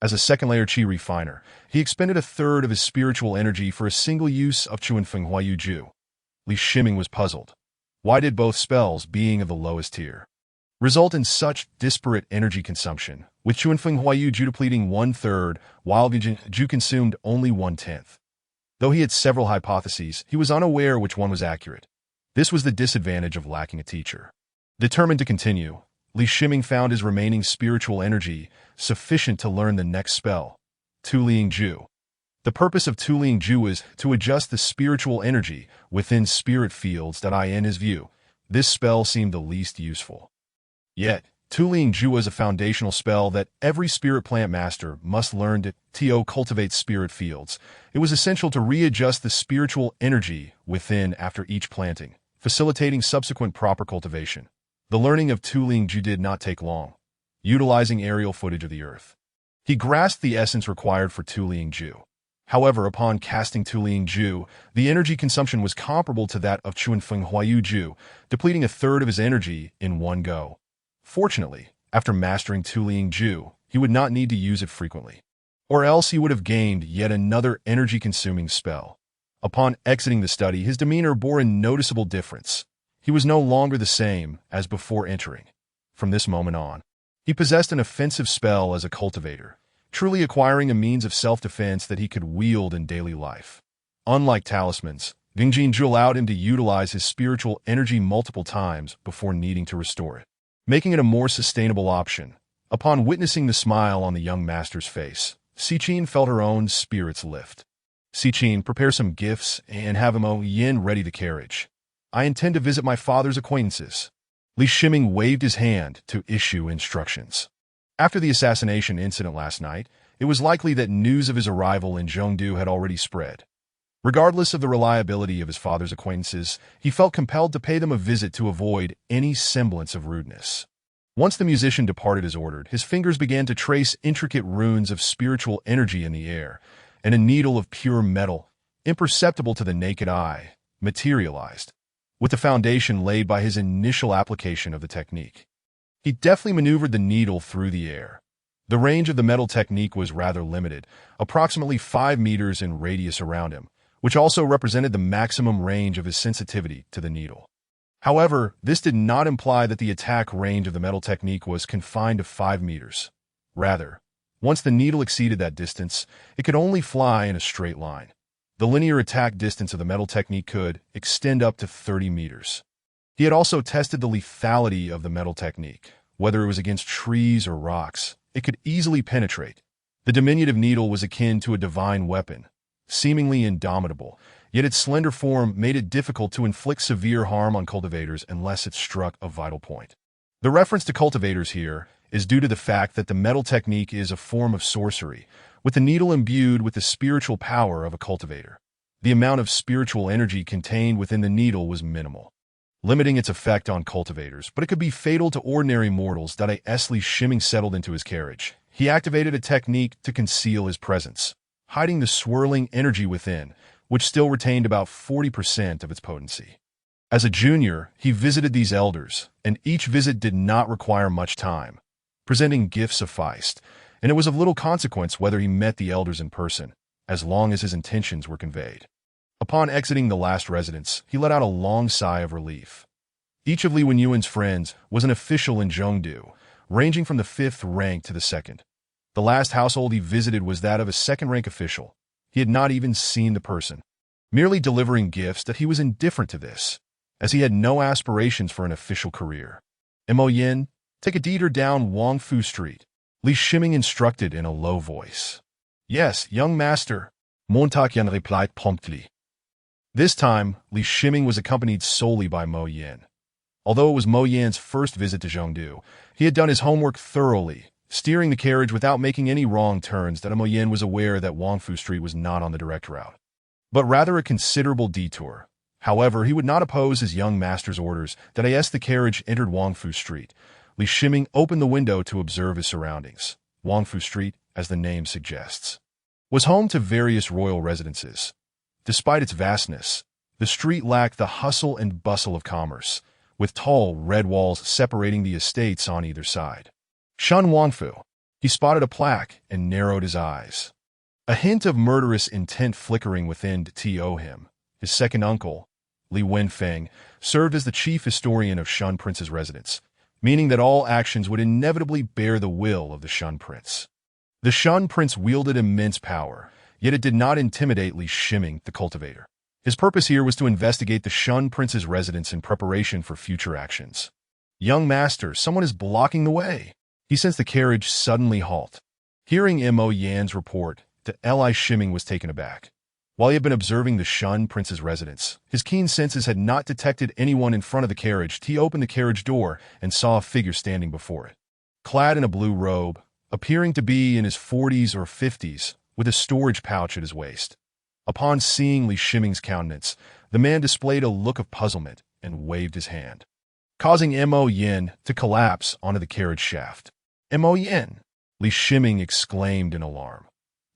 [SPEAKER 1] as a second-layer Qi refiner, he expended 1/3 of his spiritual energy for a single use of Chuan Feng Huayu Ju. Li Shiming was puzzled. Why did both spells, being of the lowest tier, result in such disparate energy consumption, with Chuan Feng Huayu Ju depleting 1/3 while Gungjin Ju consumed only 1/10? Though he had several hypotheses, he was unaware which one was accurate. This was the disadvantage of lacking a teacher. Determined to continue, Li Shiming found his remaining spiritual energy sufficient to learn the next spell, Tuliang Ju. The purpose of Tuliang Ju is to adjust the spiritual energy within spirit fields that in his view, this spell seemed the least useful. Yet, Tuliang Ju was a foundational spell that every spirit plant master must learn to cultivate spirit fields. It was essential to readjust the spiritual energy within after each planting, facilitating subsequent proper cultivation. The learning of Tuliang Ju did not take long. Utilizing aerial footage of the earth, he grasped the essence required for Tuliang Ju. However, upon casting Tuliang Ju, the energy consumption was comparable to that of Chuan Feng Huayu Ju, depleting 1/3 of his energy in one go. Fortunately, after mastering Tuliang Ju, he would not need to use it frequently, or else he would have gained yet another energy-consuming spell. Upon exiting the study, his demeanor bore a noticeable difference. He was no longer the same as before entering. From this moment on, he possessed an offensive spell as a cultivator, truly acquiring a means of self-defense that he could wield in daily life. Unlike talismans, Gungjin Ju allowed him to utilize his spiritual energy multiple times before needing to restore it, making it a more sustainable option. Upon witnessing the smile on the young master's face, Sichin felt her own spirits lift. Sichin, prepare some gifts and have him yin ready the carriage. I intend to visit my father's acquaintances. Li Shiming waved his hand to issue instructions. After the assassination incident last night, it was likely that news of his arrival in Zhengdu had already spread. Regardless of the reliability of his father's acquaintances, he felt compelled to pay them a visit to avoid any semblance of rudeness. Once the musician departed as ordered, his fingers began to trace intricate runes of spiritual energy in the air, and a needle of pure metal, imperceptible to the naked eye, materialized, with the foundation laid by his initial application of the technique. He deftly maneuvered the needle through the air. The range of the metal technique was rather limited, approximately 5 meters in radius around him, which also represented the maximum range of his sensitivity to the needle. However, this did not imply that the attack range of the metal technique was confined to 5 meters. Rather, once the needle exceeded that distance, it could only fly in a straight line. The linear attack distance of the metal technique could extend up to 30 meters. He had also tested the lethality of the metal technique. Whether it was against trees or rocks, it could easily penetrate. The diminutive needle was akin to a divine weapon, seemingly indomitable, yet its slender form made it difficult to inflict severe harm on cultivators unless it struck a vital point. The reference to cultivators here is due to the fact that the metal technique is a form of sorcery, with the needle imbued with the spiritual power of a cultivator. The amount of spiritual energy contained within the needle was minimal, limiting its effect on cultivators, but it could be fatal to ordinary mortals. Li Shiming settled into his carriage. He activated a technique to conceal his presence, hiding the swirling energy within, which still retained about 40% of its potency. As a junior, he visited these elders, and each visit did not require much time. Presenting gifts sufficed, and it was of little consequence whether he met the elders in person, as long as his intentions were conveyed. Upon exiting the last residence, he let out a long sigh of relief. Each of Li Wenyuan's friends was an official in Zhengdu, ranging from the 5th rank to the 2nd. The last household he visited was that of a 2nd-rank official. He had not even seen the person, merely delivering gifts. That he was indifferent to this, as he had no aspirations for an official career. Mo Yin, take a detour down Wangfu Street, Li Shiming instructed in a low voice. Yes, young master, Montauk-yan replied promptly. This time, Li Shiming was accompanied solely by Mo Yin. Although it was Mo Yan's first visit to Zhengdu, he had done his homework thoroughly, steering the carriage without making any wrong turns. That Mo Yin was aware that Wangfu Street was not on the direct route, but rather a considerable detour. However, he would not oppose his young master's orders. That as the carriage entered Wangfu Street, Li Shiming opened the window to observe his surroundings. Wangfu Street, as the name suggests, was home to various royal residences. Despite its vastness, the street lacked the hustle and bustle of commerce, with tall red walls separating the estates on either side. Shun Wangfu. He spotted a plaque and narrowed his eyes. A hint of murderous intent flickering within to him. His second uncle, Li Wenfeng, served as the chief historian of Shun Prince's residence, meaning that all actions would inevitably bear the will of the Shun Prince. The Shun Prince wielded immense power, yet it did not intimidate Li Shiming, the cultivator. His purpose here was to investigate the Shun Prince's residence in preparation for future actions. Young master, someone is blocking the way. He sensed the carriage suddenly halt. Hearing Mo Yan's report, Li Shiming was taken aback. While he had been observing the Shun Prince's residence, his keen senses had not detected anyone in front of the carriage. He opened the carriage door and saw a figure standing before it. Clad in a blue robe, appearing to be in his 40s or 50s, with a storage pouch at his waist. Upon seeing Li Shiming's countenance, the man displayed a look of puzzlement and waved his hand, causing Mo Yin to collapse onto the carriage shaft. Mo Yin! Li Shiming exclaimed in alarm.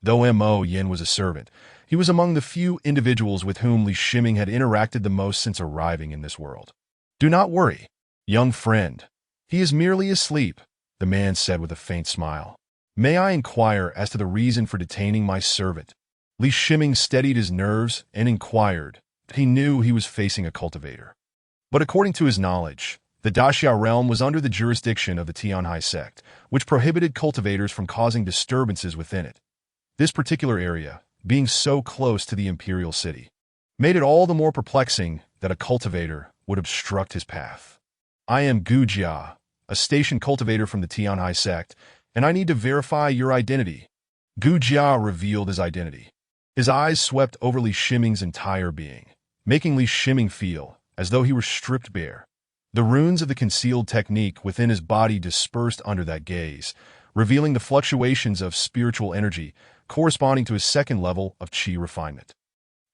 [SPEAKER 1] Though Mo Yin was a servant, he was among the few individuals with whom Li Shiming had interacted the most since arriving in this world. Do not worry, young friend. He is merely asleep, the man said with a faint smile. May I inquire as to the reason for detaining my servant? Li Shiming steadied his nerves and inquired. He knew he was facing a cultivator. But according to his knowledge, the Daxia realm was under the jurisdiction of the Tianhai sect, which prohibited cultivators from causing disturbances within it. This particular area, being so close to the imperial city, made it all the more perplexing that a cultivator would obstruct his path. I am Gu Jia, a station cultivator from the Tianhai sect, and I need to verify your identity. Gu Jia revealed his identity. His eyes swept over Li Shiming's entire being, making Li Shiming feel as though he were stripped bare. The runes of the concealed technique within his body dispersed under that gaze, revealing the fluctuations of spiritual energy corresponding to his second level of qi refinement.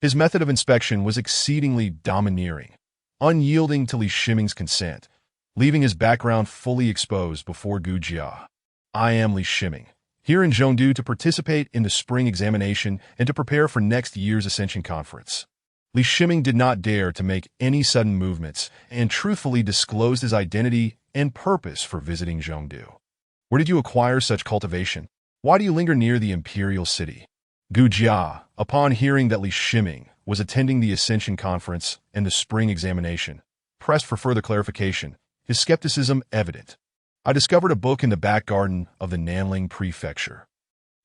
[SPEAKER 1] His method of inspection was exceedingly domineering, unyielding to Li Shiming's consent, leaving his background fully exposed before Gu Jia. I am Li Shiming, here in Zhengdu to participate in the spring examination and to prepare for next year's Ascension Conference. Li Shiming did not dare to make any sudden movements and truthfully disclosed his identity and purpose for visiting Zhengdu. Where did you acquire such cultivation? Why do you linger near the imperial city? Gu Jia, upon hearing that Li Shiming was attending the Ascension Conference and the spring examination, pressed for further clarification, his skepticism evident. I discovered a book in the back garden of the Nanling Prefecture,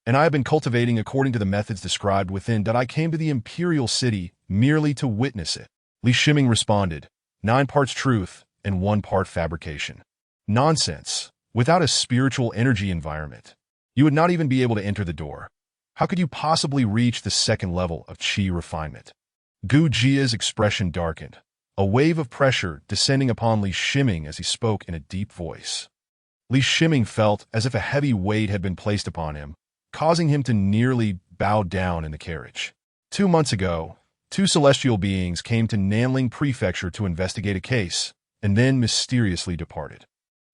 [SPEAKER 1] and I have been cultivating according to the methods described within that I came to the imperial city merely to witness it. Li Shiming responded, 9 parts truth and 1 part fabrication. Nonsense. Without a spiritual energy environment, you would not even be able to enter the door. How could you possibly reach the second level of qi refinement? Gu Jia's expression darkened, a wave of pressure descending upon Li Shiming as he spoke in a deep voice. Li Shiming felt as if a heavy weight had been placed upon him, causing him to nearly bow down in the carriage. 2 months ago, 2 celestial beings came to Nanling Prefecture to investigate a case, and then mysteriously departed.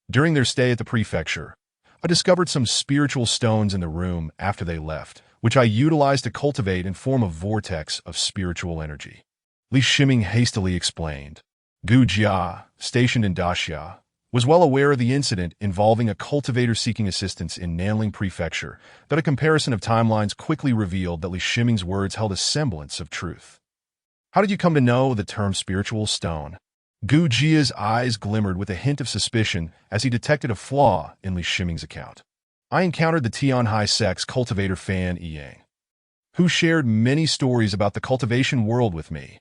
[SPEAKER 1] During their stay at the prefecture, I discovered some spiritual stones in the room after they left, which I utilized to cultivate and form a vortex of spiritual energy. Li Shiming hastily explained. Gu Jia, stationed in Daxia, was well aware of the incident involving a cultivator seeking assistance in Nanling Prefecture, that a comparison of timelines quickly revealed that Li Shiming's words held a semblance of truth. How did you come to know the term spiritual stone? Gu Jia's eyes glimmered with a hint of suspicion as he detected a flaw in Li Shiming's account. I encountered the Tianhai sect's cultivator Fan Yang, who shared many stories about the cultivation world with me.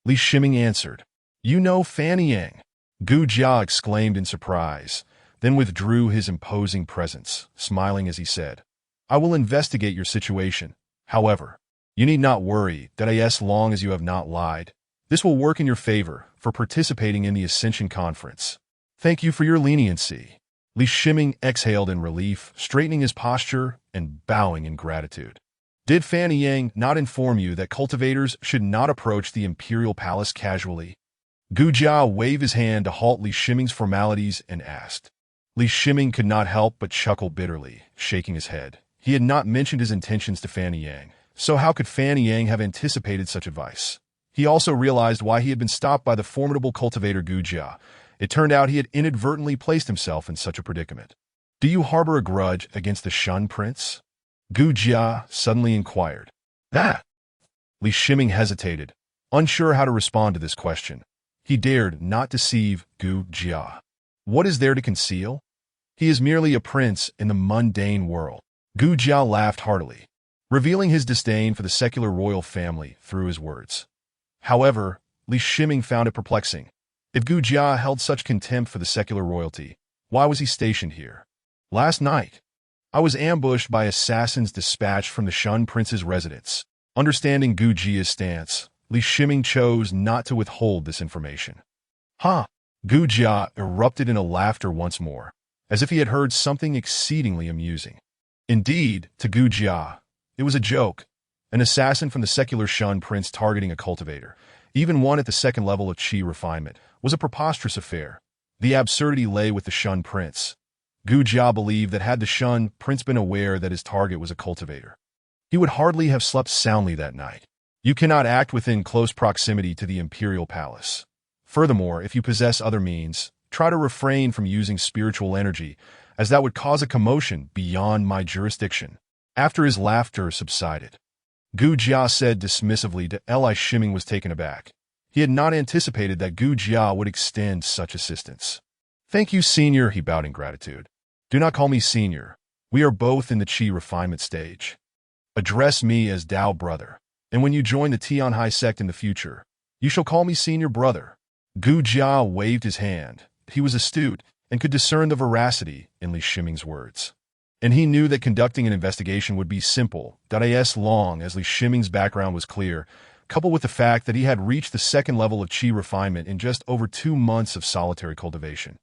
[SPEAKER 1] Li Shiming answered. You know Fan Yang? Gu Jia exclaimed in surprise, then withdrew his imposing presence, smiling as he said, I will investigate your situation. However, you need not worry that as long as you have not lied, this will work in your favor for participating in the Ascension Conference. Thank you for your leniency. Li Shiming exhaled in relief, straightening his posture and bowing in gratitude. Did Fan Yang not inform you that cultivators should not approach the Imperial Palace casually? Gu Jia waved his hand to halt Li Shiming's formalities and asked. Li Shiming could not help but chuckle bitterly, shaking his head. He had not mentioned his intentions to Fan Yang, so how could Fan Yang have anticipated such advice? He also realized why he had been stopped by the formidable cultivator Gu Jia. It turned out he had inadvertently placed himself in such a predicament. Do you harbor a grudge against the Shun Prince? Gu Jia suddenly inquired. That? Li Shiming hesitated, unsure how to respond to this question. He dared not deceive Gu Jia. What is there to conceal? He is merely a prince in the mundane world. Gu Jia laughed heartily, revealing his disdain for the secular royal family through his words. However, Li Shiming found it perplexing. If Gu Jia held such contempt for the secular royalty, why was he stationed here? Last night, I was ambushed by assassins dispatched from the Shun Prince's residence. Understanding Gu Jia's stance, Li Shiming chose not to withhold this information. Huh? Gu Jia erupted in a laughter once more, as if he had heard something exceedingly amusing. Indeed, to Gu Jia, it was a joke. An assassin from the secular Shun Prince targeting a cultivator, even one at the second level of qi refinement, was a preposterous affair. The absurdity lay with the Shun Prince. Gu Jia believed that had the Shun Prince been aware that his target was a cultivator, he would hardly have slept soundly that night. You cannot act within close proximity to the Imperial Palace. Furthermore, if you possess other means, try to refrain from using spiritual energy, as that would cause a commotion beyond my jurisdiction. After his laughter subsided, Gu Jia said dismissively to Li Shiming was taken aback. He had not anticipated that Gu Jia would extend such assistance. Thank you, Senior, he bowed in gratitude. Do not call me Senior. We are both in the Qi refinement stage. Address me as Dao Brother, and when you join the Tianhai sect in the future, you shall call me Senior Brother. Gu Jia waved his hand. He was astute and could discern the veracity in Li Shiming's words. And he knew that conducting an investigation would be simple, as long as Li Shiming's background was clear, coupled with the fact that he had reached the second level of qi refinement in just over 2 months of solitary cultivation.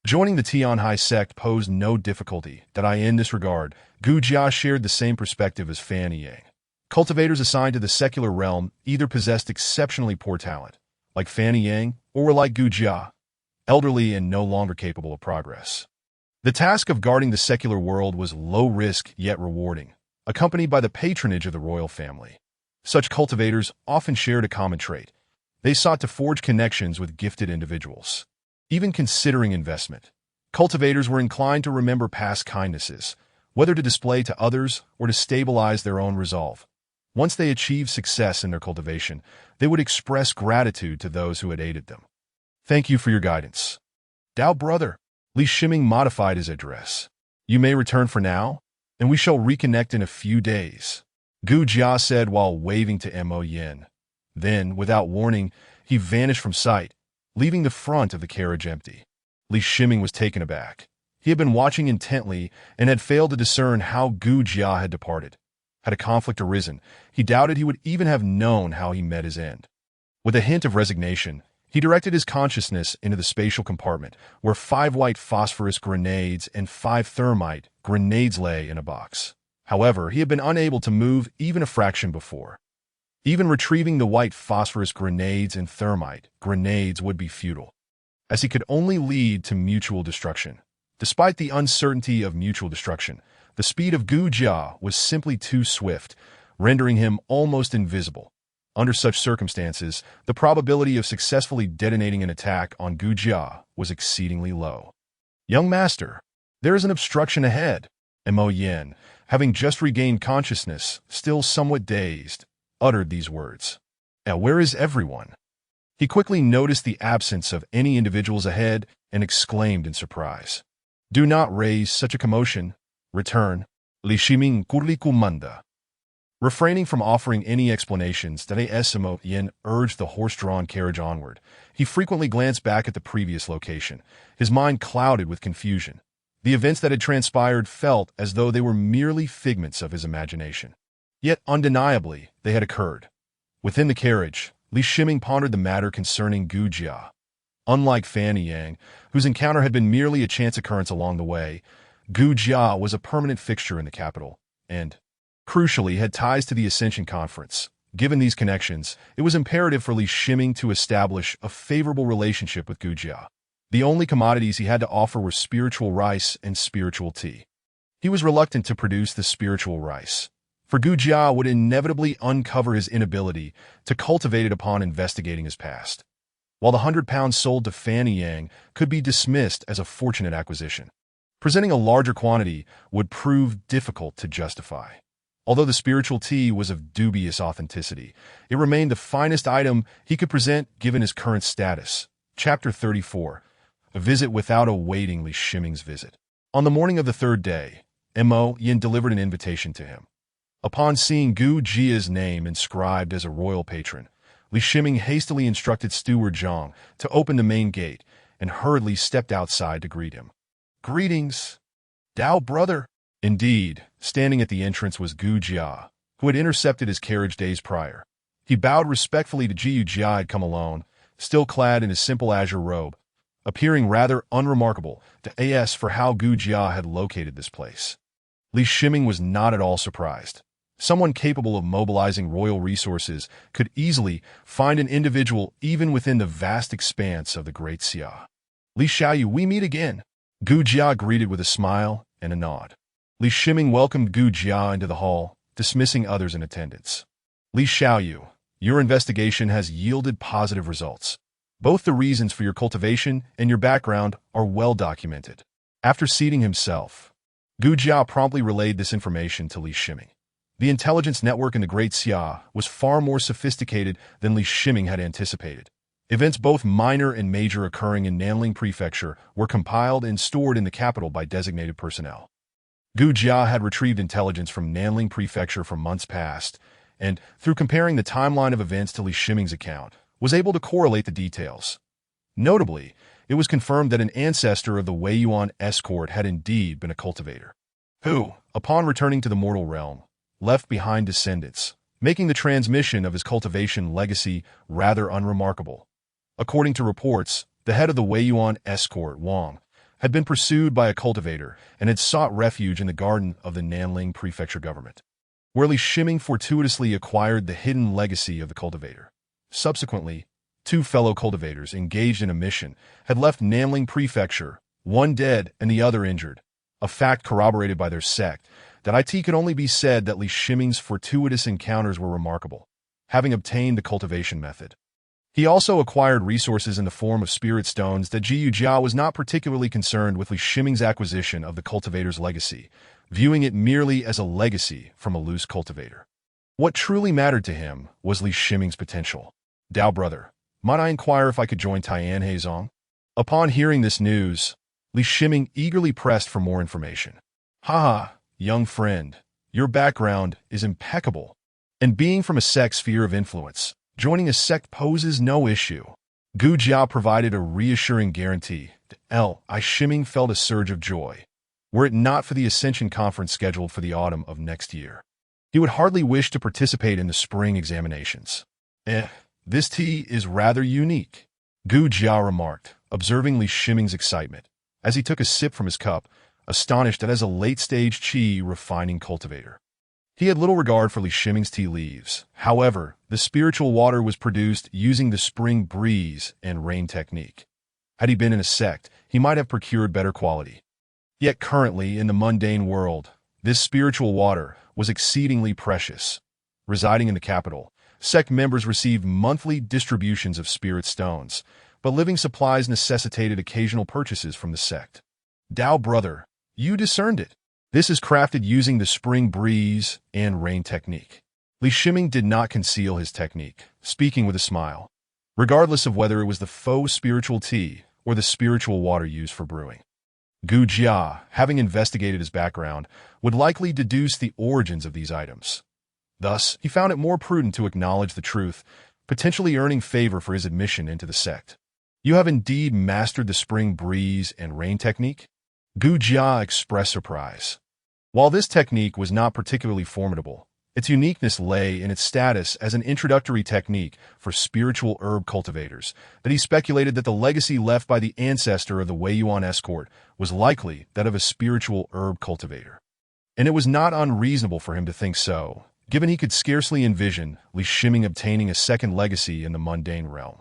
[SPEAKER 1] Joining the Tianhai sect posed no difficulty. In this regard, Gu Jia shared the same perspective as Fan Yang. Cultivators assigned to the secular realm either possessed exceptionally poor talent, like Fan Yang, or were like Gu Jia, elderly and no longer capable of progress. The task of guarding the secular world was low risk yet rewarding, accompanied by the patronage of the royal family. Such cultivators often shared a common trait. They sought to forge connections with gifted individuals. Even considering investment, cultivators were inclined to remember past kindnesses, whether to display to others or to stabilize their own resolve. Once they achieved success in their cultivation, they would express gratitude to those who had aided them. Thank you for your guidance. Tao brother, Li Shiming modified his address. You may return for now, and we shall reconnect in a few days, Gu Jia said while waving to Mo Yin. Then, without warning, he vanished from sight, leaving the front of the carriage empty. Li Shiming was taken aback. He had been watching intently and had failed to discern how Gu Jia had departed. Had a conflict arisen, he doubted he would even have known how he met his end. With a hint of resignation, he directed his consciousness into the spatial compartment, where 5 white phosphorus grenades and 5 thermite grenades lay in a box. However, he had been unable to move even a fraction before. Even retrieving the white phosphorus grenades and thermite grenades would be futile, as he could only lead to mutual destruction. Despite the uncertainty of mutual destruction, the speed of Gu Jia was simply too swift, rendering him almost invisible. Under such circumstances, the probability of successfully detonating an attack on Gu Jia was exceedingly low. Young master, there is an obstruction ahead. Mo Yin, having just regained consciousness, still somewhat dazed, uttered these words. Now where is everyone? He quickly noticed the absence of any individuals ahead and exclaimed in surprise. Do not raise such a commotion. Return. Li Shiming kurli kumanda. Refraining from offering any explanations, Mo Yin urged the horse-drawn carriage onward. He frequently glanced back at the previous location, his mind clouded with confusion. The events that had transpired felt as though they were merely figments of his imagination. Yet undeniably, they had occurred. Within the carriage, Li Shiming pondered the matter concerning Gu Jia. Unlike Fanny Yang, whose encounter had been merely a chance occurrence along the way, Gu Jia was a permanent fixture in the capital, and, crucially, had ties to the Ascension Conference. Given these connections, it was imperative for Li Shiming to establish a favorable relationship with Gu Jia. The only commodities he had to offer were spiritual rice and spiritual tea. He was reluctant to produce the spiritual rice, for Gu Jia would inevitably uncover his inability to cultivate it upon investigating his past, while the 100 pounds sold to Fanny Yang could be dismissed as a fortunate acquisition. Presenting a larger quantity would prove difficult to justify. Although the spiritual tea was of dubious authenticity, it remained the finest item he could present given his current status. Chapter 34. A visit without awaiting Li Shiming's visit. On the morning of the 3rd day, Mo Yin delivered an invitation to him. Upon seeing Gu Jia's name inscribed as a royal patron, Li Shiming hastily instructed Steward Zhang to open the main gate and hurriedly stepped outside to greet him. Greetings, Tao brother. Indeed, standing at the entrance was Gu Jia, who had intercepted his carriage days prior. He bowed respectfully to Gu Jia had come alone, still clad in his simple azure robe, appearing rather unremarkable to AS for how Gu Jia had located this place. Li Shiming was not at all surprised. Someone capable of mobilizing royal resources could easily find an individual even within the vast expanse of the Great Xia. Li Xiaoyu, we meet again. Gu Jia greeted with a smile and a nod. Li Shiming welcomed Gu Jia into the hall, dismissing others in attendance. Li Xiaoyu, your investigation has yielded positive results. Both the reasons for your cultivation and your background are well documented. After seating himself, Gu Jia promptly relayed this information to Li Shiming. The intelligence network in the Great Xia was far more sophisticated than Li Shiming had anticipated. Events both minor and major occurring in Nanling Prefecture were compiled and stored in the capital by designated personnel. Gu Jia had retrieved intelligence from Nanling Prefecture for months past, and, through comparing the timeline of events to Li Shiming's account, was able to correlate the details. Notably, it was confirmed that an ancestor of the Wei Yuan escort had indeed been a cultivator, who, upon returning to the mortal realm, left behind descendants, making the transmission of his cultivation legacy rather unremarkable. According to reports, the head of the Wei Yuan escort, Wang, had been pursued by a cultivator and had sought refuge in the garden of the Nanling Prefecture government, where Li Shiming fortuitously acquired the hidden legacy of the cultivator. Subsequently, Two fellow cultivators engaged in a mission had left Namling Prefecture, one dead and the other injured, a fact corroborated by their sect that it could only be said that Li Shiming's fortuitous encounters were remarkable, having obtained the cultivation method. He also acquired resources in the form of spirit stones that Jiyu Jia was not particularly concerned with Li Shiming's acquisition of the cultivator's legacy, viewing it merely as a legacy from a loose cultivator. What truly mattered to him was Li Shiming's potential. Dao brother, might I inquire if I could join Tian Heizong? Upon hearing this news, Li Shiming eagerly pressed for more information. Haha, young friend, your background is impeccable, and being from a sect's sphere of influence, joining a sect poses no issue. Gu Jia provided a reassuring guarantee. Li Shiming felt a surge of joy. Were it not for the Ascension conference scheduled for the autumn of next year, he would hardly wish to participate in the spring examinations. This tea is rather unique, Gu Jia remarked, observing Li Shiming's excitement, as he took a sip from his cup, astonished that as a late-stage qi refining cultivator, he had little regard for Li Shiming's tea leaves. However, the spiritual water was produced using the spring breeze and rain technique. Had he been in a sect, he might have procured better quality. Yet currently, in the mundane world, this spiritual water was exceedingly precious. Residing in the capital, sect members received monthly distributions of spirit stones, but living supplies necessitated occasional purchases from the sect. Dao brother, you discerned it. This is crafted using the spring breeze and rain technique. Li Shiming did not conceal his technique, speaking with a smile, regardless of whether it was the faux spiritual tea or the spiritual water used for brewing. Gu Jia, having investigated his background, would likely deduce the origins of these items. Thus, he found it more prudent to acknowledge the truth, potentially earning favor for his admission into the sect. You have indeed mastered the spring breeze and rain technique? Gu Jia expressed surprise. While this technique was not particularly formidable, its uniqueness lay in its status as an introductory technique for spiritual herb cultivators, that he speculated that the legacy left by the ancestor of the Wei Yuan escort was likely that of a spiritual herb cultivator. And it was not unreasonable for him to think so, given he could scarcely envision Li Shiming obtaining a second legacy in the mundane realm.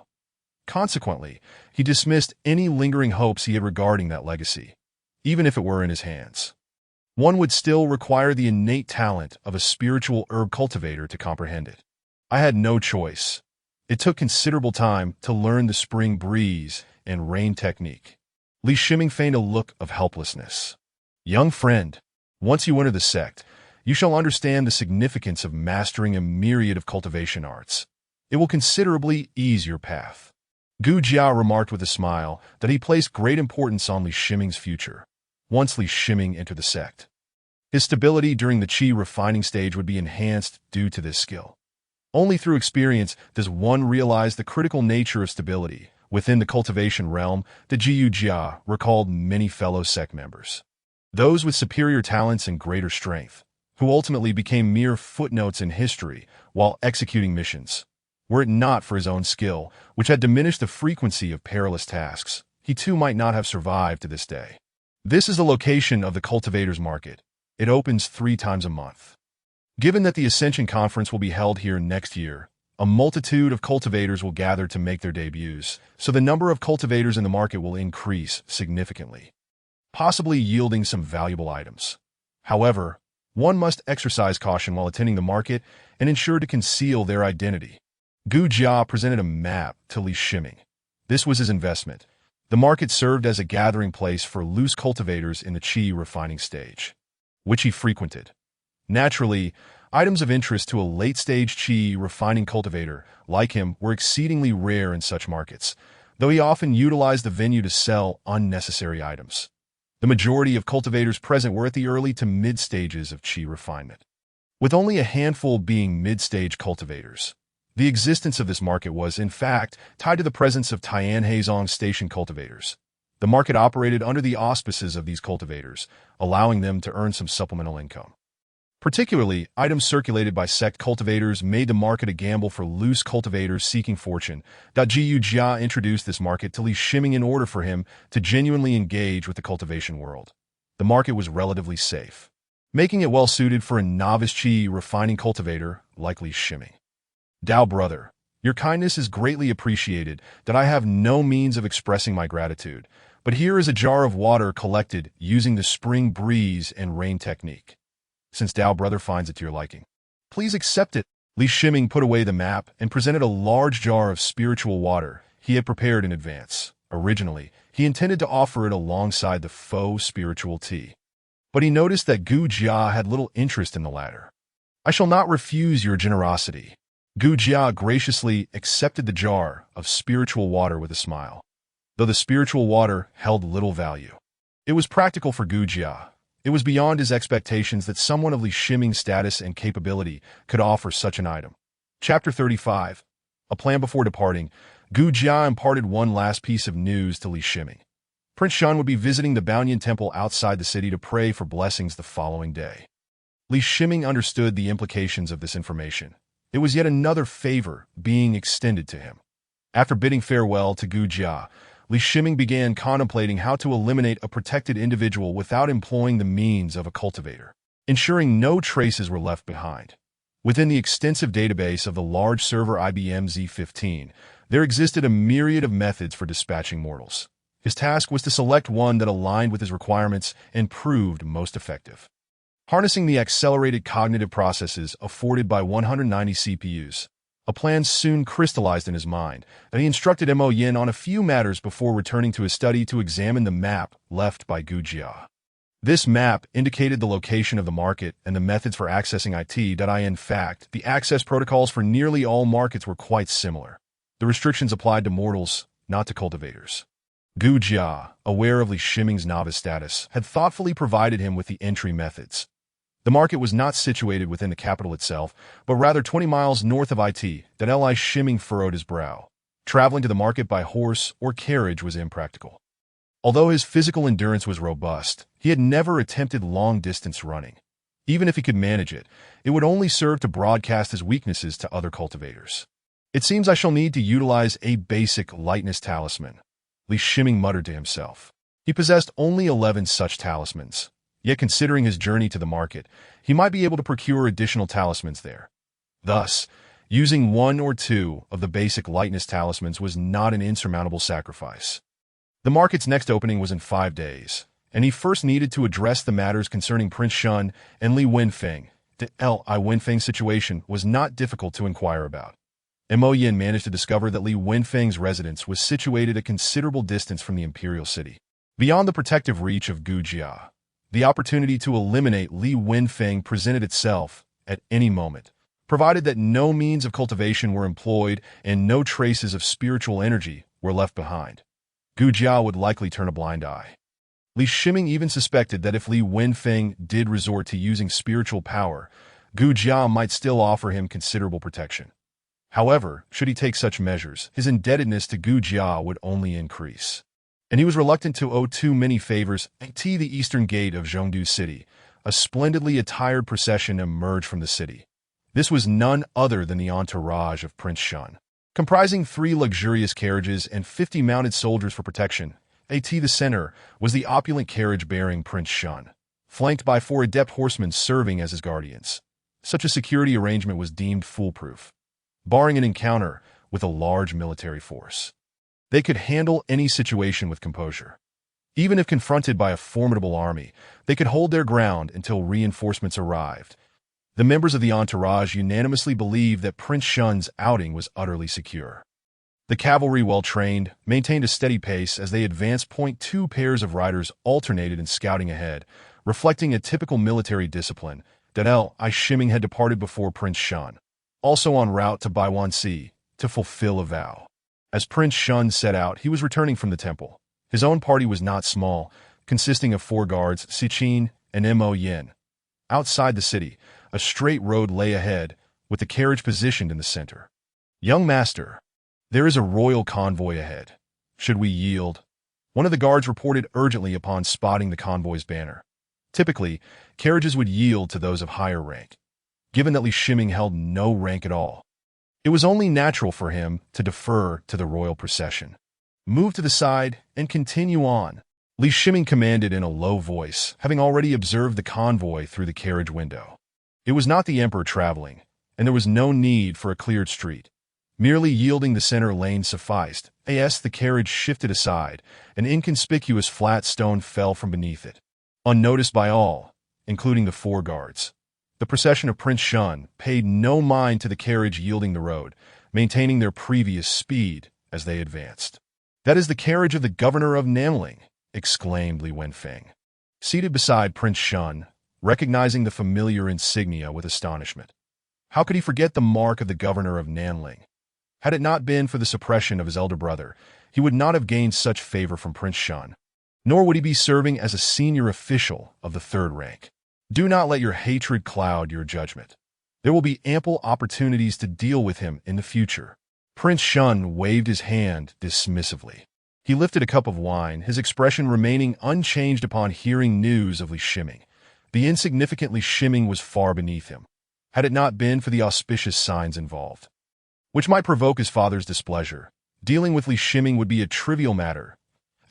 [SPEAKER 1] Consequently, he dismissed any lingering hopes he had regarding that legacy, even if it were in his hands. One would still require the innate talent of a spiritual herb cultivator to comprehend it. I had no choice. It took considerable time to learn the spring breeze and rain technique. Li Shiming feigned a look of helplessness. Young friend, once you enter the sect, you shall understand the significance of mastering a myriad of cultivation arts. It will considerably ease your path. Gu Jia remarked with a smile that he placed great importance on Li Shiming's future. Once Li Shiming entered the sect, his stability during the qi refining stage would be enhanced due to this skill. Only through experience does one realize the critical nature of stability. Within the cultivation realm, the Jiyu Jia recalled many fellow sect members, those with superior talents and greater strength, who ultimately became mere footnotes in history while executing missions. Were it not for his own skill, which had diminished the frequency of perilous tasks, he too might not have survived to this day. This is the location of the cultivators' market. It opens 3 times a month. Given that the Ascension Conference will be held here next year, a multitude of cultivators will gather to make their debuts, so the number of cultivators in the market will increase significantly, possibly yielding some valuable items. However, one must exercise caution while attending the market and ensure to conceal their identity. Gu Jia presented a map to Li Shiming. This was his investment. The market served as a gathering place for loose cultivators in the qi refining stage, which he frequented. Naturally, items of interest to a late-stage qi refining cultivator like him were exceedingly rare in such markets, though he often utilized the venue to sell unnecessary items. The majority of cultivators present were at the early to mid-stages of qi refinement, with only a handful being mid-stage cultivators. The existence of this market was, in fact, tied to the presence of Tian Heizong station cultivators. The market operated under the auspices of these cultivators, allowing them to earn some supplemental income. Particularly, items circulated by sect cultivators made the market a gamble for loose cultivators seeking fortune. Jiyu Jia introduced this market to Li Shiming in order for him to genuinely engage with the cultivation world. The market was relatively safe, making it well suited for a novice qi refining cultivator like Li Shiming. Dao brother, Your kindness is greatly appreciated, that I have no means of expressing my gratitude. But here is a jar of water collected using the spring breeze and rain technique. Since Tao brother finds it to your liking, please accept it. Li Shiming put away the map and presented a large jar of spiritual water he had prepared in advance. Originally, he intended to offer it alongside the faux spiritual tea. But he noticed that Gu Jia had little interest in the latter. I shall not refuse your generosity. Gu Jia graciously accepted the jar of spiritual water with a smile, though the spiritual water held little value. It was practical for Gu Jia. It was beyond his expectations that someone of Li Shiming's status and capability could offer such an item. Chapter 35. A plan before departing, Gu Jia imparted one last piece of news to Li Shiming. Prince Shun would be visiting the Baoyan Temple outside the city to pray for blessings the following day. Li Shiming understood the implications of this information. It was yet another favor being extended to him. After bidding farewell to Gu Jia, Li Shiming began contemplating how to eliminate a protected individual without employing the means of a cultivator, ensuring no traces were left behind. Within the extensive database of the large server IBM Z15, there existed a myriad of methods for dispatching mortals. His task was to select one that aligned with his requirements and proved most effective. Harnessing the accelerated cognitive processes afforded by 190 CPUs, a plan soon crystallized in his mind, and he instructed Mo Yin on a few matters before returning to his study to examine the map left by Gu Jia. This map indicated the location of the market and the methods for accessing it. In fact, the access protocols for nearly all markets were quite similar. The restrictions applied to mortals, not to cultivators. Gu Jia, aware of Li Shiming's novice status, had thoughtfully provided him with the entry methods. The market was not situated within the capital itself, but rather 20 miles north of it. Li Shiming furrowed his brow. Traveling to the market by horse or carriage was impractical. Although his physical endurance was robust, he had never attempted long-distance running. Even if he could manage it, it would only serve to broadcast his weaknesses to other cultivators. It seems I shall need to utilize a basic lightness talisman, Li Shiming muttered to himself. He possessed only 11 such talismans. Yet considering his journey to the market, he might be able to procure additional talismans there. Thus, using one or two of the basic lightness talismans was not an insurmountable sacrifice. The market's next opening was in 5 days, and he first needed to address the matters concerning Prince Shun and Li Wenfeng. The Li Wenfeng's situation was not difficult to inquire about. Mo Yin managed to discover that Li Wenfeng's residence was situated a considerable distance from the imperial city, beyond the protective reach of Gu Jia. The opportunity to eliminate Li Wenfeng presented itself at any moment, provided that no means of cultivation were employed and no traces of spiritual energy were left behind. Gu Jia would likely turn a blind eye. Li Shiming even suspected that if Li Wenfeng did resort to using spiritual power, Gu Jia might still offer him considerable protection. However, should he take such measures, his indebtedness to Gu Jia would only increase. And he was reluctant to owe too many favors. At the eastern gate of Zhongdu City, a splendidly attired procession emerged from the city. This was none other than the entourage of Prince Shun, comprising 3 luxurious carriages and 50 mounted soldiers for protection. At the center was the opulent carriage bearing Prince Shun, flanked by 4 adept horsemen serving as his guardians. Such a security arrangement was deemed foolproof, barring an encounter with a large military force. They could handle any situation with composure. Even if confronted by a formidable army, they could hold their ground until reinforcements arrived. The members of the entourage unanimously believed that Prince Shun's outing was utterly secure. The cavalry, well trained, maintained a steady pace as they advanced. 2 pairs of riders alternated in scouting ahead, reflecting a typical military discipline. Li Shiming had departed before Prince Shun, also en route to Baiwansi, to fulfill a vow. As Prince Shun set out, he was returning from the temple. His own party was not small, consisting of 4 guards, Sichin and Mo Yin. Outside the city, a straight road lay ahead, with the carriage positioned in the center. "Young master, there is a royal convoy ahead. Should we yield?" One of the guards reported urgently upon spotting the convoy's banner. Typically, carriages would yield to those of higher rank. Given that Li Shiming held no rank at all, it was only natural for him to defer to the royal procession. "Move to the side and continue on," Li Shiming commanded in a low voice, having already observed the convoy through the carriage window. It was not the emperor traveling, and there was no need for a cleared street. Merely yielding the center lane sufficed. As the carriage shifted aside, an inconspicuous flat stone fell from beneath it. Unnoticed by all, including the four guards, the procession of Prince Shun paid no mind to the carriage yielding the road, maintaining their previous speed as they advanced. "That is the carriage of the governor of Namling," exclaimed Li Wenfeng, seated beside Prince Shun, recognizing the familiar insignia with astonishment. How could he forget the mark of the governor of Nanling? Had it not been for the suppression of his elder brother, he would not have gained such favor from Prince Shun, nor would he be serving as a senior official of the third rank. Do not let your hatred cloud your judgment. There will be ample opportunities to deal with him in the future. Prince Shun waved his hand dismissively. He lifted a cup of wine, his expression remaining unchanged upon hearing news of Li Shiming. The insignificant Li Shiming was far beneath him, had it not been for the auspicious signs involved, which might provoke his father's displeasure. Dealing with Li Shiming would be a trivial matter.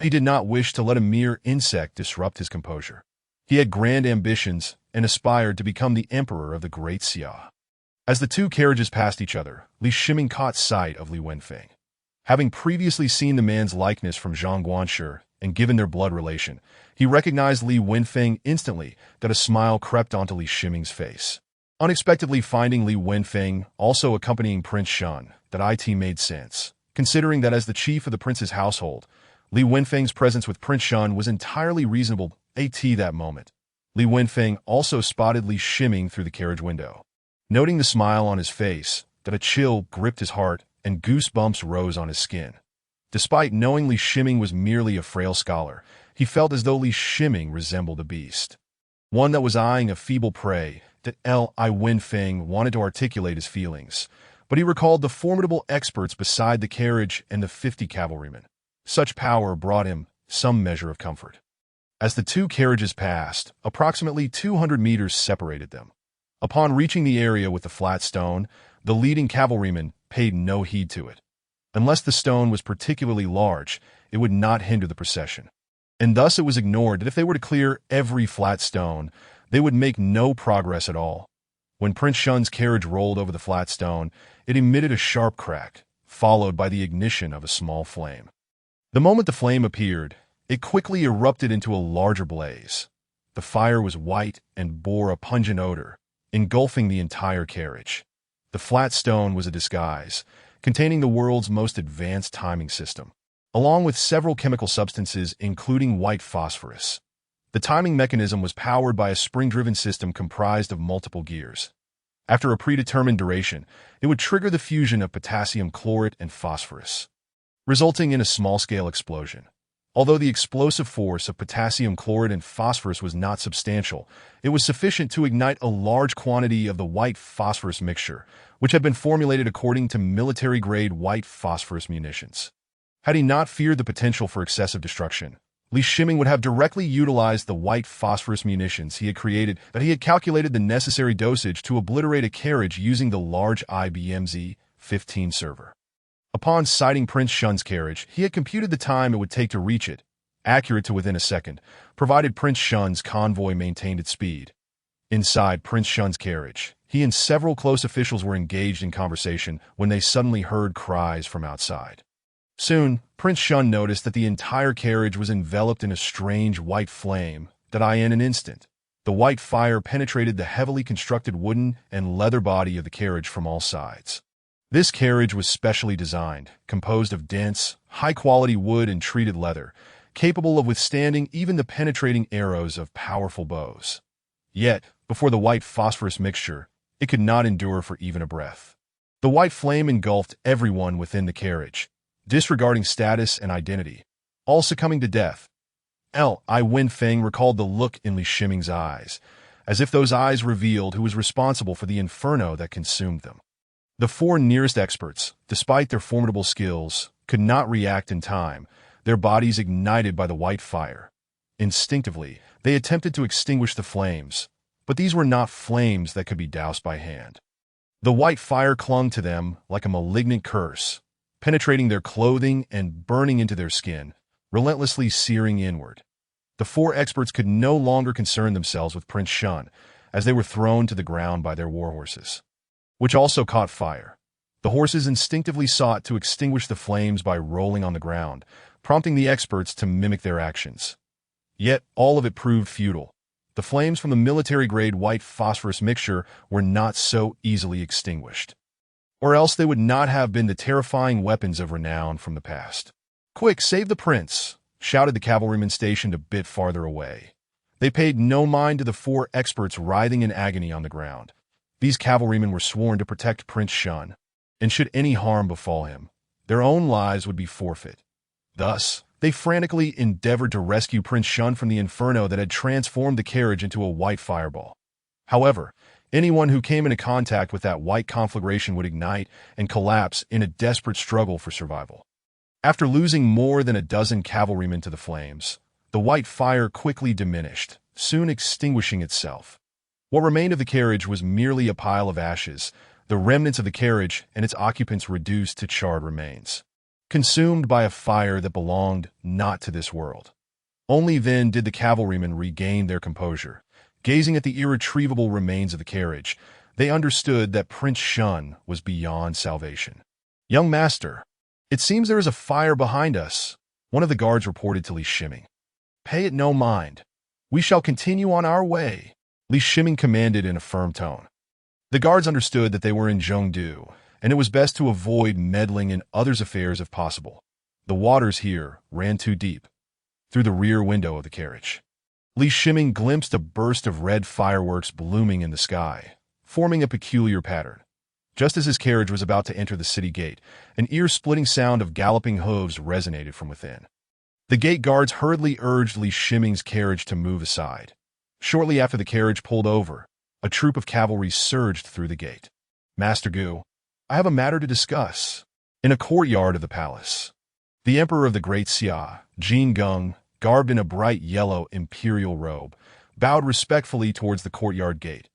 [SPEAKER 1] He did not wish to let a mere insect disrupt his composure. He had grand ambitions and aspired to become the emperor of the Great Xia. As the two carriages passed each other, Li Shiming caught sight of Li Wenfeng. Having previously seen the man's likeness from Zhang Guanshi and given their blood relation, he recognized Li Wenfeng instantly. That a smile crept onto Li Shiming's face. Unexpectedly finding Li Wenfeng also accompanying Prince Shun, that it made sense, considering that as the chief of the prince's household, Li Wenfeng's presence with Prince Shun was entirely reasonable. That moment, Li Wenfeng also spotted Li Shiming through the carriage window. Noting the smile on his face, that a chill gripped his heart and goosebumps rose on his skin. Despite knowing Li Shiming was merely a frail scholar, he felt as though Li Shiming resembled a beast, one that was eyeing a feeble prey. That Li Wenfeng wanted to articulate his feelings, but he recalled the formidable experts beside the carriage and the 50 cavalrymen. Such power brought him some measure of comfort. As the two carriages passed, approximately 200 meters separated them. Upon reaching the area with the flat stone, the leading cavalryman paid no heed to it. Unless the stone was particularly large, it would not hinder the procession. And thus it was ignored that if they were to clear every flat stone, they would make no progress at all. When Prince Shun's carriage rolled over the flat stone, it emitted a sharp crack, followed by the ignition of a small flame. The moment the flame appeared, it quickly erupted into a larger blaze. The fire was white and bore a pungent odor, engulfing the entire carriage. The flat stone was a disguise, containing the world's most advanced timing system, along with several chemical substances including white phosphorus. The timing mechanism was powered by a spring-driven system comprised of multiple gears. After a predetermined duration, it would trigger the fusion of potassium chlorate and phosphorus, resulting in a small-scale explosion. Although the explosive force of potassium chloride and phosphorus was not substantial, it was sufficient to ignite a large quantity of the white phosphorus mixture, which had been formulated according to military-grade white phosphorus munitions. Had he not feared the potential for excessive destruction, Li Shiming would have directly utilized the white phosphorus munitions he had created. That he had calculated the necessary dosage to obliterate a carriage using the large IBM Z-15 server. Upon sighting Prince Shun's carriage, he had computed the time it would take to reach it, accurate to within a second, provided Prince Shun's convoy maintained its speed. Inside Prince Shun's carriage, he and several close officials were engaged in conversation when they suddenly heard cries from outside. Soon, Prince Shun noticed that the entire carriage was enveloped in a strange white flame. That in an instant, the white fire penetrated the heavily constructed wooden and leather body of the carriage from all sides. This carriage was specially designed, composed of dense, high-quality wood and treated leather, capable of withstanding even the penetrating arrows of powerful bows. Yet, before the white phosphorus mixture, it could not endure for even a breath. The white flame engulfed everyone within the carriage, disregarding status and identity, all succumbing to death. Li Wenfeng recalled the look in Li Shiming's eyes, as if those eyes revealed who was responsible for the inferno that consumed them. The four nearest experts, despite their formidable skills, could not react in time, their bodies ignited by the white fire. Instinctively, they attempted to extinguish the flames, but these were not flames that could be doused by hand. The white fire clung to them like a malignant curse, penetrating their clothing and burning into their skin, relentlessly searing inward. The four experts could no longer concern themselves with Prince Shun, as they were thrown to the ground by their warhorses, which also caught fire. The horses instinctively sought to extinguish the flames by rolling on the ground, prompting the experts to mimic their actions. Yet, all of it proved futile. The flames from the military-grade white phosphorus mixture were not so easily extinguished. Or else they would not have been the terrifying weapons of renown from the past. "Quick, save the prince!" shouted the cavalrymen stationed a bit farther away. They paid no mind to the four experts writhing in agony on the ground. These cavalrymen were sworn to protect Prince Shun, and should any harm befall him, their own lives would be forfeit. Thus, they frantically endeavored to rescue Prince Shun from the inferno that had transformed the carriage into a white fireball. However, anyone who came into contact with that white conflagration would ignite and collapse in a desperate struggle for survival. After losing more than a dozen cavalrymen to the flames, the white fire quickly diminished, soon extinguishing itself. What remained of the carriage was merely a pile of ashes, the remnants of the carriage and its occupants reduced to charred remains, consumed by a fire that belonged not to this world. Only then did the cavalrymen regain their composure. Gazing at the irretrievable remains of the carriage, they understood that Prince Shun was beyond salvation. "Young master, it seems there is a fire behind us," one of the guards reported to Li Shiming. "Pay it no mind. We shall continue on our way," Li Shiming commanded in a firm tone. The guards understood that they were in Zhengdu, and it was best to avoid meddling in others' affairs if possible. The waters here ran too deep. Through the rear window of the carriage, Li Shiming glimpsed a burst of red fireworks blooming in the sky, forming a peculiar pattern. Just as his carriage was about to enter the city gate, an ear-splitting sound of galloping hooves resonated from within. The gate guards hurriedly urged Li Shiming's carriage to move aside. Shortly after the carriage pulled over, a troop of cavalry surged through the gate. "Master Gu, I have a matter to discuss." In a courtyard of the palace, the emperor of the Great Xia, Jin Geng, garbed in a bright yellow imperial robe, bowed respectfully towards the courtyard gate.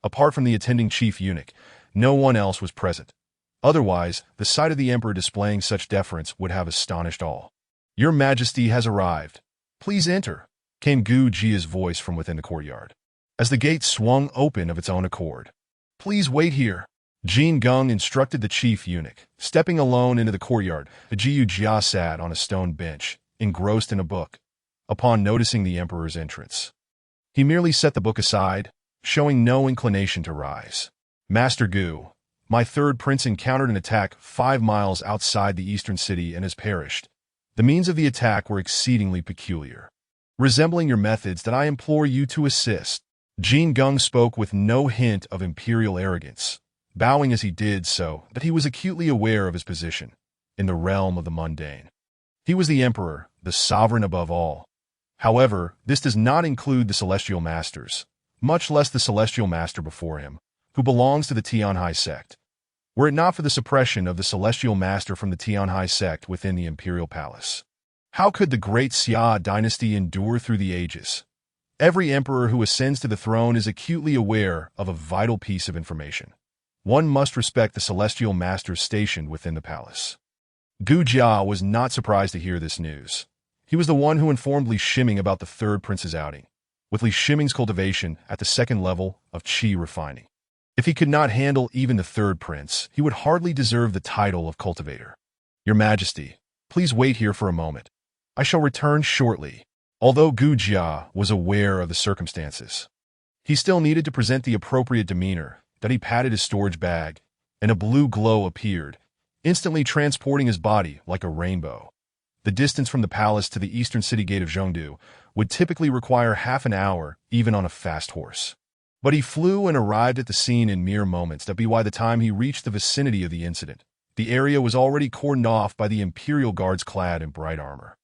[SPEAKER 1] Apart from the attending chief eunuch, no one else was present. Otherwise, the sight of the emperor displaying such deference would have astonished all. "Your Majesty has arrived. Please enter," came Gu Jia's voice from within the courtyard, as the gate swung open of its own accord. "Please wait here," Jin Geng instructed the chief eunuch. Stepping alone into the courtyard, Jiu Jia sat on a stone bench, engrossed in a book. Upon noticing the emperor's entrance, he merely set the book aside, showing no inclination to rise. "Master Gu, my third prince encountered an attack 5 miles outside the eastern city and has perished. The means of the attack were exceedingly peculiar, resembling your methods that I implore you to assist." Jin Geng spoke with no hint of imperial arrogance, bowing as he did so that he was acutely aware of his position in the realm of the mundane. He was the emperor, the sovereign above all. However, this does not include the celestial masters, much less the celestial master before him, who belongs to the Tianhai sect. Were it not for the suppression of the celestial master from the Tianhai sect within the imperial palace, how could the great Xia dynasty endure through the ages? Every emperor who ascends to the throne is acutely aware of a vital piece of information. One must respect the celestial masters stationed within the palace. Gu Jia was not surprised to hear this news. He was the one who informed Li Shiming about the third prince's outing, with Li Shiming's cultivation at the second level of qi refining. If he could not handle even the third prince, he would hardly deserve the title of cultivator. "Your Majesty, please wait here for a moment. I shall return shortly." Although Gu Jia was aware of the circumstances, he still needed to present the appropriate demeanor. That he patted his storage bag, and a blue glow appeared, instantly transporting his body like a rainbow. The distance from the palace to the eastern city gate of Zhengdu would typically require half an hour, even on a fast horse. But he flew and arrived at the scene in mere moments. By the time he reached the vicinity of the incident, the area was already cordoned off by the imperial guards clad in bright armor.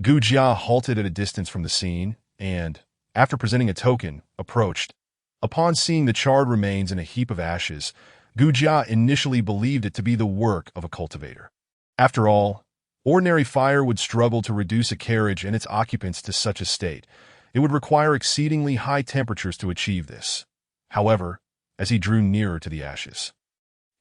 [SPEAKER 1] Gu Jia halted at a distance from the scene and, after presenting a token, approached. Upon seeing the charred remains in a heap of ashes, Gu Jia initially believed it to be the work of a cultivator. After all, ordinary fire would struggle to reduce a carriage and its occupants to such a state. It would require exceedingly high temperatures to achieve this. However, as he drew nearer to the ashes,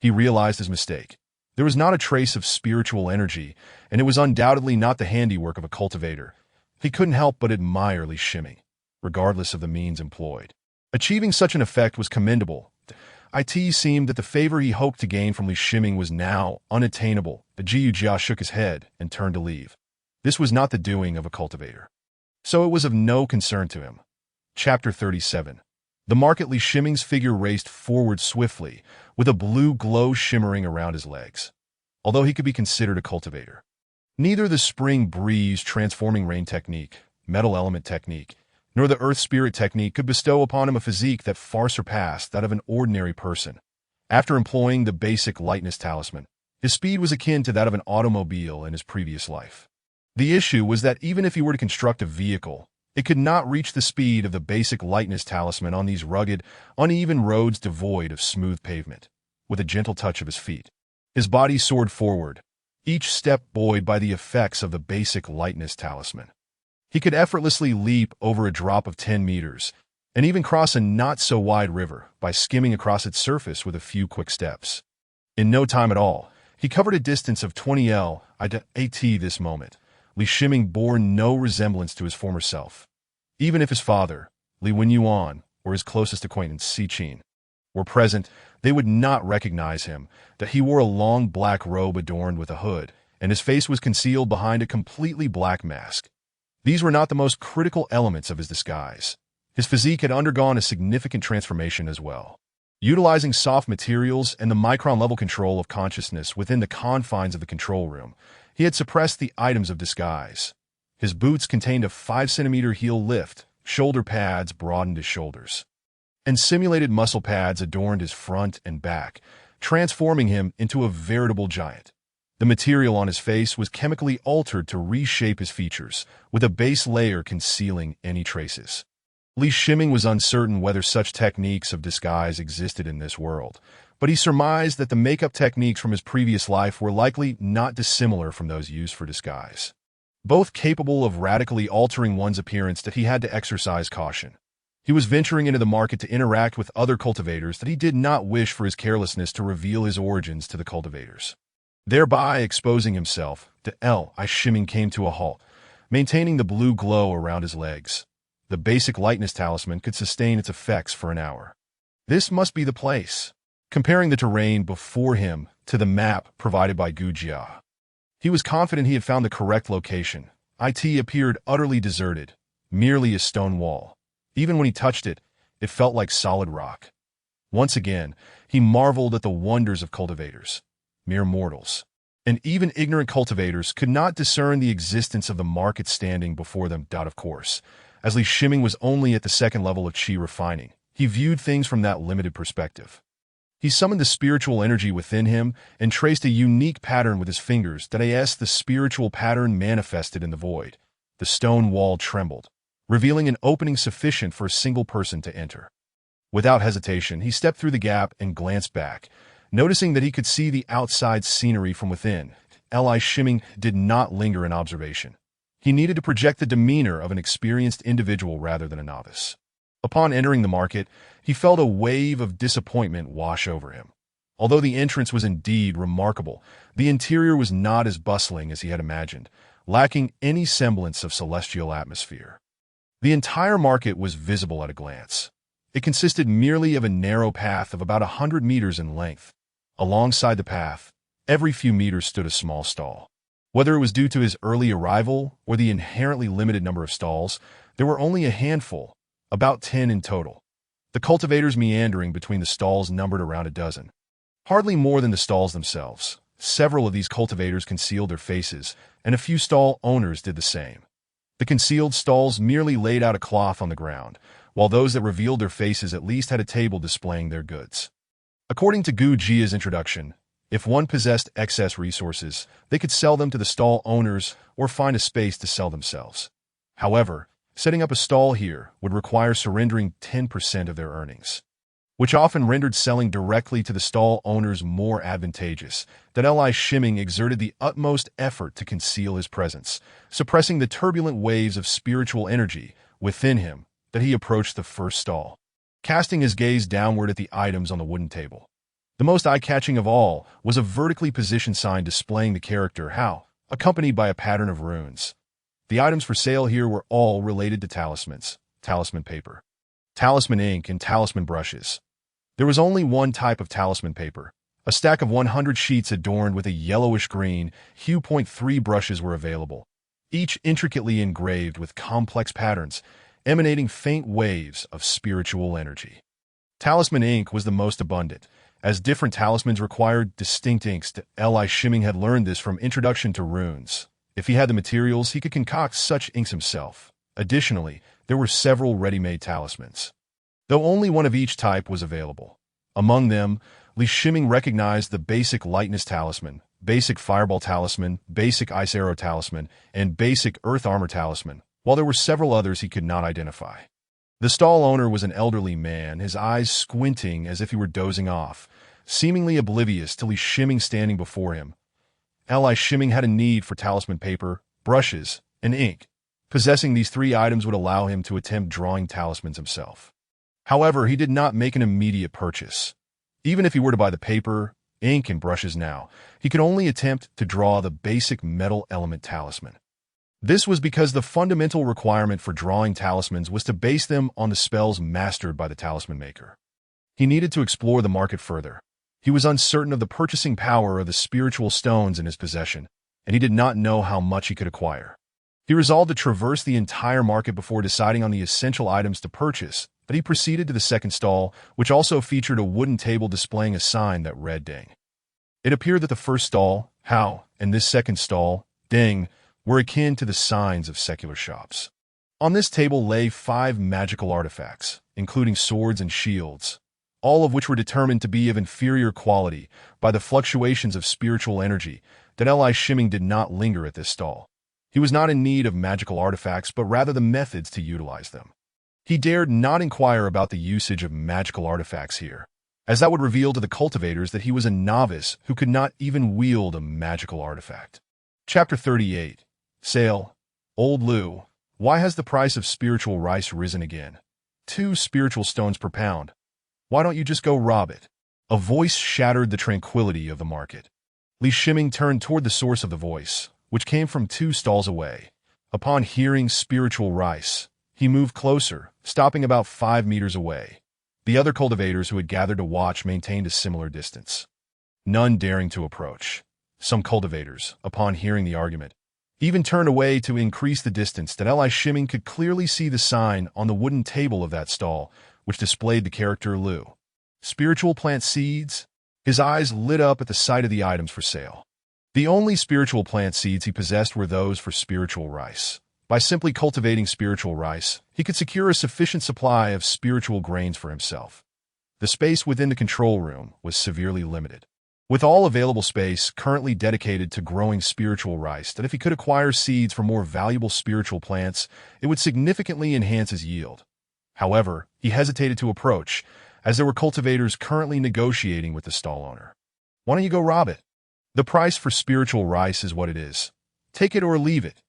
[SPEAKER 1] he realized his mistake. There was not a trace of spiritual energy, and it was undoubtedly not the handiwork of a cultivator. He couldn't help but admire Li Shiming, regardless of the means employed. Achieving such an effect was commendable. It seemed that the favor he hoped to gain from Li Shiming was now unattainable. The Jiu Jia shook his head and turned to leave. This was not the doing of a cultivator, so it was of no concern to him. Chapter 37. The market. Li Shiming's figure raced forward swiftly, with a blue glow shimmering around his legs. Although he could be considered a cultivator, neither the spring breeze transforming rain technique, metal element technique, nor the earth spirit technique could bestow upon him a physique that far surpassed that of an ordinary person. After employing the basic lightness talisman, his speed was akin to that of an automobile in his previous life. The issue was that even if he were to construct a vehicle, it could not reach the speed of the basic lightness talisman on these rugged, uneven roads devoid of smooth pavement. With a gentle touch of his feet, his body soared forward, each step buoyed by the effects of the basic lightness talisman. He could effortlessly leap over a drop of 10 meters, and even cross a not-so-wide river by skimming across its surface with a few quick steps. In no time at all, he covered a distance of 20 L. At this moment, Li Shiming bore no resemblance to his former self. Even if his father, Li Wenyuan, or his closest acquaintance, Si Qin, were present, they would not recognize him, that he wore a long black robe adorned with a hood, and his face was concealed behind a completely black mask. These were not the most critical elements of his disguise. His physique had undergone a significant transformation as well. Utilizing soft materials and the micron-level control of consciousness within the confines of the control room, he had suppressed the items of disguise. His boots contained a 5-centimeter heel lift, shoulder pads broadened his shoulders, and simulated muscle pads adorned his front and back, transforming him into a veritable giant. The material on his face was chemically altered to reshape his features, with a base layer concealing any traces. Li Shiming was uncertain whether such techniques of disguise existed in this world, but he surmised that the makeup techniques from his previous life were likely not dissimilar from those used for disguise. Both capable of radically altering one's appearance, that he had to exercise caution. He was venturing into the market to interact with other cultivators that he did not wish for his carelessness to reveal his origins to the cultivators, thereby exposing himself. Li Shiming came to a halt, maintaining the blue glow around his legs. The basic lightness talisman could sustain its effects for an hour. This must be the place. Comparing the terrain before him to the map provided by Gu Jia, he was confident he had found the correct location. It appeared utterly deserted, merely a stone wall. Even when he touched it, it felt like solid rock. Once again, he marveled at the wonders of cultivators. Mere mortals, and even ignorant cultivators, could not discern the existence of the market standing before them. Of course, as Li Shiming was only at the second level of qi refining, he viewed things from that limited perspective. He summoned the spiritual energy within him and traced a unique pattern with his fingers. The spiritual pattern manifested in the void. The stone wall trembled, revealing an opening sufficient for a single person to enter. Without hesitation, he stepped through the gap and glanced back, noticing that he could see the outside scenery from within. Li Shiming did not linger in observation. He needed to project the demeanor of an experienced individual rather than a novice. Upon entering the market, he felt a wave of disappointment wash over him. Although the entrance was indeed remarkable, the interior was not as bustling as he had imagined, lacking any semblance of celestial atmosphere. The entire market was visible at a glance. It consisted merely of a narrow path of about 100 meters in length. Alongside the path, every few meters stood a small stall. Whether it was due to his early arrival or the inherently limited number of stalls, there were only a handful, about 10 in total. The cultivators meandering between the stalls numbered around a dozen. Hardly more than the stalls themselves. Several of these cultivators concealed their faces, and a few stall owners did the same. The concealed stalls merely laid out a cloth on the ground, while those that revealed their faces at least had a table displaying their goods. According to Gu Jia's introduction, if one possessed excess resources, they could sell them to the stall owners or find a space to sell themselves. However, setting up a stall here would require surrendering 10% of their earnings, which often rendered selling directly to the stall owners more advantageous. Li Shiming exerted the utmost effort to conceal his presence, suppressing the turbulent waves of spiritual energy within him. He approached the first stall, casting his gaze downward at the items on the wooden table. The most eye-catching of all was a vertically positioned sign displaying the character How, accompanied by a pattern of runes. The items for sale here were all related to talismans, talisman paper, talisman ink, and talisman brushes. There was only one type of talisman paper. A stack of 100 sheets adorned with a yellowish-green hue. 3 brushes were available, each intricately engraved with complex patterns, emanating faint waves of spiritual energy. Talisman ink was the most abundant, as different talismans required distinct inks. Shimming had learned this from Introduction to Runes. If he had the materials, he could concoct such inks himself. Additionally, there were several ready-made talismans, though only one of each type was available. Among them, Shimming recognized the basic lightness talisman, basic fireball talisman, basic ice arrow talisman, and basic earth armor talisman, while there were several others he could not identify. The stall owner was an elderly man, his eyes squinting as if he were dozing off, seemingly oblivious till Shimming standing before him. Shimming had a need for talisman paper, brushes, and ink. Possessing these 3 items would allow him to attempt drawing talismans himself. However, he did not make an immediate purchase. Even if he were to buy the paper, ink, and brushes now, he could only attempt to draw the basic metal element talisman. This was because the fundamental requirement for drawing talismans was to base them on the spells mastered by the talisman maker. He needed to explore the market further. He was uncertain of the purchasing power of the spiritual stones in his possession, and he did not know how much he could acquire. He resolved to traverse the entire market before deciding on the essential items to purchase, but he proceeded to the second stall, which also featured a wooden table displaying a sign that read Ding. It appeared that the first stall, How, and this second stall, Ding, were akin to the signs of secular shops. On this table lay 5 magical artifacts, including swords and shields, all of which were determined to be of inferior quality by the fluctuations of spiritual energy. Shimming did not linger at this stall. He was not in need of magical artifacts, but rather the methods to utilize them. He dared not inquire about the usage of magical artifacts here, as that would reveal to the cultivators that he was a novice who could not even wield a magical artifact. Chapter 38. Sale. Old Lou, why has the price of spiritual rice risen again? 2 spiritual stones per pound. Why don't you just go rob it? A voice shattered the tranquility of the market. Shimming turned toward the source of the voice, which came from 2 stalls away. Upon hearing spiritual rice, he moved closer, stopping about 5 meters away. The other cultivators who had gathered to watch maintained a similar distance, none daring to approach. Some cultivators, upon hearing the argument, even turned away to increase the distance. Shimming could clearly see the sign on the wooden table of that stall, which displayed the character Lou. Spiritual plant seeds? His eyes lit up at the sight of the items for sale. The only spiritual plant seeds he possessed were those for spiritual rice. By simply cultivating spiritual rice, he could secure a sufficient supply of spiritual grains for himself. The space within the control room was severely limited, with all available space currently dedicated to growing spiritual rice. That if he could acquire seeds for more valuable spiritual plants, it would significantly enhance his yield. However, he hesitated to approach, as there were cultivators currently negotiating with the stall owner. Why don't you go rob it? The price for spiritual rice is what it is. Take it or leave it.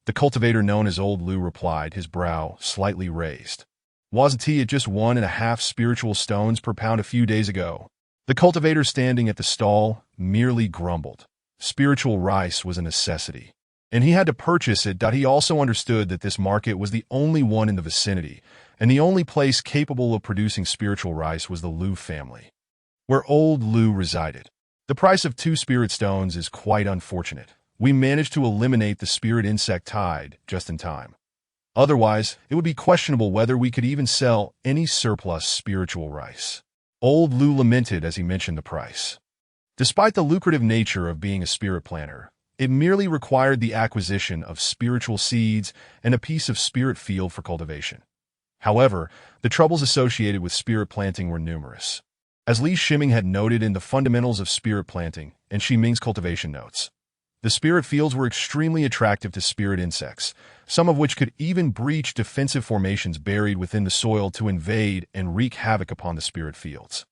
[SPEAKER 1] The cultivator known as Old Lou replied, his brow slightly raised. Wasn't he at just 1.5 spiritual stones per pound a few days ago? The cultivator standing at the stall merely grumbled. Spiritual rice was a necessity, and he had to purchase it. He also understood that this market was the only one in the vicinity, and the only place capable of producing spiritual rice was the Lou family, where Old Lou resided. The price of 2 spirit stones is quite unfortunate. We managed to eliminate the spirit insect tide just in time. Otherwise, it would be questionable whether we could even sell any surplus spiritual rice. Old Lou lamented as he mentioned the price. Despite the lucrative nature of being a spirit planter, it merely required the acquisition of spiritual seeds and a piece of spirit field for cultivation. However, the troubles associated with spirit planting were numerous. As Shimming had noted in the Fundamentals of Spirit Planting and Ming's cultivation notes, the spirit fields were extremely attractive to spirit insects, some of which could even breach defensive formations buried within the soil to invade and wreak havoc upon the spirit fields.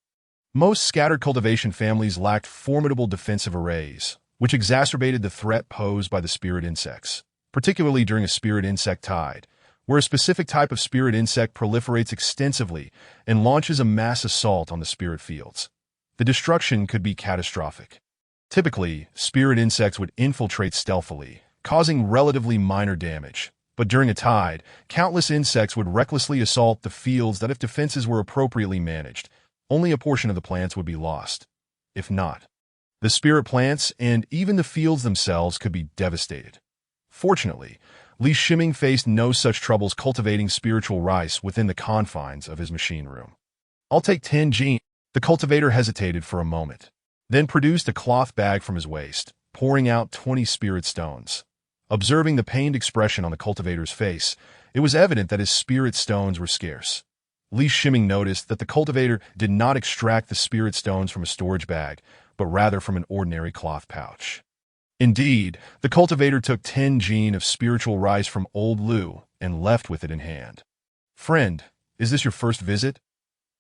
[SPEAKER 1] Most scattered cultivation families lacked formidable defensive arrays, which exacerbated the threat posed by the spirit insects, particularly during a spirit insect tide, where a specific type of spirit insect proliferates extensively and launches a mass assault on the spirit fields. The destruction could be catastrophic. Typically, spirit insects would infiltrate stealthily, causing relatively minor damage. But during a tide, countless insects would recklessly assault the fields that if defenses were appropriately managed. only a portion of the plants would be lost. If not, the spirit plants and even the fields themselves could be devastated. Fortunately, Li Shiming faced no such troubles cultivating spiritual rice within the confines of his machine room. "I'll take 10 gene." The cultivator hesitated for a moment, then produced a cloth bag from his waist, pouring out 20 spirit stones. Observing the pained expression on the cultivator's face, it was evident that his spirit stones were scarce. Li Shiming noticed that the cultivator did not extract the spirit stones from a storage bag, but rather from an ordinary cloth pouch. Indeed, the cultivator took 10 gene of spiritual rice from old Lu and left with it in hand. "Friend, is this your first visit?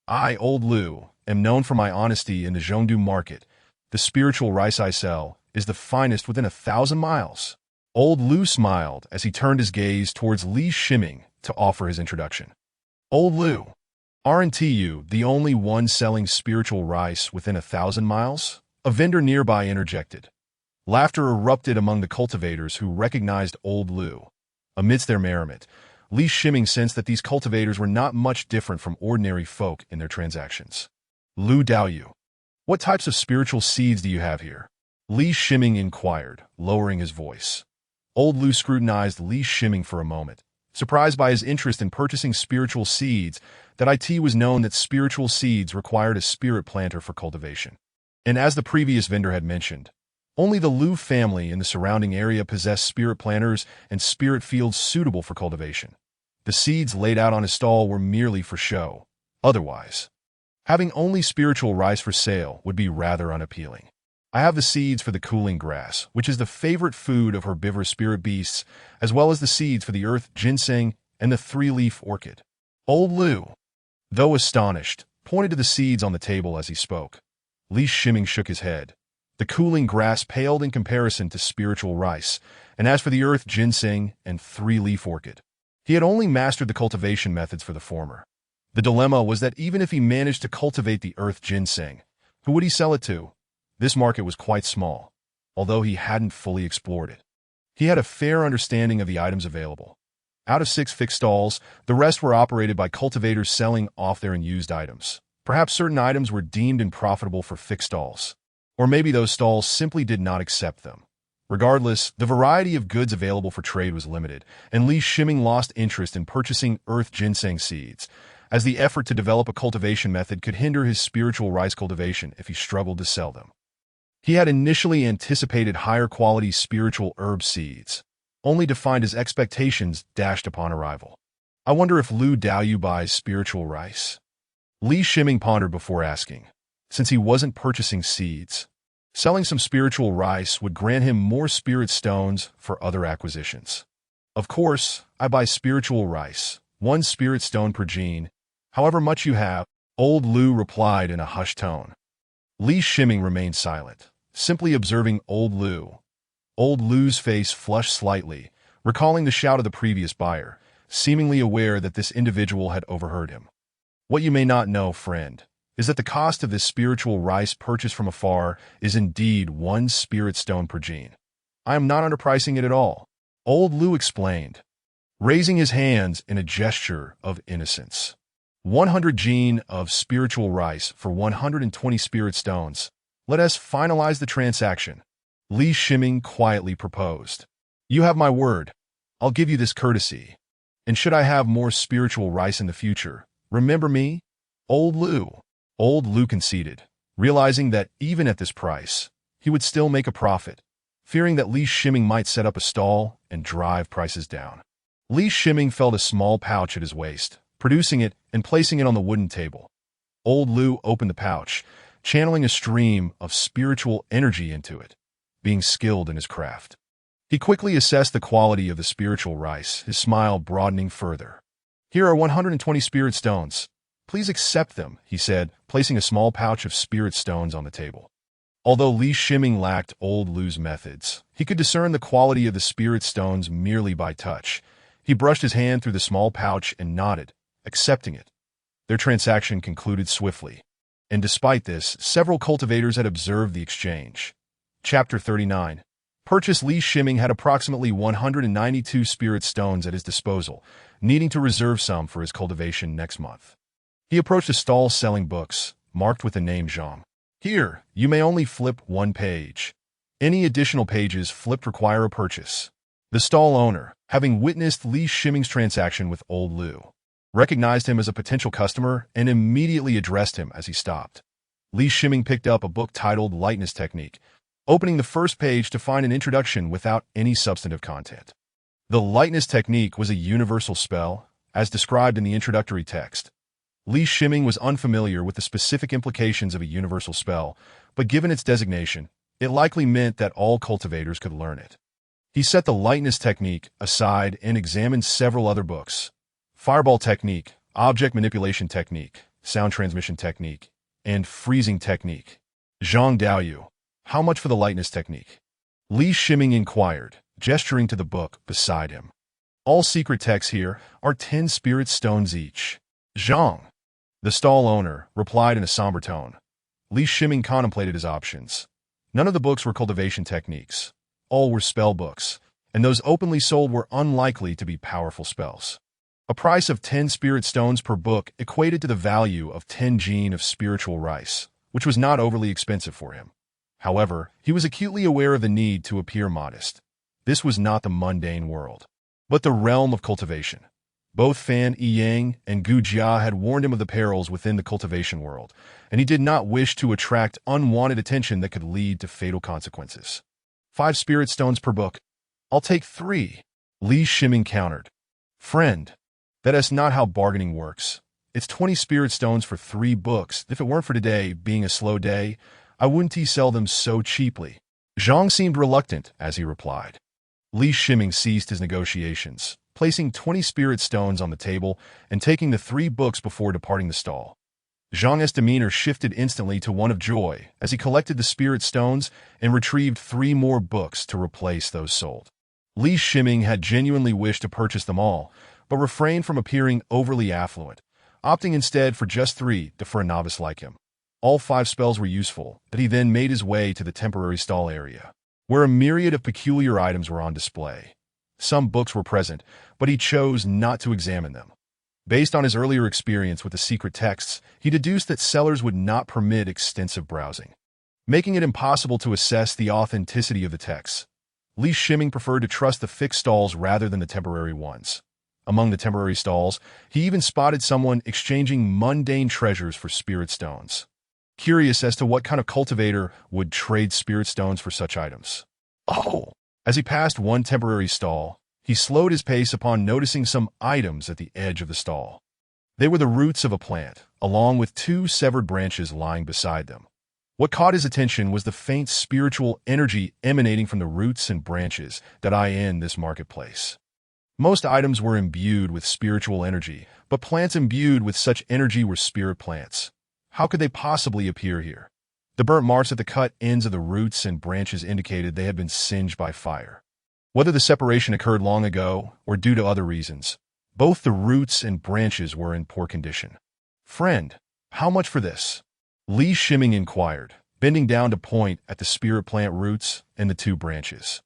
[SPEAKER 1] I, old Lu, am known for my honesty in the Zhongdu market. The spiritual rice I sell is the finest within 1,000 miles. Old Lu smiled as he turned his gaze towards Li Shiming to offer his introduction. "Old Lu, aren't you the only one selling spiritual rice within 1,000 miles? A vendor nearby interjected. Laughter erupted among the cultivators who recognized old Lu. Amidst their merriment, Li Shiming sensed that these cultivators were not much different from ordinary folk in their transactions. "Lu Daoyu, what types of spiritual seeds do you have here?" Li Shiming inquired, lowering his voice. Old Lu scrutinized Li Shiming for a moment, surprised by his interest in purchasing spiritual seeds. That it was known that spiritual seeds required a spirit planter for cultivation. And as the previous vendor had mentioned, only the Lu family in the surrounding area possessed spirit planters and spirit fields suitable for cultivation. The seeds laid out on his stall were merely for show. Otherwise, having only spiritual rice for sale would be rather unappealing. I have the seeds for the cooling grass, which is the favorite food of herbivorous spirit beasts, as well as the seeds for the earth ginseng and the three-leaf orchid. Old Lu, though astonished, pointed to the seeds on the table as he spoke. Li Shiming shook his head. The cooling grass paled in comparison to spiritual rice, and as for the earth ginseng and three-leaf orchid, he had only mastered the cultivation methods for the former. The dilemma was that even if he managed to cultivate the earth ginseng, who would he sell it to? This market was quite small, although he hadn't fully explored it. He had a fair understanding of the items available. Out of 6 fixed stalls, the rest were operated by cultivators selling off their unused items. Perhaps certain items were deemed unprofitable for fixed stalls, or maybe those stalls simply did not accept them. Regardless, the variety of goods available for trade was limited, and Li Shiming lost interest in purchasing earth ginseng seeds, as the effort to develop a cultivation method could hinder his spiritual rice cultivation if he struggled to sell them. He had initially anticipated higher quality spiritual herb seeds, only to find his expectations dashed upon arrival. I wonder if Lu Daoyu buys spiritual rice? Li Shiming pondered before asking. Since he wasn't purchasing seeds, selling some spiritual rice would grant him more spirit stones for other acquisitions. Of course, I buy spiritual rice, 1 spirit stone per gene, however much you have, old Lu replied in a hushed tone. Li Shiming remained silent, simply observing old Lu. Old Lu's face flushed slightly, recalling the shout of the previous buyer, seemingly aware that this individual had overheard him. What you may not know, friend, is that the cost of this spiritual rice purchased from afar is indeed 1 spirit stone per gene. I am not underpricing it at all, old Lu explained, raising his hands in a gesture of innocence. 100 gene of spiritual rice for 120 spirit stones. Let us finalize the transaction, Li Shiming quietly proposed. You have my word. I'll give you this courtesy. And should I have more spiritual rice in the future, remember me, old Lu. Old Lu conceded, realizing that even at this price, he would still make a profit, fearing that Li Shiming might set up a stall and drive prices down. Li Shiming felt a small pouch at his waist, producing it and placing it on the wooden table. Old Lu opened the pouch, channeling a stream of spiritual energy into it, being skilled in his craft. He quickly assessed the quality of the spiritual rice, his smile broadening further. Here are 120 spirit stones. Please accept them, he said, placing a small pouch of spirit stones on the table. Although Li Shiming lacked old Lu's methods, he could discern the quality of the spirit stones merely by touch. He brushed his hand through the small pouch and nodded, accepting it. Their transaction concluded swiftly, and despite this, several cultivators had observed the exchange. Chapter 39. Purchase. Li Shiming had approximately 192 spirit stones at his disposal, needing to reserve some for his cultivation next month. He approached a stall selling books, marked with the name Zhang. Here, you may only flip one page. Any additional pages flipped require a purchase. The stall owner, having witnessed Li Shiming's transaction with old Liu, recognized him as a potential customer and immediately addressed him as he stopped. Li Shiming picked up a book titled Lightness Technique, opening the first page to find an introduction without any substantive content. The Lightness Technique was a universal spell, as described in the introductory text. Li Shiming was unfamiliar with the specific implications of a universal spell, but given its designation, it likely meant that all cultivators could learn it. He set the Lightness Technique aside and examined several other books. Fireball Technique, Object Manipulation Technique, Sound Transmission Technique, and Freezing Technique. Zhang Daoyu, how much for the Lightness Technique? Li Shiming inquired, gesturing to the book beside him. All secret texts here are 10 spirit stones each. Zhang, the stall owner, replied in a somber tone. Li Shiming contemplated his options. None of the books were cultivation techniques. All were spell books, and those openly sold were unlikely to be powerful spells. A price of 10 spirit stones per book equated to the value of 10 gene of spiritual rice, which was not overly expensive for him. However, he was acutely aware of the need to appear modest. This was not the mundane world, but the realm of cultivation. Both Fan Yiyang and Gu Jia had warned him of the perils within the cultivation world, and he did not wish to attract unwanted attention that could lead to fatal consequences. 5 spirit stones per book. I'll take 3. Li Shiming countered. Friend, that is not how bargaining works. It's 20 spirit stones for 3 books. If it weren't for today being a slow day, I wouldn't sell them so cheaply. Zhang seemed reluctant as he replied. Li Shiming ceased his negotiations, placing 20 spirit stones on the table and taking the 3 books before departing the stall. Zhang's demeanor shifted instantly to one of joy as he collected the spirit stones and retrieved 3 more books to replace those sold. Li Shiming had genuinely wished to purchase them all, but refrained from appearing overly affluent, opting instead for just 3 for a novice like him. All 5 spells were useful, but he then made his way to the temporary stall area, where a myriad of peculiar items were on display. Some books were present, but he chose not to examine them. Based on his earlier experience with the secret texts, he deduced that sellers would not permit extensive browsing, making it impossible to assess the authenticity of the texts. Li Shiming preferred to trust the fixed stalls rather than the temporary ones. Among the temporary stalls, he even spotted someone exchanging mundane treasures for spirit stones. Curious as to what kind of cultivator would trade spirit stones for such items. Oh! As he passed one temporary stall, he slowed his pace upon noticing some items at the edge of the stall. They were the roots of a plant, along with 2 severed branches lying beside them. What caught his attention was the faint spiritual energy emanating from the roots and branches that are in this marketplace. Most items were imbued with spiritual energy, but plants imbued with such energy were spirit plants. How could they possibly appear here? The burnt marks at the cut ends of the roots and branches indicated they had been singed by fire. Whether the separation occurred long ago or due to other reasons, both the roots and branches were in poor condition. Friend, how much for this? Li Shiming inquired, bending down to point at the spirit plant roots and the 2 branches.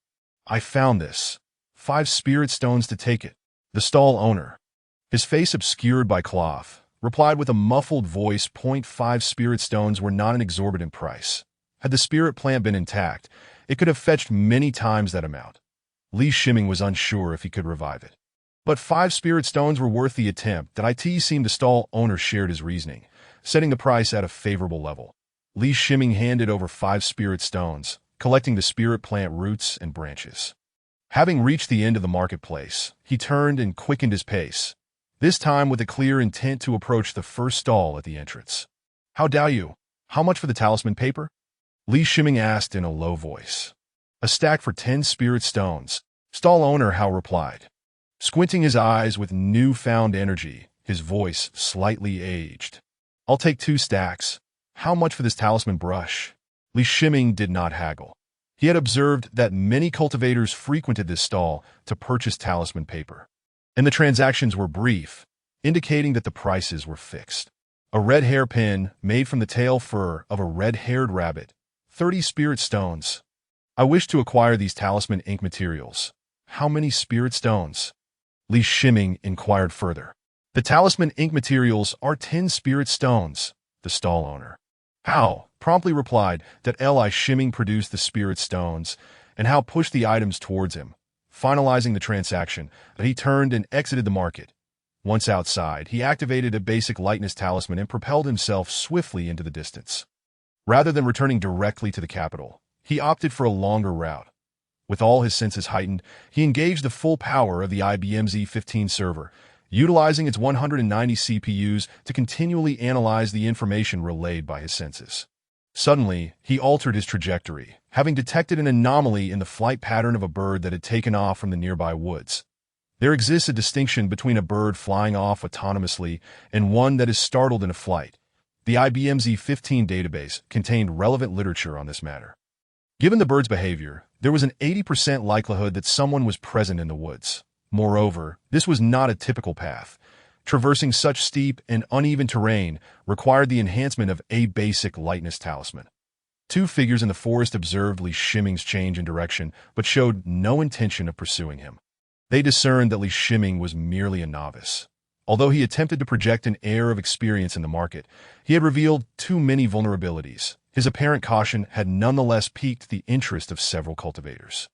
[SPEAKER 1] I found this. 5 spirit stones to take it. The stall owner, his face obscured by cloth, replied with a muffled voice. 0.5 spirit stones were not an exorbitant price. Had the spirit plant been intact, it could have fetched many times that amount. Li Shiming was unsure if he could revive it. But 5 spirit stones were worth the attempt. That it seemed the stall owner shared his reasoning, setting the price at a favorable level. Li Shiming handed over 5 spirit stones, collecting the spirit plant roots and branches. Having reached the end of the marketplace, he turned and quickened his pace, this time with a clear intent to approach the first stall at the entrance. How Daoyu? How much for the talisman paper? Li Shiming asked in a low voice. A stack for 10 spirit stones, stall owner Hao replied. Squinting his eyes with newfound energy, his voice slightly aged. I'll take 2 stacks. How much for this talisman brush? Li Shiming did not haggle. He had observed that many cultivators frequented this stall to purchase talisman paper, and the transactions were brief, indicating that the prices were fixed. A red hairpin made from the tail fur of a red-haired rabbit, 30 spirit stones. I wish to acquire these talisman ink materials. How many spirit stones? Li Shiming inquired further. The talisman ink materials are 10 spirit stones, the stall owner How? Promptly replied that Li Shimming produced the spirit stones, and How pushed the items towards him, finalizing the transaction, that he turned and exited the market. Once outside, he activated a basic lightness talisman and propelled himself swiftly into the distance. Rather than returning directly to the capital, he opted for a longer route. With all his senses heightened, he engaged the full power of the IBM Z15 server, utilizing its 190 CPUs to continually analyze the information relayed by his senses. Suddenly, he altered his trajectory, having detected an anomaly in the flight pattern of a bird that had taken off from the nearby woods. There exists a distinction between a bird flying off autonomously and one that is startled in a flight. The IBM Z15 database contained relevant literature on this matter. Given the bird's behavior, there was an 80% likelihood that someone was present in the woods. Moreover, this was not a typical path. Traversing such steep and uneven terrain required the enhancement of a basic lightness talisman. Two figures in the forest observed Li Shimming's change in direction, but showed no intention of pursuing him. They discerned that Li Shimming was merely a novice. Although he attempted to project an air of experience in the market, he had revealed too many vulnerabilities. His apparent caution had nonetheless piqued the interest of several cultivators.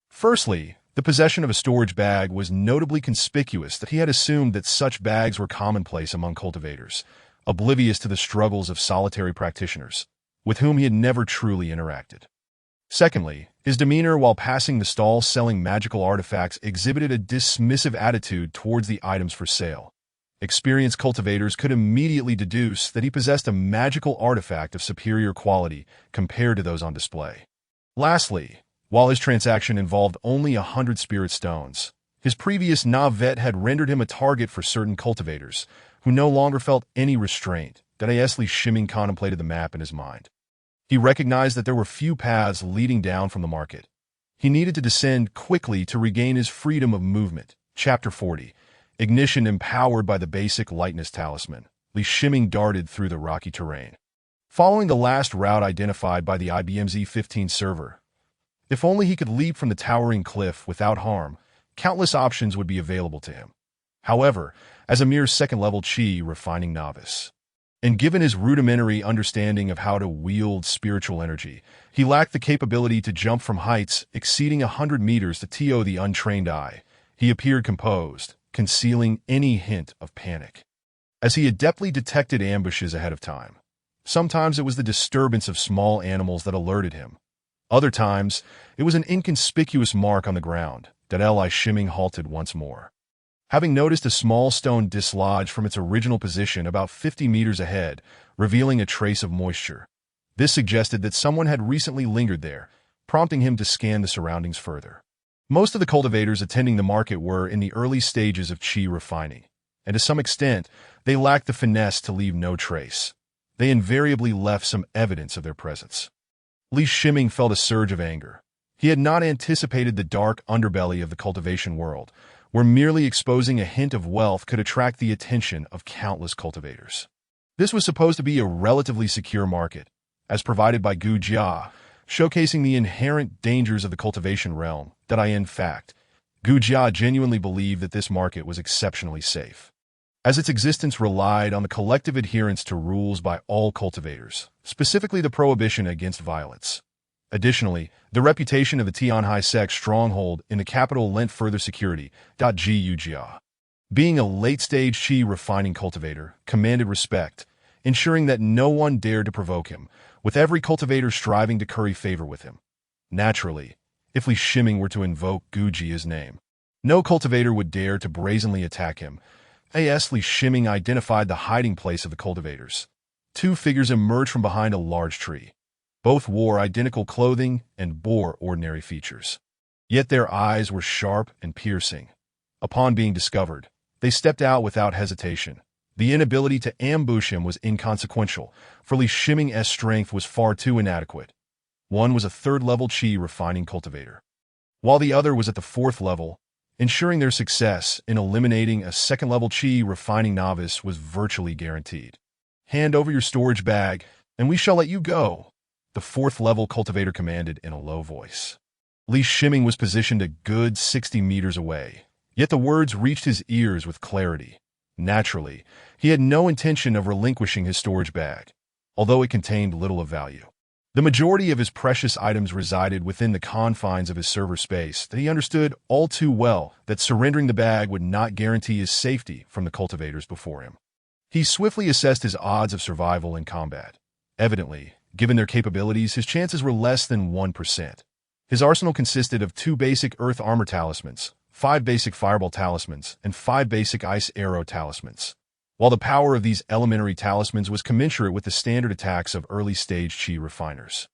[SPEAKER 1] Firstly, the possession of a storage bag was notably conspicuous that he had assumed that such bags were commonplace among cultivators, oblivious to the struggles of solitary practitioners, with whom he had never truly interacted. Secondly, his demeanor while passing the stall selling magical artifacts exhibited a dismissive attitude towards the items for sale. Experienced cultivators could immediately deduce that he possessed a magical artifact of superior quality compared to those on display. Lastly, while his transaction involved only 100 spirit stones, his previous navet had rendered him a target for certain cultivators, who no longer felt any restraint. Li Shimming contemplated the map in his mind. He recognized that there were few paths leading down from the market. He needed to descend quickly to regain his freedom of movement. Chapter 40. Ignition empowered by the basic lightness talisman, Li Shimming darted through the rocky terrain. Following the last route identified by the IBM Z15 server, if only he could leap from the towering cliff without harm, countless options would be available to him. However, as a mere second-level chi refining novice, and given his rudimentary understanding of how to wield spiritual energy, he lacked the capability to jump from heights exceeding 100 meters to the untrained eye. He appeared composed, concealing any hint of panic, as he adeptly detected ambushes ahead of time. Sometimes it was the disturbance of small animals that alerted him. Other times, it was an inconspicuous mark on the ground that Li Shimming halted once more. Having noticed a small stone dislodged from its original position about 50 meters ahead, revealing a trace of moisture, this suggested that someone had recently lingered there, prompting him to scan the surroundings further. Most of the cultivators attending the market were in the early stages of chi refining, and to some extent, they lacked the finesse to leave no trace. They invariably left some evidence of their presence. Li Shimming felt a surge of anger. He had not anticipated the dark underbelly of the cultivation world, where merely exposing a hint of wealth could attract the attention of countless cultivators. This was supposed to be a relatively secure market, as provided by Gu Jia, showcasing the inherent dangers of the cultivation realm. In fact, Gu Jia genuinely believed that this market was exceptionally safe, as its existence relied on the collective adherence to rules by all cultivators, specifically the prohibition against violence. Additionally, the reputation of the Tianhai sect stronghold in the capital lent further security. Gu Jia, being a late-stage chi refining cultivator, commanded respect, ensuring that no one dared to provoke him, with every cultivator striving to curry favor with him. Naturally, if Li Shimming were to invoke Gu Jia's name, no cultivator would dare to brazenly attack him. Li Shimming identified the hiding place of the cultivators. Two figures emerged from behind a large tree. Both wore identical clothing and bore ordinary features. Yet their eyes were sharp and piercing. Upon being discovered, they stepped out without hesitation. The inability to ambush him was inconsequential, for Li Shimming's strength was far too inadequate. One was a third-level chi refining cultivator, while the other was at the fourth level. Ensuring their success in eliminating a second-level chi refining novice was virtually guaranteed. "Hand over your storage bag, and we shall let you go," the fourth-level cultivator commanded in a low voice. Li Shimming was positioned a good 60 meters away, yet the words reached his ears with clarity. Naturally, he had no intention of relinquishing his storage bag. although it contained little of value. The majority of his precious items resided within the confines of his server space that he understood all too well that surrendering the bag would not guarantee his safety from the cultivators before him. He swiftly assessed his odds of survival in combat. Evidently, given their capabilities, his chances were less than 1%. His arsenal consisted of 2 basic earth armor talismans, 5 basic fireball talismans, and 5 basic ice arrow talismans. While the power of these elementary talismans was commensurate with the standard attacks of early-stage chi refiners.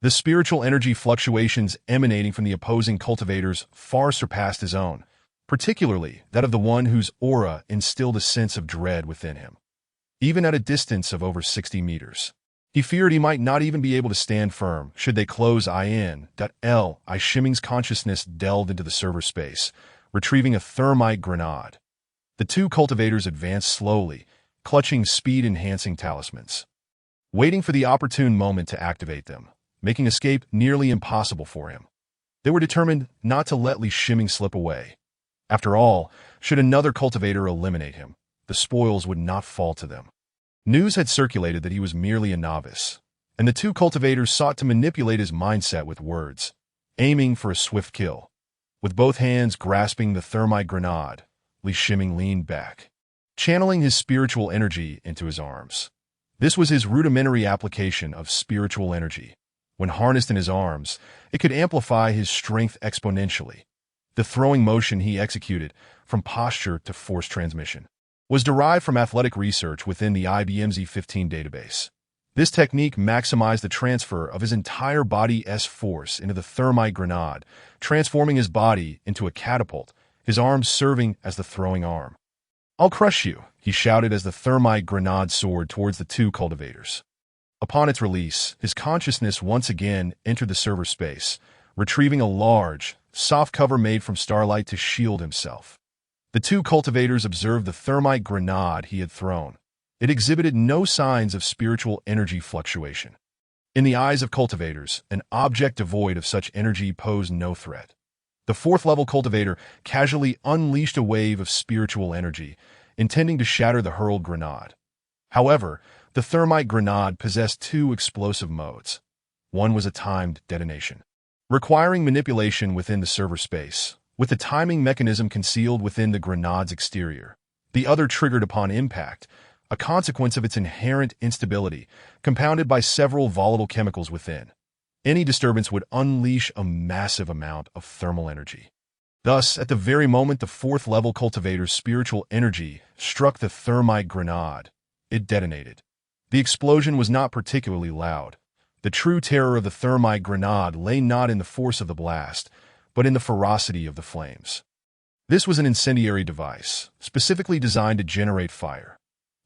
[SPEAKER 1] The spiritual energy fluctuations emanating from the opposing cultivators far surpassed his own, particularly that of the one whose aura instilled a sense of dread within him. Even at a distance of over 60 meters, he feared he might not even be able to stand firm should they close in. Shiming's consciousness delved into the server space, retrieving a thermite grenade. The 2 cultivators advanced slowly, clutching speed-enhancing talismans, waiting for the opportune moment to activate them, making escape nearly impossible for him. They were determined not to let Li Shiming slip away. After all, should another cultivator eliminate him, the spoils would not fall to them. News had circulated that he was merely a novice, and the 2 cultivators sought to manipulate his mindset with words, aiming for a swift kill. With both hands grasping the thermite grenade, Li Shiming leaned back, channeling his spiritual energy into his arms. This was his rudimentary application of spiritual energy. When harnessed in his arms, it could amplify his strength exponentially. The throwing motion he executed, from posture to force transmission, was derived from athletic research within the IBM Z15 database. This technique maximized the transfer of his entire body's force into the thermite grenade, transforming his body into a catapult, his arms serving as the throwing arm. "I'll crush you," he shouted as the thermite grenade soared towards the 2 cultivators. Upon its release, his consciousness once again entered the server space, retrieving a large, soft cover made from starlight to shield himself. The 2 cultivators observed the thermite grenade he had thrown. It exhibited no signs of spiritual energy fluctuation. In the eyes of cultivators, an object devoid of such energy posed no threat. The 4th-level cultivator casually unleashed a wave of spiritual energy, intending to shatter the hurled grenade. However, the thermite grenade possessed 2 explosive modes. One was a timed detonation, requiring manipulation within the server space, with the timing mechanism concealed within the grenade's exterior. The other triggered upon impact, a consequence of its inherent instability, compounded by several volatile chemicals within. Any disturbance would unleash a massive amount of thermal energy. Thus, at the very moment the 4th-level cultivator's spiritual energy struck the thermite grenade, it detonated. The explosion was not particularly loud. The true terror of the thermite grenade lay not in the force of the blast, but in the ferocity of the flames. This was an incendiary device, specifically designed to generate fire.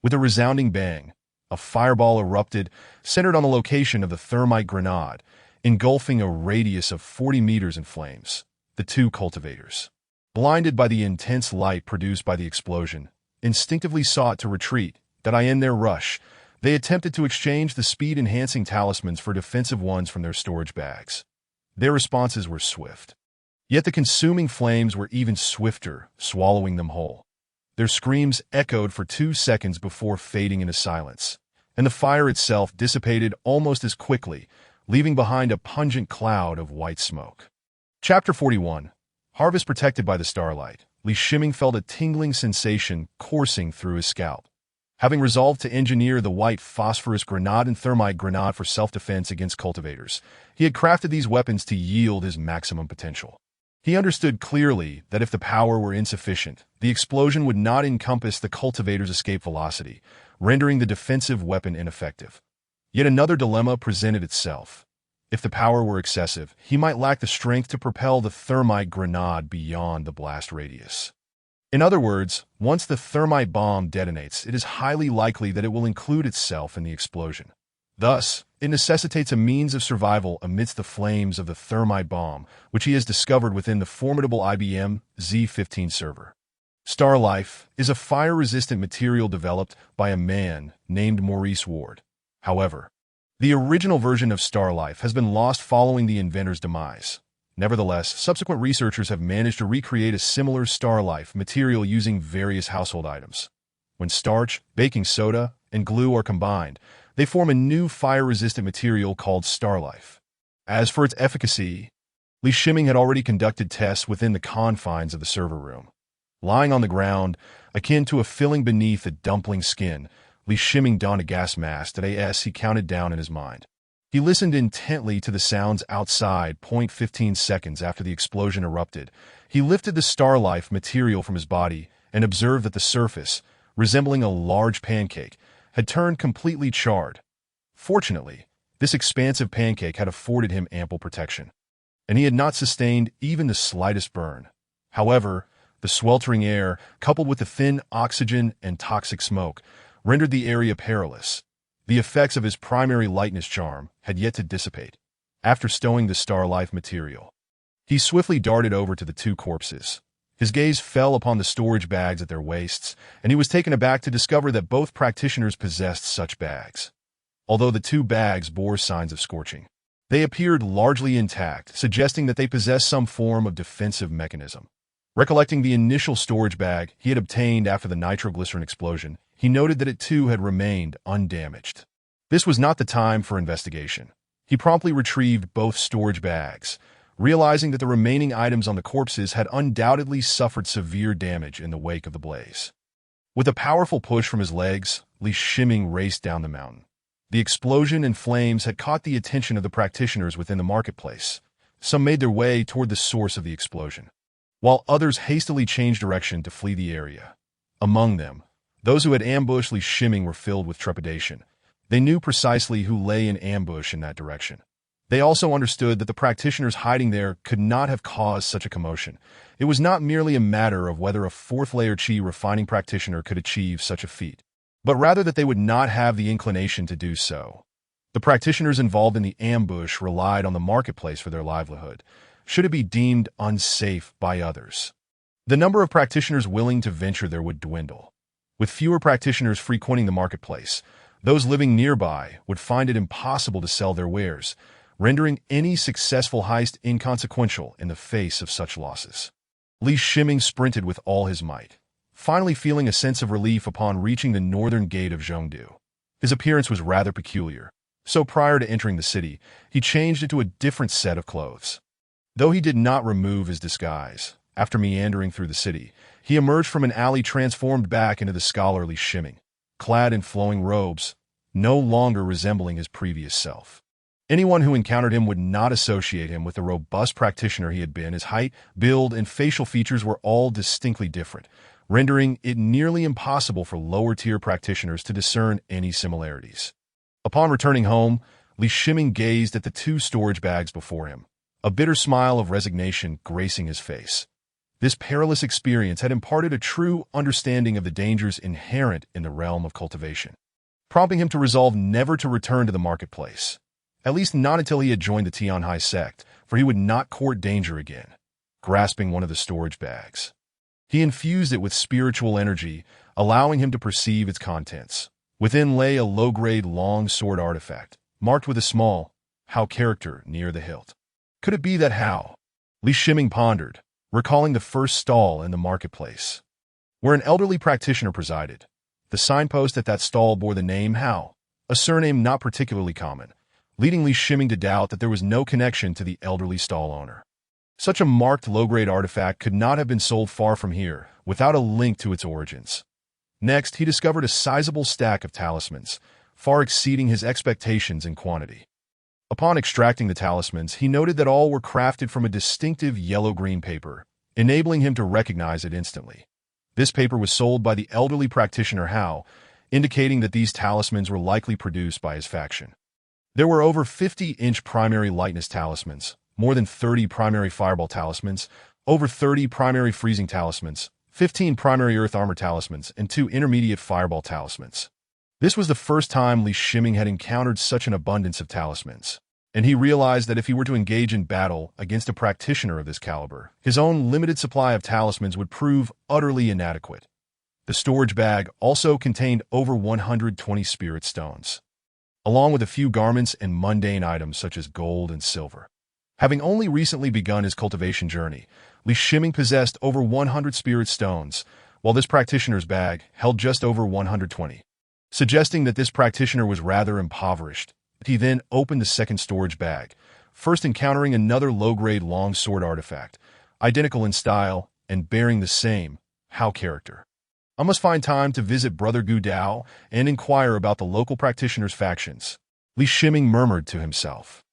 [SPEAKER 1] With a resounding bang, a fireball erupted, centered on the location of the thermite grenade, engulfing a radius of 40 meters in flames. The 2 cultivators, blinded by the intense light produced by the explosion, instinctively sought to retreat. In their rush, they attempted to exchange the speed-enhancing talismans for defensive ones from their storage bags. Their responses were swift. Yet the consuming flames were even swifter, swallowing them whole. Their screams echoed for 2 seconds before fading into silence, and the fire itself dissipated almost as quickly, leaving behind a pungent cloud of white smoke. Chapter 41. Harvest protected by the starlight. Li Shiming felt a tingling sensation coursing through his scalp. Having resolved to engineer the white phosphorus grenade and thermite grenade for self-defense against cultivators, he had crafted these weapons to yield his maximum potential. He understood clearly that if the power were insufficient, the explosion would not encompass the cultivator's escape velocity, rendering the defensive weapon ineffective. Yet another dilemma presented itself. If the power were excessive, he might lack the strength to propel the thermite grenade beyond the blast radius. In other words, once the thermite bomb detonates, it is highly likely that it will include itself in the explosion. Thus, it necessitates a means of survival amidst the flames of the thermite bomb, which he has discovered within the formidable IBM Z15 server. Starlife is a fire-resistant material developed by a man named Maurice Ward. However, the original version of Starlife has been lost following the inventor's demise. Nevertheless, subsequent researchers have managed to recreate a similar Starlife material using various household items. When starch, baking soda, and glue are combined, they form a new fire-resistant material called starlife. As for its efficacy, Li Shiming had already conducted tests within the confines of the server room. Lying on the ground, akin to a filling beneath a dumpling's skin, Li Shiming donned a gas mask as he counted down in his mind. He listened intently to the sounds outside. 15 seconds after the explosion erupted, he lifted the starlife material from his body and observed that the surface, resembling a large pancake, had turned completely charred. Fortunately, this expansive pancake had afforded him ample protection, and he had not sustained even the slightest burn. However, the sweltering air, coupled with the thin oxygen and toxic smoke, rendered the area perilous. The effects of his primary lightness charm had yet to dissipate. After stowing the starlife material, he swiftly darted over to the two corpses. His gaze fell upon the storage bags at their waists, and he was taken aback to discover that both practitioners possessed such bags. Although the two bags bore signs of scorching, they appeared largely intact, suggesting that they possessed some form of defensive mechanism. Recollecting the initial storage bag he had obtained after the nitroglycerin explosion, he noted that it too had remained undamaged. This was not the time for investigation. He promptly retrieved both storage bags, realizing that the remaining items on the corpses had undoubtedly suffered severe damage in the wake of the blaze. With a powerful push from his legs, Li Shiming raced down the mountain. The explosion and flames had caught the attention of the practitioners within the marketplace. Some made their way toward the source of the explosion, while others hastily changed direction to flee the area. Among them, those who had ambushed Li Shiming were filled with trepidation. They knew precisely who lay in ambush in that direction. They also understood that the practitioners hiding there could not have caused such a commotion. It was not merely a matter of whether a fourth-layer chi refining practitioner could achieve such a feat, but rather that they would not have the inclination to do so. The practitioners involved in the ambush relied on the marketplace for their livelihood, should it be deemed unsafe by others. The number of practitioners willing to venture there would dwindle. With fewer practitioners frequenting the marketplace, those living nearby would find it impossible to sell their wares, rendering any successful heist inconsequential in the face of such losses. Li Shiming sprinted with all his might, finally feeling a sense of relief upon reaching the northern gate of Zhongdu. His appearance was rather peculiar, so prior to entering the city, he changed into a different set of clothes. Though he did not remove his disguise, after meandering through the city, he emerged from an alley transformed back into the scholarly Shiming, clad in flowing robes, no longer resembling his previous self. Anyone who encountered him would not associate him with the robust practitioner he had been. His height, build, and facial features were all distinctly different, rendering it nearly impossible for lower-tier practitioners to discern any similarities. Upon returning home, Li Shiming gazed at the two storage bags before him, a bitter smile of resignation gracing his face. This perilous experience had imparted a true understanding of the dangers inherent in the realm of cultivation, prompting him to resolve never to return to the marketplace, at least not until he had joined the Tianhai sect, for he would not court danger again. Grasping one of the storage bags, he infused it with spiritual energy, allowing him to perceive its contents. Within lay a low-grade long sword artifact, marked with a small Hao character near the hilt. Could it be that Hao? Li Shiming pondered, recalling the first stall in the marketplace, where an elderly practitioner presided. The signpost at that stall bore the name Hao, a surname not particularly common, leading Li Shiming to doubt that there was no connection to the elderly stall owner. Such a marked low-grade artifact could not have been sold far from here, without a link to its origins. Next, he discovered a sizable stack of talismans, far exceeding his expectations in quantity. Upon extracting the talismans, he noted that all were crafted from a distinctive yellow-green paper, enabling him to recognize it instantly. This paper was sold by the elderly practitioner Hao, indicating that these talismans were likely produced by his faction. There were over 50-inch primary lightness talismans, more than 30 primary fireball talismans, over 30 primary freezing talismans, 15 primary earth armor talismans, and 2 intermediate fireball talismans. This was the first time Li Shiming had encountered such an abundance of talismans, and he realized that if he were to engage in battle against a practitioner of this caliber, his own limited supply of talismans would prove utterly inadequate. The storage bag also contained over 120 spirit stones, along with a few garments and mundane items such as gold and silver. Having only recently begun his cultivation journey, Li Shiming possessed over 100 spirit stones, while this practitioner's bag held just over 120. suggesting that this practitioner was rather impoverished. He then opened the second storage bag, first encountering another low-grade long-sword artifact, identical in style and bearing the same Hao character. I must find time to visit Brother Gu Dao and inquire about the local practitioner's factions, Li Shiming murmured to himself.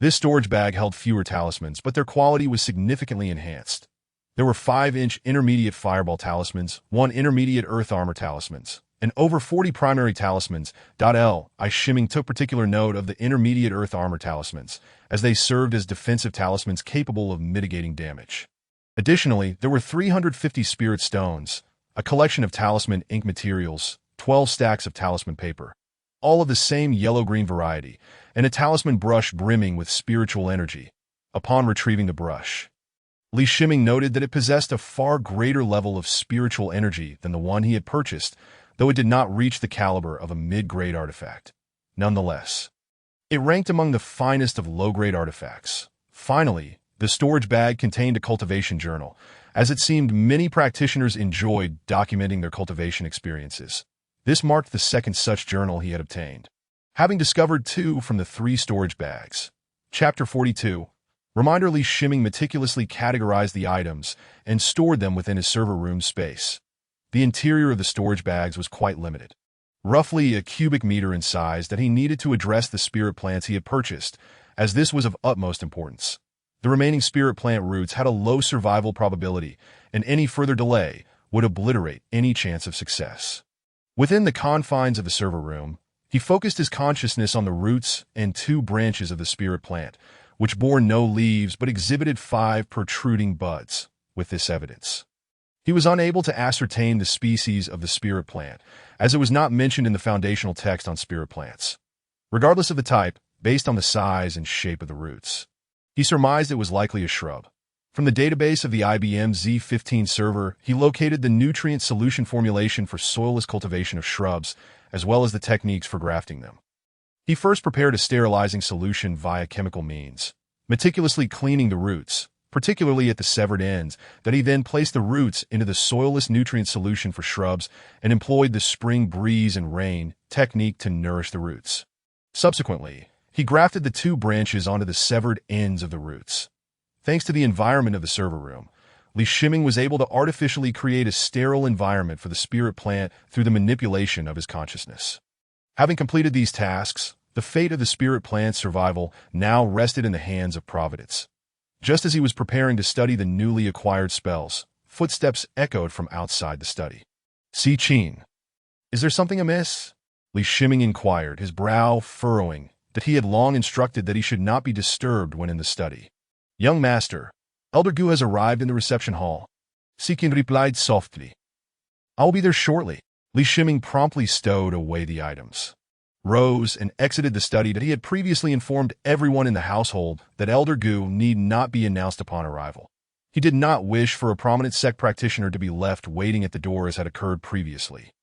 [SPEAKER 1] This storage bag held fewer talismans, but their quality was significantly enhanced. There were 5-inch intermediate fireball talismans, 1 intermediate earth armor talismans, and over 40 primary talismans. Li Shiming took particular note of the intermediate earth armor talismans, as they served as defensive talismans capable of mitigating damage. Additionally, there were 350 spirit stones, a collection of talisman ink materials, 12 stacks of talisman paper, all of the same yellow-green variety, and a talisman brush brimming with spiritual energy. Upon retrieving the brush, Li Shiming noted that it possessed a far greater level of spiritual energy than the one he had purchased, though it did not reach the caliber of a mid-grade artifact. Nonetheless, it ranked among the finest of low-grade artifacts. Finally, the storage bag contained a cultivation journal, as it seemed many practitioners enjoyed documenting their cultivation experiences. This marked the second such journal he had obtained, having discovered 2 from the 3 storage bags. Chapter 42. Reminder: Li Shiming meticulously categorized the items and stored them within his server room space. The interior of the storage bags was quite limited, roughly a cubic meter in size, that he needed to address the spirit plants he had purchased, as this was of utmost importance. The remaining spirit plant roots had a low survival probability, and any further delay would obliterate any chance of success. Within the confines of the server room, he focused his consciousness on the roots and 2 branches of the spirit plant, which bore no leaves but exhibited 5 protruding buds. With this evidence, he was unable to ascertain the species of the spirit plant, as it was not mentioned in the foundational text on spirit plants. Regardless of the type, based on the size and shape of the roots, he surmised it was likely a shrub. From the database of the IBM Z15 server, he located the nutrient solution formulation for soilless cultivation of shrubs, as well as the techniques for grafting them. He first prepared a sterilizing solution via chemical means, meticulously cleaning the roots, particularly at the severed ends. That he then placed the roots into the soilless nutrient solution for shrubs and employed the spring breeze and rain technique to nourish the roots. Subsequently, he grafted the 2 branches onto the severed ends of the roots. Thanks to the environment of the server room, Li Shiming was able to artificially create a sterile environment for the spirit plant through the manipulation of his consciousness. Having completed these tasks, the fate of the spirit plant's survival now rested in the hands of Providence. Just as he was preparing to study the newly acquired spells, footsteps echoed from outside the study. "Si Qin, is there something amiss?" Li Shiming inquired, his brow furrowing, that he had long instructed that he should not be disturbed when in the study. "Young master, Elder Gu has arrived in the reception hall," Si Qin replied softly. "I will be there shortly." Li Shiming promptly stowed away the items, rose, and exited the study. That he had previously informed everyone in the household that Elder Gu need not be announced upon arrival. He did not wish for a prominent sect practitioner to be left waiting at the door as had occurred previously.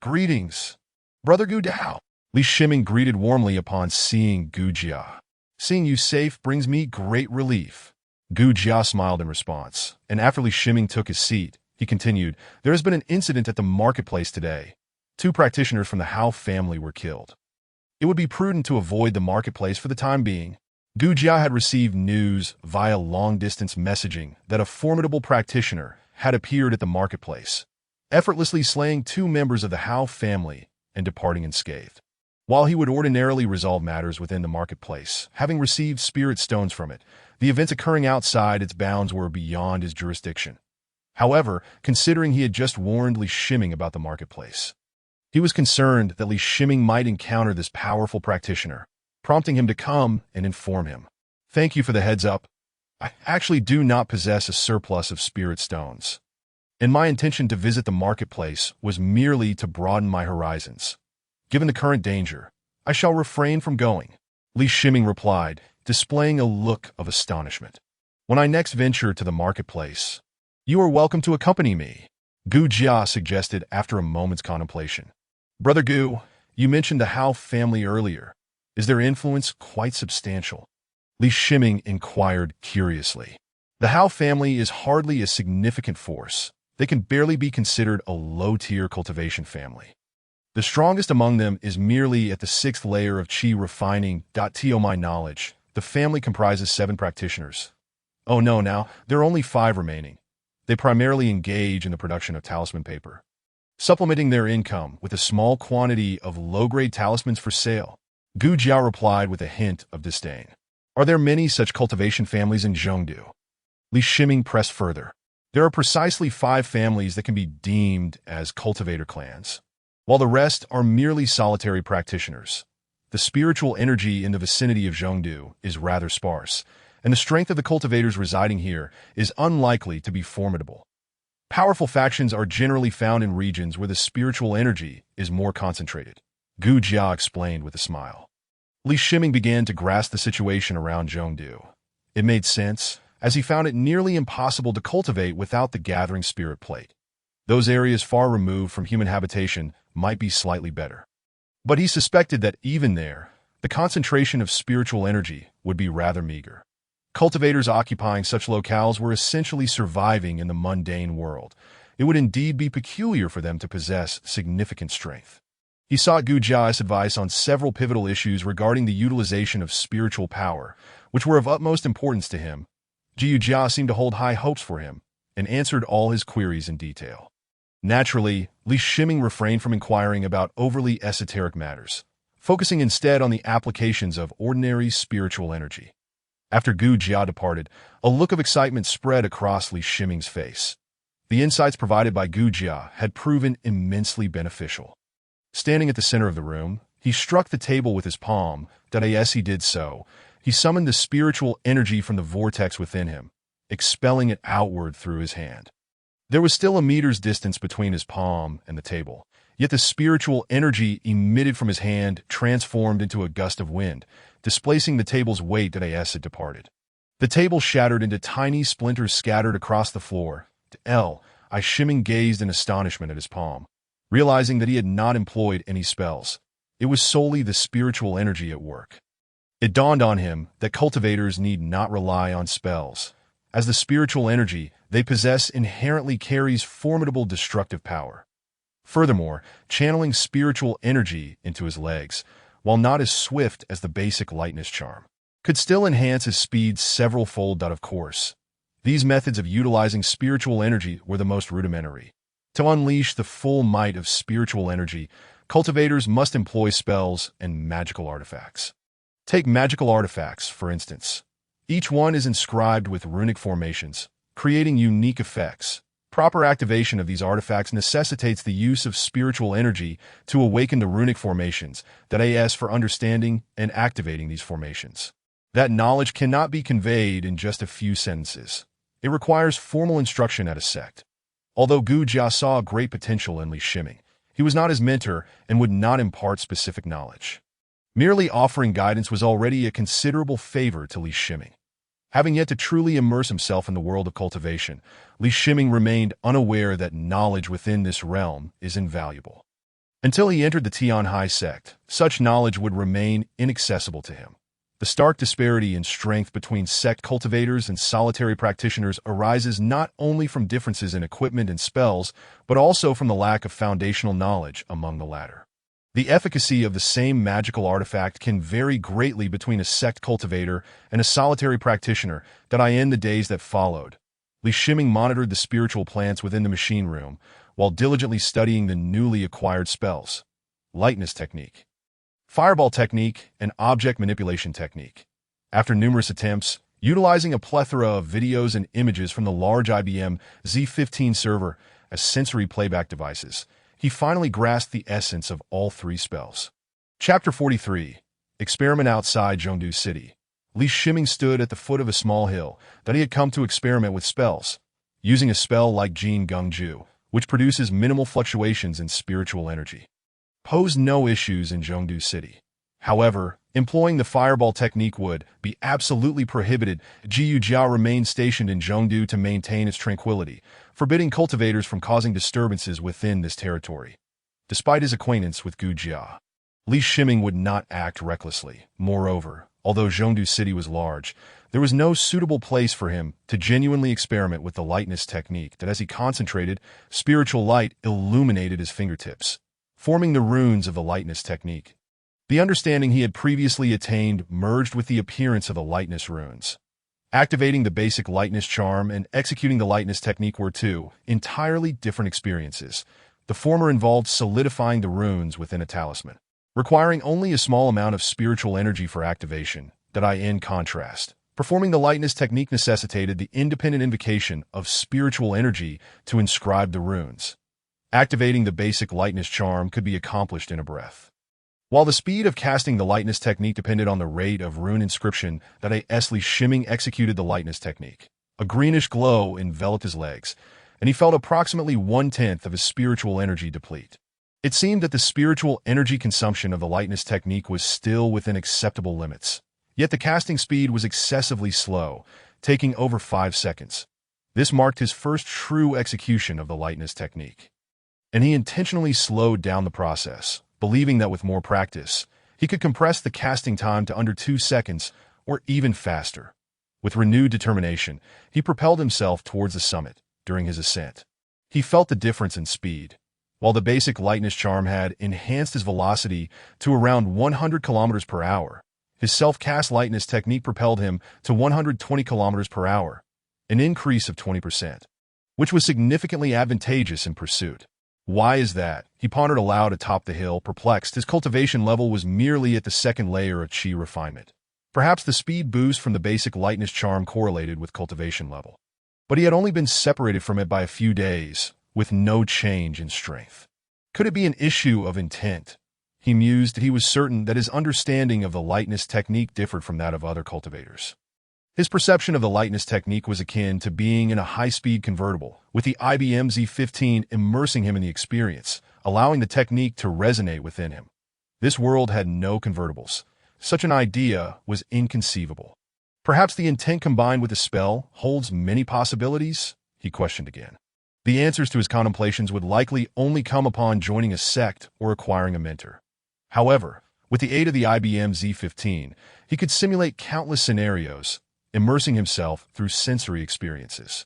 [SPEAKER 1] "Greetings, Brother Gu Dao," Li Shiming greeted warmly upon seeing Gu Jia. "Seeing you safe brings me great relief." Gu Jia smiled in response, and after Li Shiming took his seat, he continued, "There has been an incident at the marketplace today. 2 practitioners from the Hao family were killed. It would be prudent to avoid the marketplace for the time being." Gu Jia had received news via long-distance messaging that a formidable practitioner had appeared at the marketplace, effortlessly slaying 2 members of the Hao family and departing unscathed. While he would ordinarily resolve matters within the marketplace, having received spirit stones from it, the events occurring outside its bounds were beyond his jurisdiction. However, considering he had just warned Li Shiming about the marketplace, he was concerned that Li Shiming might encounter this powerful practitioner, prompting him to come and inform him. "Thank you for the heads up. I actually do not possess a surplus of spirit stones, and my intention to visit the marketplace was merely to broaden my horizons. Given the current danger, I shall refrain from going," Li Shiming replied, displaying a look of astonishment. "When I next venture to the marketplace, you are welcome to accompany me," Gu Jia suggested after a moment's contemplation. "Brother Gu, you mentioned the Hao family earlier. Is their influence quite substantial?" Li Shiming inquired curiously. "The Hao family is hardly a significant force. They can barely be considered a low-tier cultivation family. The strongest among them is merely at the sixth layer of Qi refining. To my knowledge, the family comprises 7 practitioners. Oh no, now, there are only 5 remaining. They primarily engage in the production of talisman paper, supplementing their income with a small quantity of low-grade talismans for sale. Gu Jiao replied with a hint of disdain. Are there many such cultivation families in Zhengdu? Li Shiming pressed further. There are precisely 5 families that can be deemed as cultivator clans, while the rest are merely solitary practitioners. The spiritual energy in the vicinity of Zhengdu is rather sparse, and the strength of the cultivators residing here is unlikely to be formidable. Powerful factions are generally found in regions where the spiritual energy is more concentrated, Gu Jia explained with a smile. Li Shiming began to grasp the situation around Zhengdu. It made sense, as he found it nearly impossible to cultivate without the gathering spirit plate. Those areas far removed from human habitation might be slightly better. But he suspected that even there, the concentration of spiritual energy would be rather meager. Cultivators occupying such locales were essentially surviving in the mundane world. It would indeed be peculiar for them to possess significant strength. He sought Gu Jia's advice on several pivotal issues regarding the utilization of spiritual power, which were of utmost importance to him. Gu Jia seemed to hold high hopes for him, and answered all his queries in detail. Naturally, Li Shiming refrained from inquiring about overly esoteric matters, focusing instead on the applications of ordinary spiritual energy. After Gu Jia departed, a look of excitement spread across Li Shiming's face. The insights provided by Gu Jia had proven immensely beneficial. Standing at the center of the room, he struck the table with his palm. As he did so, he summoned the spiritual energy from the vortex within him, expelling it outward through his hand. There was still a meter's distance between his palm and the table, yet the spiritual energy emitted from his hand transformed into a gust of wind, displacing the table's weight as it departed. The table shattered into tiny splinters scattered across the floor. Li Shiming gazed in astonishment at his palm, realizing that he had not employed any spells. It was solely the spiritual energy at work. It dawned on him that cultivators need not rely on spells, as the spiritual energy they possess inherently carries formidable destructive power. Furthermore, channeling spiritual energy into his legs, while not as swift as the basic lightness charm, could still enhance his speed several-fold. Of course, these methods of utilizing spiritual energy were the most rudimentary. To unleash the full might of spiritual energy, cultivators must employ spells and magical artifacts. Take magical artifacts, for instance. Each one is inscribed with runic formations, creating unique effects. Proper activation of these artifacts necessitates the use of spiritual energy to awaken the runic formations, for understanding and activating these formations. That knowledge cannot be conveyed in just a few sentences. It requires formal instruction at a sect. Although Gu Jia saw great potential in Li Shiming, he was not his mentor and would not impart specific knowledge. Merely offering guidance was already a considerable favor to Li Shiming. Having yet to truly immerse himself in the world of cultivation, Li Shiming remained unaware that knowledge within this realm is invaluable. Until he entered the Tianhai sect, such knowledge would remain inaccessible to him. The stark disparity in strength between sect cultivators and solitary practitioners arises not only from differences in equipment and spells, but also from the lack of foundational knowledge among the latter. The efficacy of the same magical artifact can vary greatly between a sect cultivator and a solitary practitioner. In the days that followed, Li Shiming monitored the spiritual plants within the machine room while diligently studying the newly acquired spells, lightness technique, fireball technique, and object manipulation technique. After numerous attempts, utilizing a plethora of videos and images from the large IBM Z15 server as sensory playback devices, he finally grasped the essence of all 3 spells. Chapter 43. Experiment outside Zhengdu City. Li Shiming stood at the foot of a small hill that he had come to experiment with spells, using a spell like Jin Gengju, which produces minimal fluctuations in spiritual energy, posed no issues in Zhengdu City. However, employing the fireball technique would be absolutely prohibited. Gu Jia remained stationed in Zhengdu to maintain its tranquility, forbidding cultivators from causing disturbances within this territory. Despite his acquaintance with Gu Jia, Li Shiming would not act recklessly. Moreover, although Zhengdu City was large, there was no suitable place for him to genuinely experiment with the lightness technique. As he concentrated, spiritual light illuminated his fingertips. forming the runes of the lightness technique. The understanding he had previously attained merged with the appearance of the lightness runes. Activating the basic lightness charm and executing the lightness technique were two entirely different experiences. The former involved solidifying the runes within a talisman, requiring only a small amount of spiritual energy for activation. In contrast, performing the lightness technique necessitated the independent invocation of spiritual energy to inscribe the runes. Activating the basic lightness charm could be accomplished in a breath. While the speed of casting the lightness technique depended on the rate of rune inscription, Li Shimming executed the lightness technique. A greenish glow enveloped his legs, and he felt approximately 1/10 of his spiritual energy deplete. It seemed that the spiritual energy consumption of the lightness technique was still within acceptable limits. Yet the casting speed was excessively slow, taking over 5 seconds. This marked his first true execution of the lightness technique. And he intentionally slowed down the process, believing that with more practice, he could compress the casting time to under 2 seconds or even faster. With renewed determination, he propelled himself towards the summit. During his ascent, he felt the difference in speed. While the basic lightness charm had enhanced his velocity to around 100 kilometers per hour, his self-cast lightness technique propelled him to 120 kilometers per hour, an increase of 20%, which was significantly advantageous in pursuit. Why is that? He pondered aloud atop the hill, perplexed. His cultivation level was merely at the second layer of chi refinement. Perhaps the speed boost from the basic lightness charm correlated with cultivation level. But he had only been separated from it by a few days, with no change in strength. Could it be an issue of intent? He mused. He was certain that his understanding of the lightness technique differed from that of other cultivators. His perception of the lightness technique was akin to being in a high-speed convertible, with the IBM Z15 immersing him in the experience, allowing the technique to resonate within him. This world had no convertibles. Such an idea was inconceivable. Perhaps the intent combined with the spell holds many possibilities? He questioned again. The answers to his contemplations would likely only come upon joining a sect or acquiring a mentor. However, with the aid of the IBM Z15, he could simulate countless scenarios, immersing himself through sensory experiences.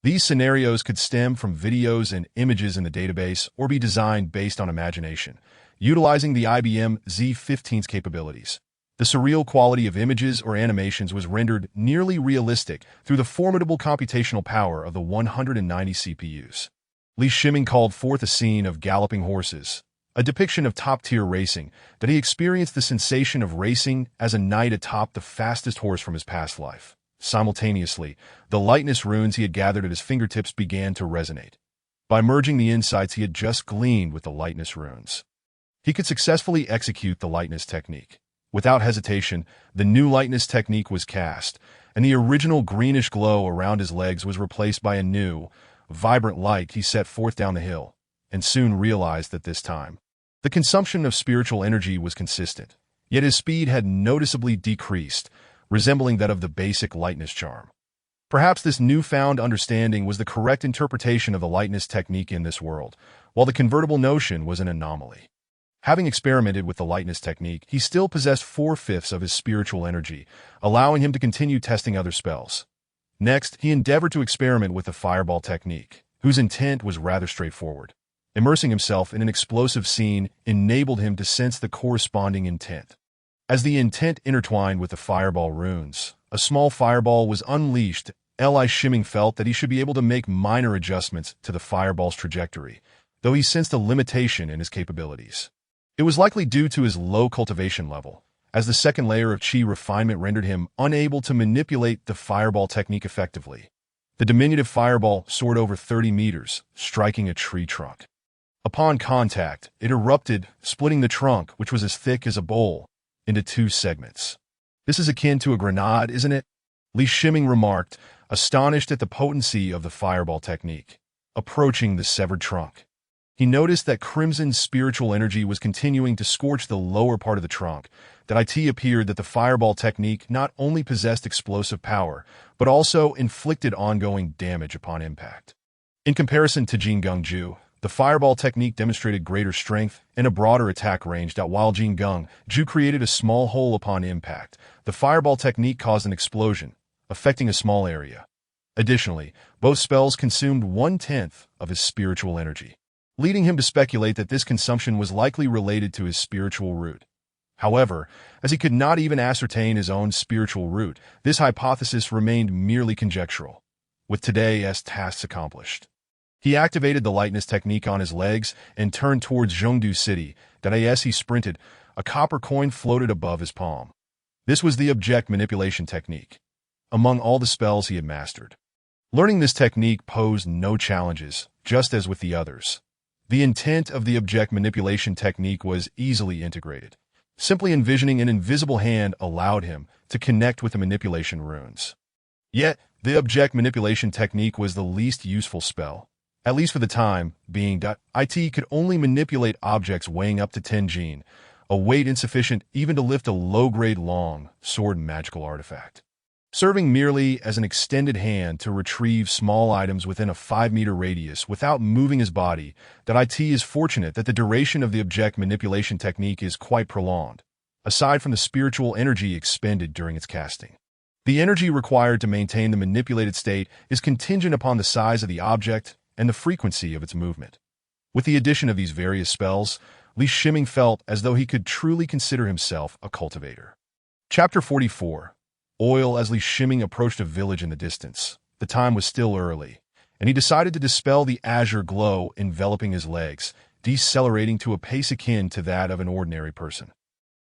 [SPEAKER 1] These scenarios could stem from videos and images in the database or be designed based on imagination, utilizing the IBM Z15's capabilities. The surreal quality of images or animations was rendered nearly realistic through the formidable computational power of the 190 CPUs. Li Shimming called forth a scene of galloping horses, a depiction of top-tier racing, that he experienced the sensation of racing as a knight atop the fastest horse from his past life. Simultaneously, the lightness runes he had gathered at his fingertips began to resonate. By merging the insights he had just gleaned with the lightness runes, he could successfully execute the lightness technique. Without hesitation, the new lightness technique was cast, and the original greenish glow around his legs was replaced by a new, vibrant light. He set forth down the hill, and soon realized that this time, the consumption of spiritual energy was consistent, yet his speed had noticeably decreased, resembling that of the basic lightness charm. Perhaps this newfound understanding was the correct interpretation of the lightness technique in this world, while the convertible notion was an anomaly. Having experimented with the lightness technique, he still possessed 4/5 of his spiritual energy, allowing him to continue testing other spells. Next, he endeavored to experiment with the fireball technique, whose intent was rather straightforward. Immersing himself in an explosive scene enabled him to sense the corresponding intent. As the intent intertwined with the fireball runes, a small fireball was unleashed. Li Shimming felt that he should be able to make minor adjustments to the fireball's trajectory, though he sensed a limitation in his capabilities. It was likely due to his low cultivation level, as the second layer of chi refinement rendered him unable to manipulate the fireball technique effectively. The diminutive fireball soared over 30 meters, striking a tree trunk. Upon contact, it erupted, splitting the trunk, which was as thick as a bowl, into 2 segments. "This is akin to a grenade, isn't it?" Li Shimming remarked, astonished at the potency of the fireball technique. Approaching the severed trunk, he noticed that crimson spiritual energy was continuing to scorch the lower part of the trunk. It appeared that the fireball technique not only possessed explosive power, but also inflicted ongoing damage upon impact. In comparison to Jin Gungju, the fireball technique demonstrated greater strength and a broader attack range. While Jin Gungju created a small hole upon impact, the fireball technique caused an explosion, affecting a small area. Additionally, both spells consumed 1/10 of his spiritual energy. leading him to speculate that this consumption was likely related to his spiritual root. However, as he could not even ascertain his own spiritual root, this hypothesis remained merely conjectural. With today's tasks accomplished, he activated the lightness technique on his legs and turned towards Zhengdu City. As he sprinted, a copper coin floated above his palm. This was the object manipulation technique, among all the spells he had mastered. Learning this technique posed no challenges, just as with the others. The intent of the object manipulation technique was easily integrated. Simply envisioning an invisible hand allowed him to connect with the manipulation runes. Yet, the object manipulation technique was the least useful spell, at least for the time being. It could only manipulate objects weighing up to 10 jin, a weight insufficient even to lift a low-grade long sword magical artifact. Serving merely as an extended hand to retrieve small items within a 5-meter radius without moving his body, it is fortunate that the duration of the object manipulation technique is quite prolonged, aside from the spiritual energy expended during its casting. The energy required to maintain the manipulated state is contingent upon the size of the object and the frequency of its movement. With the addition of these various spells, Li Shiming felt as though he could truly consider himself a cultivator. Chapter 44. Oil. As Li Shiming approached a village in the distance, the time was still early, and he decided to dispel the azure glow enveloping his legs, decelerating to a pace akin to that of an ordinary person.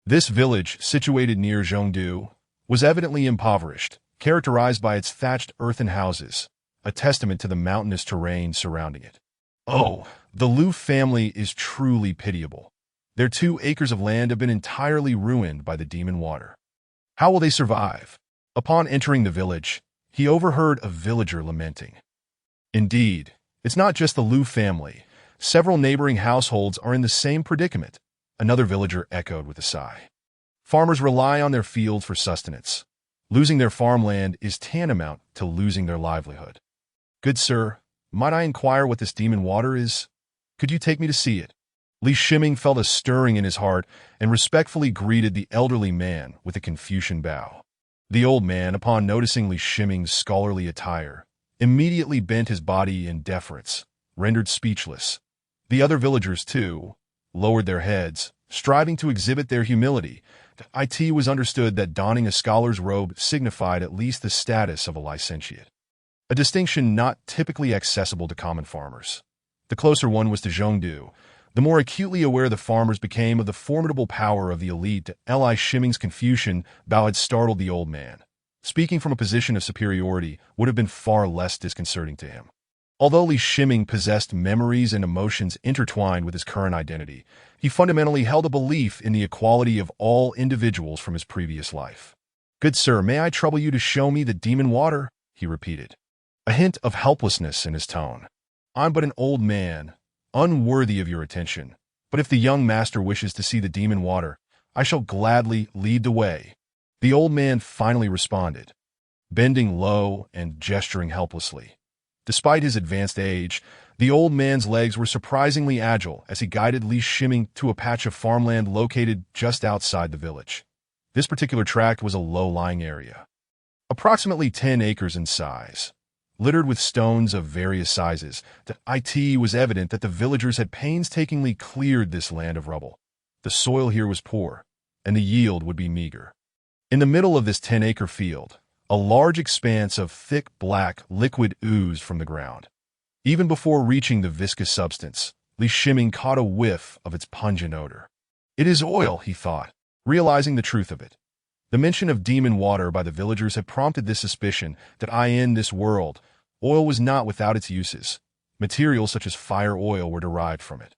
[SPEAKER 1] This village, situated near Zhengdu, was evidently impoverished, characterized by its thatched earthen houses, a testament to the mountainous terrain surrounding it. Oh, the Lu family is truly pitiable. Their 2 acres of land have been entirely ruined by the demon water. How will they survive? Upon entering the village, he overheard a villager lamenting. Indeed, it's not just the Lu family. Several neighboring households are in the same predicament, another villager echoed with a sigh. Farmers rely on their fields for sustenance. Losing their farmland is tantamount to losing their livelihood. Good sir, might I inquire what this demon water is? Could you take me to see it? Li Shiming felt a stirring in his heart and respectfully greeted the elderly man with a Confucian bow. The old man, upon noticing Li Shiming's scholarly attire, immediately bent his body in deference, rendered speechless. The other villagers, too, lowered their heads, striving to exhibit their humility. It was understood that donning a scholar's robe signified at least the status of a licentiate, a distinction not typically accessible to common farmers. The closer one was to Zhengdu, the more acutely aware the farmers became of the formidable power of the elite. Li Shiming's Confucian bow had startled the old man. Speaking from a position of superiority would have been far less disconcerting to him. Although Li Shiming possessed memories and emotions intertwined with his current identity, he fundamentally held a belief in the equality of all individuals from his previous life. "Good sir, may I trouble you to show me the demon water?" he repeated, a hint of helplessness in his tone. "I'm but an old man, unworthy of your attention, but if the young master wishes to see the demon water, I shall gladly lead the way," the old man finally responded, bending low and gesturing helplessly. Despite his advanced age, the old man's legs were surprisingly agile as he guided Li Shiming to a patch of farmland located just outside the village. This particular tract was a low-lying area, approximately 10 acres in size, littered with stones of various sizes. It was evident that the villagers had painstakingly cleared this land of rubble. The soil here was poor, and the yield would be meager. In the middle of this 10-acre field, a large expanse of thick black liquid oozed from the ground. Even before reaching the viscous substance, Li Shiming caught a whiff of its pungent odor. "It is oil," he thought, realizing the truth of it. The mention of demon water by the villagers had prompted this suspicion that in this world, oil was not without its uses. Materials such as fire oil were derived from it.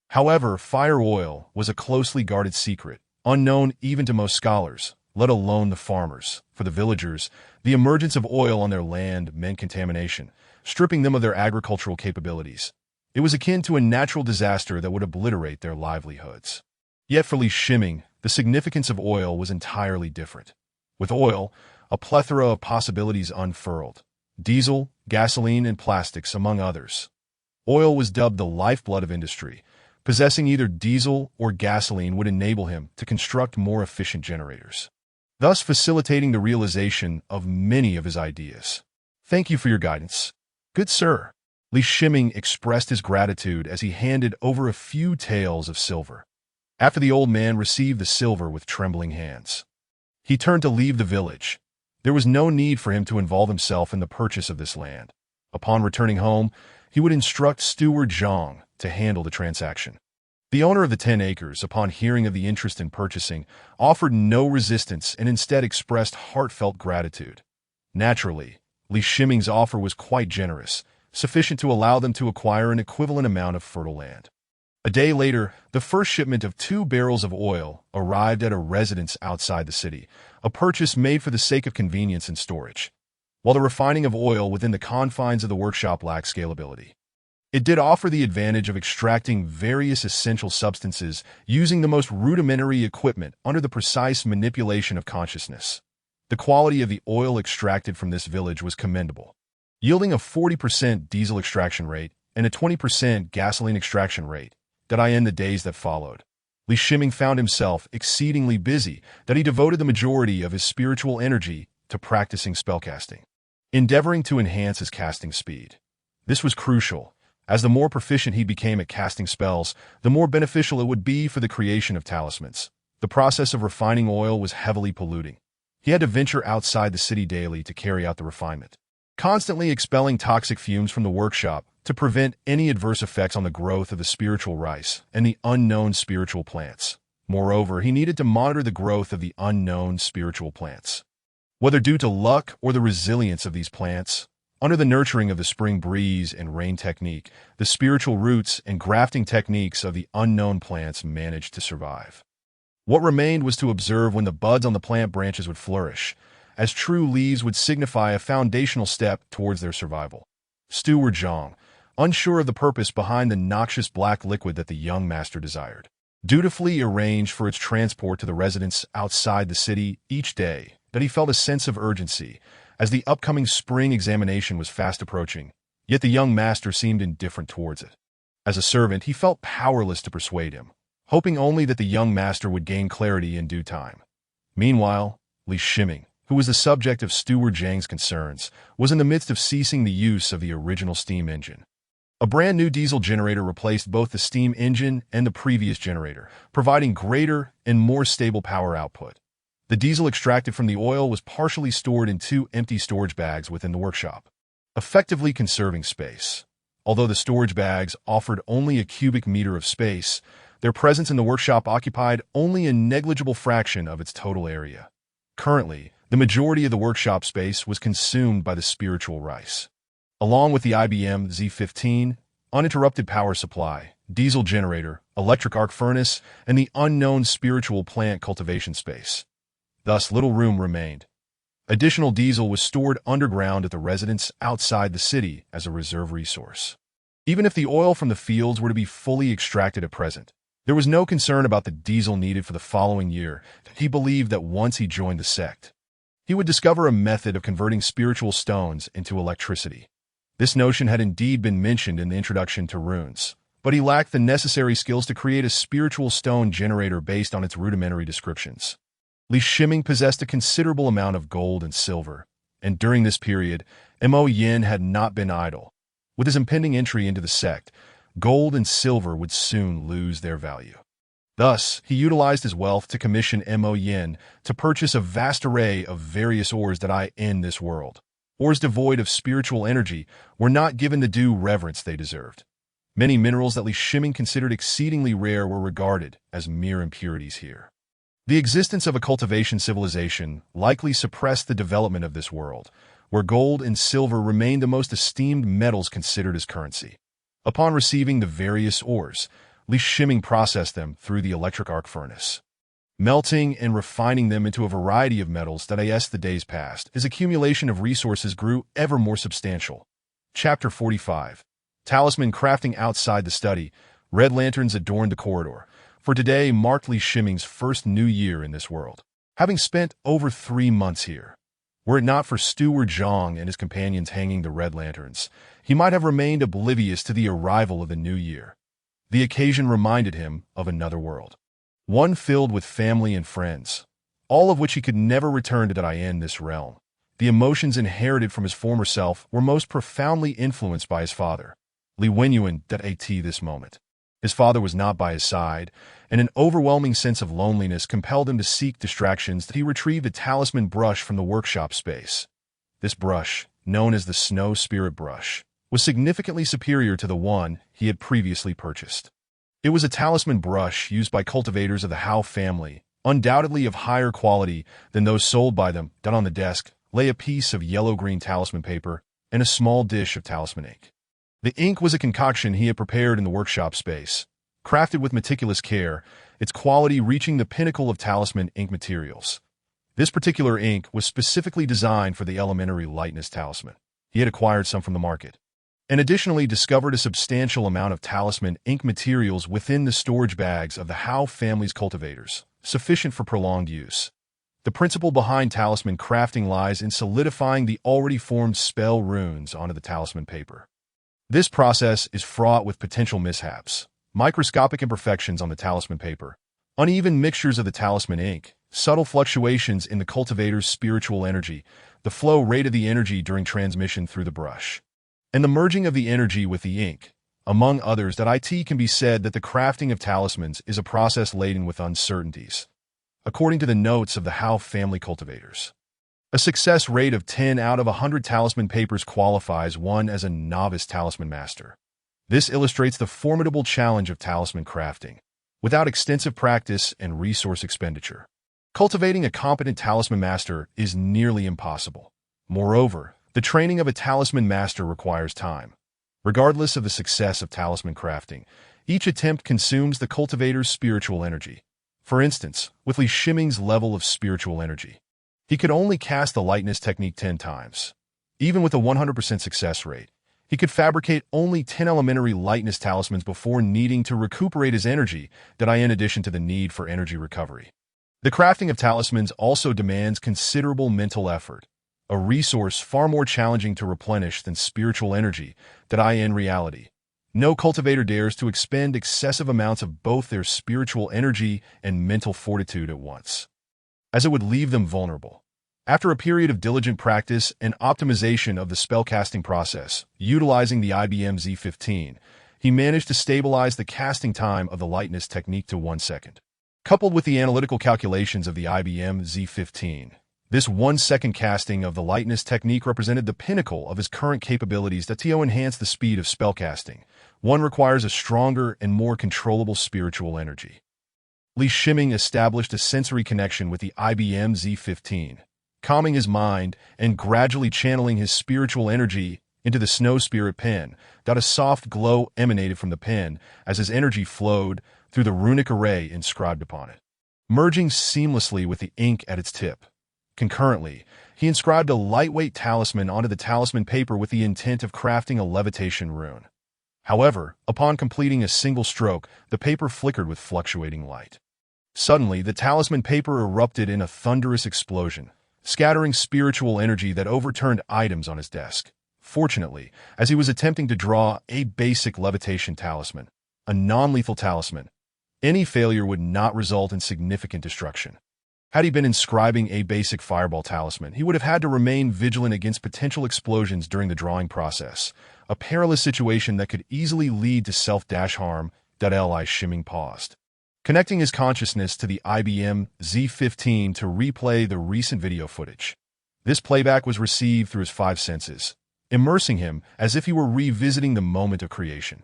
[SPEAKER 1] However, fire oil was a closely guarded secret, unknown even to most scholars, let alone the farmers. For the villagers, the emergence of oil on their land meant contamination, stripping them of their agricultural capabilities. It was akin to a natural disaster that would obliterate their livelihoods. Yet for Li Shiming, the significance of oil was entirely different. With oil, a plethora of possibilities unfurled. Diesel, gasoline, and plastics, among others. Oil was dubbed the lifeblood of industry. Possessing either diesel or gasoline would enable him to construct more efficient generators, thus facilitating the realization of many of his ideas. "Thank you for your guidance, good sir." Li Shiming expressed his gratitude as he handed over a few taels of silver. After the old man received the silver with trembling hands, he turned to leave the village. There was no need for him to involve himself in the purchase of this land. Upon returning home, he would instruct Steward Zhang to handle the transaction. The owner of the 10 acres, upon hearing of the interest in purchasing, offered no resistance and instead expressed heartfelt gratitude. Naturally, Li Shiming's offer was quite generous, sufficient to allow them to acquire an equivalent amount of fertile land. A day later, the first shipment of 2 barrels of oil arrived at a residence outside the city, a purchase made for the sake of convenience and storage. While the refining of oil within the confines of the workshop lacked scalability, it did offer the advantage of extracting various essential substances using the most rudimentary equipment under the precise manipulation of consciousness. The quality of the oil extracted from this village was commendable, yielding a 40% diesel extraction rate and a 20% gasoline extraction rate. In the days that followed, Li Shiming found himself exceedingly busy that he devoted the majority of his spiritual energy to practicing spellcasting, endeavoring to enhance his casting speed. This was crucial, as the more proficient he became at casting spells, the more beneficial it would be for the creation of talismans. The process of refining oil was heavily polluting. He had to venture outside the city daily to carry out the refinement, constantly expelling toxic fumes from the workshop to prevent any adverse effects on the growth of the spiritual rice and the unknown spiritual plants. Moreover, he needed to monitor the growth of the unknown spiritual plants. Whether due to luck or the resilience of these plants, under the nurturing of the spring breeze and rain technique, the spiritual roots and grafting techniques of the unknown plants managed to survive. What remained was to observe when the buds on the plant branches would flourish, as true leaves would signify a foundational step towards their survival. Steward Zhang, unsure of the purpose behind the noxious black liquid that the young master desired, dutifully arranged for its transport to the residence outside the city each day, that he felt a sense of urgency, as the upcoming spring examination was fast approaching, yet the young master seemed indifferent towards it. As a servant, he felt powerless to persuade him, hoping only that the young master would gain clarity in due time. Meanwhile, Li Shiming, who was the subject of Steward Zhang's concerns, was in the midst of ceasing the use of the original steam engine. A brand new diesel generator replaced both the steam engine and the previous generator, providing greater and more stable power output. The diesel extracted from the oil was partially stored in 2 empty storage bags within the workshop, effectively conserving space. Although the storage bags offered only a cubic meter of space, their presence in the workshop occupied only a negligible fraction of its total area. Currently, the majority of the workshop space was consumed by the spiritual rice. Along with the IBM Z15, uninterrupted power supply, diesel generator, electric arc furnace, and the unknown spiritual plant cultivation space. Thus, little room remained. Additional diesel was stored underground at the residence outside the city as a reserve resource. Even if the oil from the fields were to be fully extracted at present, there was no concern about the diesel needed for the following year. He believed that once he joined the sect, he would discover a method of converting spiritual stones into electricity. This notion had indeed been mentioned in the introduction to runes, but he lacked the necessary skills to create a spiritual stone generator based on its rudimentary descriptions. Li Shiming possessed a considerable amount of gold and silver, and during this period, Mo Yin had not been idle. With his impending entry into the sect, gold and silver would soon lose their value. Thus, he utilized his wealth to commission Mo Yin to purchase a vast array of various ores that in this world, ores devoid of spiritual energy, were not given the due reverence they deserved. Many minerals that Li Shiming considered exceedingly rare were regarded as mere impurities here. The existence of a cultivation civilization likely suppressed the development of this world, where gold and silver remained the most esteemed metals considered as currency. Upon receiving the various ores, Li Shiming processed them through the electric arc furnace, melting and refining them into a variety of metals that as the days passed, his accumulation of resources grew ever more substantial. Chapter 45. Talisman crafting outside the study. Red lanterns adorned the corridor, for today marked Li Shiming's first new year in this world, having spent over 3 months here. Were it not for Steward Zhang and his companions hanging the red lanterns, he might have remained oblivious to the arrival of the new year. The occasion reminded him of another world, one filled with family and friends, all of which he could never return to in this realm. The emotions inherited from his former self were most profoundly influenced by his father. Li Wenyuan at this moment. His father was not by his side, and an overwhelming sense of loneliness compelled him to seek distractions that he retrieved a talisman brush from the workshop space. This brush, known as the Snow Spirit Brush, was significantly superior to the one he had previously purchased. It was a talisman brush used by cultivators of the Hao family, undoubtedly of higher quality than those sold by them. On the desk lay a piece of yellow-green talisman paper and a small dish of talisman ink. The ink was a concoction he had prepared in the workshop space, crafted with meticulous care, its quality reaching the pinnacle of talisman ink materials. This particular ink was specifically designed for the elementary lightness talisman. He had acquired some from the market, and additionally discovered a substantial amount of talisman ink materials within the storage bags of the Hao family's cultivators, sufficient for prolonged use. The principle behind talisman crafting lies in solidifying the already formed spell runes onto the talisman paper. This process is fraught with potential mishaps, microscopic imperfections on the talisman paper, uneven mixtures of the talisman ink, subtle fluctuations in the cultivator's spiritual energy, the flow rate of the energy during transmission through the brush, and the merging of the energy with the ink. Among others, it can be said that the crafting of talismans is a process laden with uncertainties. According to the notes of the Hao family cultivators, a success rate of 10 out of 100 talisman papers qualifies one as a novice talisman master. This illustrates the formidable challenge of talisman crafting. Without extensive practice and resource expenditure, cultivating a competent talisman master is nearly impossible. Moreover, the training of a talisman master requires time. Regardless of the success of talisman crafting, each attempt consumes the cultivator's spiritual energy. For instance, with Li Shiming's level of spiritual energy, he could only cast the lightness technique 10 times. Even with a 100% success rate, he could fabricate only 10 elementary lightness talismans before needing to recuperate his energy, in addition to the need for energy recovery. The crafting of talismans also demands considerable mental effort, a resource far more challenging to replenish than spiritual energy, in reality. No cultivator dares to expend excessive amounts of both their spiritual energy and mental fortitude at once, as it would leave them vulnerable. After a period of diligent practice and optimization of the spellcasting process, utilizing the IBM Z15, he managed to stabilize the casting time of the lightness technique to 1 second. Coupled with the analytical calculations of the IBM Z15, this 1-second casting of the lightness technique represented the pinnacle of his current capabilities that enhance the speed of spellcasting. One requires a stronger and more controllable spiritual energy. Li Shiming established a sensory connection with the IBM Z15, calming his mind and gradually channeling his spiritual energy into the Snow Spirit pen. A soft glow emanated from the pen as his energy flowed through the runic array inscribed upon it, merging seamlessly with the ink at its tip. Concurrently, he inscribed a lightweight talisman onto the talisman paper with the intent of crafting a levitation rune. However, upon completing a single stroke, the paper flickered with fluctuating light. Suddenly, the talisman paper erupted in a thunderous explosion, scattering spiritual energy that overturned items on his desk. Fortunately, as he was attempting to draw a basic levitation talisman, a non-lethal talisman, any failure would not result in significant destruction. Had he been inscribing a basic fireball talisman, he would have had to remain vigilant against potential explosions during the drawing process, a perilous situation that could easily lead to self-harm. Li Shiming paused, connecting his consciousness to the IBM Z15 to replay the recent video footage. This playback was received through his 5 senses, immersing him as if he were revisiting the moment of creation.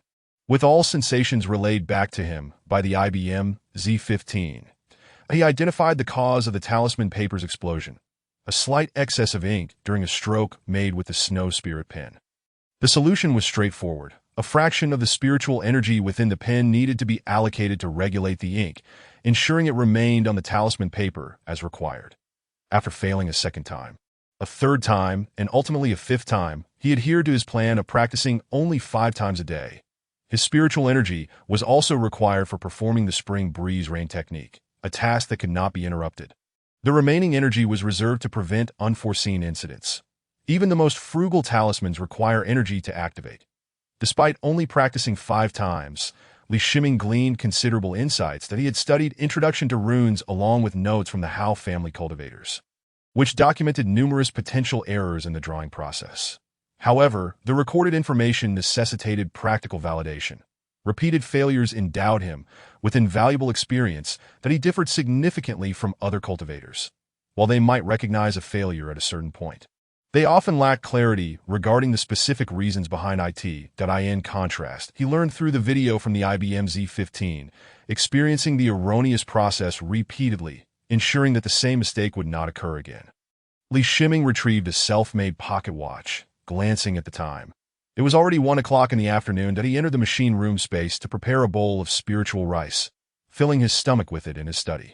[SPEAKER 1] With all sensations relayed back to him by the IBM Z15, he identified the cause of the talisman paper's explosion, a slight excess of ink during a stroke made with the Snow Spirit pen. The solution was straightforward. A fraction of the spiritual energy within the pen needed to be allocated to regulate the ink, ensuring it remained on the talisman paper as required. After failing a second time, a third time, and ultimately a 5th time, he adhered to his plan of practicing only 5 times a day. His spiritual energy was also required for performing the spring breeze rain technique, a task that could not be interrupted. The remaining energy was reserved to prevent unforeseen incidents. Even the most frugal talismans require energy to activate. Despite only practicing 5 times, Li Shiming gleaned considerable insights that he had studied Introduction to Runes along with notes from the Hao family cultivators, which documented numerous potential errors in the drawing process. However, the recorded information necessitated practical validation. Repeated failures endowed him with invaluable experience that he differed significantly from other cultivators. While they might recognize a failure at a certain point, they often lack clarity regarding the specific reasons behind it. In contrast, he learned through the video from the IBM Z15, experiencing the erroneous process repeatedly, ensuring that the same mistake would not occur again. Li Shiming retrieved a self-made pocket watch, glancing at the time. It was already 1 o'clock in the afternoon that he entered the machine room space to prepare a bowl of spiritual rice, filling his stomach with it in his study.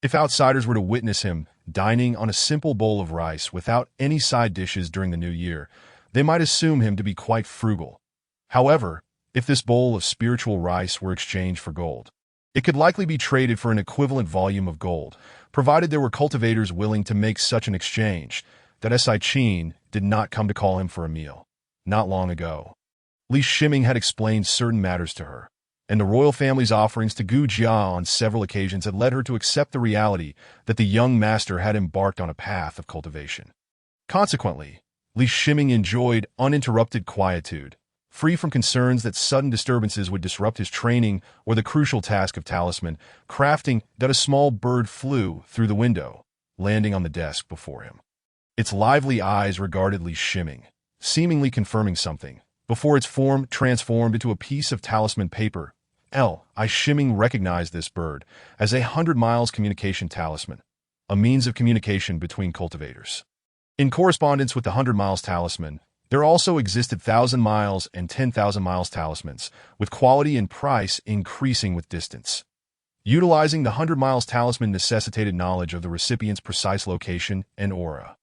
[SPEAKER 1] If outsiders were to witness him dining on a simple bowl of rice without any side dishes during the new year, they might assume him to be quite frugal. However, if this bowl of spiritual rice were exchanged for gold, it could likely be traded for an equivalent volume of gold, provided there were cultivators willing to make such an exchange. That Ascension did not come to call him for a meal. Not long ago, Li Shiming had explained certain matters to her, and the royal family's offerings to Gu Jia on several occasions had led her to accept the reality that the young master had embarked on a path of cultivation. Consequently, Li Shiming enjoyed uninterrupted quietude, free from concerns that sudden disturbances would disrupt his training or the crucial task of talisman crafting. That a small bird flew through the window, landing on the desk before him. Its lively eyes regarded Li Shiming, seemingly confirming something, before its form transformed into a piece of talisman paper. Li Shiming recognized this bird as a 100 miles communication talisman, a means of communication between cultivators. In correspondence with the 100 miles talisman, there also existed 1,000 miles and 10,000 miles talismans, with quality and price increasing with distance. Utilizing the 100 miles talisman necessitated knowledge of the recipient's precise location and aura,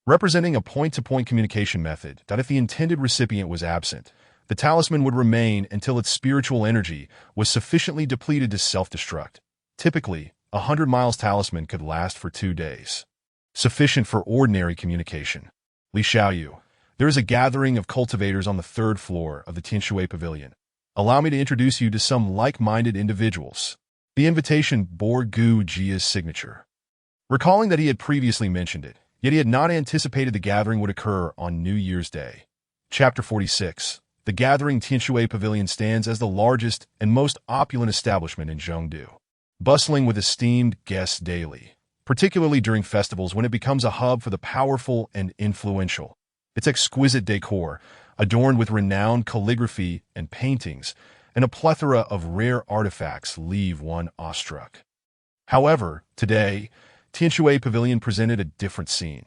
[SPEAKER 1] representing a point-to-point communication method that if the intended recipient was absent, the talisman would remain until its spiritual energy was sufficiently depleted to self-destruct. Typically, a 100 miles talisman could last for 2 days, sufficient for ordinary communication. Li Xiaoyu, there is a gathering of cultivators on the 3rd floor of the Tianshui Pavilion. Allow me to introduce you to some like-minded individuals. The invitation bore Gu Jia's signature. Recalling that he had previously mentioned it, yet he had not anticipated the gathering would occur on New Year's Day. Chapter 46. The gathering Tianshui Pavilion stands as the largest and most opulent establishment in Zhengdu, bustling with esteemed guests daily, particularly during festivals when it becomes a hub for the powerful and influential. Its exquisite decor, adorned with renowned calligraphy and paintings, and a plethora of rare artifacts leave one awestruck. However, today, Tianshui Pavilion presented a different scene.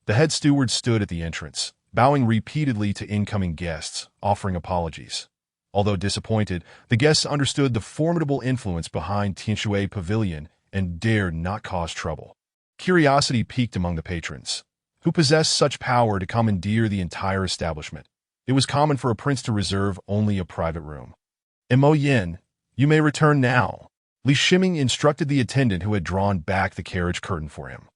[SPEAKER 1] The head steward stood at the entrance, bowing repeatedly to incoming guests, offering apologies. Although disappointed, the guests understood the formidable influence behind Tianshui Pavilion and dared not cause trouble. Curiosity piqued among the patrons, who possessed such power to commandeer the entire establishment. It was common for a prince to reserve only a private room. Mo Yin, you may return now, Li Shiming instructed the attendant who had drawn back the carriage curtain for him,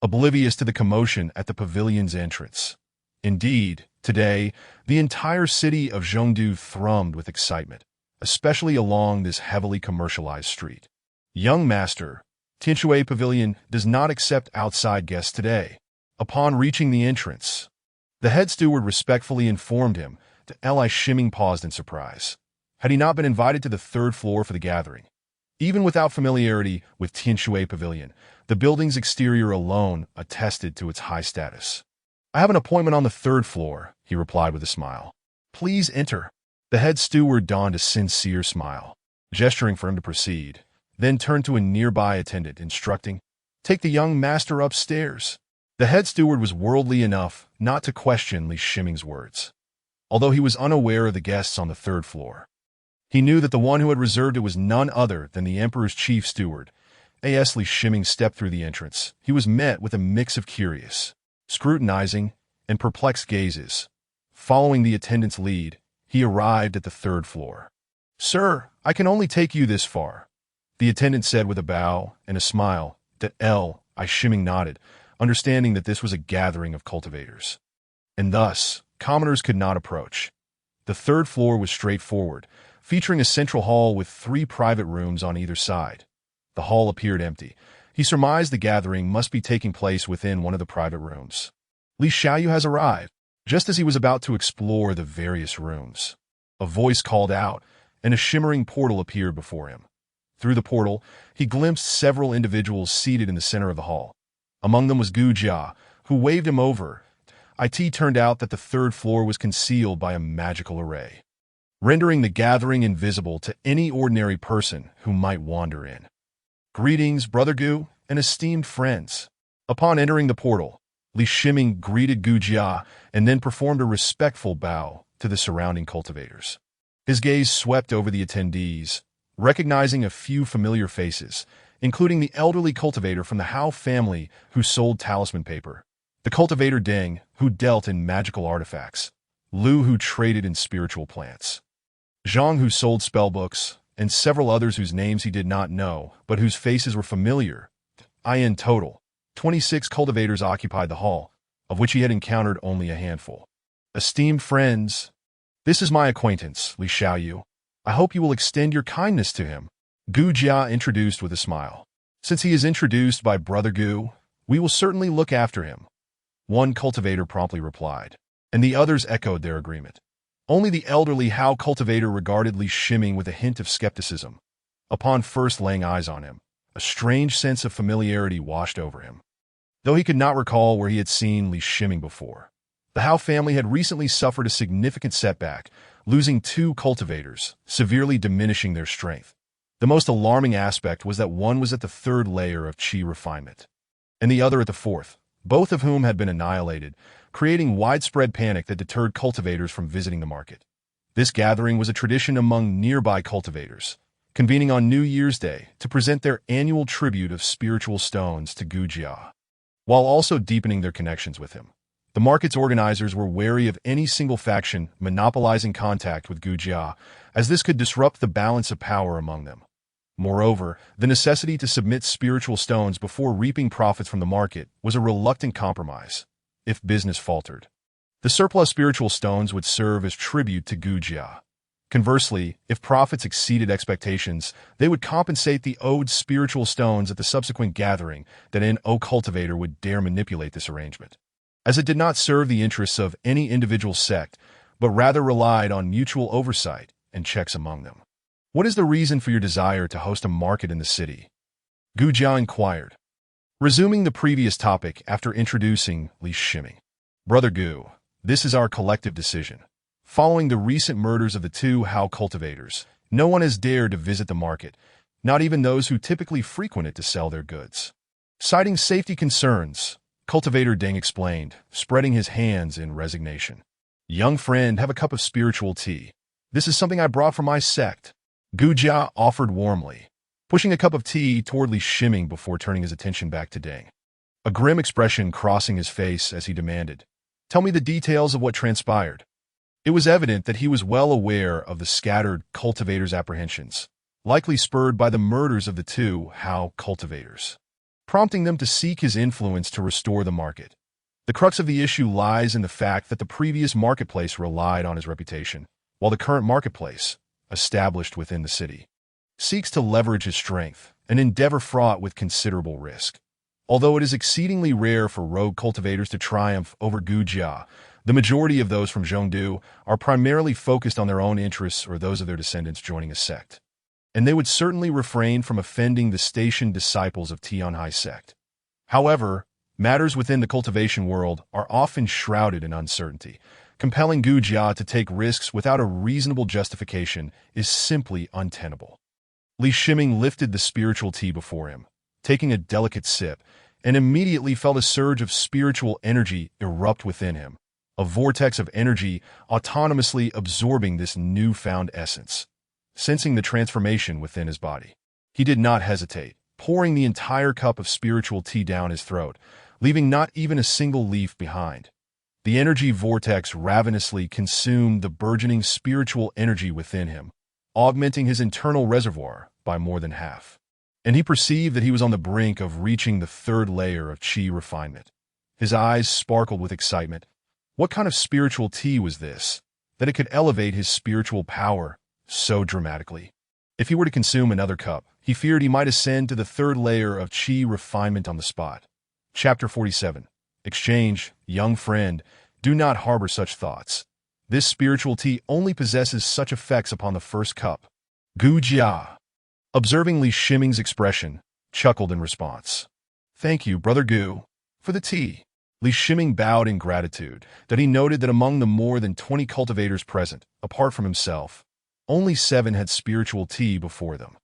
[SPEAKER 1] oblivious to the commotion at the pavilion's entrance. Indeed, today, the entire city of Zhengdu thrummed with excitement, especially along this heavily commercialized street. Young master, Tianshui Pavilion does not accept outside guests today. Upon reaching the entrance, the head steward respectfully informed him that Li Shiming paused in surprise. Had he not been invited to the 3rd floor for the gathering? Even without familiarity with Tianshui Pavilion, the building's exterior alone attested to its high status. I have an appointment on the 3rd floor, he replied with a smile. Please enter. The head steward donned a sincere smile, gesturing for him to proceed, then turned to a nearby attendant, instructing, take the young master upstairs. The head steward was worldly enough not to question Li Shiming's words. Although he was unaware of the guests on the 3rd floor, he knew that the one who had reserved it was none other than the emperor's chief steward. As Li Shiming stepped through the entrance, he was met with a mix of curious, scrutinizing, and perplexed gazes. Following the attendant's lead, he arrived at the 3rd floor. Sir, I can only take you this far, the attendant said with a bow and a smile. That Li Shiming nodded, understanding that this was a gathering of cultivators, and thus commoners could not approach. The 3rd floor was straightforward, featuring a central hall with 3 private rooms on either side. The hall appeared empty. He surmised the gathering must be taking place within one of the private rooms. Li Xiaoyu has arrived. Just as he was about to explore the various rooms, a voice called out, and a shimmering portal appeared before him. Through the portal, he glimpsed several individuals seated in the center of the hall. Among them was Gu Jia, who waved him over. It turned out that the third floor was concealed by a magical array, rendering the gathering invisible to any ordinary person who might wander in. Greetings, Brother Gu, and esteemed friends. Upon entering the portal, Li Shiming greeted Gu Jia and then performed a respectful bow to the surrounding cultivators. His gaze swept over the attendees, recognizing a few familiar faces, including the elderly cultivator from the Hao family who sold talisman paper, the cultivator Deng, who dealt in magical artifacts, Lu, who traded in spiritual plants, Zhang, who sold spellbooks, and several others whose names he did not know, but whose faces were familiar. In total, 26 cultivators occupied the hall, of which he had encountered only a handful. Esteemed friends, this is my acquaintance, Li Xiaoyu. I hope you will extend your kindness to him, Gu Jia introduced with a smile. Since he is introduced by Brother Gu, we will certainly look after him. One cultivator promptly replied, and the others echoed their agreement. Only the elderly Hao cultivator regarded Li Shiming with a hint of skepticism. Upon first laying eyes on him, a strange sense of familiarity washed over him. Though he could not recall where he had seen Li Shiming before, the Hao family had recently suffered a significant setback, losing 2 cultivators, severely diminishing their strength. The most alarming aspect was that one was at the 3rd layer of qi refinement, and the other at the 4th, both of whom had been annihilated, creating widespread panic that deterred cultivators from visiting the market. This gathering was a tradition among nearby cultivators, convening on New Year's Day to present their annual tribute of spiritual stones to Gu Jia, while also deepening their connections with him. The market's organizers were wary of any single faction monopolizing contact with Gu Jia, as this could disrupt the balance of power among them. Moreover, the necessity to submit spiritual stones before reaping profits from the market was a reluctant compromise. If business faltered, the surplus spiritual stones would serve as tribute to Gu Jia. Conversely, if profits exceeded expectations, they would compensate the owed spiritual stones at the subsequent gathering. That no cultivator would dare manipulate this arrangement, as it did not serve the interests of any individual sect, but rather relied on mutual oversight and checks among them. What is the reason for your desire to host a market in the city? Gu Jia inquired, resuming the previous topic after introducing Li Shiming. Brother Gu, this is our collective decision. Following the recent murders of the 2 Hao cultivators, no one has dared to visit the market, not even those who typically frequent it to sell their goods. Citing safety concerns, Cultivator Deng explained, spreading his hands in resignation. Young friend, have a cup of spiritual tea. This is something I brought from my sect, Gu Jia offered warmly, pushing a cup of tea toward Li Shiming before turning his attention back to Deng, a grim expression crossing his face as he demanded, tell me the details of what transpired. It was evident that he was well aware of the scattered cultivators' apprehensions, likely spurred by the murders of the 2 Hao cultivators, prompting them to seek his influence to restore the market. The crux of the issue lies in the fact that the previous marketplace relied on his reputation, while the current marketplace, established within the city, seeks to leverage his strength, an endeavor fraught with considerable risk. Although it is exceedingly rare for rogue cultivators to triumph over Gu Jia, the majority of those from Zhongdu are primarily focused on their own interests or those of their descendants joining a sect, and they would certainly refrain from offending the stationed disciples of Tianhai sect. However, matters within the cultivation world are often shrouded in uncertainty. Compelling Gu Jia to take risks without a reasonable justification is simply untenable. Li Shiming lifted the spiritual tea before him, taking a delicate sip, and immediately felt a surge of spiritual energy erupt within him, a vortex of energy autonomously absorbing this newfound essence. Sensing the transformation within his body, he did not hesitate, pouring the entire cup of spiritual tea down his throat, leaving not even a single leaf behind. The energy vortex ravenously consumed the burgeoning spiritual energy within him, augmenting his internal reservoir by more than half. And he perceived that he was on the brink of reaching the 3rd layer of qi refinement. His eyes sparkled with excitement. What kind of spiritual tea was this, that it could elevate his spiritual power so dramatically? If he were to consume another cup, he feared he might ascend to the 3rd layer of qi refinement on the spot. Chapter 47. Exchange, young friend. Do not harbor such thoughts. This spiritual tea only possesses such effects upon the first cup. Gu Jia, observing Li Shiming's expression, chuckled in response. Thank you, Brother Gu, for the tea. Li Shiming bowed in gratitude that he noted that among the more than 20 cultivators present, apart from himself, only 7 had spiritual tea before them.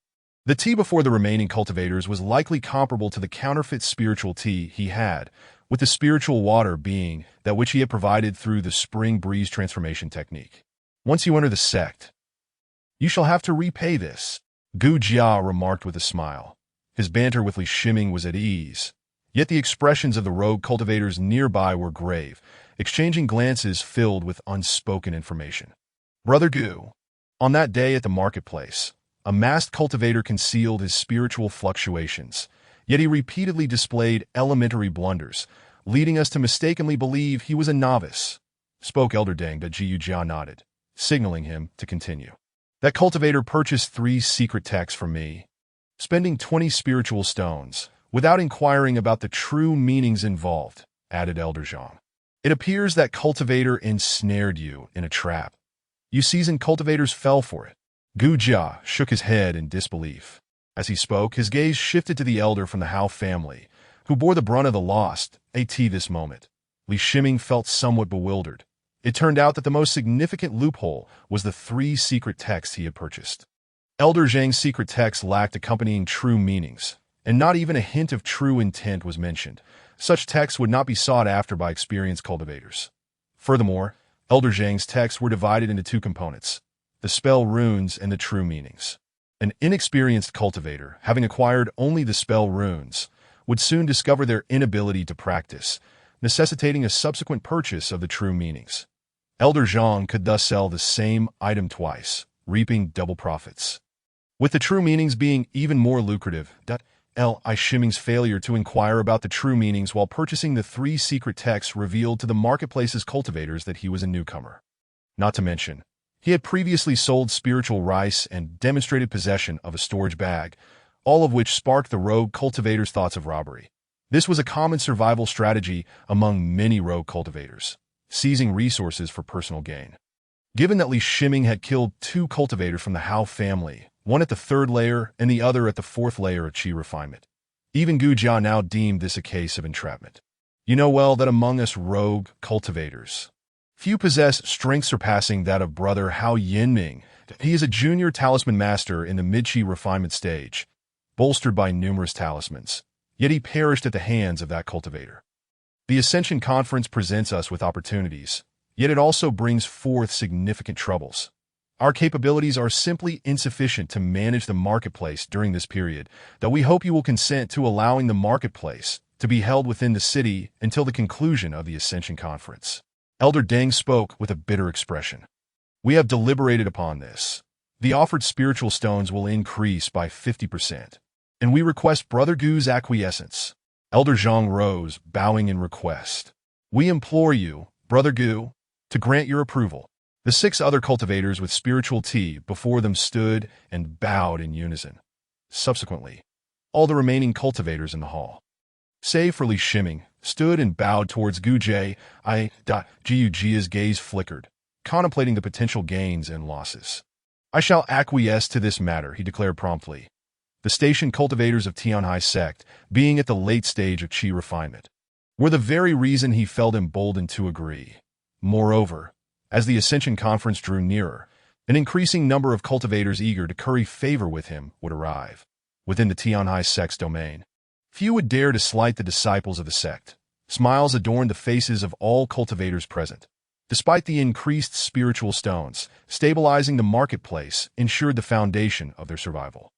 [SPEAKER 1] The tea before the remaining cultivators was likely comparable to the counterfeit spiritual tea he had, with the spiritual water being that which he had provided through the spring breeze transformation technique. Once you enter the sect, you shall have to repay this, Gu Jia remarked with a smile. His banter with Li Shiming was at ease, yet the expressions of the rogue cultivators nearby were grave, exchanging glances filled with unspoken information. Brother Gu, on that day at the marketplace, a masked cultivator concealed his spiritual fluctuations, yet he repeatedly displayed elementary blunders, leading us to mistakenly believe he was a novice, spoke Elder Deng. Jiu Jia nodded, signaling him to continue. That cultivator purchased 3 secret texts from me, spending 20 spiritual stones, without inquiring about the true meanings involved, added Elder Zhang. It appears that cultivator ensnared you in a trap. You seasoned cultivators fell for it. Gu Jia shook his head in disbelief. As he spoke, his gaze shifted to the elder from the Hao family, who bore the brunt of the lost at this moment. Li Shiming felt somewhat bewildered. It turned out that the most significant loophole was the 3 secret texts he had purchased. Elder Zhang's secret texts lacked accompanying true meanings, and not even a hint of true intent was mentioned. Such texts would not be sought after by experienced cultivators. Furthermore, Elder Zhang's texts were divided into 2 components, the spell runes and the true meanings. An inexperienced cultivator, having acquired only the spell runes, would soon discover their inability to practice, necessitating a subsequent purchase of the true meanings. Elder Zhang could thus sell the same item twice, reaping double profits. With the true meanings being even more lucrative, Li Shiming's failure to inquire about the true meanings while purchasing the 3 secret texts revealed to the marketplace's cultivators that he was a newcomer. Not to mention, he had previously sold spiritual rice and demonstrated possession of a storage bag, all of which sparked the rogue cultivators' thoughts of robbery. This was a common survival strategy among many rogue cultivators, seizing resources for personal gain. Given that Li Shiming had killed 2 cultivators from the Hao family, one at the 3rd layer and the other at the 4th layer of Qi refinement, even Gu Jia now deemed this a case of entrapment. You know well that among us rogue cultivators, few possess strength surpassing that of Brother Hao Yinming. He is a junior talisman master in the mid-Qi refinement stage, bolstered by numerous talismans, yet he perished at the hands of that cultivator. The Ascension Conference presents us with opportunities, yet it also brings forth significant troubles. Our capabilities are simply insufficient to manage the marketplace during this period, though we hope you will consent to allowing the marketplace to be held within the city until the conclusion of the Ascension Conference. Elder Deng spoke with a bitter expression. We have deliberated upon this. The offered spiritual stones will increase by 50%, and we request Brother Gu's acquiescence. Elder Zhang rose, bowing in request. We implore you, Brother Gu, to grant your approval. The 6 other cultivators with spiritual tea before them stood and bowed in unison. Subsequently, all the remaining cultivators in the hall, save for Li Shiming, stood and bowed towards Gu Jie. Jiu Jia's gaze flickered, contemplating the potential gains and losses. I shall acquiesce to this matter, he declared promptly. The station cultivators of Tianhai sect, being at the late stage of Qi refinement, were the very reason he felt emboldened to agree. Moreover, as the Ascension Conference drew nearer, an increasing number of cultivators eager to curry favor with him would arrive. Within the Tianhai sect's domain, few would dare to slight the disciples of the sect. Smiles adorned the faces of all cultivators present. Despite the increased spiritual stones, stabilizing the marketplace ensured the foundation of their survival.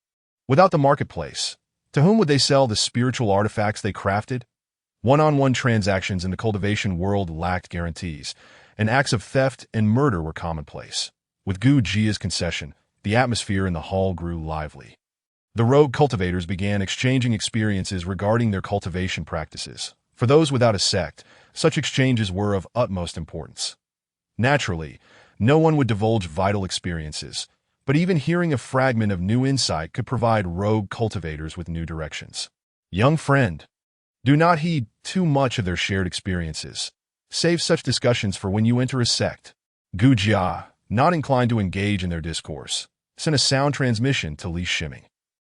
[SPEAKER 1] Without the marketplace, to whom would they sell the spiritual artifacts they crafted? One-on-one transactions in the cultivation world lacked guarantees, and acts of theft and murder were commonplace. With Gu Jia's concession, the atmosphere in the hall grew lively. The rogue cultivators began exchanging experiences regarding their cultivation practices. For those without a sect, such exchanges were of utmost importance. Naturally, no one would divulge vital experiences, but even hearing a fragment of new insight could provide rogue cultivators with new directions. Young friend, do not heed too much of their shared experiences. Save such discussions for when you enter a sect. Gu Jia, not inclined to engage in their discourse, sent a sound transmission to Li Shiming.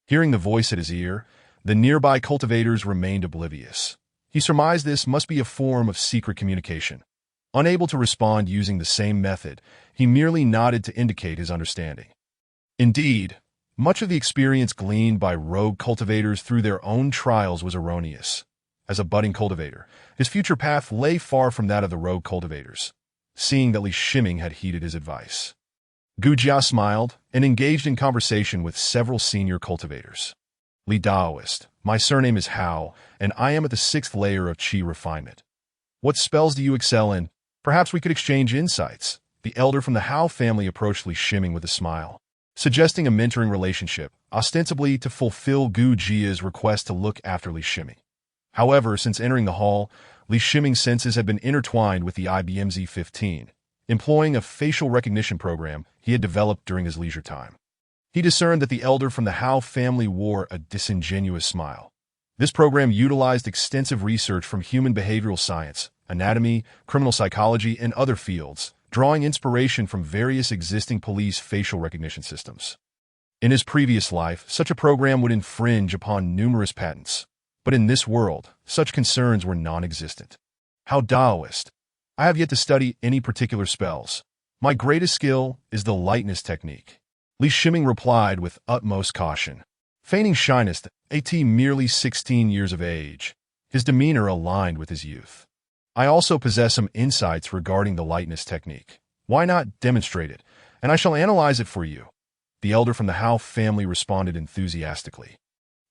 [SPEAKER 1] Hearing the voice at his ear, the nearby cultivators remained oblivious. He surmised this must be a form of secret communication. Unable to respond using the same method, he merely nodded to indicate his understanding. Indeed, much of the experience gleaned by rogue cultivators through their own trials was erroneous. As a budding cultivator, his future path lay far from that of the rogue cultivators, seeing that Li Shiming had heeded his advice. Gu Jia smiled and engaged in conversation with several senior cultivators. Li Daoist, my surname is Hao, and I am at the 6th layer of Qi refinement. What spells do you excel in? Perhaps we could exchange insights. The elder from the Hao family approached Li Shiming with a smile, suggesting a mentoring relationship, ostensibly to fulfill Gu Jia's request to look after Li Shiming. However, since entering the hall, Li Shiming's senses had been intertwined with the IBM Z-15, employing a facial recognition program he had developed during his leisure time. He discerned that the elder from the Hao family wore a disingenuous smile. This program utilized extensive research from human behavioral science, anatomy, criminal psychology, and other fields, drawing inspiration from various existing police facial recognition systems. In his previous life, such a program would infringe upon numerous patents, but in this world, such concerns were non-existent. How Taoist. I have yet to study any particular spells. My greatest skill is the lightness technique. Li Shiming replied with utmost caution. Feigning shyness, at merely 16 years of age, his demeanor aligned with his youth. I also possess some insights regarding the lightness technique. Why not demonstrate it, and I shall analyze it for you. The elder from the Hao family responded enthusiastically.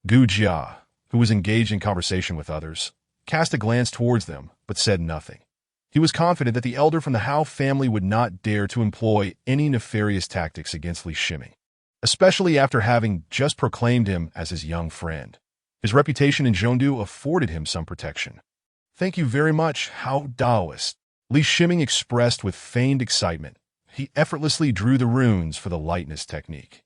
[SPEAKER 1] Gu Jia, who was engaged in conversation with others, cast a glance towards them, but said nothing. He was confident that the elder from the Hao family would not dare to employ any nefarious tactics against Li Shiming, especially after having just proclaimed him as his young friend. His reputation in Zhongdu afforded him some protection. Thank you very much, Hao Daoist. Li Shiming expressed with feigned excitement. He effortlessly drew the runes for the lightness technique,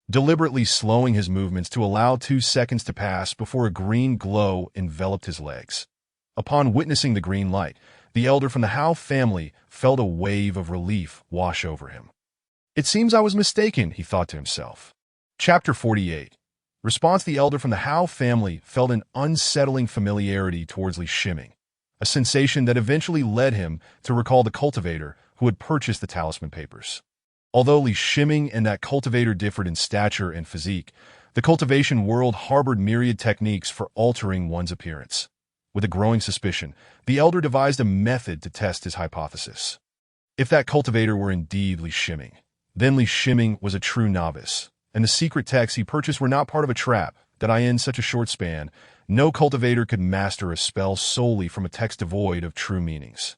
[SPEAKER 1] deliberately slowing his movements to allow 2 seconds to pass before a green glow enveloped his legs. Upon witnessing the green light, the elder from the Hao family felt a wave of relief wash over him. It seems I was mistaken, he thought to himself. Chapter 48. Response. The elder from the Hao family felt an unsettling familiarity towards Li Shiming, a sensation that eventually led him to recall the cultivator who had purchased the talisman papers. Although Li Shiming and that cultivator differed in stature and physique, the cultivation world harbored myriad techniques for altering one's appearance. With a growing suspicion, the elder devised a method to test his hypothesis. If that cultivator were indeed Li Shiming, then Li Shiming was a true novice, and the secret texts he purchased were not part of a trap that in such a short span, no cultivator could master a spell solely from a text devoid of true meanings.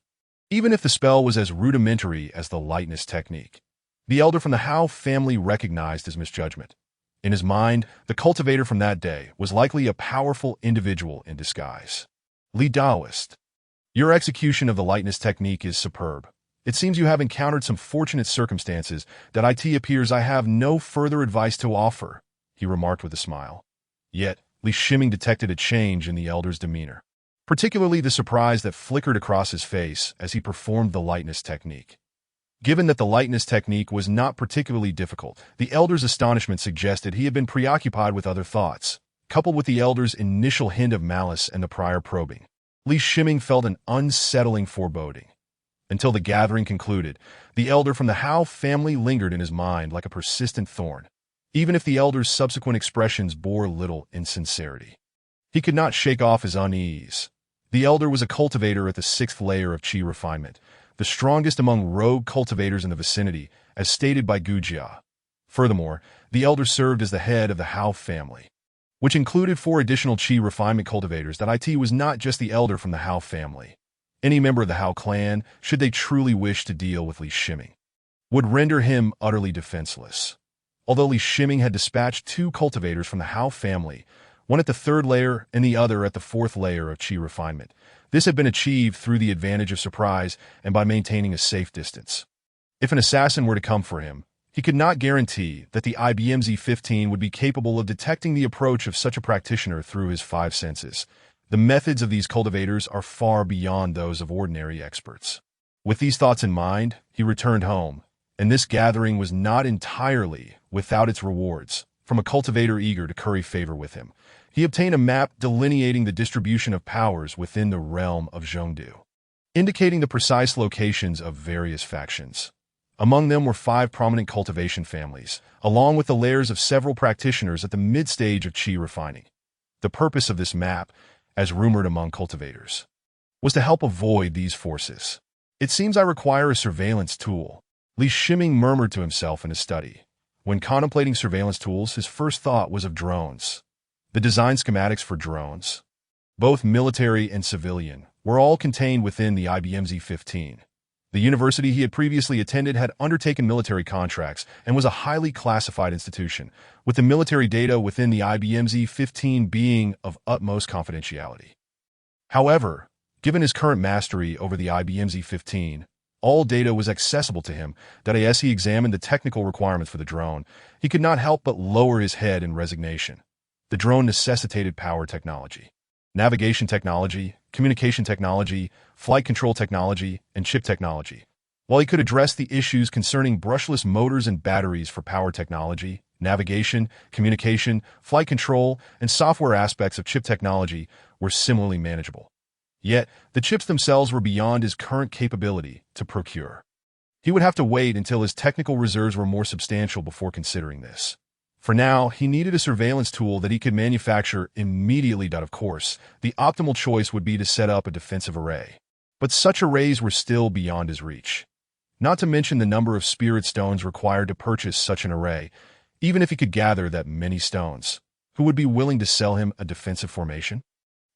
[SPEAKER 1] Even if the spell was as rudimentary as the lightness technique, the elder from the Hao family recognized his misjudgment. In his mind, the cultivator from that day was likely a powerful individual in disguise. Li Daoist. Your execution of the lightness technique is superb. It seems you have encountered some fortunate circumstances that it appears I have no further advice to offer, he remarked with a smile. Yet, Li Shiming detected a change in the elder's demeanor, particularly the surprise that flickered across his face as he performed the lightness technique. Given that the lightness technique was not particularly difficult, the elder's astonishment suggested he had been preoccupied with other thoughts. Coupled with the elder's initial hint of malice and the prior probing, Li Shiming felt an unsettling foreboding. Until the gathering concluded, the elder from the Hao family lingered in his mind like a persistent thorn, even if the elder's subsequent expressions bore little insincerity. He could not shake off his unease. The elder was a cultivator at the 6th layer of Qi refinement, the strongest among rogue cultivators in the vicinity, as stated by Gu Jia. Furthermore, the elder served as the head of the Hao family, which included 4 additional Qi refinement cultivators. That was not just the elder from the Hao family. Any member of the Hao clan, should they truly wish to deal with Li Shiming, would render him utterly defenseless. Although Li Shiming had dispatched 2 cultivators from the Hao family, one at the 3rd layer and the other at the 4th layer of Qi refinement, this had been achieved through the advantage of surprise and by maintaining a safe distance. If an assassin were to come for him, he could not guarantee that the IBM Z-15 would be capable of detecting the approach of such a practitioner through his 5 senses. The methods of these cultivators are far beyond those of ordinary experts. With these thoughts in mind, he returned home, and this gathering was not entirely without its rewards. From a cultivator eager to curry favor with him, he obtained a map delineating the distribution of powers within the realm of Zhongdu, indicating the precise locations of various factions. Among them were 5 prominent cultivation families, along with the layers of several practitioners at the mid-stage of qi refining. The purpose of this map, as rumored among cultivators, was to help avoid these forces. It seems I require a surveillance tool, Li Shiming murmured to himself in his study. When contemplating surveillance tools, his first thought was of drones. The design schematics for drones, both military and civilian, were all contained within the IBM Z15. The university he had previously attended had undertaken military contracts and was a highly classified institution, with the military data within the IBM Z15 being of utmost confidentiality. However, given his current mastery over the IBM Z15, all data was accessible to him, that as he examined the technical requirements for the drone, he could not help but lower his head in resignation. The drone necessitated power technology, navigation technology, communication technology, flight control technology, and chip technology. While he could address the issues concerning brushless motors and batteries for power technology, navigation, communication, flight control, and software aspects of chip technology were similarly manageable. Yet, the chips themselves were beyond his current capability to procure. He would have to wait until his technical reserves were more substantial before considering this. For now, he needed a surveillance tool that he could manufacture immediately. Of course, the optimal choice would be to set up a defensive array. But such arrays were still beyond his reach. Not to mention the number of spirit stones required to purchase such an array, even if he could gather that many stones. Who would be willing to sell him a defensive formation?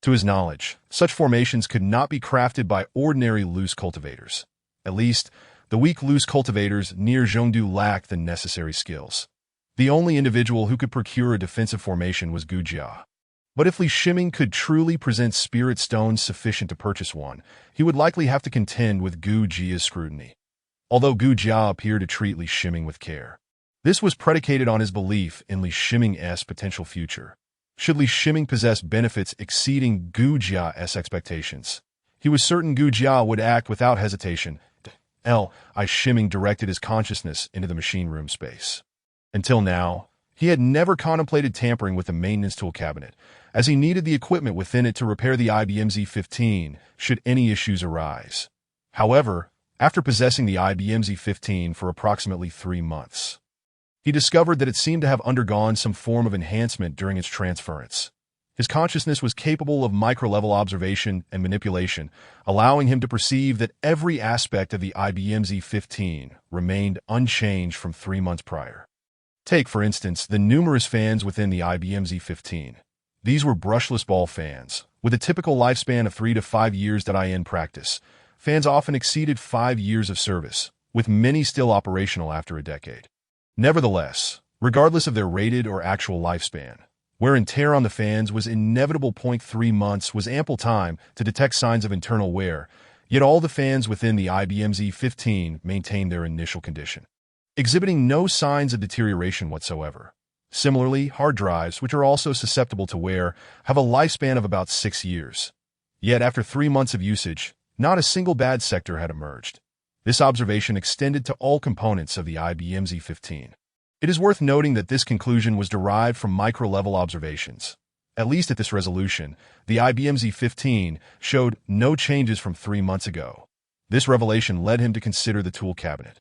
[SPEAKER 1] To his knowledge, such formations could not be crafted by ordinary loose cultivators. At least, the weak loose cultivators near Zhongdu lacked the necessary skills. The only individual who could procure a defensive formation was Gu Jia. But if Li Shiming could truly present spirit stones sufficient to purchase one, he would likely have to contend with Gu Jia's scrutiny. Although Gu Jia appeared to treat Li Shiming with care, this was predicated on his belief in Li Shiming's potential future. Should Li Shiming possess benefits exceeding Gu Jia's expectations, he was certain Gu Jia would act without hesitation. Li Shiming directed his consciousness into the machine room space. Until now, he had never contemplated tampering with the maintenance tool cabinet, as he needed the equipment within it to repair the IBM Z15 should any issues arise. However, after possessing the IBM Z15 for approximately 3 months, he discovered that it seemed to have undergone some form of enhancement during its transference. His consciousness was capable of micro-level observation and manipulation, allowing him to perceive that every aspect of the IBM Z15 remained unchanged from 3 months prior. Take, for instance, the numerous fans within the IBM Z15. These were brushless ball fans, with a typical lifespan of 3 to 5 years. In practice, fans often exceeded 5 years of service, with many still operational after a decade. Nevertheless, regardless of their rated or actual lifespan, wear and tear on the fans was inevitable. 3 months was ample time to detect signs of internal wear, yet all the fans within the IBM Z15 maintained their initial condition, exhibiting no signs of deterioration whatsoever. Similarly, hard drives, which are also susceptible to wear, have a lifespan of about 6 years. Yet after 3 months of usage, not a single bad sector had emerged. This observation extended to all components of the IBM Z15. It is worth noting that this conclusion was derived from micro-level observations. At least at this resolution, the IBM Z15 showed no changes from 3 months ago. This revelation led him to consider the tool cabinet.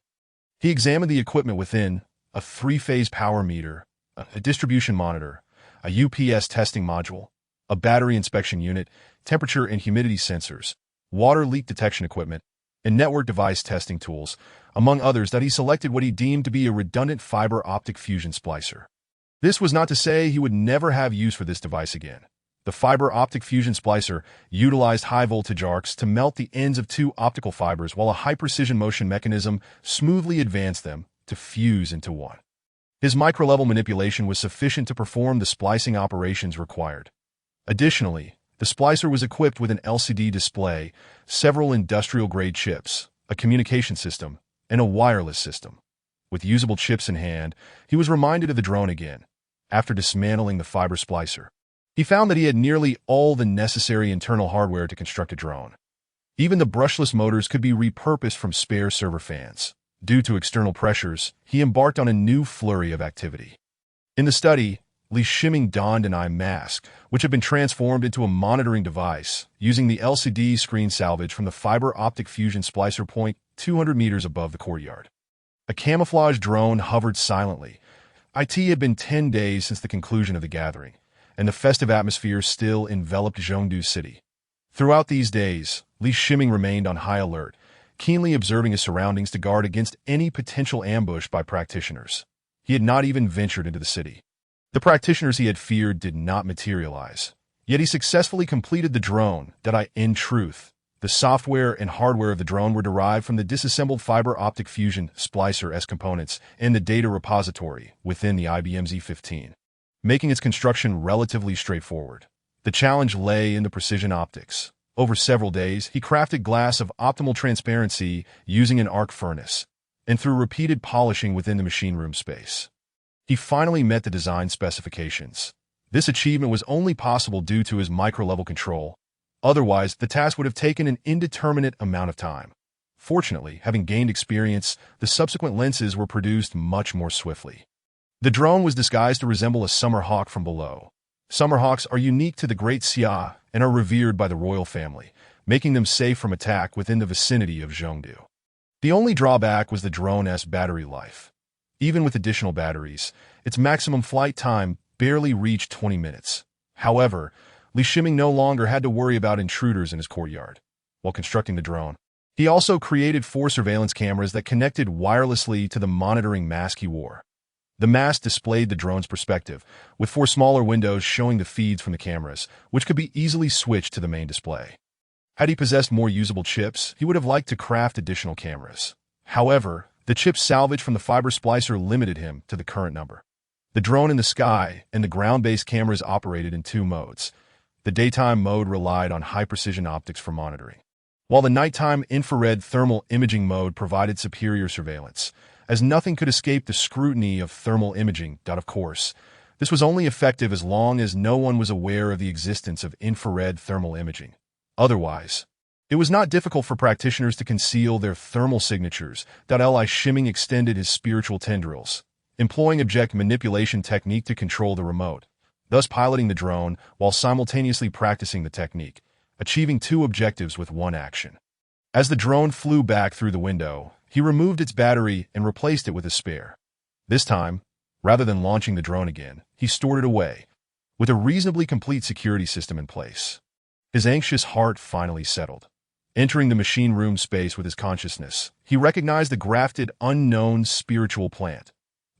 [SPEAKER 1] He examined the equipment within: a 3-phase power meter, a distribution monitor, a UPS testing module, a battery inspection unit, temperature and humidity sensors, water leak detection equipment, and network device testing tools, among others. That he selected what he deemed to be a redundant fiber optic fusion splicer. This was not to say he would never have use for this device again. The fiber optic fusion splicer utilized high-voltage arcs to melt the ends of 2 optical fibers, while a high-precision motion mechanism smoothly advanced them to fuse into one. His micro-level manipulation was sufficient to perform the splicing operations required. Additionally, the splicer was equipped with an LCD display, several industrial-grade chips, a communication system, and a wireless system. With usable chips in hand, he was reminded of the drone again. After dismantling the fiber splicer, He found that he had nearly all the necessary internal hardware to construct a drone. Even the brushless motors could be repurposed from spare server fans. Due to external pressures, he embarked on a new flurry of activity. In the study, Li Shiming donned an eye mask, which had been transformed into a monitoring device, using the LCD screen salvage from the fiber optic fusion splicer point 200 meters above the courtyard. A camouflage drone hovered silently. It had been 10 days since the conclusion of the gathering, and the festive atmosphere still enveloped Zhengdu City. Throughout these days, Li Shiming remained on high alert, keenly observing his surroundings to guard against any potential ambush by practitioners. He had not even ventured into the city. The practitioners he had feared did not materialize, yet he successfully completed the drone that in truth, the software and hardware of the drone were derived from the disassembled fiber optic fusion splicer S components in the data repository within the IBM Z15, making its construction relatively straightforward. The challenge lay in the precision optics. Over several days, he crafted glass of optimal transparency using an arc furnace, and through repeated polishing within the machine room space, he finally met the design specifications. This achievement was only possible due to his micro-level control. Otherwise, the task would have taken an indeterminate amount of time. Fortunately, having gained experience, the subsequent lenses were produced much more swiftly. The drone was disguised to resemble a summer hawk from below. Summer hawks are unique to the Great Xia and are revered by the royal family, making them safe from attack within the vicinity of Zhengdu. The only drawback was the drone's battery life. Even with additional batteries, its maximum flight time barely reached 20 minutes. However, Li Shiming no longer had to worry about intruders in his courtyard. While constructing the drone, he also created 4 surveillance cameras that connected wirelessly to the monitoring mask he wore. The mask displayed the drone's perspective, with 4 smaller windows showing the feeds from the cameras, which could be easily switched to the main display. Had he possessed more usable chips, he would have liked to craft additional cameras. However, the chips salvaged from the fiber splicer limited him to the current number. The drone in the sky and the ground-based cameras operated in 2 modes. The daytime mode relied on high-precision optics for monitoring, while the nighttime infrared thermal imaging mode provided superior surveillance, as nothing could escape the scrutiny of thermal imaging. Of course, this was only effective as long as no one was aware of the existence of infrared thermal imaging. Otherwise, it was not difficult for practitioners to conceal their thermal signatures. Li Shiming extended his spiritual tendrils, employing object manipulation technique to control the remote, thus piloting the drone while simultaneously practicing the technique, achieving 2 objectives with 1 action. As the drone flew back through the window, he removed its battery and replaced it with a spare. This time, rather than launching the drone again, he stored it away, with a reasonably complete security system in place. His anxious heart finally settled. Entering the machine room space with his consciousness, he recognized the grafted, unknown spiritual plant.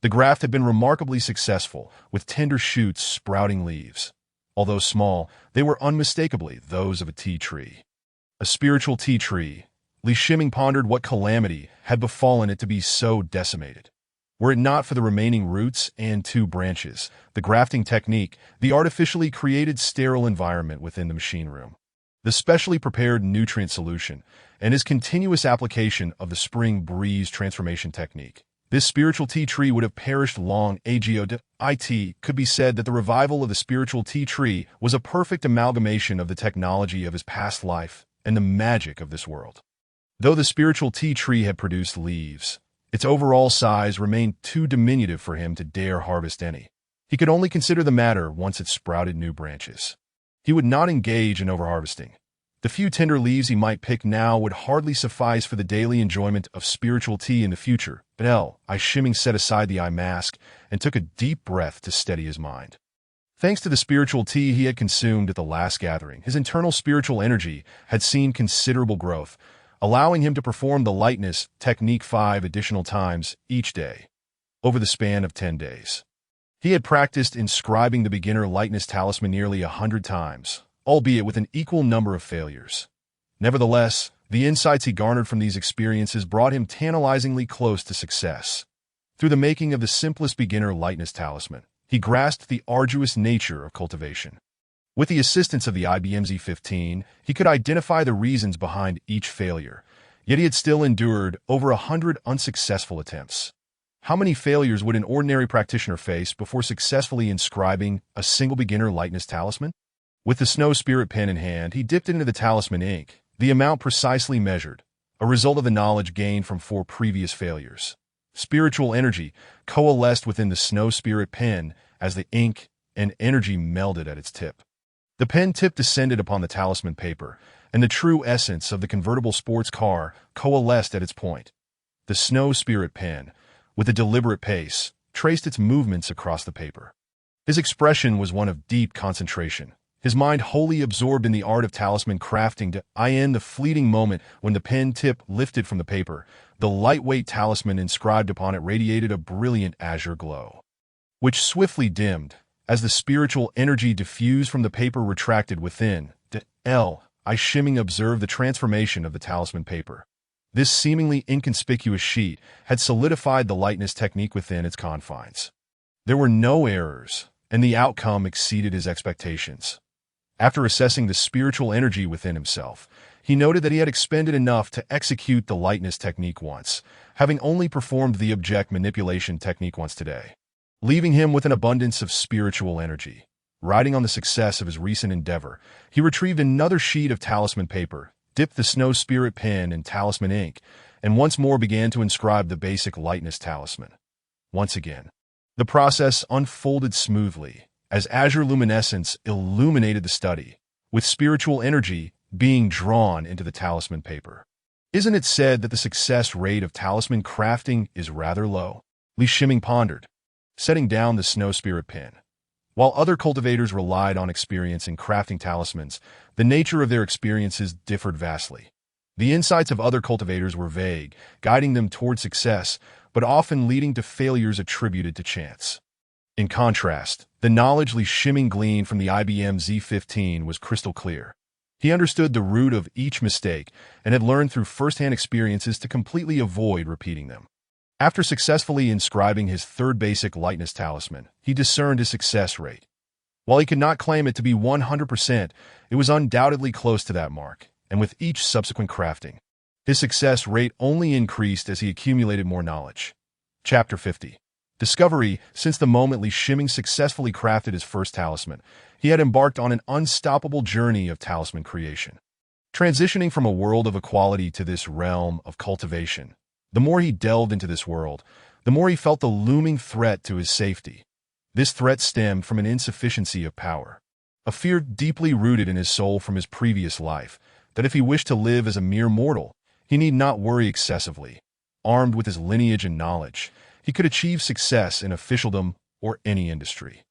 [SPEAKER 1] The graft had been remarkably successful, with tender shoots sprouting leaves. Although small, they were unmistakably those of a tea tree. A spiritual tea tree. Li Shiming pondered what calamity had befallen it to be so decimated. Were it not for the remaining roots and 2 branches, the grafting technique, the artificially created sterile environment within the machine room, the specially prepared nutrient solution, and his continuous application of the spring breeze transformation technique, this spiritual tea tree would have perished long ago. It could be said that the revival of the spiritual tea tree was a perfect amalgamation of the technology of his past life and the magic of this world. Though the spiritual tea tree had produced leaves, its overall size remained too diminutive for him to dare harvest any. He could only consider the matter once it sprouted new branches. He would not engage in overharvesting. The few tender leaves he might pick now would hardly suffice for the daily enjoyment of spiritual tea in the future. But Li Shiming set aside the eye mask and took a deep breath to steady his mind. Thanks to the spiritual tea he had consumed at the last gathering, his internal spiritual energy had seen considerable growth, allowing him to perform the lightness technique 5 additional times each day, over the span of 10 days. He had practiced inscribing the beginner lightness talisman nearly 100 times, albeit with an equal number of failures. Nevertheless, the insights he garnered from these experiences brought him tantalizingly close to success. Through the making of the simplest beginner lightness talisman, he grasped the arduous nature of cultivation. With the assistance of the IBM Z15, he could identify the reasons behind each failure, yet he had still endured over 100 unsuccessful attempts. How many failures would an ordinary practitioner face before successfully inscribing a single beginner lightness talisman? With the snow spirit pen in hand, he dipped into the talisman ink, the amount precisely measured, a result of the knowledge gained from 4 previous failures. Spiritual energy coalesced within the snow spirit pen as the ink and energy melded at its tip. The pen tip descended upon the talisman paper, and the true essence of the convertible sports car coalesced at its point. The snow spirit pen, with a deliberate pace, traced its movements across the paper. His expression was one of deep concentration, his mind wholly absorbed in the art of talisman crafting to end the fleeting moment when the pen tip lifted from the paper. The lightweight talisman inscribed upon it radiated a brilliant azure glow, which swiftly dimmed as the spiritual energy diffused from the paper retracted within. I shimming observed the transformation of the talisman paper. This seemingly inconspicuous sheet had solidified the lightness technique within its confines. There were no errors, and the outcome exceeded his expectations. After assessing the spiritual energy within himself, he noted that he had expended enough to execute the lightness technique once, having only performed the object manipulation technique once today, leaving him with an abundance of spiritual energy. Riding on the success of his recent endeavor, he retrieved another sheet of talisman paper, dipped the snow spirit pen in talisman ink, and once more began to inscribe the basic lightness talisman. Once again, the process unfolded smoothly, as azure luminescence illuminated the study, with spiritual energy being drawn into the talisman paper. Isn't it said that the success rate of talisman crafting is rather low? Li Shiming pondered, setting down the snow spirit pen. While other cultivators relied on experience in crafting talismans, the nature of their experiences differed vastly. The insights of other cultivators were vague, guiding them toward success, but often leading to failures attributed to chance. In contrast, the knowledge Li Shiming gleaned from the IBM Z15 was crystal clear. He understood the root of each mistake and had learned through first-hand experiences to completely avoid repeating them. After successfully inscribing his 3rd basic lightness talisman, he discerned his success rate. While he could not claim it to be 100%, it was undoubtedly close to that mark, and with each subsequent crafting, his success rate only increased as he accumulated more knowledge. Chapter 50. Discovery. Since the moment Li Shiming successfully crafted his first talisman, he had embarked on an unstoppable journey of talisman creation. Transitioning from a world of equality to this realm of cultivation, the more he delved into this world, the more he felt the looming threat to his safety. This threat stemmed from an insufficiency of power, a fear deeply rooted in his soul from his previous life, that if he wished to live as a mere mortal, he need not worry excessively. Armed with his lineage and knowledge, he could achieve success in officialdom or any industry.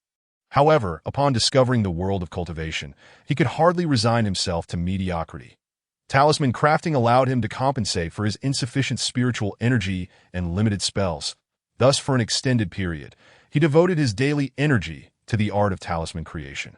[SPEAKER 1] However, upon discovering the world of cultivation, he could hardly resign himself to mediocrity. Talisman crafting allowed him to compensate for his insufficient spiritual energy and limited spells. Thus, for an extended period, he devoted his daily energy to the art of talisman creation.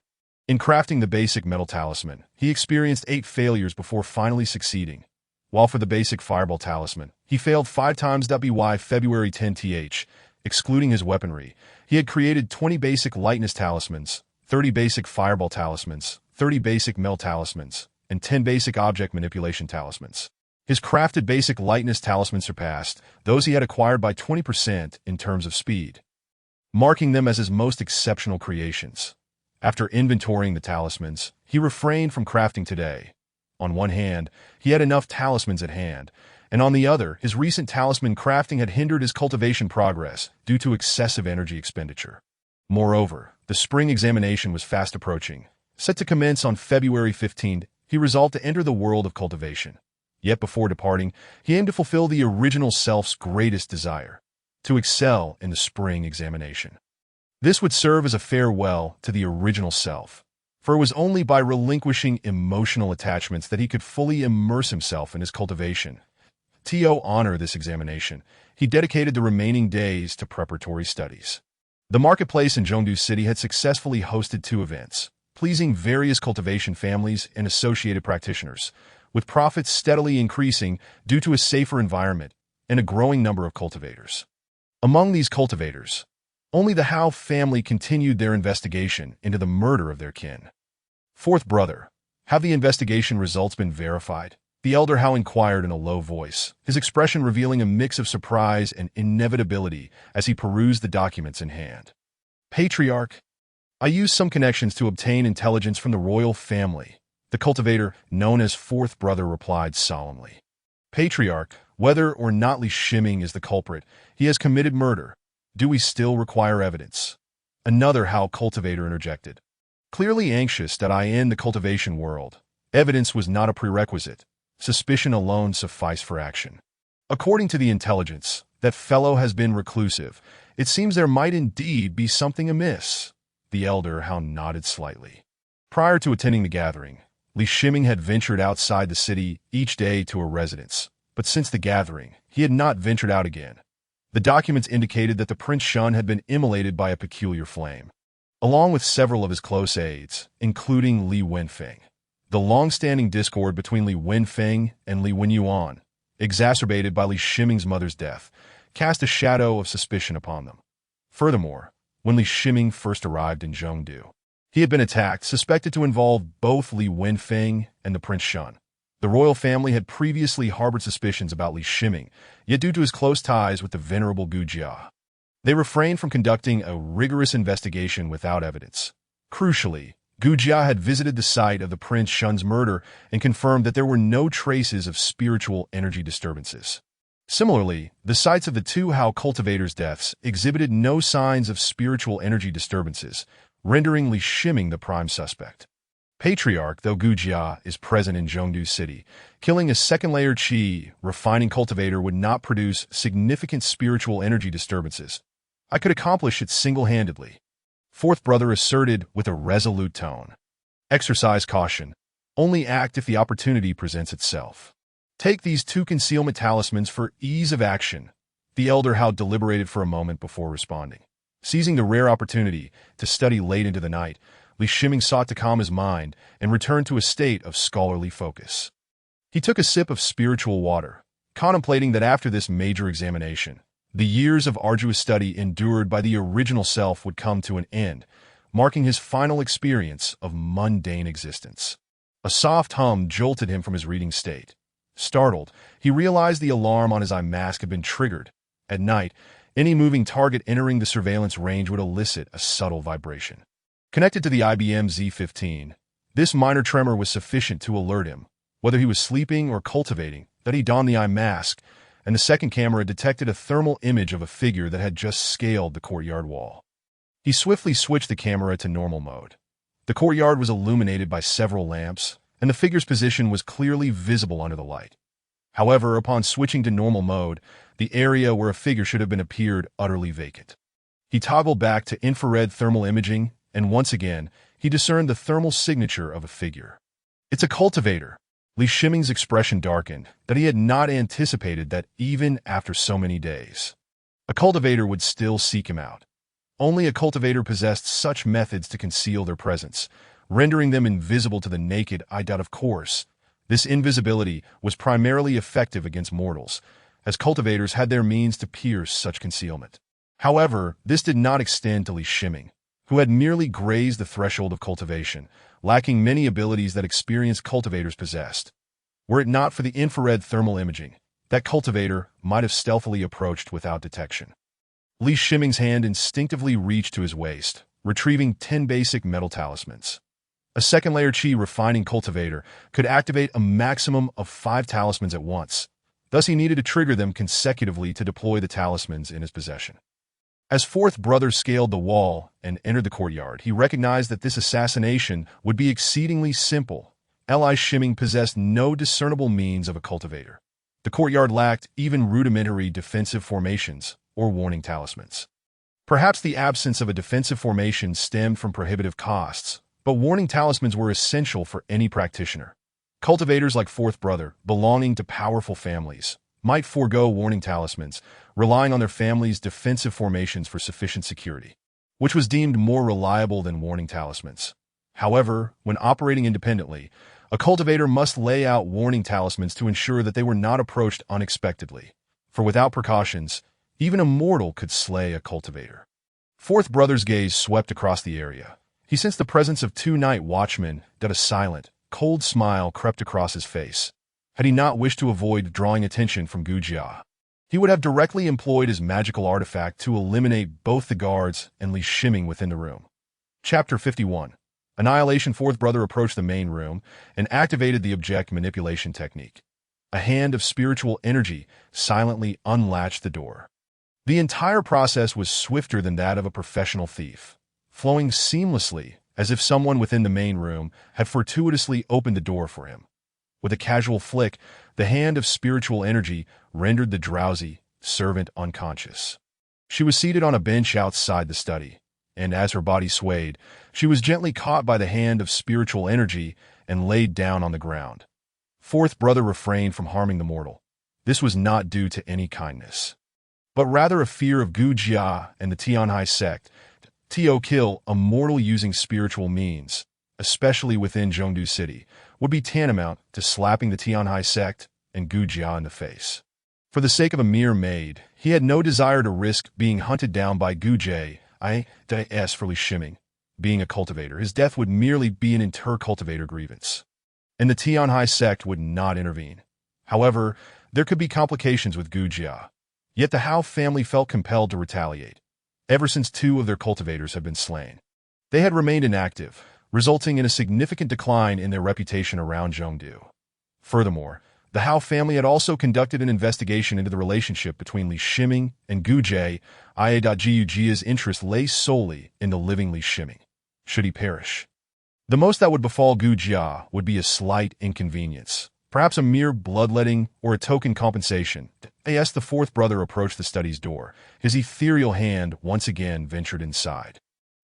[SPEAKER 1] In crafting the basic metal talisman, he experienced 8 failures before finally succeeding. While for the basic fireball talisman, he failed 5 times. By February 10th, excluding his weaponry, he had created 20 basic lightness talismans, 30 basic fireball talismans, 30 basic metal talismans, and 10 basic object manipulation talismans. His crafted basic lightness talismans surpassed those he had acquired by 20% in terms of speed, marking them as his most exceptional creations. After inventorying the talismans, he refrained from crafting today. On one hand, he had enough talismans at hand, and on the other, his recent talisman crafting had hindered his cultivation progress due to excessive energy expenditure. Moreover, the spring examination was fast approaching. Set to commence on February 15th, he resolved to enter the world of cultivation. Yet before departing, he aimed to fulfill the original self's greatest desire, to excel in the spring examination. This would serve as a farewell to the original self, for it was only by relinquishing emotional attachments that he could fully immerse himself in his cultivation. To honor this examination, he dedicated the remaining days to preparatory studies. The marketplace in Zhengdu City had successfully hosted 2 events, pleasing various cultivation families and associated practitioners, with profits steadily increasing due to a safer environment and a growing number of cultivators. Among these cultivators, only the Hao family continued their investigation into the murder of their kin. Fourth brother, have the investigation results been verified? The elder Hao inquired in a low voice, his expression revealing a mix of surprise and inevitability as he perused the documents in hand. Patriarch, I used some connections to obtain intelligence from the royal family, the cultivator, known as Fourth Brother, replied solemnly. Patriarch, whether or not Li Shiming is the culprit, he has committed murder. Do we still require evidence? Another Hao cultivator interjected. Clearly anxious that I end the cultivation world, evidence was not a prerequisite. Suspicion alone sufficed for action. According to the intelligence, that fellow has been reclusive. It seems there might indeed be something amiss. The elder Hao nodded slightly. Prior to attending the gathering, Li Shiming had ventured outside the city each day to a residence, but since the gathering, he had not ventured out again. The documents indicated that the Prince Shun had been immolated by a peculiar flame, along with several of his close aides, including Li Wenfeng. The long-standing discord between Li Wenfeng and Li Wenyuan, exacerbated by Li Shiming's mother's death, cast a shadow of suspicion upon them. Furthermore, when Li Shiming first arrived in Zhengdu, he had been attacked, suspected to involve both Li Wenfeng and the Prince Shun. The royal family had previously harbored suspicions about Li Shiming, yet due to his close ties with the venerable Gu Jia, they refrained from conducting a rigorous investigation without evidence. Crucially, Gu Jia had visited the site of the Prince Shun's murder and confirmed that there were no traces of spiritual energy disturbances. Similarly, the sites of the two Hao cultivators' deaths exhibited no signs of spiritual energy disturbances, rendering Li Shiming the prime suspect. Patriarch, though Gu Jia is present in Zhengdu City, killing a second-layer qi refining cultivator would not produce significant spiritual energy disturbances. I could accomplish it single-handedly. Fourth Brother asserted with a resolute tone. Exercise caution. Only act if the opportunity presents itself. Take these two concealment talismans for ease of action. The elder Hao deliberated for a moment before responding. Seizing the rare opportunity to study late into the night, Li Shiming sought to calm his mind and return to a state of scholarly focus. He took a sip of spiritual water, contemplating that after this major examination, the years of arduous study endured by the original self would come to an end, marking his final experience of mundane existence. A soft hum jolted him from his reading state. Startled, he realized the alarm on his eye mask had been triggered. At night, any moving target entering the surveillance range would elicit a subtle vibration. Connected to the IBM Z15, this minor tremor was sufficient to alert him, whether he was sleeping or cultivating, that he donned the eye mask, and the second camera detected a thermal image of a figure that had just scaled the courtyard wall. He swiftly switched the camera to normal mode. The courtyard was illuminated by several lamps, and the figure's position was clearly visible under the light. However, upon switching to normal mode, the area where a figure should have been appeared utterly vacant. He toggled back to infrared thermal imaging, and once again, he discerned the thermal signature of a figure. It's a cultivator. Li Shiming's expression darkened, that he had not anticipated that even after so many days, a cultivator would still seek him out. Only a cultivator possessed such methods to conceal their presence, rendering them invisible to the naked eye. Of course, this invisibility was primarily effective against mortals, as cultivators had their means to pierce such concealment. However, this did not extend to Li Shiming, who had merely grazed the threshold of cultivation, lacking many abilities that experienced cultivators possessed. Were it not for the infrared thermal imaging, that cultivator might have stealthily approached without detection. Li Shiming's hand instinctively reached to his waist, retrieving 10 basic metal talismans. A second-layer qi refining cultivator could activate a maximum of 5 talismans at once, thus he needed to trigger them consecutively to deploy the talismans in his possession. As Fourth Brother scaled the wall and entered the courtyard, he recognized that this assassination would be exceedingly simple. Li Shiming possessed no discernible means of a cultivator. The courtyard lacked even rudimentary defensive formations or warning talismans. Perhaps the absence of a defensive formation stemmed from prohibitive costs, but warning talismans were essential for any practitioner. Cultivators like Fourth Brother, belonging to powerful families, might forego warning talismans, relying on their family's defensive formations for sufficient security, which was deemed more reliable than warning talismans. However, when operating independently, a cultivator must lay out warning talismans to ensure that they were not approached unexpectedly, for without precautions, even a mortal could slay a cultivator. Fourth Brother's gaze swept across the area. He sensed the presence of 2 night watchmen, that a silent, cold smile crept across his face. had he not wished to avoid drawing attention from Gu Jia. He would have directly employed his magical artifact to eliminate both the guards and Li Shiming within the room. Chapter 51. Annihilation. Fourth brother approached the main room and activated the object manipulation technique. A hand of spiritual energy silently unlatched the door. The entire process was swifter than that of a professional thief, flowing seamlessly as if someone within the main room had fortuitously opened the door for him. With a casual flick, the hand of spiritual energy rendered the drowsy servant unconscious. She was seated on a bench outside the study, and as her body swayed, she was gently caught by the hand of spiritual energy and laid down on the ground. Fourth brother refrained from harming the mortal. This was not due to any kindness, but rather a fear of Gu Jia and the Tianhai sect. To kill a mortal using spiritual means, especially within Zhongdu City, would be tantamount to slapping the Tianhai sect and Gu Jia in the face. For the sake of a mere maid, he had no desire to risk being hunted down by Gu Jia. As for Li Shiming, being a cultivator, his death would merely be an inter-cultivator grievance, and the Tianhai sect would not intervene. However, there could be complications with Gu Jia. Yet the Hao family felt compelled to retaliate. Ever since 2 of their cultivators had been slain, they had remained inactive, resulting in a significant decline in their reputation around Zhongdu. Furthermore, the Hao family had also conducted an investigation into the relationship between Li Shiming and Gu Jia. Gu Jia's interest lay solely in the living Li Shiming. Should he perish, the most that would befall Gu Jia would be a slight inconvenience, perhaps a mere bloodletting or a token compensation. As the fourth brother approached the study's door, his ethereal hand once again ventured inside.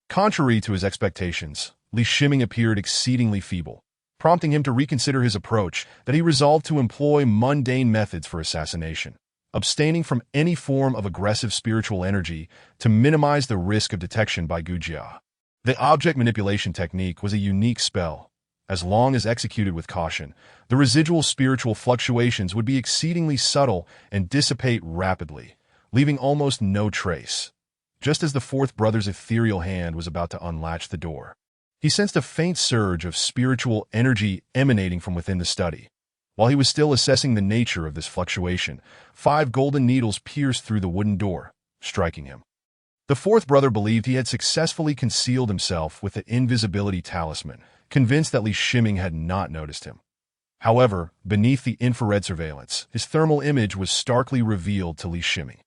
[SPEAKER 1] Contrary to his expectations, Li Shiming appeared exceedingly feeble, prompting him to reconsider his approach. That he resolved to employ mundane methods for assassination, abstaining from any form of aggressive spiritual energy to minimize the risk of detection by Gu Jia. The object manipulation technique was a unique spell. As long as executed with caution, the residual spiritual fluctuations would be exceedingly subtle and dissipate rapidly, leaving almost no trace. Just as the fourth brother's ethereal hand was about to unlatch the door, he sensed a faint surge of spiritual energy emanating from within the study. While he was still assessing the nature of this fluctuation, 5 golden needles pierced through the wooden door, striking him. The fourth brother believed he had successfully concealed himself with the invisibility talisman, convinced that Li Shiming had not noticed him. However, beneath the infrared surveillance, his thermal image was starkly revealed to Li Shiming.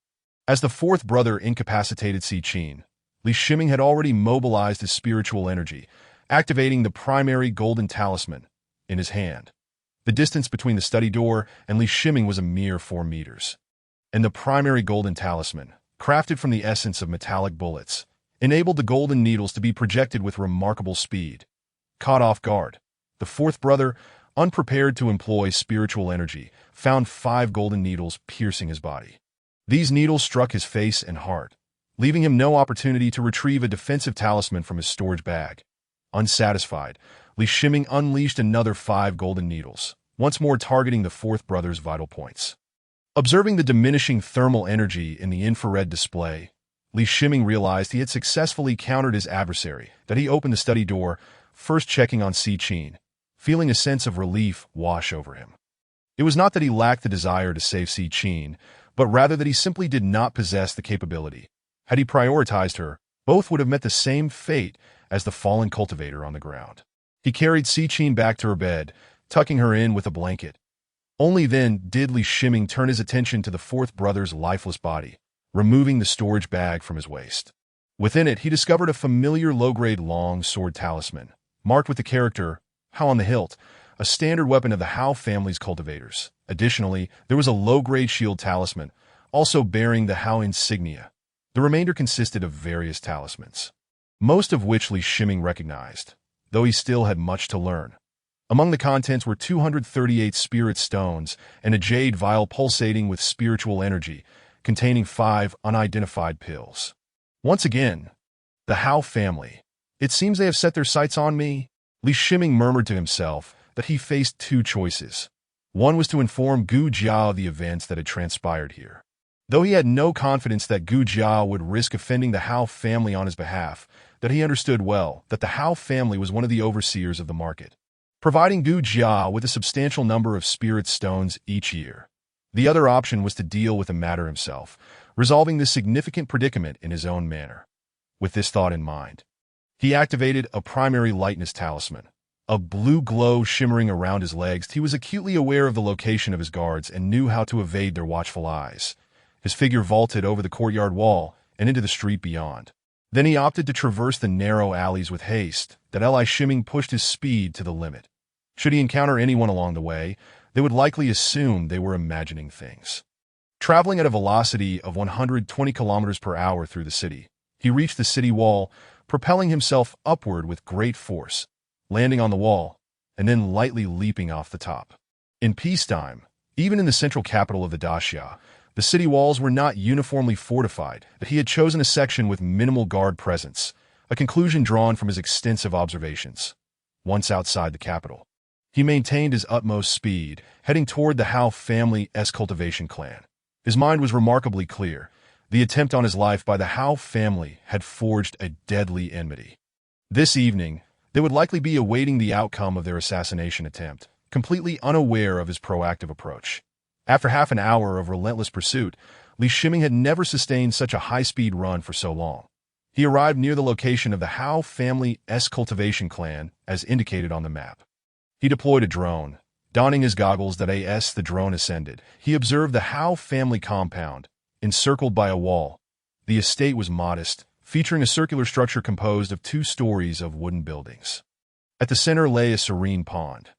[SPEAKER 1] As the fourth brother incapacitated Si Qin, Li Shiming had already mobilized his spiritual energy, activating the primary golden talisman in his hand. The distance between the study door and Li Shiming was a mere 4 meters, and the primary golden talisman, crafted from the essence of metallic bullets, enabled the golden needles to be projected with remarkable speed. Caught off guard, the fourth brother, unprepared to employ spiritual energy, found 5 golden needles piercing his body. These needles struck his face and heart, leaving him no opportunity to retrieve a defensive talisman from his storage bag. Unsatisfied, Li Shiming unleashed another 5 golden needles, once more targeting the fourth brother's vital points. Observing the diminishing thermal energy in the infrared display, Li Shiming realized he had successfully countered his adversary. That he opened the study door, first checking on Si Qin, feeling a sense of relief wash over him. It was not that he lacked the desire to save Si Qin, but rather that he simply did not possess the capability. Had he prioritized her, both would have met the same fate as the fallen cultivator on the ground. He carried Si Qin back to her bed, tucking her in with a blanket. Only then did Li Shiming turn his attention to the fourth brother's lifeless body, removing the storage bag from his waist. Within it, he discovered a familiar low-grade long sword talisman, marked with the character Hao on the hilt, a standard weapon of the Hao family's cultivators. Additionally, there was a low-grade shield talisman, also bearing the Hao insignia. The remainder consisted of various talismans, most of which Li Shiming recognized, though he still had much to learn. Among the contents were 238 spirit stones and a jade vial pulsating with spiritual energy, containing 5 unidentified pills. Once again, the Hao family. It seems they have set their sights on me. Li Shiming murmured to himself that he faced 2 choices. One was to inform Gu Jia of the events that had transpired here. Though he had no confidence that Gu Jia would risk offending the Hao family on his behalf, that he understood well that the Hao family was one of the overseers of the market. providing Gu Jia with a substantial number of spirit stones each year. The other option was to deal with the matter himself, resolving this significant predicament in his own manner. With this thought in mind, he activated a primary lightness talisman. A blue glow shimmering around his legs, he was acutely aware of the location of his guards and knew how to evade their watchful eyes. His figure vaulted over the courtyard wall and into the street beyond. Then he opted to traverse the narrow alleys with haste. That Li Shiming pushed his speed to the limit. Should he encounter anyone along the way, they would likely assume they were imagining things. Traveling at a velocity of 120 kilometers per hour through the city, he reached the city wall, propelling himself upward with great force, landing on the wall, and then lightly leaping off the top. In peacetime, even in the central capital of the Daxia, the city walls were not uniformly fortified, but he had chosen a section with minimal guard presence, a conclusion drawn from his extensive observations. Once outside the capital, he maintained his utmost speed, heading toward the Hao family's cultivation clan. His mind was remarkably clear. The attempt on his life by the Hao family had forged a deadly enmity. This evening, they would likely be awaiting the outcome of their assassination attempt, completely unaware of his proactive approach. After half an hour of relentless pursuit, Li Shiming had never sustained such a high-speed run for so long. He arrived near the location of the Hao family's cultivation clan, as indicated on the map. He deployed a drone. Donning his goggles as the drone ascended, he observed the Hao family compound, encircled by a wall. The estate was modest, featuring a circular structure composed of 2 stories of wooden buildings. At the center lay a serene pond.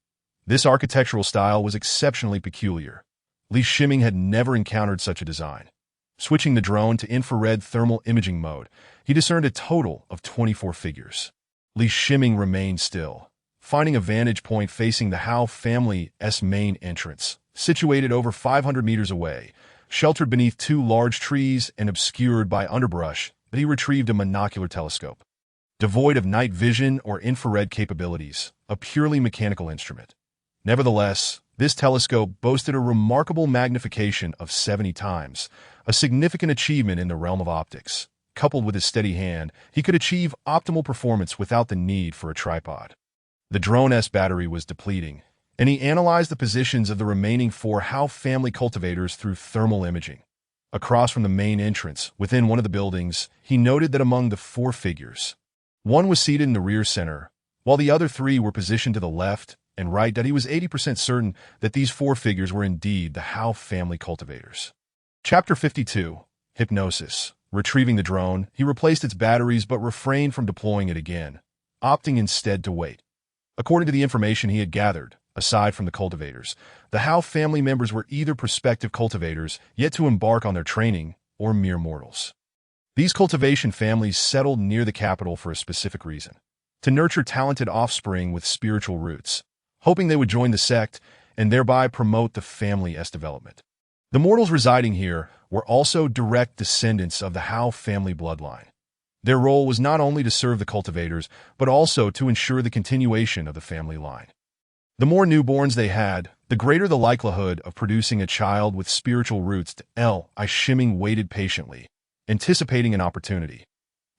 [SPEAKER 1] This architectural style was exceptionally peculiar. Li Shiming had never encountered such a design. Switching the drone to infrared thermal imaging mode, he discerned a total of 24 figures. Li Shiming remained still, finding a vantage point facing the Hao family's main entrance, situated over 500 meters away, sheltered beneath 2 large trees and obscured by underbrush. But he retrieved a monocular telescope. Devoid of night vision or infrared capabilities, a purely mechanical instrument. Nevertheless, this telescope boasted a remarkable magnification of 70 times, a significant achievement in the realm of optics. Coupled with his steady hand, he could achieve optimal performance without the need for a tripod. The drone's battery was depleting, and he analyzed the positions of the remaining 4 Hao family cultivators through thermal imaging. Across from the main entrance, within one of the buildings, he noted that among the 4 figures, one was seated in the rear center, while the other 3 were positioned to the left and right. That he was 80% certain that these 4 figures were indeed the Hao family cultivators. Chapter 52. Hypnosis. Retrieving the drone, he replaced its batteries but refrained from deploying it again, opting instead to wait. According to the information he had gathered, aside from the cultivators, the Hao family members were either prospective cultivators yet to embark on their training or mere mortals. These cultivation families settled near the capital for a specific reason: to nurture talented offspring with spiritual roots, hoping they would join the sect and thereby promote the family's development. The mortals residing here were also direct descendants of the Hao family bloodline. Their role was not only to serve the cultivators, but also to ensure the continuation of the family line. The more newborns they had, the greater the likelihood of producing a child with spiritual roots. Li Shiming waited patiently, anticipating an opportunity.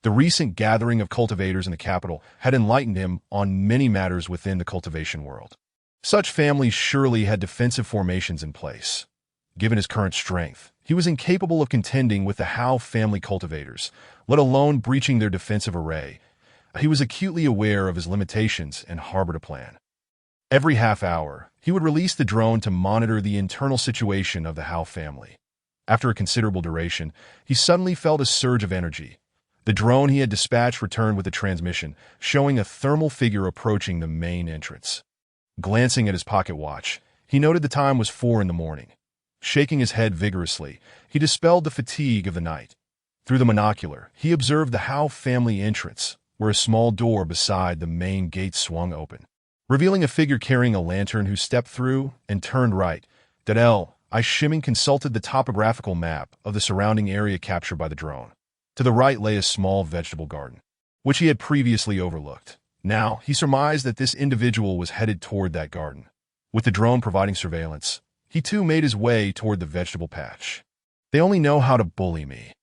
[SPEAKER 1] The recent gathering of cultivators in the capital had enlightened him on many matters within the cultivation world. Such families surely had defensive formations in place. Given his current strength, he was incapable of contending with the Hao family cultivators, let alone breaching their defensive array. He was acutely aware of his limitations and harbored a plan. Every half hour, he would release the drone to monitor the internal situation of the Hao family. After a considerable duration, he suddenly felt a surge of energy. The drone he had dispatched returned with a transmission, showing a thermal figure approaching the main entrance. Glancing at his pocket watch, he noted the time was 4 in the morning. Shaking his head vigorously, he dispelled the fatigue of the night. Through the monocular, he observed the Hao family entrance, where a small door beside the main gate swung open, revealing a figure carrying a lantern who stepped through and turned right. Li Shiming consulted the topographical map of the surrounding area captured by the drone. To the right lay a small vegetable garden, which he had previously overlooked. Now, he surmised that this individual was headed toward that garden. With the drone providing surveillance, he too made his way toward the vegetable patch. They only know how to bully me.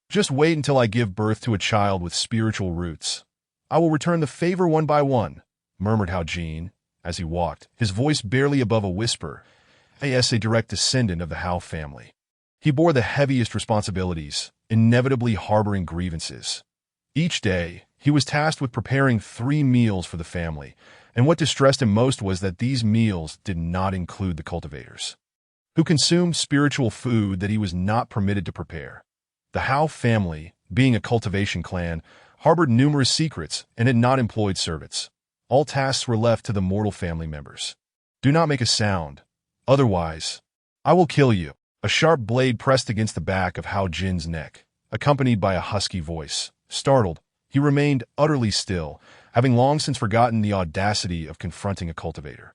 [SPEAKER 1] Just wait until I give birth to a child with spiritual roots. I will return the favor one by one, murmured Hao Jin, as he walked, his voice barely above a whisper, as a direct descendant of the Howe family. He bore the heaviest responsibilities, inevitably harboring grievances. Each day, he was tasked with preparing 3 meals for the family, and what distressed him most was that these meals did not include the cultivators, who consumed spiritual food that he was not permitted to prepare. The Howe family, being a cultivation clan, harbored numerous secrets and had not employed servants. All tasks were left to the mortal family members. Do not make a sound, otherwise, I will kill you. A sharp blade pressed against the back of Hao Jin's neck, accompanied by a husky voice. Startled, he remained utterly still, having long since forgotten the audacity of confronting a cultivator.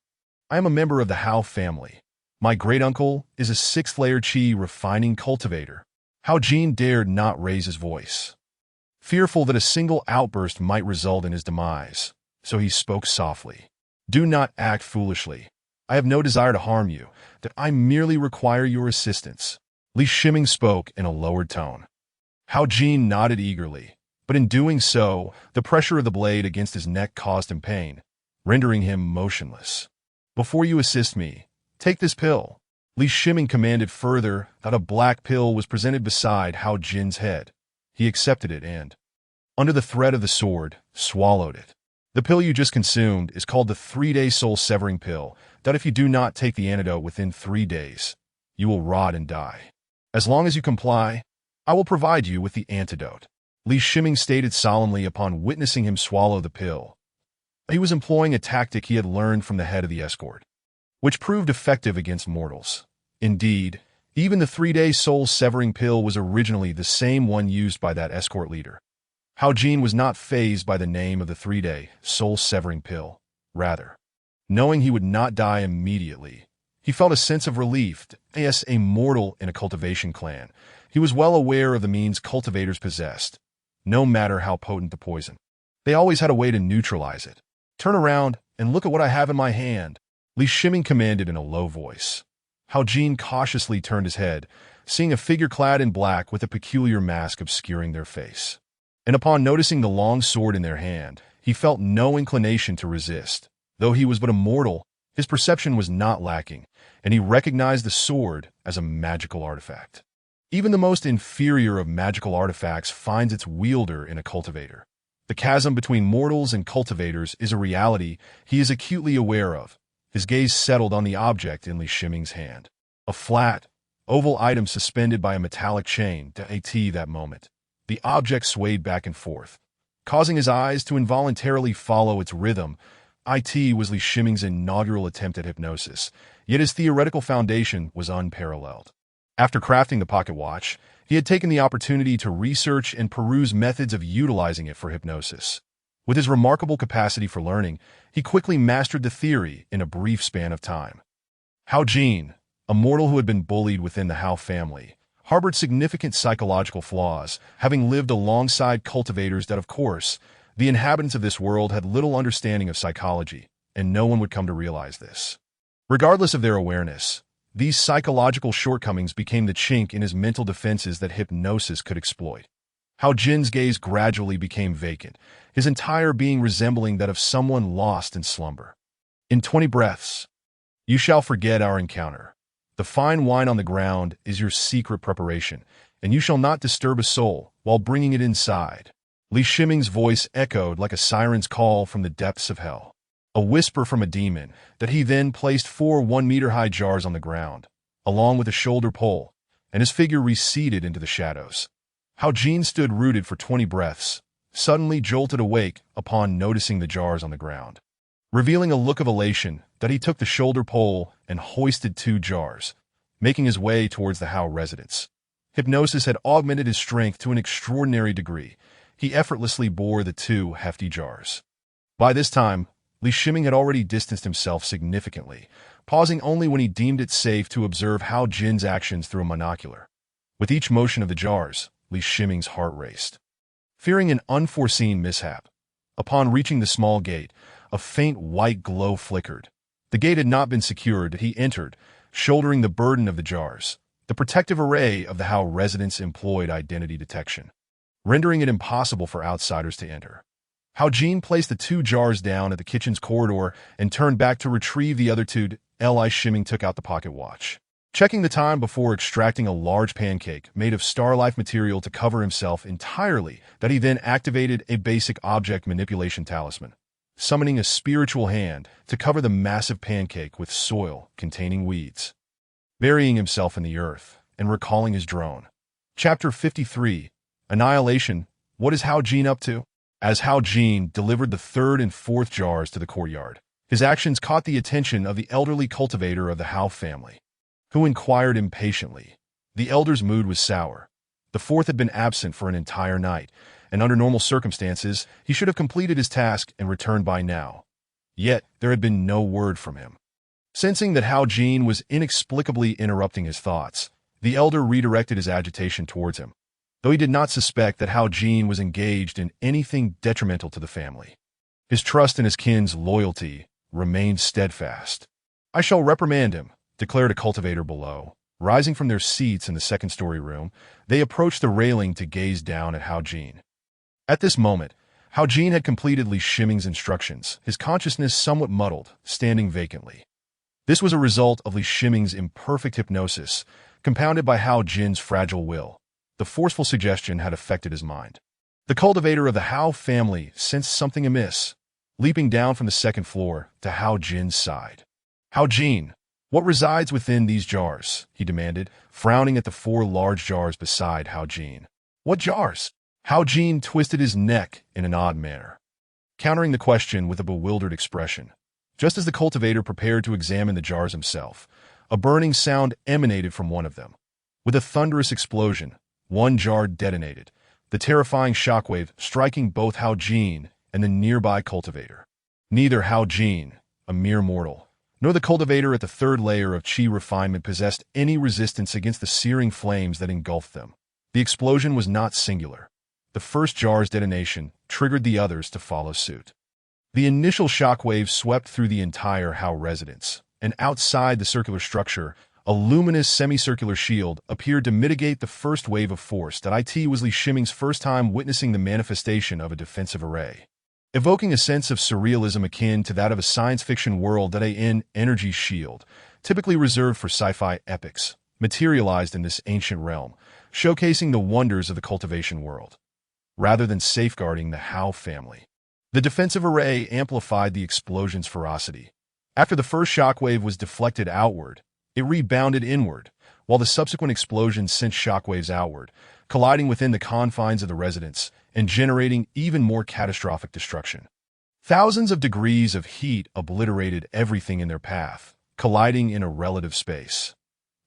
[SPEAKER 1] I am a member of the Howe family. My great-uncle is a 6th-layer qi refining cultivator. Hao Jin dared not raise his voice, fearful that a single outburst might result in his demise, so he spoke softly. Do not act foolishly. I have no desire to harm you, that I merely require your assistance. Li Shiming spoke in a lowered tone. Hao Jin nodded eagerly, but in doing so, the pressure of the blade against his neck caused him pain, rendering him motionless. Before you assist me, take this pill. Li Shiming commanded further that a black pill was presented beside Hao Jin's head. He accepted it and, under the threat of the sword, swallowed it. The pill you just consumed is called the 3-day soul-severing pill, that if you do not take the antidote within 3 days, you will rot and die. As long as you comply, I will provide you with the antidote. Li Shiming stated solemnly upon witnessing him swallow the pill. He was employing a tactic he had learned from the head of the escort, which proved effective against mortals. Indeed, even the 3-day soul-severing pill was originally the same one used by that escort leader. Hao Jin was not fazed by the name of the 3-day soul-severing pill. Rather, knowing he would not die immediately, he felt a sense of relief as a mortal in a cultivation clan. He was well aware of the means cultivators possessed. No matter how potent the poison, they always had a way to neutralize it. Turn around and look at what I have in my hand, Li Shiming commanded in a low voice. Hao Jin cautiously turned his head, seeing a figure clad in black with a peculiar mask obscuring their face. And upon noticing the long sword in their hand, he felt no inclination to resist. Though he was but a mortal, his perception was not lacking, and he recognized the sword as a magical artifact. Even the most inferior of magical artifacts finds its wielder in a cultivator. The chasm between mortals and cultivators is a reality he is acutely aware of. His gaze settled on the object in Li Shiming's hand. A flat, oval item suspended by a metallic chain. That moment, the object swayed back and forth, causing his eyes to involuntarily follow its rhythm. It was Li Shiming's inaugural attempt at hypnosis, yet his theoretical foundation was unparalleled. After crafting the pocket watch, he had taken the opportunity to research and peruse methods of utilizing it for hypnosis. With his remarkable capacity for learning, he quickly mastered the theory in a brief span of time. Hao Jin, a mortal who had been bullied within the Howe family, harbored significant psychological flaws, having lived alongside cultivators that, of course, the inhabitants of this world had little understanding of psychology, and no one would come to realize this. Regardless of their awareness, these psychological shortcomings became the chink in his mental defenses that hypnosis could exploit. Hao Jin's gaze gradually became vacant, his entire being resembling that of someone lost in slumber. In 20 breaths, you shall forget our encounter. The fine wine on the ground is your secret preparation, and you shall not disturb a soul while bringing it inside. Li Shiming's voice echoed like a siren's call from the depths of hell. A whisper from a demon that he then placed 4 1-meter-high jars on the ground, along with a shoulder pole, and his figure receded into the shadows. Hao Jin stood rooted for 20 breaths, suddenly jolted awake upon noticing the jars on the ground. Revealing a look of elation, that he took the shoulder pole and hoisted 2 jars, making his way towards the Howe residence. Hypnosis had augmented his strength to an extraordinary degree. He effortlessly bore the 2 hefty jars. By this time, Li Shiming had already distanced himself significantly, pausing only when he deemed it safe to observe Hao Jin's actions through a monocular. With each motion of the jars, Li Shiming's heart raced, fearing an unforeseen mishap. Upon reaching the small gate, a faint white glow flickered. The gate had not been secured. He entered, shouldering the burden of the jars. The protective array of the Howe residence employed identity detection, rendering it impossible for outsiders to enter. Hao Jin placed the 2 jars down at the kitchen's corridor and turned back to retrieve the other 2. Li Shiming took out the pocket watch, checking the time before extracting a large pancake made of star-life material to cover himself entirely, that he then activated a basic object manipulation talisman, summoning a spiritual hand to cover the massive pancake with soil containing weeds, burying himself in the earth and recalling his drone. Chapter 53, Annihilation. What is Hao Jin up to? As Hao Jin delivered the 3rd and 4th jars to the courtyard, his actions caught the attention of the elderly cultivator of the Hao family, who inquired impatiently. The elder's mood was sour. The 4th had been absent for an entire night, and under normal circumstances, he should have completed his task and returned by now. Yet, there had been no word from him. Sensing that Hao Jin was inexplicably interrupting his thoughts, the elder redirected his agitation towards him, though he did not suspect that Hao Jin was engaged in anything detrimental to the family. His trust in his kin's loyalty remained steadfast. "I shall reprimand him," declared a cultivator below. Rising from their seats in the second-story room, they approached the railing to gaze down at Hao Jin. At this moment, Hao Jin had completed Li Shiming's instructions, his consciousness somewhat muddled, standing vacantly. This was a result of Li Shiming's imperfect hypnosis, compounded by Hao Jin's fragile will. The forceful suggestion had affected his mind. The cultivator of the Hao family sensed something amiss, leaping down from the 2nd floor to Hao Jin's side. "Hao Jin, what resides within these jars?" he demanded, frowning at the 4 large jars beside Hao Jin. "What jars?" Hao Jin twisted his neck in an odd manner, countering the question with a bewildered expression. Just as the cultivator prepared to examine the jars himself, a burning sound emanated from one of them. With a thunderous explosion, 1 jar detonated, the terrifying shockwave striking both Hao Jin and the nearby cultivator. Neither Hao Jin, a mere mortal, nor the cultivator at the 3rd layer of chi refinement possessed any resistance against the searing flames that engulfed them. The explosion was not singular. The first jar's detonation triggered the others to follow suit. The initial shockwave swept through the entire Hao residence, and outside the circular structure, a luminous semicircular shield appeared to mitigate the first wave of force. It was Li Shiming's first time witnessing the manifestation of a defensive array, evoking a sense of surrealism akin to that of a science fiction world. An energy shield, typically reserved for sci-fi epics, materialized in this ancient realm, showcasing the wonders of the cultivation world. Rather than safeguarding the Hao family, the defensive array amplified the explosion's ferocity. After the first shockwave was deflected outward, it rebounded inward, while the subsequent explosion sent shockwaves outward, colliding within the confines of the residence and generating even more catastrophic destruction. Thousands of degrees of heat obliterated everything in their path, colliding in a relative space.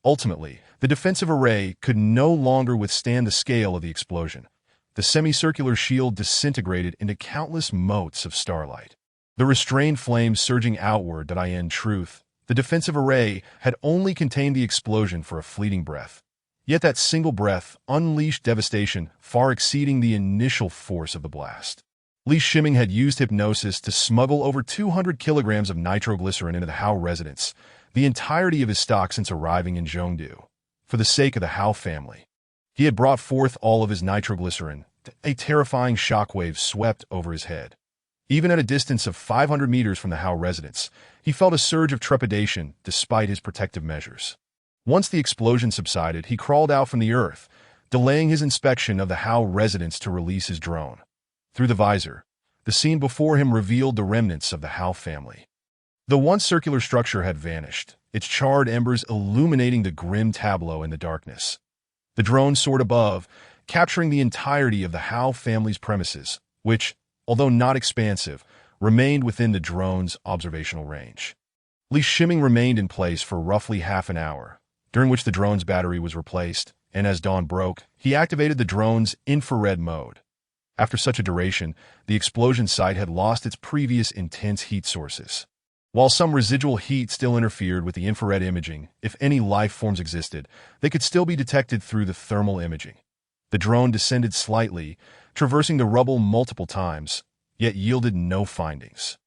[SPEAKER 1] Ultimately, the defensive array could no longer withstand the scale of the explosion. The semicircular shield disintegrated into countless motes of starlight, the restrained flames surging outward. In truth, the defensive array had only contained the explosion for a fleeting breath. Yet that single breath unleashed devastation far exceeding the initial force of the blast. Li Shiming had used hypnosis to smuggle over 200 kilograms of nitroglycerin into the Hao residence, the entirety of his stock since arriving in Zhongdu, for the sake of the Hao family. He had brought forth all of his nitroglycerin. A terrifying shockwave swept over his head. Even at a distance of 500 meters from the Hao residence, he felt a surge of trepidation despite his protective measures. Once the explosion subsided, he crawled out from the earth, delaying his inspection of the Hao residence to release his drone. Through the visor, the scene before him revealed the remnants of the Hao family. The once circular structure had vanished, its charred embers illuminating the grim tableau in the darkness. The drone soared above, capturing the entirety of the Hao family's premises, which, although not expansive, remained within the drone's observational range. Li Shiming remained in place for roughly half an hour, during which the drone's battery was replaced, and as dawn broke, he activated the drone's infrared mode. After such a duration, the explosion site had lost its previous intense heat sources. While some residual heat still interfered with the infrared imaging, if any life forms existed, they could still be detected through the thermal imaging. The drone descended slightly, traversing the rubble multiple times, yet yielded no findings.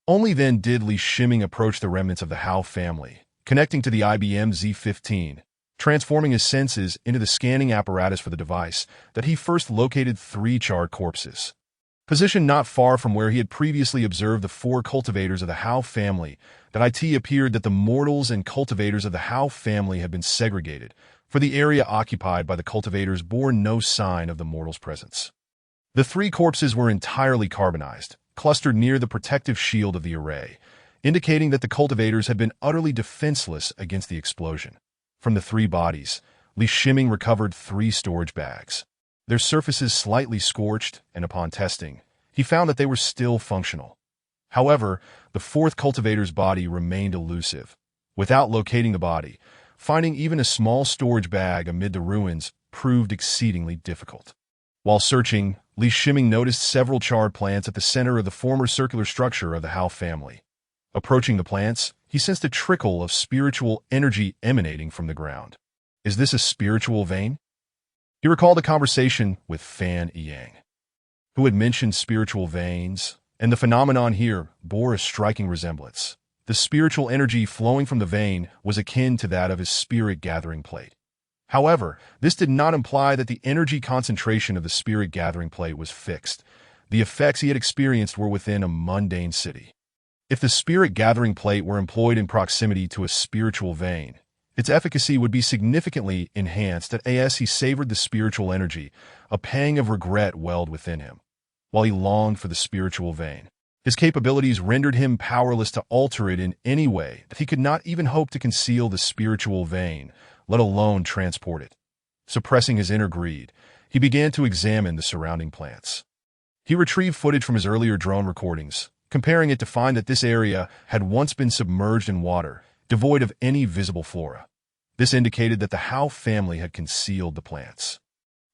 [SPEAKER 1] Only then did Li Shiming approach the remnants of the Hao family, connecting to the IBM Z-15, transforming his senses into the scanning apparatus for the device that he first located 3 charred corpses. Positioned not far from where he had previously observed the four cultivators of the Howe family, that it appeared that the mortals and cultivators of the Howe family had been segregated, for the area occupied by the cultivators bore no sign of the mortals' presence. The three corpses were entirely carbonized, clustered near the protective shield of the array, indicating that the cultivators had been utterly defenseless against the explosion. From the three bodies, Li Shiming recovered 3 storage bags. Their surfaces slightly scorched, and upon testing, he found that they were still functional. However, the fourth cultivator's body remained elusive. Without locating the body, finding even a small storage bag amid the ruins proved exceedingly difficult. While searching, Li Shiming noticed several charred plants at the center of the former circular structure of the Howe family. Approaching the plants, he sensed a trickle of spiritual energy emanating from the ground. Is this a spiritual vein? He recalled a conversation with Fan Yang, who had mentioned spiritual veins, and the phenomenon here bore a striking resemblance. The spiritual energy flowing from the vein was akin to that of his spirit-gathering plate. However, this did not imply that the energy concentration of the spirit-gathering plate was fixed. The effects he had experienced were within a mundane city. If the spirit-gathering plate were employed in proximity to a spiritual vein, its efficacy would be significantly enhanced as he savored the spiritual energy. A pang of regret welled within him. While he longed for the spiritual vein, his capabilities rendered him powerless to alter it in any way. He could not even hope to conceal the spiritual vein, let alone transport it. Suppressing his inner greed, he began to examine the surrounding plants. He retrieved footage from his earlier drone recordings, comparing it to find that this area had once been submerged in water, devoid of any visible flora. This indicated that the Howe family had concealed the plants,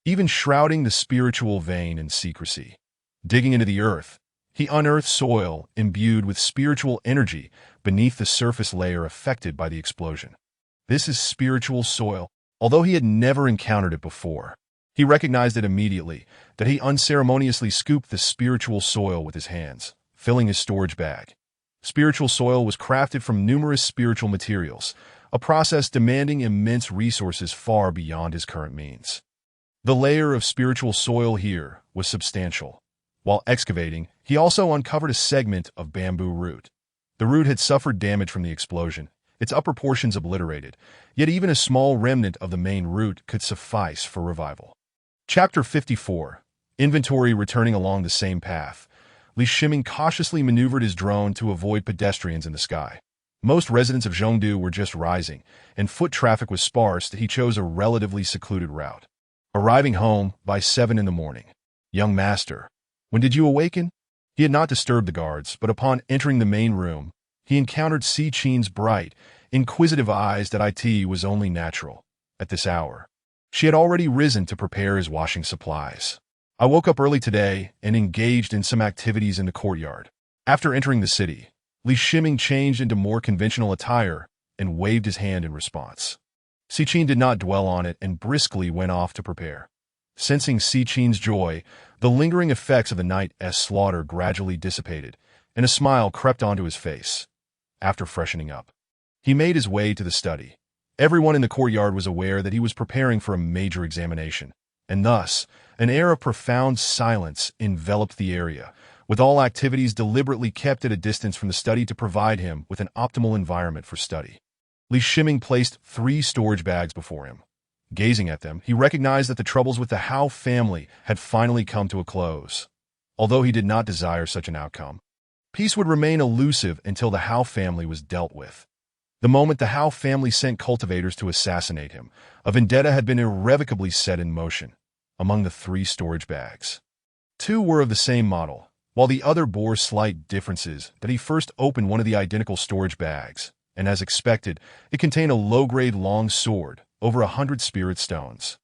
[SPEAKER 1] even shrouding the spiritual vein in secrecy. Digging into the earth, he unearthed soil imbued with spiritual energy beneath the surface layer affected by the explosion. This is spiritual soil. Although he had never encountered it before, he recognized it immediately. That he unceremoniously scooped the spiritual soil with his hands, filling his storage bag. Spiritual soil was crafted from numerous spiritual materials, a process demanding immense resources far beyond his current means. The layer of spiritual soil here was substantial. While excavating, he also uncovered a segment of bamboo root. The root had suffered damage from the explosion, its upper portions obliterated, yet even a small remnant of the main root could suffice for revival. Chapter 54. Inventory. Returning along the same path, Li Shiming cautiously maneuvered his drone to avoid pedestrians in the sky. Most residents of Zhengdu were just rising, and foot traffic was sparse. He chose a relatively secluded route. Arriving home by 7 in the morning. Young master, when did you awaken? He had not disturbed the guards, but upon entering the main room, he encountered Si Qin's bright, inquisitive eyes. That it was only natural. At this hour, she had already risen to prepare his washing supplies. I woke up early today and engaged in some activities in the courtyard. After entering the city, Li Shiming changed into more conventional attire and waved his hand in response. Si Qin did not dwell on it and briskly went off to prepare. Sensing Si Qin's joy, the lingering effects of the night's slaughter gradually dissipated, and a smile crept onto his face. After freshening up, he made his way to the study. Everyone in the courtyard was aware that he was preparing for a major examination, and thus, an air of profound silence enveloped the area, with all activities deliberately kept at a distance from the study to provide him with an optimal environment for study. Li Shiming placed 3 storage bags before him. Gazing at them, he recognized that the troubles with the Howe family had finally come to a close. Although he did not desire such an outcome, peace would remain elusive until the Howe family was dealt with. The moment the Howe family sent cultivators to assassinate him, a vendetta had been irrevocably set in motion. Among the 3 storage bags, 2 were of the same model, while the other bore slight differences. That he first opened one of the identical storage bags, and as expected, it contained a low-grade long sword, over 100 spirit stones,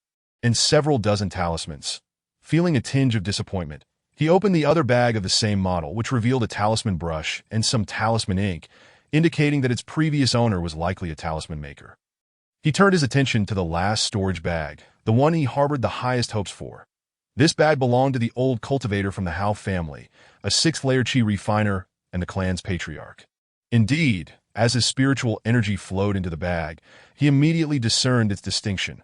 [SPEAKER 1] and several dozen talismans. Feeling a tinge of disappointment, he opened the other bag of the same model, which revealed a talisman brush and some talisman ink, indicating that its previous owner was likely a talisman maker. He turned his attention to the last storage bag, the one he harbored the highest hopes for. This bag belonged to the old cultivator from the Howe family, a 6th-layer chi refiner and the clan's patriarch. Indeed, as his spiritual energy flowed into the bag, he immediately discerned its distinction.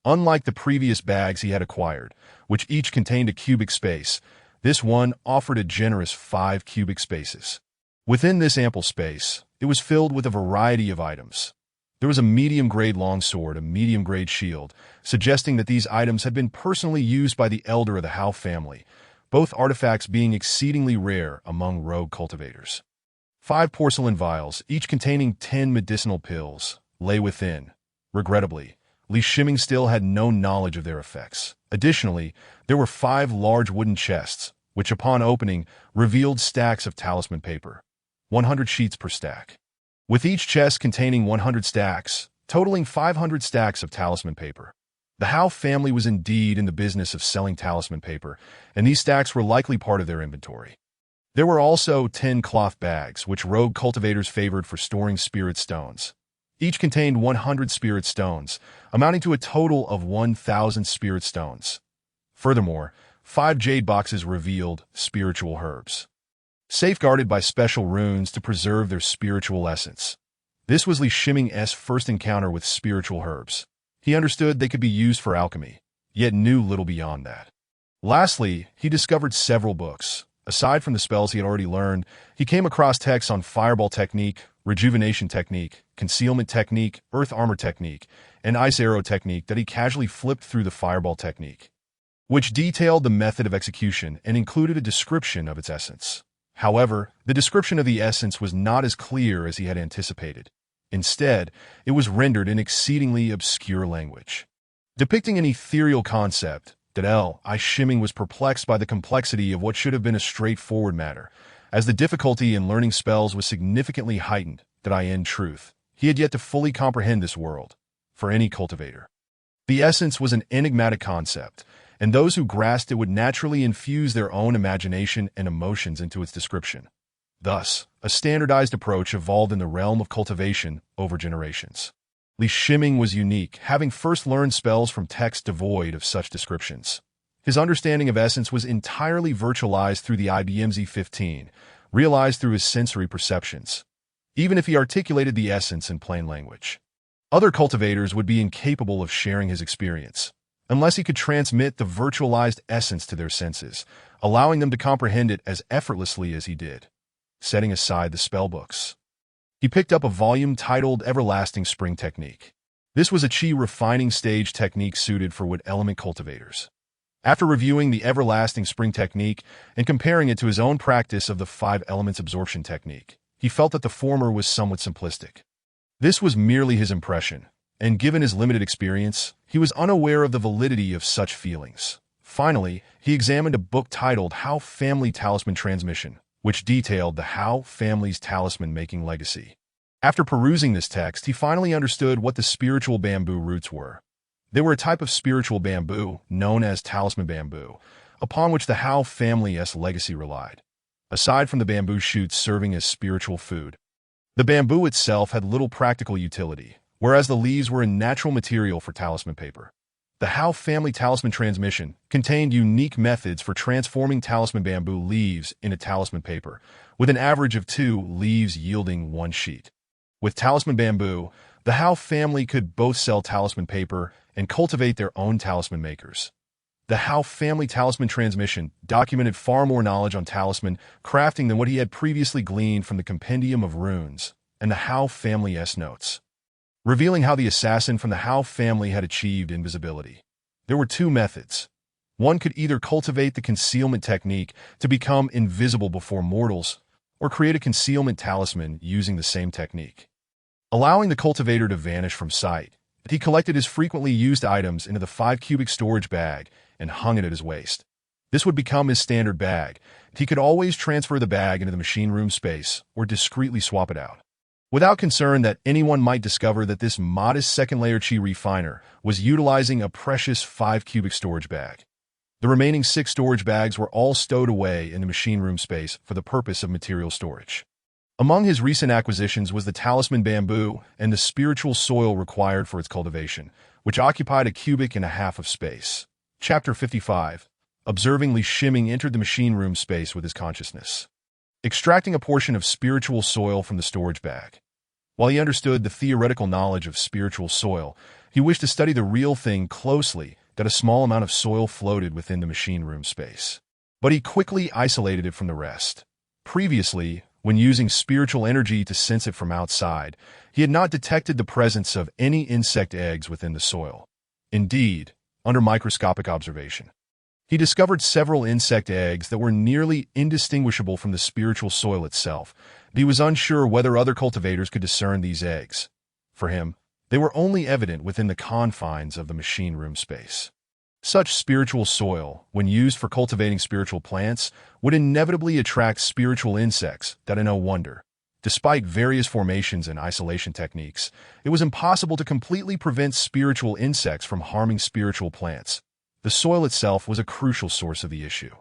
[SPEAKER 1] Unlike the previous bags he had acquired, which each contained a cubic space, This one offered a generous 5 cubic spaces. Within this ample space, it was filled with a variety of items. There was a medium-grade longsword, a medium-grade shield, suggesting that these items had been personally used by the elder of the Howe family, both artifacts being exceedingly rare among rogue cultivators. 5 porcelain vials, each containing 10 medicinal pills, lay within. Regrettably, Li Shiming still had no knowledge of their effects. Additionally, there were 5 large wooden chests, which upon opening revealed stacks of talisman paper, 100 sheets per stack. With each chest containing 100 stacks, totaling 500 stacks of talisman paper. The Howe family was indeed in the business of selling talisman paper, and these stacks were likely part of their inventory. There were also 10 cloth bags, which rogue cultivators favored for storing spirit stones. Each contained 100 spirit stones, amounting to a total of 1,000 spirit stones. Furthermore, 5 jade boxes revealed spiritual herbs, safeguarded by special runes to preserve their spiritual essence. This was Li Shiming's first encounter with spiritual herbs. He understood they could be used for alchemy, yet knew little beyond that. Lastly, he discovered several books. Aside from the spells he had already learned, he came across texts on fireball technique, rejuvenation technique, concealment technique, earth armor technique, and ice arrow technique that he casually flipped through the fireball technique, which detailed the method of execution and included a description of its essence. However, the description of the essence was not as clear as he had anticipated. Instead, it was rendered in exceedingly obscure language, depicting an ethereal concept that Li Shiming was perplexed by the complexity of what should have been a straightforward matter, as the difficulty in learning spells was significantly heightened. In truth, he had yet to fully comprehend this world. For any cultivator, the essence was an enigmatic concept, and those who grasped it would naturally infuse their own imagination and emotions into its description. Thus, a standardized approach evolved in the realm of cultivation over generations. Li Shiming was unique, having first learned spells from texts devoid of such descriptions. His understanding of essence was entirely virtualized through the IBM Z15, realized through his sensory perceptions, even if he articulated the essence in plain language. Other cultivators would be incapable of sharing his experience, unless he could transmit the virtualized essence to their senses, allowing them to comprehend it as effortlessly as he did. Setting aside the spellbooks, he picked up a volume titled Everlasting Spring Technique. This was a chi refining stage technique suited for wood element cultivators. After reviewing the Everlasting Spring Technique and comparing it to his own practice of the 5 elements absorption technique, he felt that the former was somewhat simplistic. This was merely his impression, and given his limited experience, he was unaware of the validity of such feelings. Finally, he examined a book titled Howe Family Talisman Transmission, which detailed the Howe family's talisman-making legacy. After perusing this text, he finally understood what the spiritual bamboo roots were. They were a type of spiritual bamboo, known as talisman bamboo, upon which the Howe family's legacy relied. Aside from the bamboo shoots serving as spiritual food, the bamboo itself had little practical utility, whereas the leaves were a natural material for talisman paper. The Howe family talisman transmission contained unique methods for transforming talisman bamboo leaves into talisman paper, with an average of 2 leaves yielding 1 sheet. With talisman bamboo, the Howe family could both sell talisman paper and cultivate their own talisman makers. The Howe family talisman transmission documented far more knowledge on talisman crafting than what he had previously gleaned from the Compendium of Runes and the Howe family's notes, revealing how the assassin from the Howe family had achieved invisibility. There were 2 methods. One could either cultivate the concealment technique to become invisible before mortals, or create a concealment talisman using the same technique, allowing the cultivator to vanish from sight. He collected his frequently used items into the 5 cubic storage bag and hung it at his waist. This would become his standard bag. He could always transfer the bag into the machine room space or discreetly swap it out, without concern that anyone might discover that this modest second-layer chi refiner was utilizing a precious 5 cubic storage bag. The remaining 6 storage bags were all stowed away in the machine room space for the purpose of material storage. Among his recent acquisitions was the talisman bamboo and the spiritual soil required for its cultivation, which occupied 1.5 cubic of space. Chapter 55. Observing Li Shiming entered the machine room space with his consciousness, extracting a portion of spiritual soil from the storage bag. While he understood the theoretical knowledge of spiritual soil, he wished to study the real thing closely. That a small amount of soil floated within the machine room space. but he quickly isolated it from the rest. Previously, when using spiritual energy to sense it from outside, he had not detected the presence of any insect eggs within the soil. Indeed, under microscopic observation, he discovered several insect eggs that were nearly indistinguishable from the spiritual soil itself, but he was unsure whether other cultivators could discern these eggs. For him, they were only evident within the confines of the machine room space. Such spiritual soil, when used for cultivating spiritual plants, would inevitably attract spiritual insects that are no wonder. Despite various formations and isolation techniques, it was impossible to completely prevent spiritual insects from harming spiritual plants. The soil itself was a crucial source of the issue.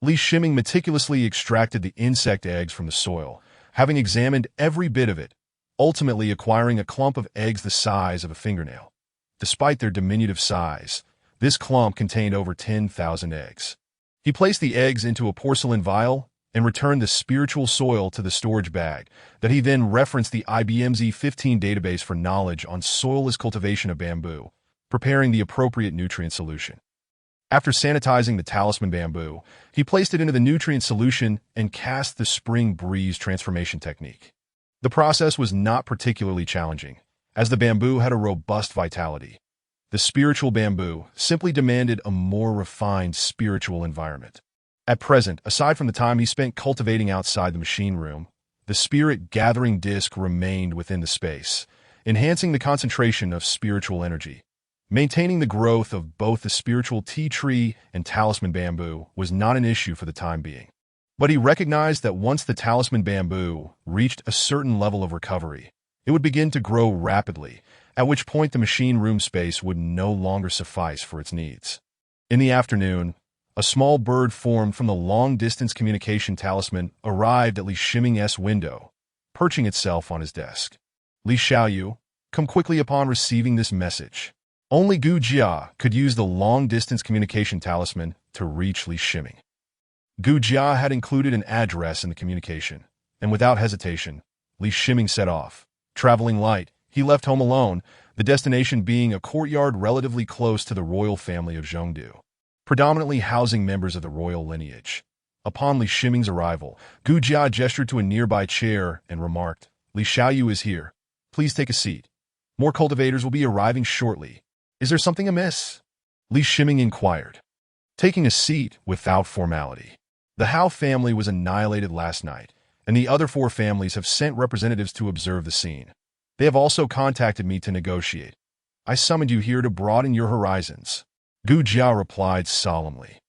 [SPEAKER 1] Li Shiming meticulously extracted the insect eggs from the soil, having examined every bit of it, ultimately acquiring a clump of eggs the size of a fingernail. Despite their diminutive size, this clump contained over 10,000 eggs. He placed the eggs into a porcelain vial and returned the spiritual soil to the storage bag that he then referenced the IBM Z15 database for knowledge on soilless cultivation of bamboo, preparing the appropriate nutrient solution. After sanitizing the talisman bamboo, he placed it into the nutrient solution and cast the spring breeze transformation technique. The process was not particularly challenging, as the bamboo had a robust vitality. The spiritual bamboo simply demanded a more refined spiritual environment. At present, aside from the time he spent cultivating outside the machine room, the spirit-gathering disc remained within the space, enhancing the concentration of spiritual energy. Maintaining the growth of both the spiritual tea tree and talisman bamboo was not an issue for the time being. But he recognized that once the talisman bamboo reached a certain level of recovery, it would begin to grow rapidly, at which point the machine room space would no longer suffice for its needs. In the afternoon, a small bird formed from the long-distance communication talisman arrived at Li Shiming's window, perching itself on his desk. Li Xiaoyu, come quickly upon receiving this message. Only Gu Jia could use the long-distance communication talisman to reach Li Shiming. Gu Jia had included an address in the communication, and without hesitation, Li Shiming set off. Traveling light, he left home alone, the destination being a courtyard relatively close to the royal family of Zhengdu, predominantly housing members of the royal lineage. Upon Li Shiming's arrival, Gu Jia gestured to a nearby chair and remarked, "Li Xiaoyu is here. Please take a seat. More cultivators will be arriving shortly. Is there something amiss?" Li Shiming inquired, taking a seat without formality. The Hao family was annihilated last night, and the other 4 families have sent representatives to observe the scene. They have also contacted me to negotiate. I summoned you here to broaden your horizons. Gu Jia replied solemnly.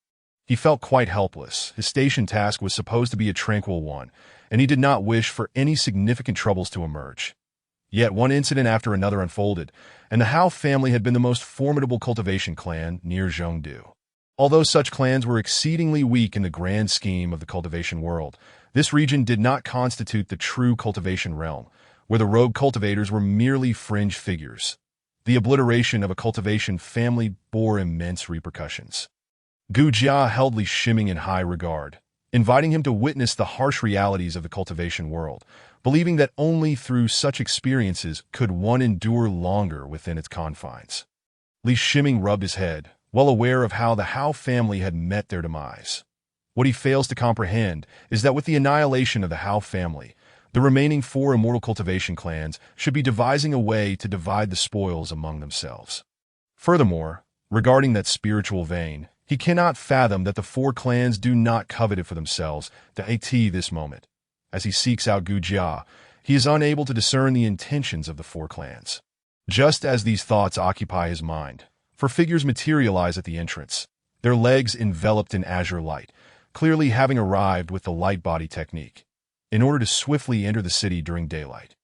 [SPEAKER 1] He felt quite helpless. His station task was supposed to be a tranquil one, and he did not wish for any significant troubles to emerge. Yet one incident after another unfolded, and the Hao family had been the most formidable cultivation clan near Zhengdu. Although such clans were exceedingly weak in the grand scheme of the cultivation world, this region did not constitute the true cultivation realm, where the rogue cultivators were merely fringe figures. The obliteration of a cultivation family bore immense repercussions. Gu Jia held Li Shiming in high regard, inviting him to witness the harsh realities of the cultivation world, believing that only through such experiences could one endure longer within its confines. Li Shiming rubbed his head, well aware of how the Hao family had met their demise. What he fails to comprehend is that with the annihilation of the Hao family, the remaining 4 immortal cultivation clans should be devising a way to divide the spoils among themselves. Furthermore, regarding that spiritual vein, he cannot fathom that the 4 clans do not covet it for themselves at this moment. As he seeks out Gu Jia, he is unable to discern the intentions of the 4 clans. Just as these thoughts occupy his mind, 4 figures materialize at the entrance, their legs enveloped in azure light, clearly having arrived with the light body technique, in order to swiftly enter the city during daylight.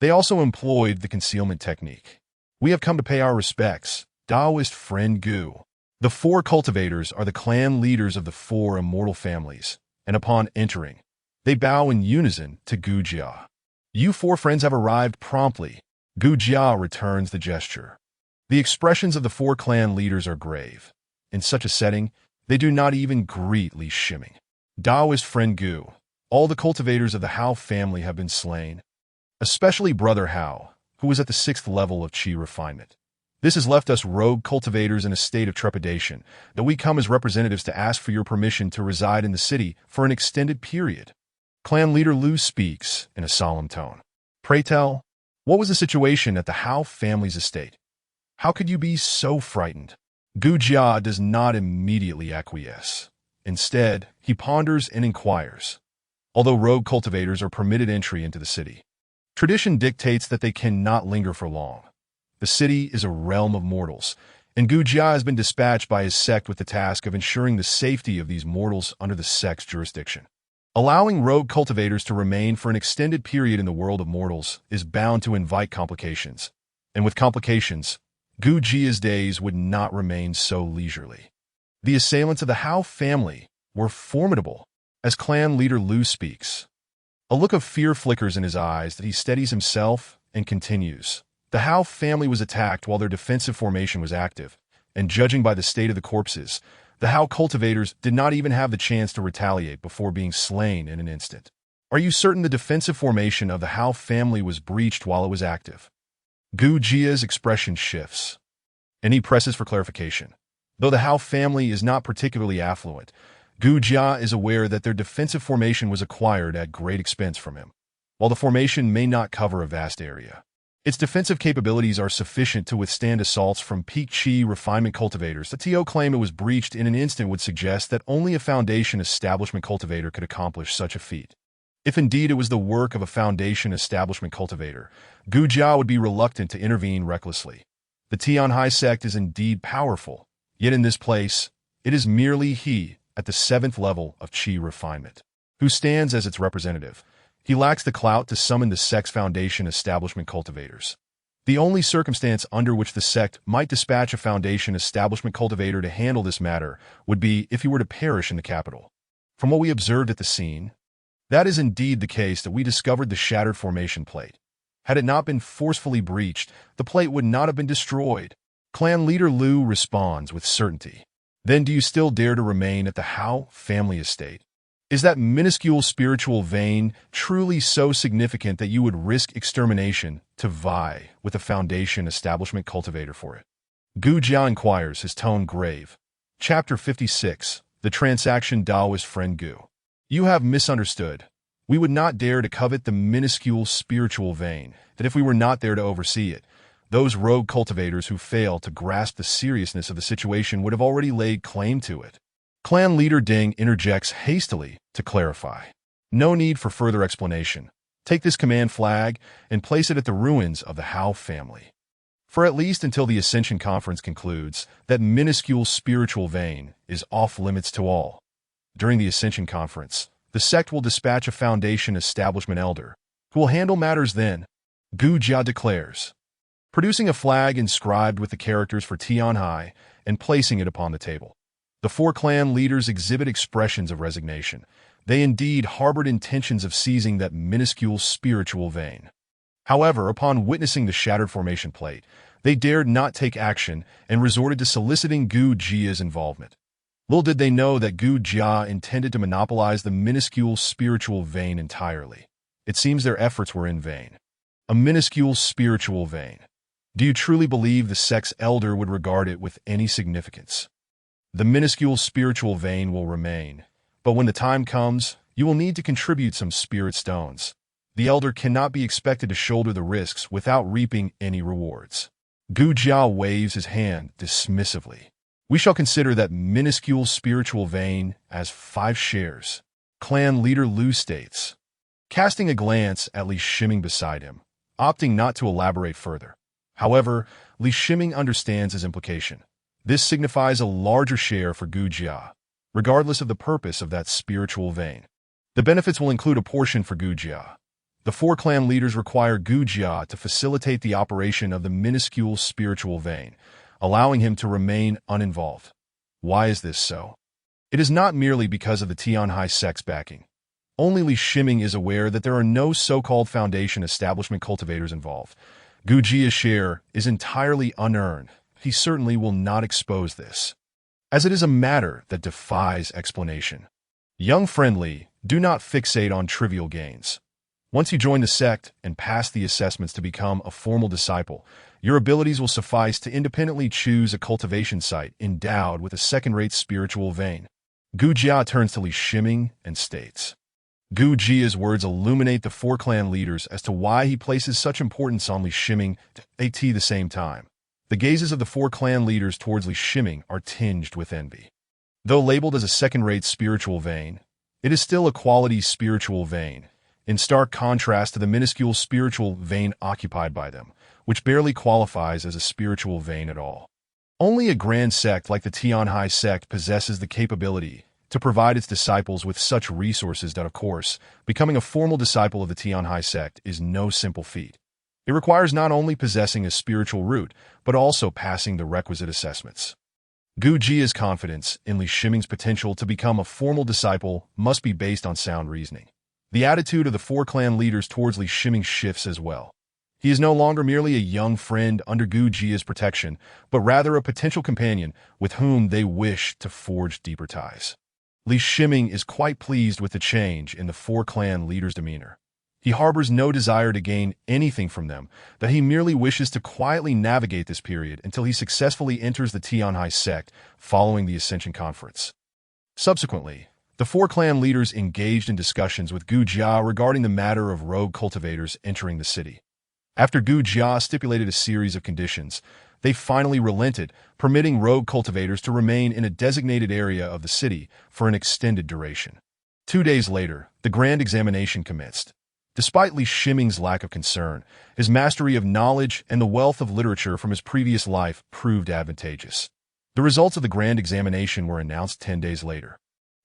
[SPEAKER 1] They also employed the concealment technique. "We have come to pay our respects, Taoist friend Gu." The 4 cultivators are the clan leaders of the 4 immortal families, and upon entering, they bow in unison to Gu Jia. "You 4 friends have arrived promptly." Gu Jia returns the gesture. The expressions of the 4 clan leaders are grave. In such a setting, they do not even greet Li Shiming. "Taoist friend Gu, all the cultivators of the Hao family have been slain, especially Brother Hao, who was at the 6th level of Qi refinement. This has left us rogue cultivators in a state of trepidation, that we come as representatives to ask for your permission to reside in the city for an extended period. Clan leader Lu speaks in a solemn tone. Pray tell, what was the situation at the Hao family's estate? How could you be so frightened? Gu Jia does not immediately acquiesce. Instead, he ponders and inquires. Although rogue cultivators are permitted entry into the city, tradition dictates that they cannot linger for long. The city is a realm of mortals, and Gu Jia has been dispatched by his sect with the task of ensuring the safety of these mortals under the sect's jurisdiction. Allowing rogue cultivators to remain for an extended period in the world of mortals is bound to invite complications, and with complications, Gu Jia's days would not remain so leisurely. The assailants of the Hao family were formidable, as clan leader Lu speaks. A look of fear flickers in his eyes that he steadies himself and continues. The Hao family was attacked while their defensive formation was active, and judging by the state of the corpses, the Hao cultivators did not even have the chance to retaliate before being slain in an instant. Are you certain the defensive formation of the Hao family was breached while it was active? Gu Jia's expression shifts, and he presses for clarification. Though the Hao family is not particularly affluent, Gu Jia is aware that their defensive formation was acquired at great expense from him. While the formation may not cover a vast area, its defensive capabilities are sufficient to withstand assaults from peak Qi refinement cultivators. The TO claim it was breached in an instant would suggest that only a foundation establishment cultivator could accomplish such a feat. If indeed it was the work of a foundation establishment cultivator, Gu Jia would be reluctant to intervene recklessly. The Tianhai sect is indeed powerful, yet in this place, it is merely he, at the 7th level of Qi refinement, who stands as its representative. He lacks the clout to summon the sect's foundation establishment cultivators. The only circumstance under which the sect might dispatch a foundation establishment cultivator to handle this matter would be if he were to perish in the capital. From what we observed at the scene, that is indeed the case that we discovered the shattered formation plate. Had it not been forcefully breached, the plate would not have been destroyed. Clan leader Lu responds with certainty. Then do you still dare to remain at the Hao family estate? Is that minuscule spiritual vein truly so significant that you would risk extermination to vie with a foundation establishment cultivator for it? Gu Jia inquires, his tone grave. Chapter 56. The Transaction Taoist Friend Gu. You have misunderstood. We would not dare to covet the minuscule spiritual vein, that if we were not there to oversee it, those rogue cultivators who fail to grasp the seriousness of the situation would have already laid claim to it. Clan leader Ding interjects hastily to clarify. No need for further explanation. Take this command flag and place it at the ruins of the Hao family. For at least until the Ascension Conference concludes, that minuscule spiritual vein is off limits to all. During the Ascension Conference, the sect will dispatch a foundation establishment elder, who will handle matters then, Gu Jia declares, producing a flag inscribed with the characters for Tianhai and placing it upon the table. The 4 clan leaders exhibit expressions of resignation. They indeed harbored intentions of seizing that minuscule spiritual vein. However, upon witnessing the shattered formation plate, they dared not take action and resorted to soliciting Gu Jia's involvement. Little did they know that Gu Jia intended to monopolize the minuscule spiritual vein entirely. It seems their efforts were in vain. A minuscule spiritual vein. Do you truly believe the sect's elder would regard it with any significance? The minuscule spiritual vein will remain, but when the time comes, you will need to contribute some spirit stones. The elder cannot be expected to shoulder the risks without reaping any rewards. Gu Jia waves his hand dismissively. We shall consider that minuscule spiritual vein as 5 shares. Clan leader Lu states, casting a glance at Li Shiming beside him, opting not to elaborate further. However, Li Shiming understands his implication. This signifies a larger share for Gu Jia, regardless of the purpose of that spiritual vein. The benefits will include a portion for Gu Jia. The 4 clan leaders require Gu Jia to facilitate the operation of the minuscule spiritual vein, allowing him to remain uninvolved. Why is this so? It is not merely because of the Tianhai sect's backing. Only Li Shiming is aware that there are no so-called foundation establishment cultivators involved. Gu Jia's share is entirely unearned. He certainly will not expose this, as it is a matter that defies explanation. Young friendly, do not fixate on trivial gains. Once you join the sect and pass the assessments to become a formal disciple, your abilities will suffice to independently choose a cultivation site endowed with a second-rate spiritual vein. Gu Jia turns to Li Shiming and states, Gu Jia's words illuminate the four clan leaders as to why he places such importance on Li Shiming at the same time. The gazes of the four clan leaders towards Li Shiming are tinged with envy. Though labeled as a second-rate spiritual vein, it is still a quality spiritual vein, in stark contrast to the minuscule spiritual vein occupied by them, which barely qualifies as a spiritual vein at all. Only a grand sect like the Tianhai sect possesses the capability to provide its disciples with such resources that, of course, becoming a formal disciple of the Tianhai sect is no simple feat. It requires not only possessing a spiritual root, but also passing the requisite assessments. Gu Jia's confidence in Li Shiming's potential to become a formal disciple must be based on sound reasoning. The attitude of the four clan leaders towards Li Shiming shifts as well. He is no longer merely a young friend under Gu Jia's protection, but rather a potential companion with whom they wish to forge deeper ties. Li Shiming is quite pleased with the change in the four clan leaders' demeanor. He harbors no desire to gain anything from them, that he merely wishes to quietly navigate this period until he successfully enters the Tianhai sect following the Ascension Conference. Subsequently, the four clan leaders engaged in discussions with Gu Jia regarding the matter of rogue cultivators entering the city. After Gu Jia stipulated a series of conditions, they finally relented, permitting rogue cultivators to remain in a designated area of the city for an extended duration. 2 days later, the grand examination commenced. Despite Li Shiming's lack of concern, his mastery of knowledge and the wealth of literature from his previous life proved advantageous. The results of the grand examination were announced 10 days later.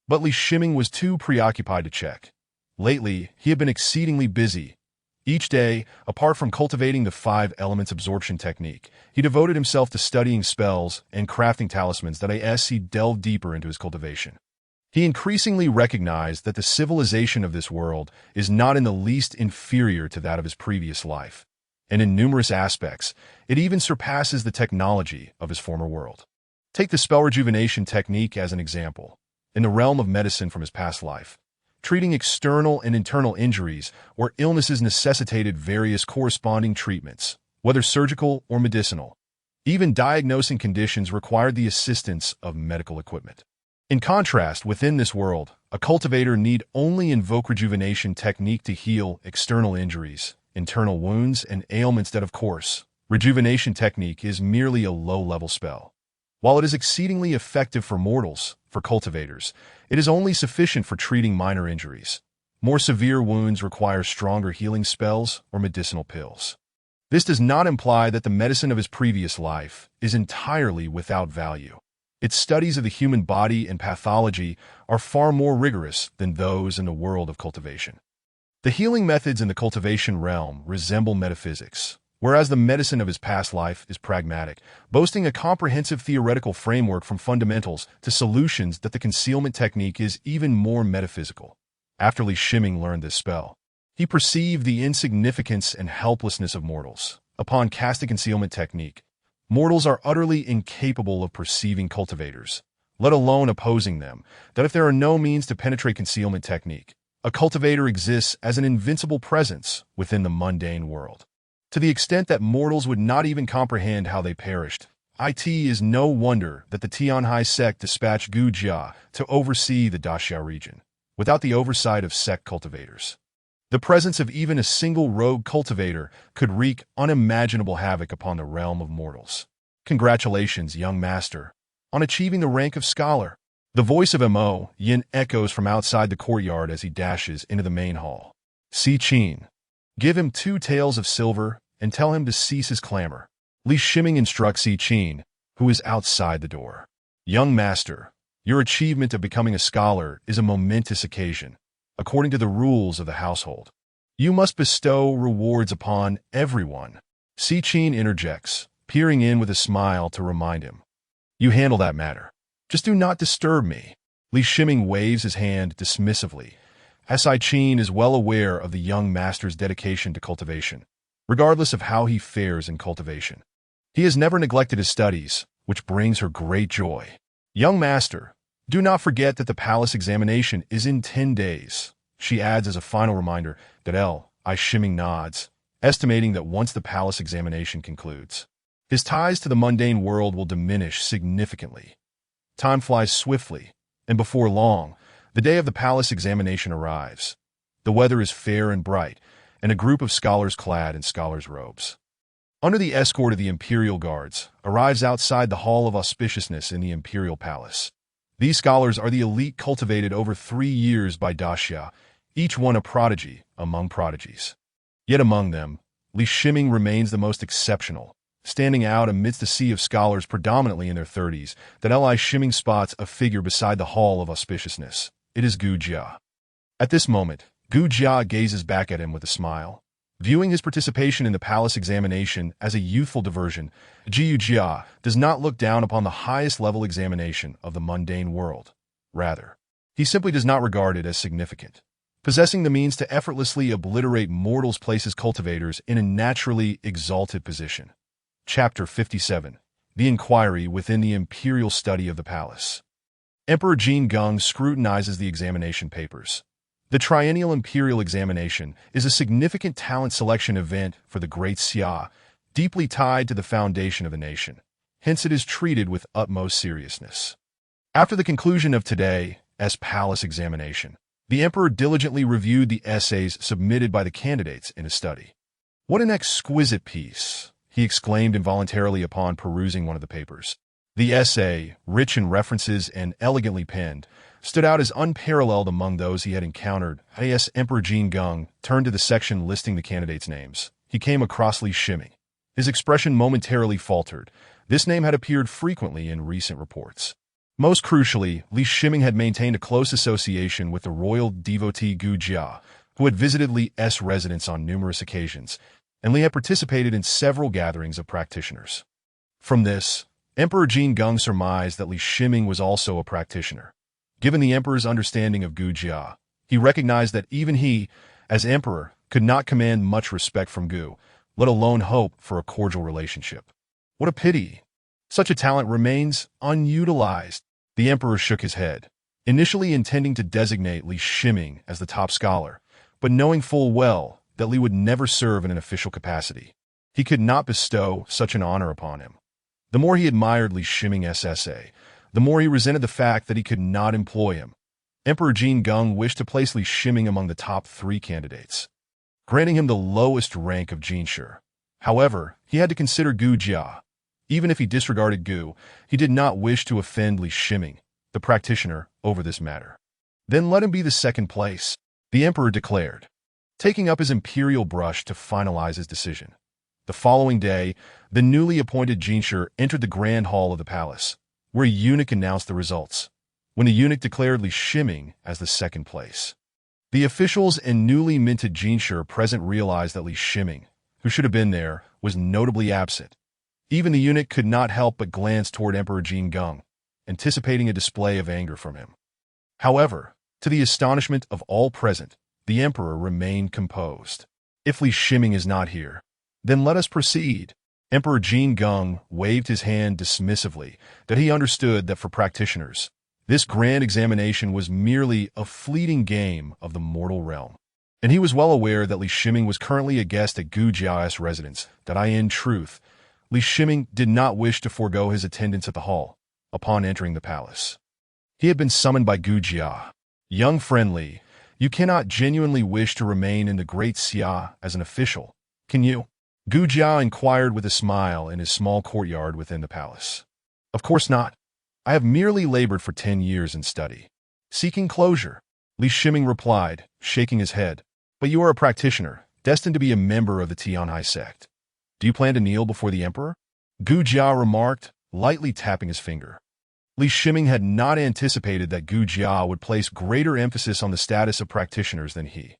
[SPEAKER 1] But Li Shiming was too preoccupied to check. Lately, he had been exceedingly busy. Each day, apart from cultivating the 5 elements absorption technique, he devoted himself to studying spells and crafting talismans that as he delved deeper into his cultivation. He increasingly recognized that the civilization of this world is not in the least inferior to that of his previous life, and in numerous aspects, it even surpasses the technology of his former world. Take the spell rejuvenation technique as an example. In the realm of medicine from his past life, treating external and internal injuries or illnesses necessitated various corresponding treatments, whether surgical or medicinal. Even diagnosing conditions required the assistance of medical equipment. In contrast, within this world, a cultivator need only invoke rejuvenation technique to heal external injuries, internal wounds, and ailments that, of course, rejuvenation technique is merely a low-level spell. While it is exceedingly effective for mortals, for cultivators, it is only sufficient for treating minor injuries. More severe wounds require stronger healing spells or medicinal pills. This does not imply that the medicine of his previous life is entirely without value. Its studies of the human body and pathology are far more rigorous than those in the world of cultivation. The healing methods in the cultivation realm resemble metaphysics, whereas the medicine of his past life is pragmatic, boasting a comprehensive theoretical framework from fundamentals to solutions that the concealment technique is even more metaphysical. After Li Shiming learned this spell, he perceived the insignificance and helplessness of mortals. Upon casting concealment technique, mortals are utterly incapable of perceiving cultivators, let alone opposing them, that if there are no means to penetrate concealment technique, a cultivator exists as an invincible presence within the mundane world. To the extent that mortals would not even comprehend how they perished, it is no wonder that the Tianhai sect dispatched Gu Jia to oversee the Daxia region, without the oversight of sect cultivators. The presence of even a single rogue cultivator could wreak unimaginable havoc upon the realm of mortals. Congratulations, young master, on achieving the rank of scholar. The voice of Mo Yin echoes from outside the courtyard as he dashes into the main hall. Si Qin, give him 2 taels of silver and tell him to cease his clamor. Li Shiming instructs Si Qin, who is outside the door. Young master, your achievement of becoming a scholar is a momentous occasion. According to the rules of the household, you must bestow rewards upon everyone. Si Qin interjects, peering in with a smile to remind him. You handle that matter. Just do not disturb me. Li Shiming waves his hand dismissively, as Si Qin is well aware of the young master's dedication to cultivation, regardless of how he fares in cultivation. He has never neglected his studies, which brings her great joy. Young master, do not forget that the palace examination is in 10 days. She adds as a final reminder that Shiming nods, estimating that once the palace examination concludes, his ties to the mundane world will diminish significantly. Time flies swiftly, and before long, the day of the palace examination arrives. The weather is fair and bright, and a group of scholars clad in scholars' robes, under the escort of the imperial guards, arrives outside the Hall of Auspiciousness in the imperial palace. These scholars are the elite cultivated over 3 years by Daxia, each one a prodigy among prodigies. Yet among them, Li Shiming remains the most exceptional, standing out amidst a sea of scholars predominantly in their 30s, that Li Shiming spots a figure beside the Hall of Auspiciousness. It is Gu Jia. At this moment, Gu Jia gazes back at him with a smile. Viewing his participation in the palace examination as a youthful diversion, Jiu Jia does not look down upon the highest level examination of the mundane world. Rather, he simply does not regard it as significant. Possessing the means to effortlessly obliterate mortals places cultivators in a naturally exalted position. Chapter 57. The Inquiry within the Imperial Study of the Palace. Emperor Jin Geng scrutinizes the examination papers. The triennial imperial examination is a significant talent selection event for the Great Xia, deeply tied to the foundation of the nation. Hence it is treated with utmost seriousness. After the conclusion of today's palace examination, the emperor diligently reviewed the essays submitted by the candidates in his study. "What an exquisite piece!" he exclaimed involuntarily upon perusing one of the papers. The essay, rich in references and elegantly penned, stood out as unparalleled among those he had encountered. As Emperor Jin Geng turned to the section listing the candidates' names, he came across Li Shiming. His expression momentarily faltered. This name had appeared frequently in recent reports. Most crucially, Li Shiming had maintained a close association with the royal devotee Gu Jia, who had visited Li's residence on numerous occasions, and Li had participated in several gatherings of practitioners. From this, Emperor Jin Geng surmised that Li Shiming was also a practitioner. Given the emperor's understanding of Gu Jia, he recognized that even he, as emperor, could not command much respect from Gu, let alone hope for a cordial relationship. What a pity! Such a talent remains unutilized. The emperor shook his head, initially intending to designate Li Shiming as the top scholar, but knowing full well that Li would never serve in an official capacity. He could not bestow such an honor upon him. The more he admired Li Shiming's essay, the more he resented the fact that he could not employ him. Emperor Jin Geng wished to place Li Shiming among the top 3 candidates, granting him the lowest rank of Jinshi. However, he had to consider Gu Jia. Even if he disregarded Gu, he did not wish to offend Li Shiming, the practitioner, over this matter. "Then let him be the second place," the emperor declared, taking up his imperial brush to finalize his decision. The following day, the newly appointed Jinshi entered the grand hall of the palace, where a eunuch announced the results. When the eunuch declared Li Shiming as the second place, the officials and newly minted Jinshi present realized that Li Shiming, who should have been there, was notably absent. Even the eunuch could not help but glance toward Emperor Jin Geng, anticipating a display of anger from him. However, to the astonishment of all present, the emperor remained composed. "If Li Shiming is not here, then let us proceed." Emperor Jin Geng waved his hand dismissively, that he understood that for practitioners, this grand examination was merely a fleeting game of the mortal realm. And he was well aware that Li Shiming was currently a guest at Gu Jia's residence, that in truth, Li Shiming did not wish to forego his attendance at the hall upon entering the palace. He had been summoned by Gu Jia. "Young friend Li, you cannot genuinely wish to remain in the Great Xia as an official, can you?" Gu Jia inquired with a smile in his small courtyard within the palace. "Of course not. I have merely labored for 10 years in study, seeking closure," Li Shiming replied, shaking his head. "But you are a practitioner, destined to be a member of the Tianhai sect. Do you plan to kneel before the emperor?" Gu Jia remarked, lightly tapping his finger. Li Shiming had not anticipated that Gu Jia would place greater emphasis on the status of practitioners than he.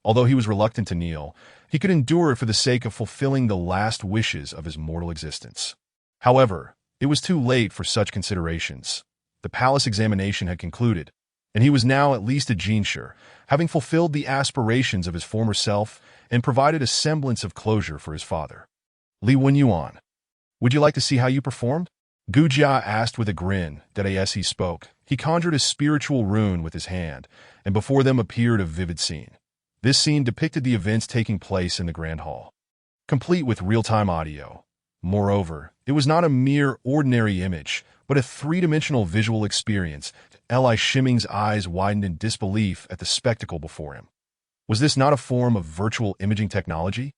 [SPEAKER 1] Although he was reluctant to kneel, he could endure it for the sake of fulfilling the last wishes of his mortal existence. However, it was too late for such considerations. The palace examination had concluded, and he was now at least a Jinshi, having fulfilled the aspirations of his former self and provided a semblance of closure for his father. "Li Wenyuan, would you like to see how you performed?" Gu Jia asked with a grin that as he spoke, he conjured a spiritual rune with his hand, and before them appeared a vivid scene. This scene depicted the events taking place in the Grand Hall, complete with real-time audio. Moreover, it was not a mere ordinary image, but a three-dimensional visual experience. Li Shiming's eyes widened in disbelief at the spectacle before him. Was this not a form of virtual imaging technology?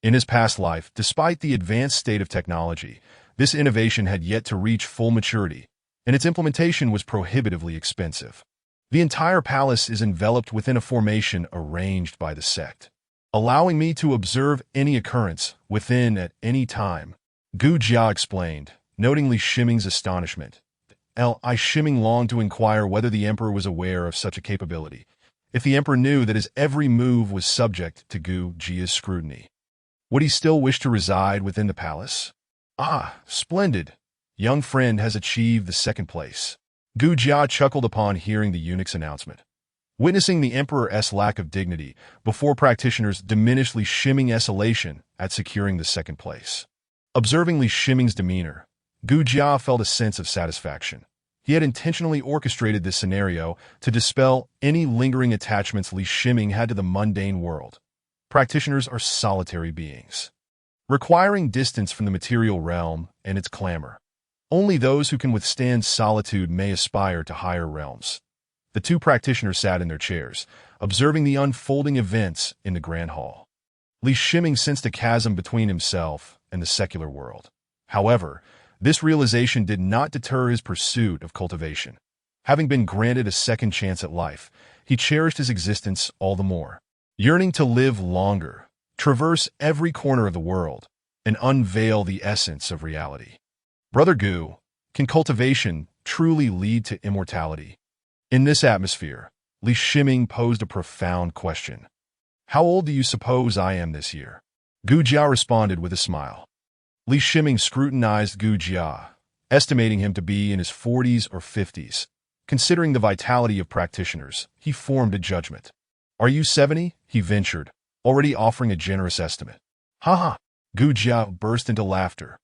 [SPEAKER 1] In his past life, despite the advanced state of technology, this innovation had yet to reach full maturity, and its implementation was prohibitively expensive. The entire palace is enveloped within a formation arranged by the sect, allowing me to observe any occurrence within at any time, Gu Jia explained, noting Li Shiming's astonishment. Li Shiming longed to inquire whether the emperor was aware of such a capability, if the emperor knew that his every move was subject to Gu Jia's scrutiny. Would he still wish to reside within the palace? Ah, splendid. Young friend has achieved the second place. Gu Jia chuckled upon hearing the eunuch's announcement. Witnessing the emperor's lack of dignity before practitioners diminished Li Shiming's elation at securing the second place. Observing Li Shiming's demeanor, Gu Jia felt a sense of satisfaction. He had intentionally orchestrated this scenario to dispel any lingering attachments Li Shiming had to the mundane world. Practitioners are solitary beings, requiring distance from the material realm and its clamor. Only those who can withstand solitude may aspire to higher realms. The two practitioners sat in their chairs, observing the unfolding events in the Grand Hall. Li Shiming sensed a chasm between himself and the secular world. However, this realization did not deter his pursuit of cultivation. Having been granted a second chance at life, he cherished his existence all the more, yearning to live longer, traverse every corner of the world, and unveil the essence of reality. Brother Gu, can cultivation truly lead to immortality? In this atmosphere, Li Shiming posed a profound question. How old do you suppose I am this year? Gu Jia responded with a smile. Li Shiming scrutinized Gu Jia, estimating him to be in his 40s or 50s. Considering the vitality of practitioners, he formed a judgment. Are you 70? He ventured, already offering a generous estimate. Ha ha! Gu Jia burst into laughter.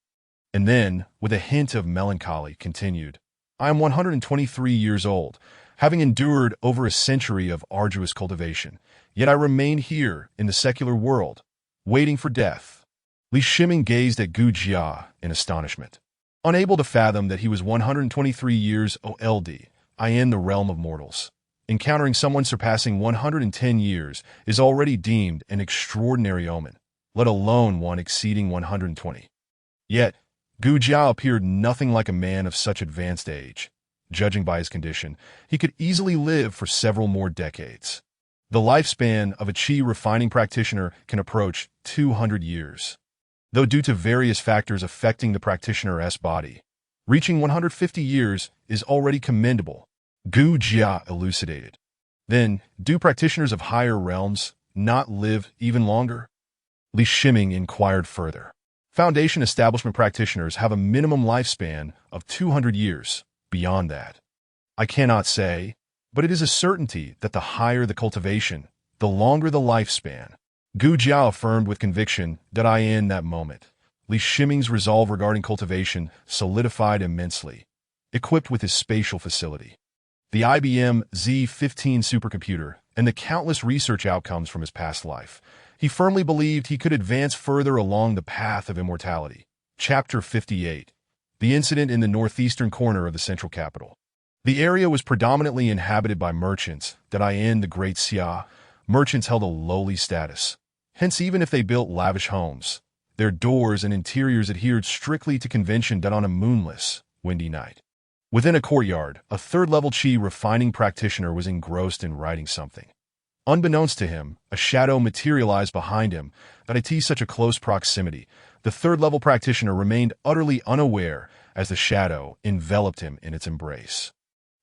[SPEAKER 1] And then, with a hint of melancholy, continued, I am 123 years old, having endured over a century of arduous cultivation, yet I remain here in the secular world, waiting for death. Li Shiming gazed at Gu Jia in astonishment, unable to fathom that he was 123 years old in the realm of mortals. Encountering someone surpassing 110 years is already deemed an extraordinary omen, let alone one exceeding 120. Yet, Gu Jia appeared nothing like a man of such advanced age. Judging by his condition, he could easily live for several more decades. The lifespan of a qi refining practitioner can approach 200 years. Though due to various factors affecting the practitioner's body, reaching 150 years is already commendable, Gu Jia elucidated. Then, do practitioners of higher realms not live even longer? Li Shiming inquired further. Foundation establishment practitioners have a minimum lifespan of 200 years. Beyond that, I cannot say, but it is a certainty that the higher the cultivation, the longer the lifespan. Gu Jia affirmed with conviction that in that moment, Li Shiming's resolve regarding cultivation solidified immensely, equipped with his spatial facility, the IBM Z15 supercomputer, and the countless research outcomes from his past life. He firmly believed he could advance further along the path of immortality. Chapter 58. The incident in the northeastern corner of the central capital. The area was predominantly inhabited by merchants that in the Great Xia, merchants held a lowly status. Hence, even if they built lavish homes, their doors and interiors adhered strictly to convention on a moonless, windy night. Within a courtyard, a third-level qi refining practitioner was engrossed in writing something. Unbeknownst to him, a shadow materialized behind him, but at such a close proximity, the third-level practitioner remained utterly unaware as the shadow enveloped him in its embrace.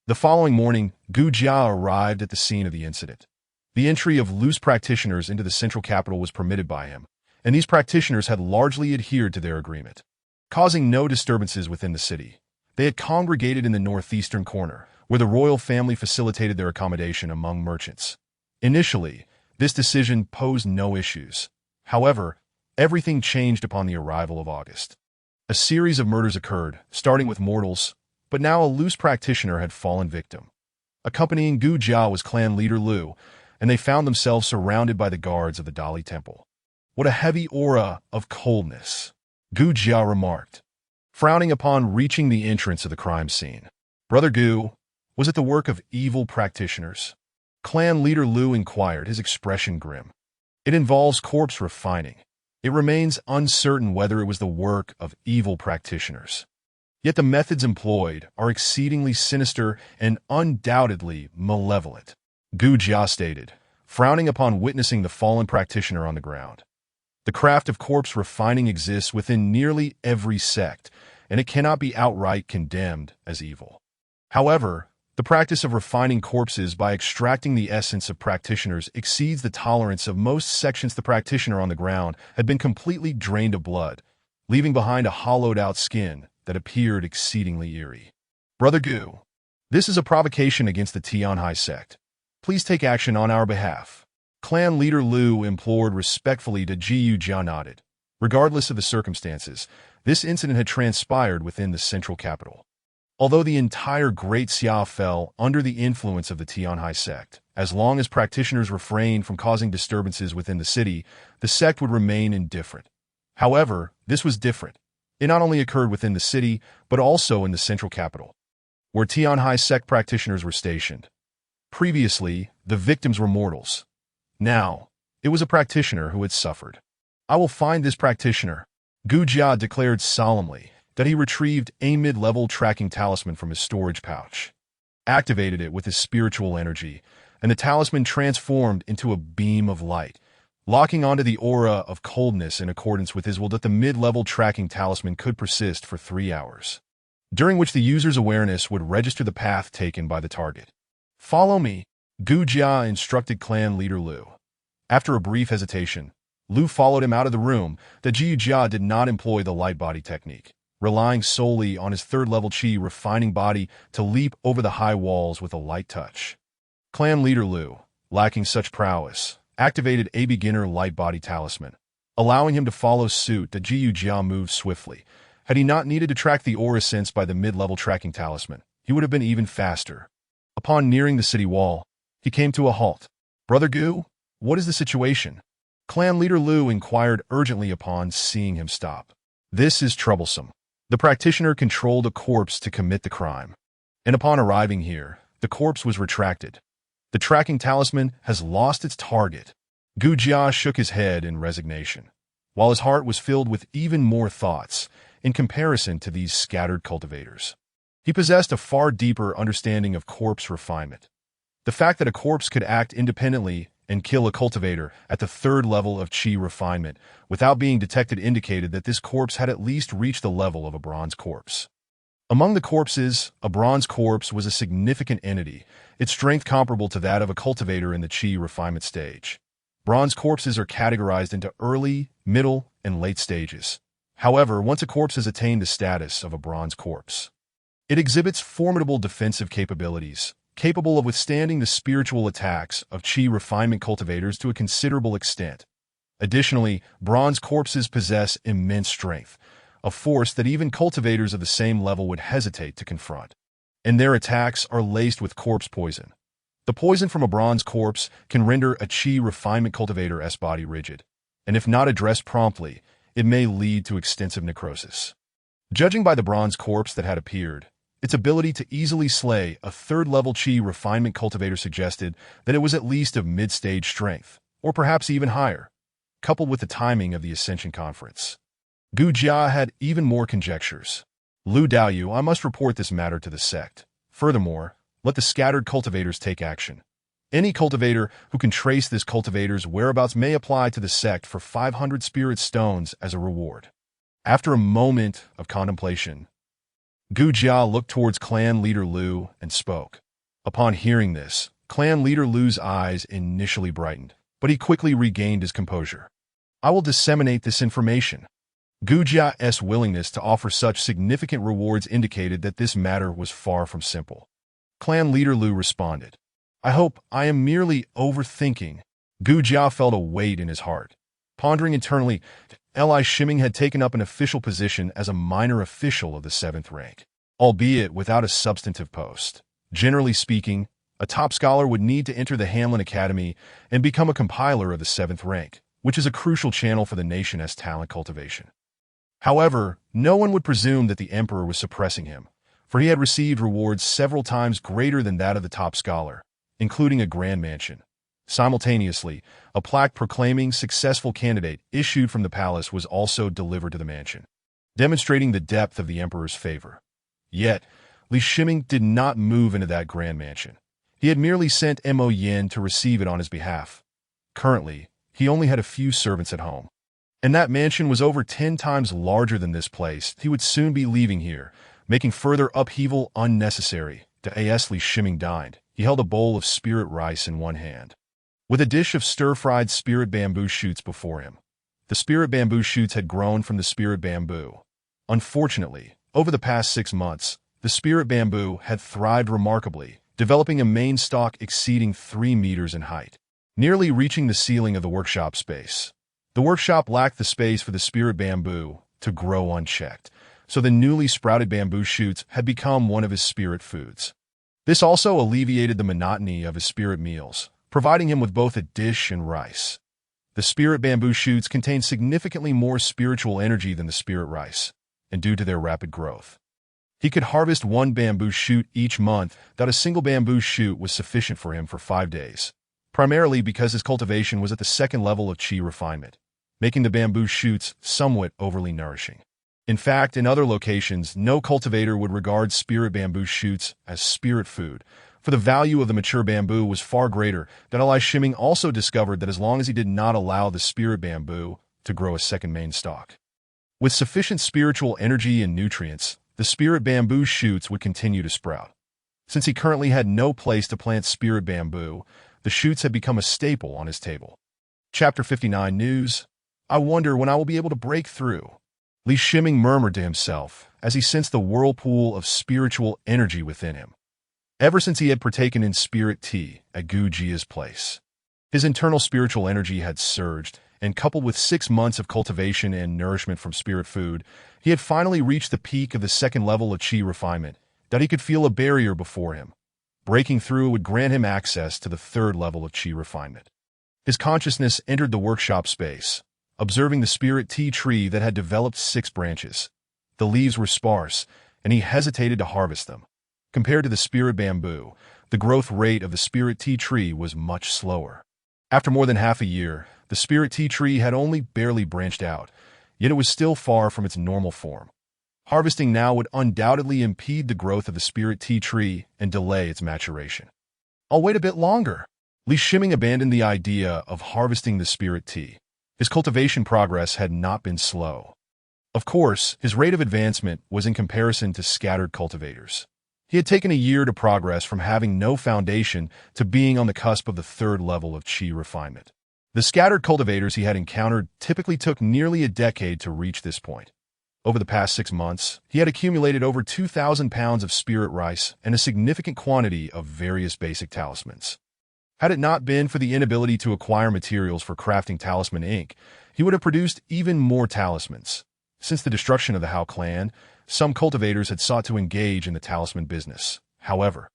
[SPEAKER 1] The following morning, Gu Jia arrived at the scene of the incident. The entry of loose practitioners into the central capital was permitted by him, and these practitioners had largely adhered to their agreement, causing no disturbances within the city. They had congregated in the northeastern corner, where the royal family facilitated their accommodation among merchants. Initially, this decision posed no issues. However, everything changed upon the arrival of August. A series of murders occurred, starting with mortals, but now a loose practitioner had fallen victim. Accompanying Gu Jia was clan leader Lu, and they found themselves surrounded by the guards of the Dali Temple. "What a heavy aura of coldness," Gu Jia remarked, frowning upon reaching the entrance of the crime scene. "Brother Gu, was it the work of evil practitioners?" Clan leader Lu inquired, his expression grim. "It involves corpse refining. It remains uncertain whether it was the work of evil practitioners. Yet the methods employed are exceedingly sinister and undoubtedly malevolent," Gu Jia stated, frowning upon witnessing the fallen practitioner on the ground. "The craft of corpse refining exists within nearly every sect, and it cannot be outright condemned as evil. However, the practice of refining corpses by extracting the essence of practitioners exceeds the tolerance of most sections. The practitioner on the ground had been completely drained of blood, leaving behind a hollowed-out skin that appeared exceedingly eerie. "Brother Gu, this is a provocation against the Tianhai sect. Please take action on our behalf." Clan leader Lu implored respectfully to Jiu Jia nodded. Regardless of the circumstances, this incident had transpired within the central capital. Although the entire Great Xia fell under the influence of the Tianhai sect, as long as practitioners refrained from causing disturbances within the city, the sect would remain indifferent. However, this was different. It not only occurred within the city, but also in the central capital, where Tianhai sect practitioners were stationed. Previously, the victims were mortals. Now, it was a practitioner who had suffered. "I will find this practitioner," Gu Jia declared solemnly that he retrieved a mid-level tracking talisman from his storage pouch, activated it with his spiritual energy, and the talisman transformed into a beam of light, locking onto the aura of coldness in accordance with his will that the mid-level tracking talisman could persist for 3 hours, during which the user's awareness would register the path taken by the target. "Follow me," Gu Jia instructed clan leader Lu. After a brief hesitation, Lu followed him out of the room. The Jiu Jia did not employ the light body technique, relying solely on his third-level chi refining body to leap over the high walls with a light touch. Clan leader Lu, lacking such prowess, activated a beginner light body talisman, allowing him to follow suit. The Jiu Jia moved swiftly. Had he not needed to track the aura sensed by the mid-level tracking talisman, he would have been even faster. Upon nearing the city wall, he came to a halt. "Brother Gu, what is the situation?" Clan leader Lu inquired urgently upon seeing him stop. "This is troublesome. The practitioner controlled a corpse to commit the crime, and upon arriving here, the corpse was retracted. The tracking talisman has lost its target." Gu Jia shook his head in resignation, while his heart was filled with even more thoughts in comparison to these scattered cultivators. He possessed a far deeper understanding of corpse refinement. The fact that a corpse could act independently and kill a cultivator at the third level of chi refinement without being detected indicated that this corpse had at least reached the level of a bronze corpse. Among the corpses, a bronze corpse was a significant entity, its strength comparable to that of a cultivator in the chi refinement stage. Bronze corpses are categorized into early, middle, and late stages. However, once a corpse has attained the status of a bronze corpse, it exhibits formidable defensive capabilities, capable of withstanding the spiritual attacks of chi refinement cultivators to a considerable extent. Additionally, bronze corpses possess immense strength, a force that even cultivators of the same level would hesitate to confront. And their attacks are laced with corpse poison. The poison from a bronze corpse can render a chi refinement cultivator's body rigid, and if not addressed promptly, it may lead to extensive necrosis. Judging by the bronze corpse that had appeared, its ability to easily slay a third-level chi refinement cultivator suggested that it was at least of mid-stage strength, or perhaps even higher, coupled with the timing of the Ascension conference. Gu Jia had even more conjectures. "Lu Daoyu, I must report this matter to the sect. Furthermore, let the scattered cultivators take action. Any cultivator who can trace this cultivator's whereabouts may apply to the sect for 500 spirit stones as a reward." After a moment of contemplation, Gu Jia looked towards clan leader Lu and spoke. Upon hearing this, clan leader Lu's eyes initially brightened, but he quickly regained his composure. "I will disseminate this information." Gu Jia's willingness to offer such significant rewards indicated that this matter was far from simple. Clan leader Lu responded, "I hope I am merely overthinking." Gu Jia felt a weight in his heart. Pondering internally, Li Shiming had taken up an official position as a minor official of the 7th rank, albeit without a substantive post. Generally speaking, A top scholar would need to enter the Hamlin Academy and become a compiler of the 7th rank, which is a crucial channel for the nation's talent cultivation. However, no one would presume that the emperor was suppressing him, for he had received rewards several times greater than that of the top scholar, including a grand mansion. Simultaneously, a plaque proclaiming successful candidate issued from the palace was also delivered to the mansion, demonstrating the depth of the emperor's favor. Yet, Li Shiming did not move into that grand mansion. He had merely sent Mo Yin to receive it on his behalf. Currently, he only had a few servants at home. And that mansion was over 10 times larger than this place. He would soon be leaving here, making further upheaval unnecessary. As Li Shiming dined, he held a bowl of spirit rice in one hand, with a dish of stir-fried spirit bamboo shoots before him. The spirit bamboo shoots had grown from the spirit bamboo. Unfortunately, over the past 6 months, the spirit bamboo had thrived remarkably, developing a main stalk exceeding 3 meters in height, nearly reaching the ceiling of the workshop space. The workshop lacked the space for the spirit bamboo to grow unchecked, so the newly sprouted bamboo shoots had become one of his spirit foods. This also alleviated the monotony of his spirit meals, providing him with both a dish and rice. The spirit bamboo shoots contain significantly more spiritual energy than the spirit rice, and due to their rapid growth, he could harvest 1 bamboo shoot each month. That a single bamboo shoot was sufficient for him for 5 days, primarily because his cultivation was at the 2nd level of qi refinement, making the bamboo shoots somewhat overly nourishing. In fact, in other locations, no cultivator would regard spirit bamboo shoots as spirit food, for the value of the mature bamboo was far greater. Li Shiming also discovered that as long as he did not allow the spirit bamboo to grow a second main stalk, with sufficient spiritual energy and nutrients, the spirit bamboo shoots would continue to sprout. Since he currently had no place to plant spirit bamboo, the shoots had become a staple on his table. Chapter 59 News. I wonder when I will be able to break through. Li Shiming murmured to himself as he sensed the whirlpool of spiritual energy within him. Ever since he had partaken in spirit tea at Gu Jia's place, his internal spiritual energy had surged, and coupled with 6 months of cultivation and nourishment from spirit food, he had finally reached the peak of the 2nd level of qi refinement, that he could feel a barrier before him. Breaking through would grant him access to the 3rd level of qi refinement. His consciousness entered the workshop space, observing the spirit tea tree that had developed 6 branches. The leaves were sparse, and he hesitated to harvest them. Compared to the spirit bamboo, the growth rate of the spirit tea tree was much slower. After more than half a year, the spirit tea tree had only barely branched out, yet it was still far from its normal form. Harvesting now would undoubtedly impede the growth of the spirit tea tree and delay its maturation. I'll wait a bit longer. Li Shiming abandoned the idea of harvesting the spirit tea. His cultivation progress had not been slow. Of course, his rate of advancement was in comparison to scattered cultivators. He had taken a year to progress from having no foundation to being on the cusp of the 3rd level of qi refinement. The scattered cultivators he had encountered typically took nearly a decade to reach this point. Over the past 6 months, he had accumulated over 2,000 pounds of spirit rice and a significant quantity of various basic talismans. Had it not been for the inability to acquire materials for crafting talisman ink, he would have produced even more talismans. Since the destruction of the Hao clan, some cultivators had sought to engage in the talisman business. However,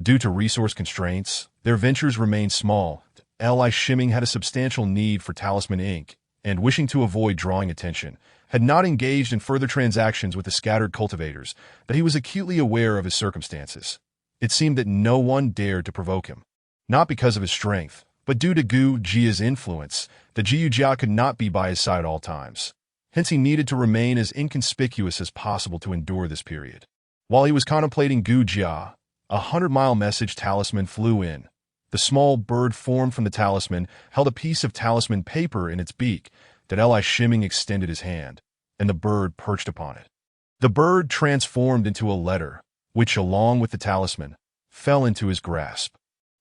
[SPEAKER 1] due to resource constraints, their ventures remained small. Li Shiming had a substantial need for talisman ink, and wishing to avoid drawing attention, had not engaged in further transactions with the scattered cultivators, but he was acutely aware of his circumstances. It seemed that no one dared to provoke him, not because of his strength, but due to Gu Jia's influence. The Jiu Jia could not be by his side at all times. Hence he needed to remain as inconspicuous as possible to endure this period. While he was contemplating Gu Jia, a 100-mile message talisman flew in. The small bird formed from the talisman held a piece of talisman paper in its beak. Li Shiming extended his hand, and the bird perched upon it. The bird transformed into a letter, which, along with the talisman, fell into his grasp.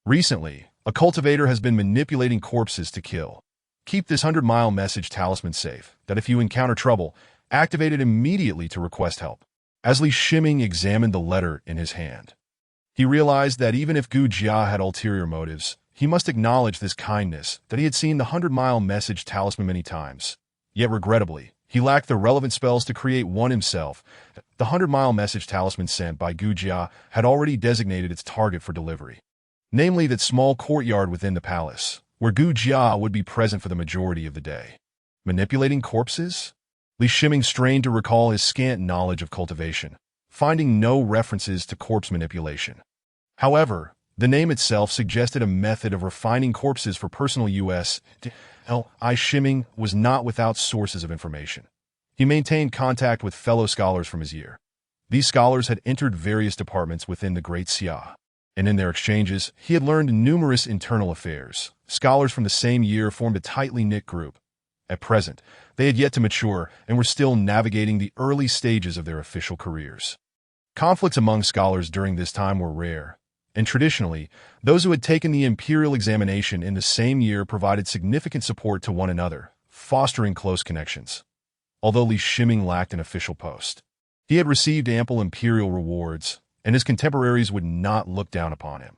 [SPEAKER 1] Recently, a cultivator has been manipulating corpses to kill. Keep this 100-mile message talisman safe, that if you encounter trouble, activate it immediately to request help. As Li Shiming examined the letter in his hand, he realized that even if Gu Jia had ulterior motives, he must acknowledge this kindness, that he had seen the 100-mile message talisman many times. Yet regrettably, he lacked the relevant spells to create one himself. The 100-mile message talisman sent by Gu Jia had already designated its target for delivery. namely that small courtyard within the palace, where Gu Jia would be present for the majority of the day. Manipulating corpses? Li Shiming strained to recall his scant knowledge of cultivation, finding no references to corpse manipulation. However, the name itself suggested a method of refining corpses for personal use. Li Shiming was not without sources of information. He maintained contact with fellow scholars from his year. These scholars had entered various departments within the Great Xia, and in their exchanges, he had learned numerous internal affairs. Scholars from the same year formed a tightly knit group. At present, they had yet to mature and were still navigating the early stages of their official careers. Conflicts among scholars during this time were rare, and traditionally, those who had taken the imperial examination in the same year provided significant support to one another, fostering close connections. Although Li Shiming lacked an official post, he had received ample imperial rewards, and his contemporaries would not look down upon him.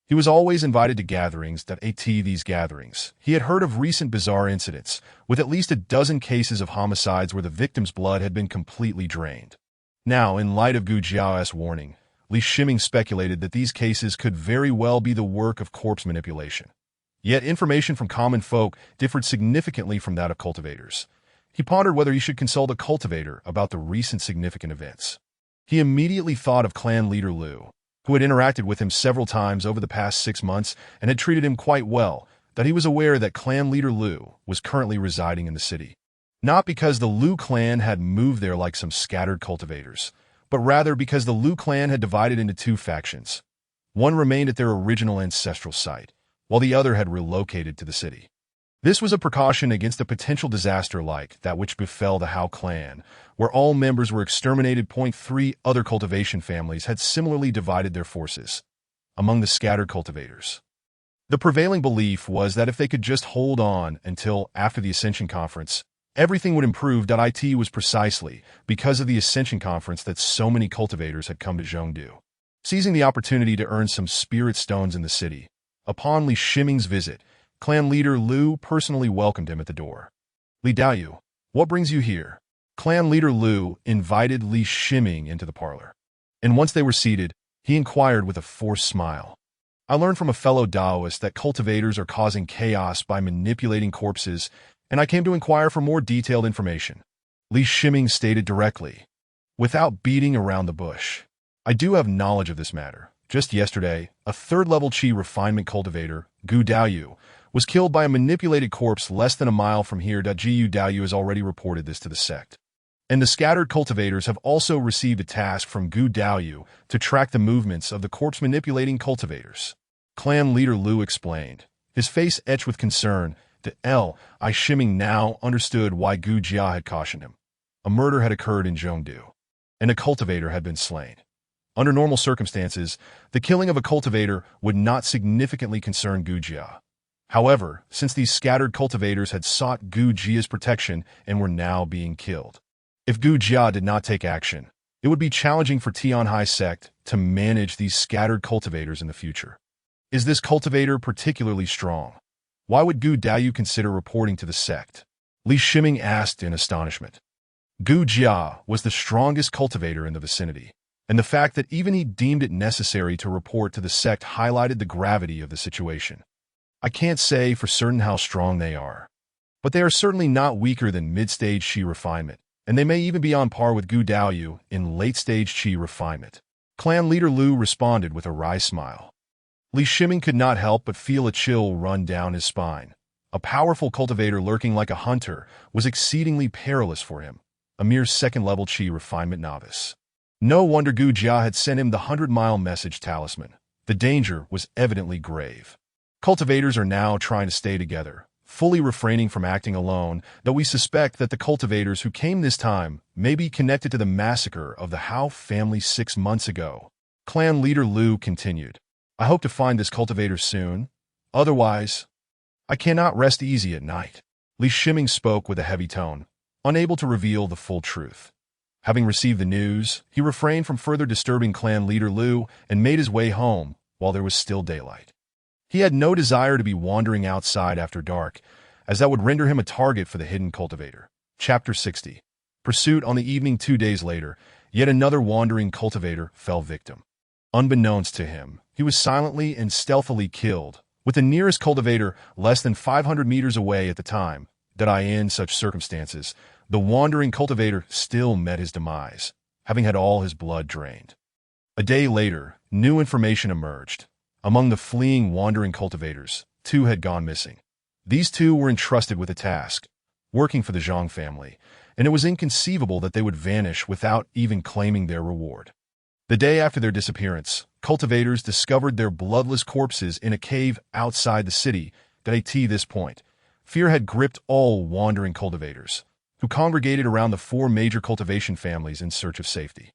[SPEAKER 1] He was always invited to gatherings. These gatherings, he had heard of recent bizarre incidents, with at least a dozen cases of homicides where the victim's blood had been completely drained. Now, in light of Gu Jiao's warning, Li Shiming speculated that these cases could very well be the work of corpse manipulation. Yet information from common folk differed significantly from that of cultivators. He pondered whether he should consult a cultivator about the recent significant events. He immediately thought of clan leader Lu, who had interacted with him several times over the past 6 months and had treated him quite well, that he was aware that clan leader Lu was currently residing in the city. Not because the Lu clan had moved there like some scattered cultivators, but rather because the Lu clan had divided into 2 factions. One remained at their original ancestral site, while the other had relocated to the city. This was a precaution against a potential disaster like that which befell the Hao clan, where all members were exterminated. 3 other cultivation families had similarly divided their forces among the scattered cultivators. The prevailing belief was that if they could just hold on until after the Ascension Conference, everything would improve. It was precisely because of the Ascension Conference that so many cultivators had come to Zhongdu, seizing the opportunity to earn some spirit stones in the city. Upon Li Shiming's visit, clan leader Lu personally welcomed him at the door. Li Daoyu, what brings you here? Clan leader Lu invited Li Shiming into the parlor. And once they were seated, he inquired with a forced smile. I learned from a fellow Daoist that cultivators are causing chaos by manipulating corpses, and I came to inquire for more detailed information. Li Shiming stated directly, without beating around the bush. I do have knowledge of this matter. Just yesterday, a 3rd-level Qi refinement cultivator, Gu Daoyu, was killed by a manipulated corpse less than a mile from here. Gu Daoyu has already reported this to the sect. And the scattered cultivators have also received a task from Gu Daoyu to track the movements of the corpse-manipulating cultivators. Clan leader Lu explained, his face etched with concern. Li Shiming now understood why Gu Jia had cautioned him. A murder had occurred in Zhongdu, and a cultivator had been slain. Under normal circumstances, the killing of a cultivator would not significantly concern Gu Jia. However, since these scattered cultivators had sought Gu Jia's protection and were now being killed, if Gu Jia did not take action, it would be challenging for Tianhai sect to manage these scattered cultivators in the future. Is this cultivator particularly strong? Why would Gu Daoyu consider reporting to the sect? Li Shiming asked in astonishment. Gu Jia was the strongest cultivator in the vicinity, and the fact that even he deemed it necessary to report to the sect highlighted the gravity of the situation. I can't say for certain how strong they are, but they are certainly not weaker than mid-stage Qi refinement, and they may even be on par with Gu Daoyu in late-stage Qi refinement. Clan leader Lu responded with a wry smile. Li Shiming could not help but feel a chill run down his spine. A powerful cultivator lurking like a hunter was exceedingly perilous for him, a mere 2nd-level Qi refinement novice. No wonder Gu Jia had sent him the 100-mile message talisman. The danger was evidently grave. Cultivators are now trying to stay together, fully refraining from acting alone, though we suspect that the cultivators who came this time may be connected to the massacre of the Hao family 6 months ago. Clan leader Lu continued, I hope to find this cultivator soon. Otherwise, I cannot rest easy at night. Li Shiming spoke with a heavy tone, unable to reveal the full truth. Having received the news, he refrained from further disturbing clan leader Lu and made his way home while there was still daylight. He had no desire to be wandering outside after dark, as that would render him a target for the hidden cultivator. Chapter 60. Pursuit. On the evening 2 days later, yet another wandering cultivator fell victim. Unbeknownst to him, he was silently and stealthily killed, with the nearest cultivator less than 500 meters away at the time. That in such circumstances, the wandering cultivator still met his demise, having had all his blood drained. A day later, new information emerged. Among the fleeing wandering cultivators, 2 had gone missing. These 2 were entrusted with a task, working for the Zhang family, and it was inconceivable that they would vanish without even claiming their reward. The day after their disappearance, cultivators discovered their bloodless corpses in a cave outside the city. At this point, fear had gripped all wandering cultivators, who congregated around the 4 major cultivation families in search of safety.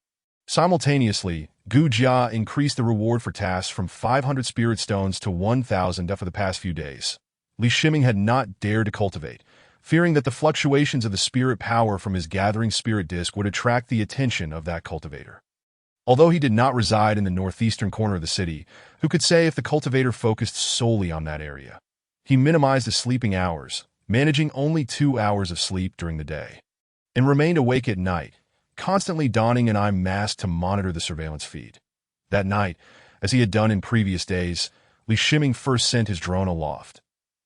[SPEAKER 1] Simultaneously, Gu Jia increased the reward for tasks from 500 spirit stones to 1,000 for the past few days. Li Shiming had not dared to cultivate, fearing that the fluctuations of the spirit power from his gathering spirit disk would attract the attention of that cultivator. Although he did not reside in the northeastern corner of the city, who could say if the cultivator focused solely on that area? He minimized his sleeping hours, managing only 2 hours of sleep during the day, and remained awake at night, constantly donning an eye mask to monitor the surveillance feed. That night, as he had done in previous days, Li Shiming first sent his drone aloft.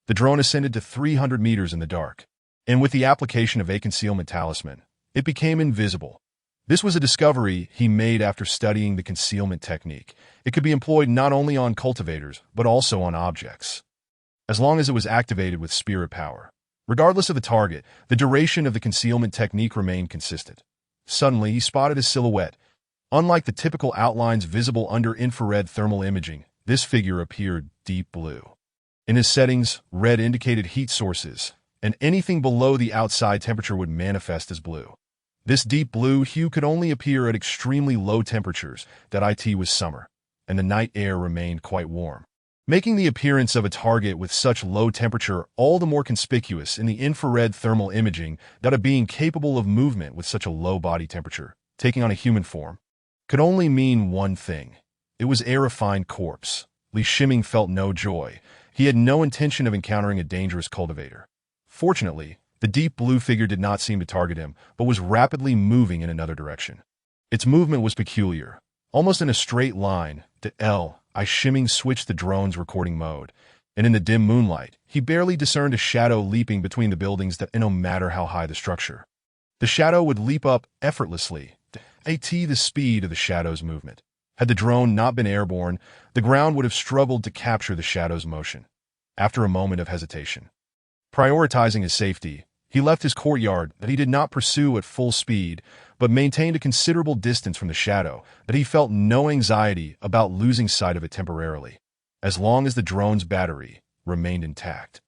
[SPEAKER 1] The drone ascended to 300 meters in the dark, and with the application of a concealment talisman, it became invisible. This was a discovery he made after studying the concealment technique. It could be employed not only on cultivators, but also on objects, as long as it was activated with spirit power. Regardless of the target, the duration of the concealment technique remained consistent. Suddenly, he spotted a silhouette. Unlike the typical outlines visible under infrared thermal imaging, this figure appeared deep blue. In his settings, red indicated heat sources, and anything below the outside temperature would manifest as blue. This deep blue hue could only appear at extremely low temperatures. That it was summer, and the night air remained quite warm, making the appearance of a target with such low temperature all the more conspicuous in the infrared thermal imaging. That a being capable of movement with such a low body temperature, taking on a human form, could only mean one thing. It was a refined corpse. Li Shiming felt no joy. He had no intention of encountering a dangerous cultivator. Fortunately, the deep blue figure did not seem to target him, but was rapidly moving in another direction. Its movement was peculiar, almost in a straight line. Li Shiming switched the drone's recording mode, and in the dim moonlight, he barely discerned a shadow leaping between the buildings. No matter how high the structure, the shadow would leap up effortlessly, at the speed of the shadow's movement. Had the drone not been airborne, the ground would have struggled to capture the shadow's motion. After a moment of hesitation, prioritizing his safety, he left his courtyard. That he did not pursue at full speed, but maintained a considerable distance from the shadow. That he felt no anxiety about losing sight of it temporarily, as long as the drone's battery remained intact.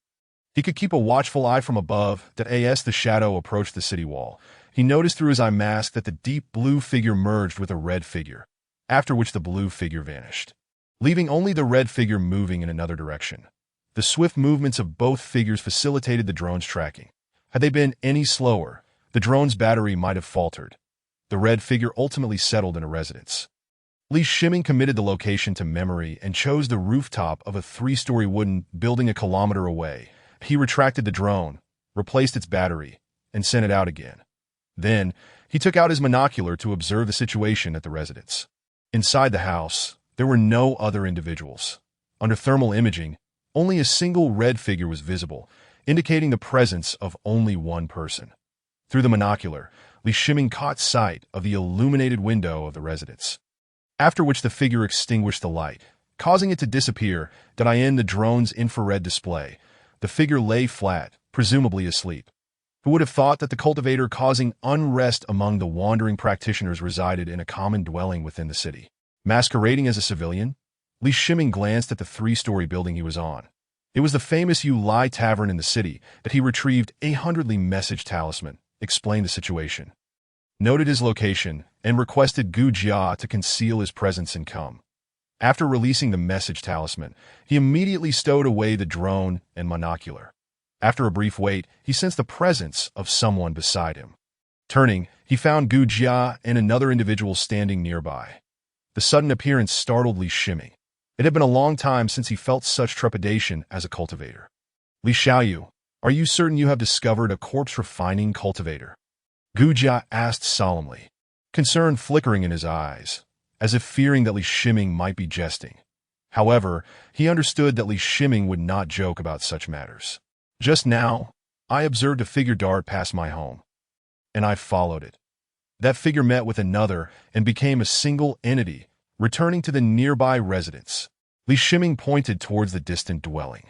[SPEAKER 1] He could keep a watchful eye from above. That as the shadow approached the city wall, he noticed through his eye mask that the deep blue figure merged with a red figure, after which the blue figure vanished, leaving only the red figure moving in another direction. The swift movements of both figures facilitated the drone's tracking. Had they been any slower, the drone's battery might have faltered. The red figure ultimately settled in a residence. Li Shiming committed the location to memory and chose the rooftop of a 3-story wooden building a kilometer away. He retracted the drone, replaced its battery, and sent it out again. Then, he took out his monocular to observe the situation at the residence. Inside the house, there were no other individuals. Under thermal imaging, only a single red figure was visible, indicating the presence of only one person. Through the monocular, Li Shiming caught sight of the illuminated window of the residence, after which the figure extinguished the light, causing it to disappear. In the drone's infrared display, the figure lay flat, presumably asleep. Who would have thought that the cultivator causing unrest among the wandering practitioners resided in a common dwelling within the city? Masquerading as a civilian, Li Shiming glanced at the 3-story building he was on. It was the famous Yu Lai Tavern in the city. That he retrieved a 100-Li message talisman, explained the situation, noted his location, and requested Gu Jia to conceal his presence and come. After releasing the message talisman, he immediately stowed away the drone and monocular. After a brief wait, he sensed the presence of someone beside him. Turning, he found Gu Jia and another individual standing nearby. The sudden appearance startled Li Shiming. It had been a long time since he felt such trepidation as a cultivator. Li Xiaoyu, are you certain you have discovered a corpse-refining cultivator? Gu Jia asked solemnly, concern flickering in his eyes. as if fearing that Li Shiming might be jesting. However, he understood that Li Shiming would not joke about such matters. Just now, I observed a figure dart past my home, and I followed it. That figure met with another and became a single entity, returning to the nearby residence. Li Shiming pointed towards the distant dwelling.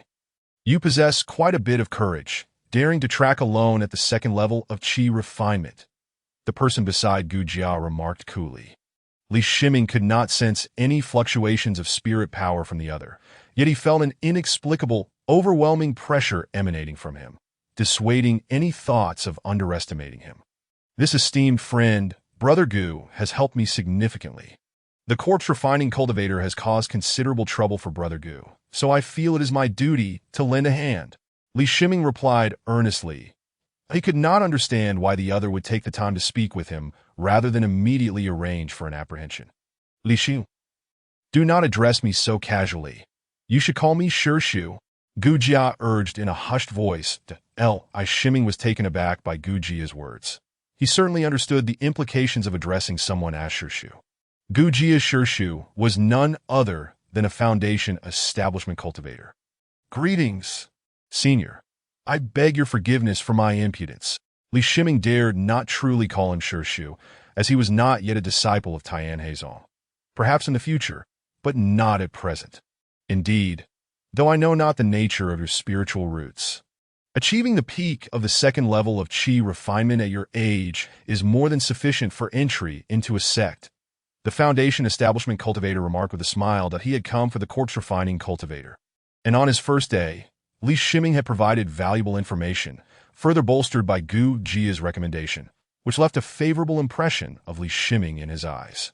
[SPEAKER 1] You possess quite a bit of courage, daring to track alone at the second level of qi refinement, the person beside Gu Jia remarked coolly. Li Shiming could not sense any fluctuations of spirit power from the other, yet he felt an inexplicable, overwhelming pressure emanating from him, dissuading any thoughts of underestimating him. This esteemed friend, Brother Gu, has helped me significantly. The corpse-refining cultivator has caused considerable trouble for Brother Gu, so I feel it is my duty to lend a hand. Li Shiming replied earnestly. He could not understand why the other would take the time to speak with him rather than immediately arrange for an apprehension. Li Shu, do not address me so casually. You should call me Shu, Gu Jia urged in a hushed voice. Li Shiming was taken aback by Gu Jia's words. He certainly understood the implications of addressing someone as Shu. Gu Jia's Shu was none other than a foundation establishment cultivator. Greetings, Senior. I beg your forgiveness for my impudence. Li Shiming dared not truly call him Shu, as he was not yet a disciple of Tian Heizong. Perhaps in the future, but not at present. Indeed, though I know not the nature of your spiritual roots. Achieving the peak of the second level of qi refinement at your age is more than sufficient for entry into a sect. The Foundation Establishment Cultivator remarked with a smile that he had come for the corpse-refining cultivator. And on his first day, Li Shiming had provided valuable information, further bolstered by Gu Jia's recommendation, which left a favorable impression of Li Shiming in his eyes.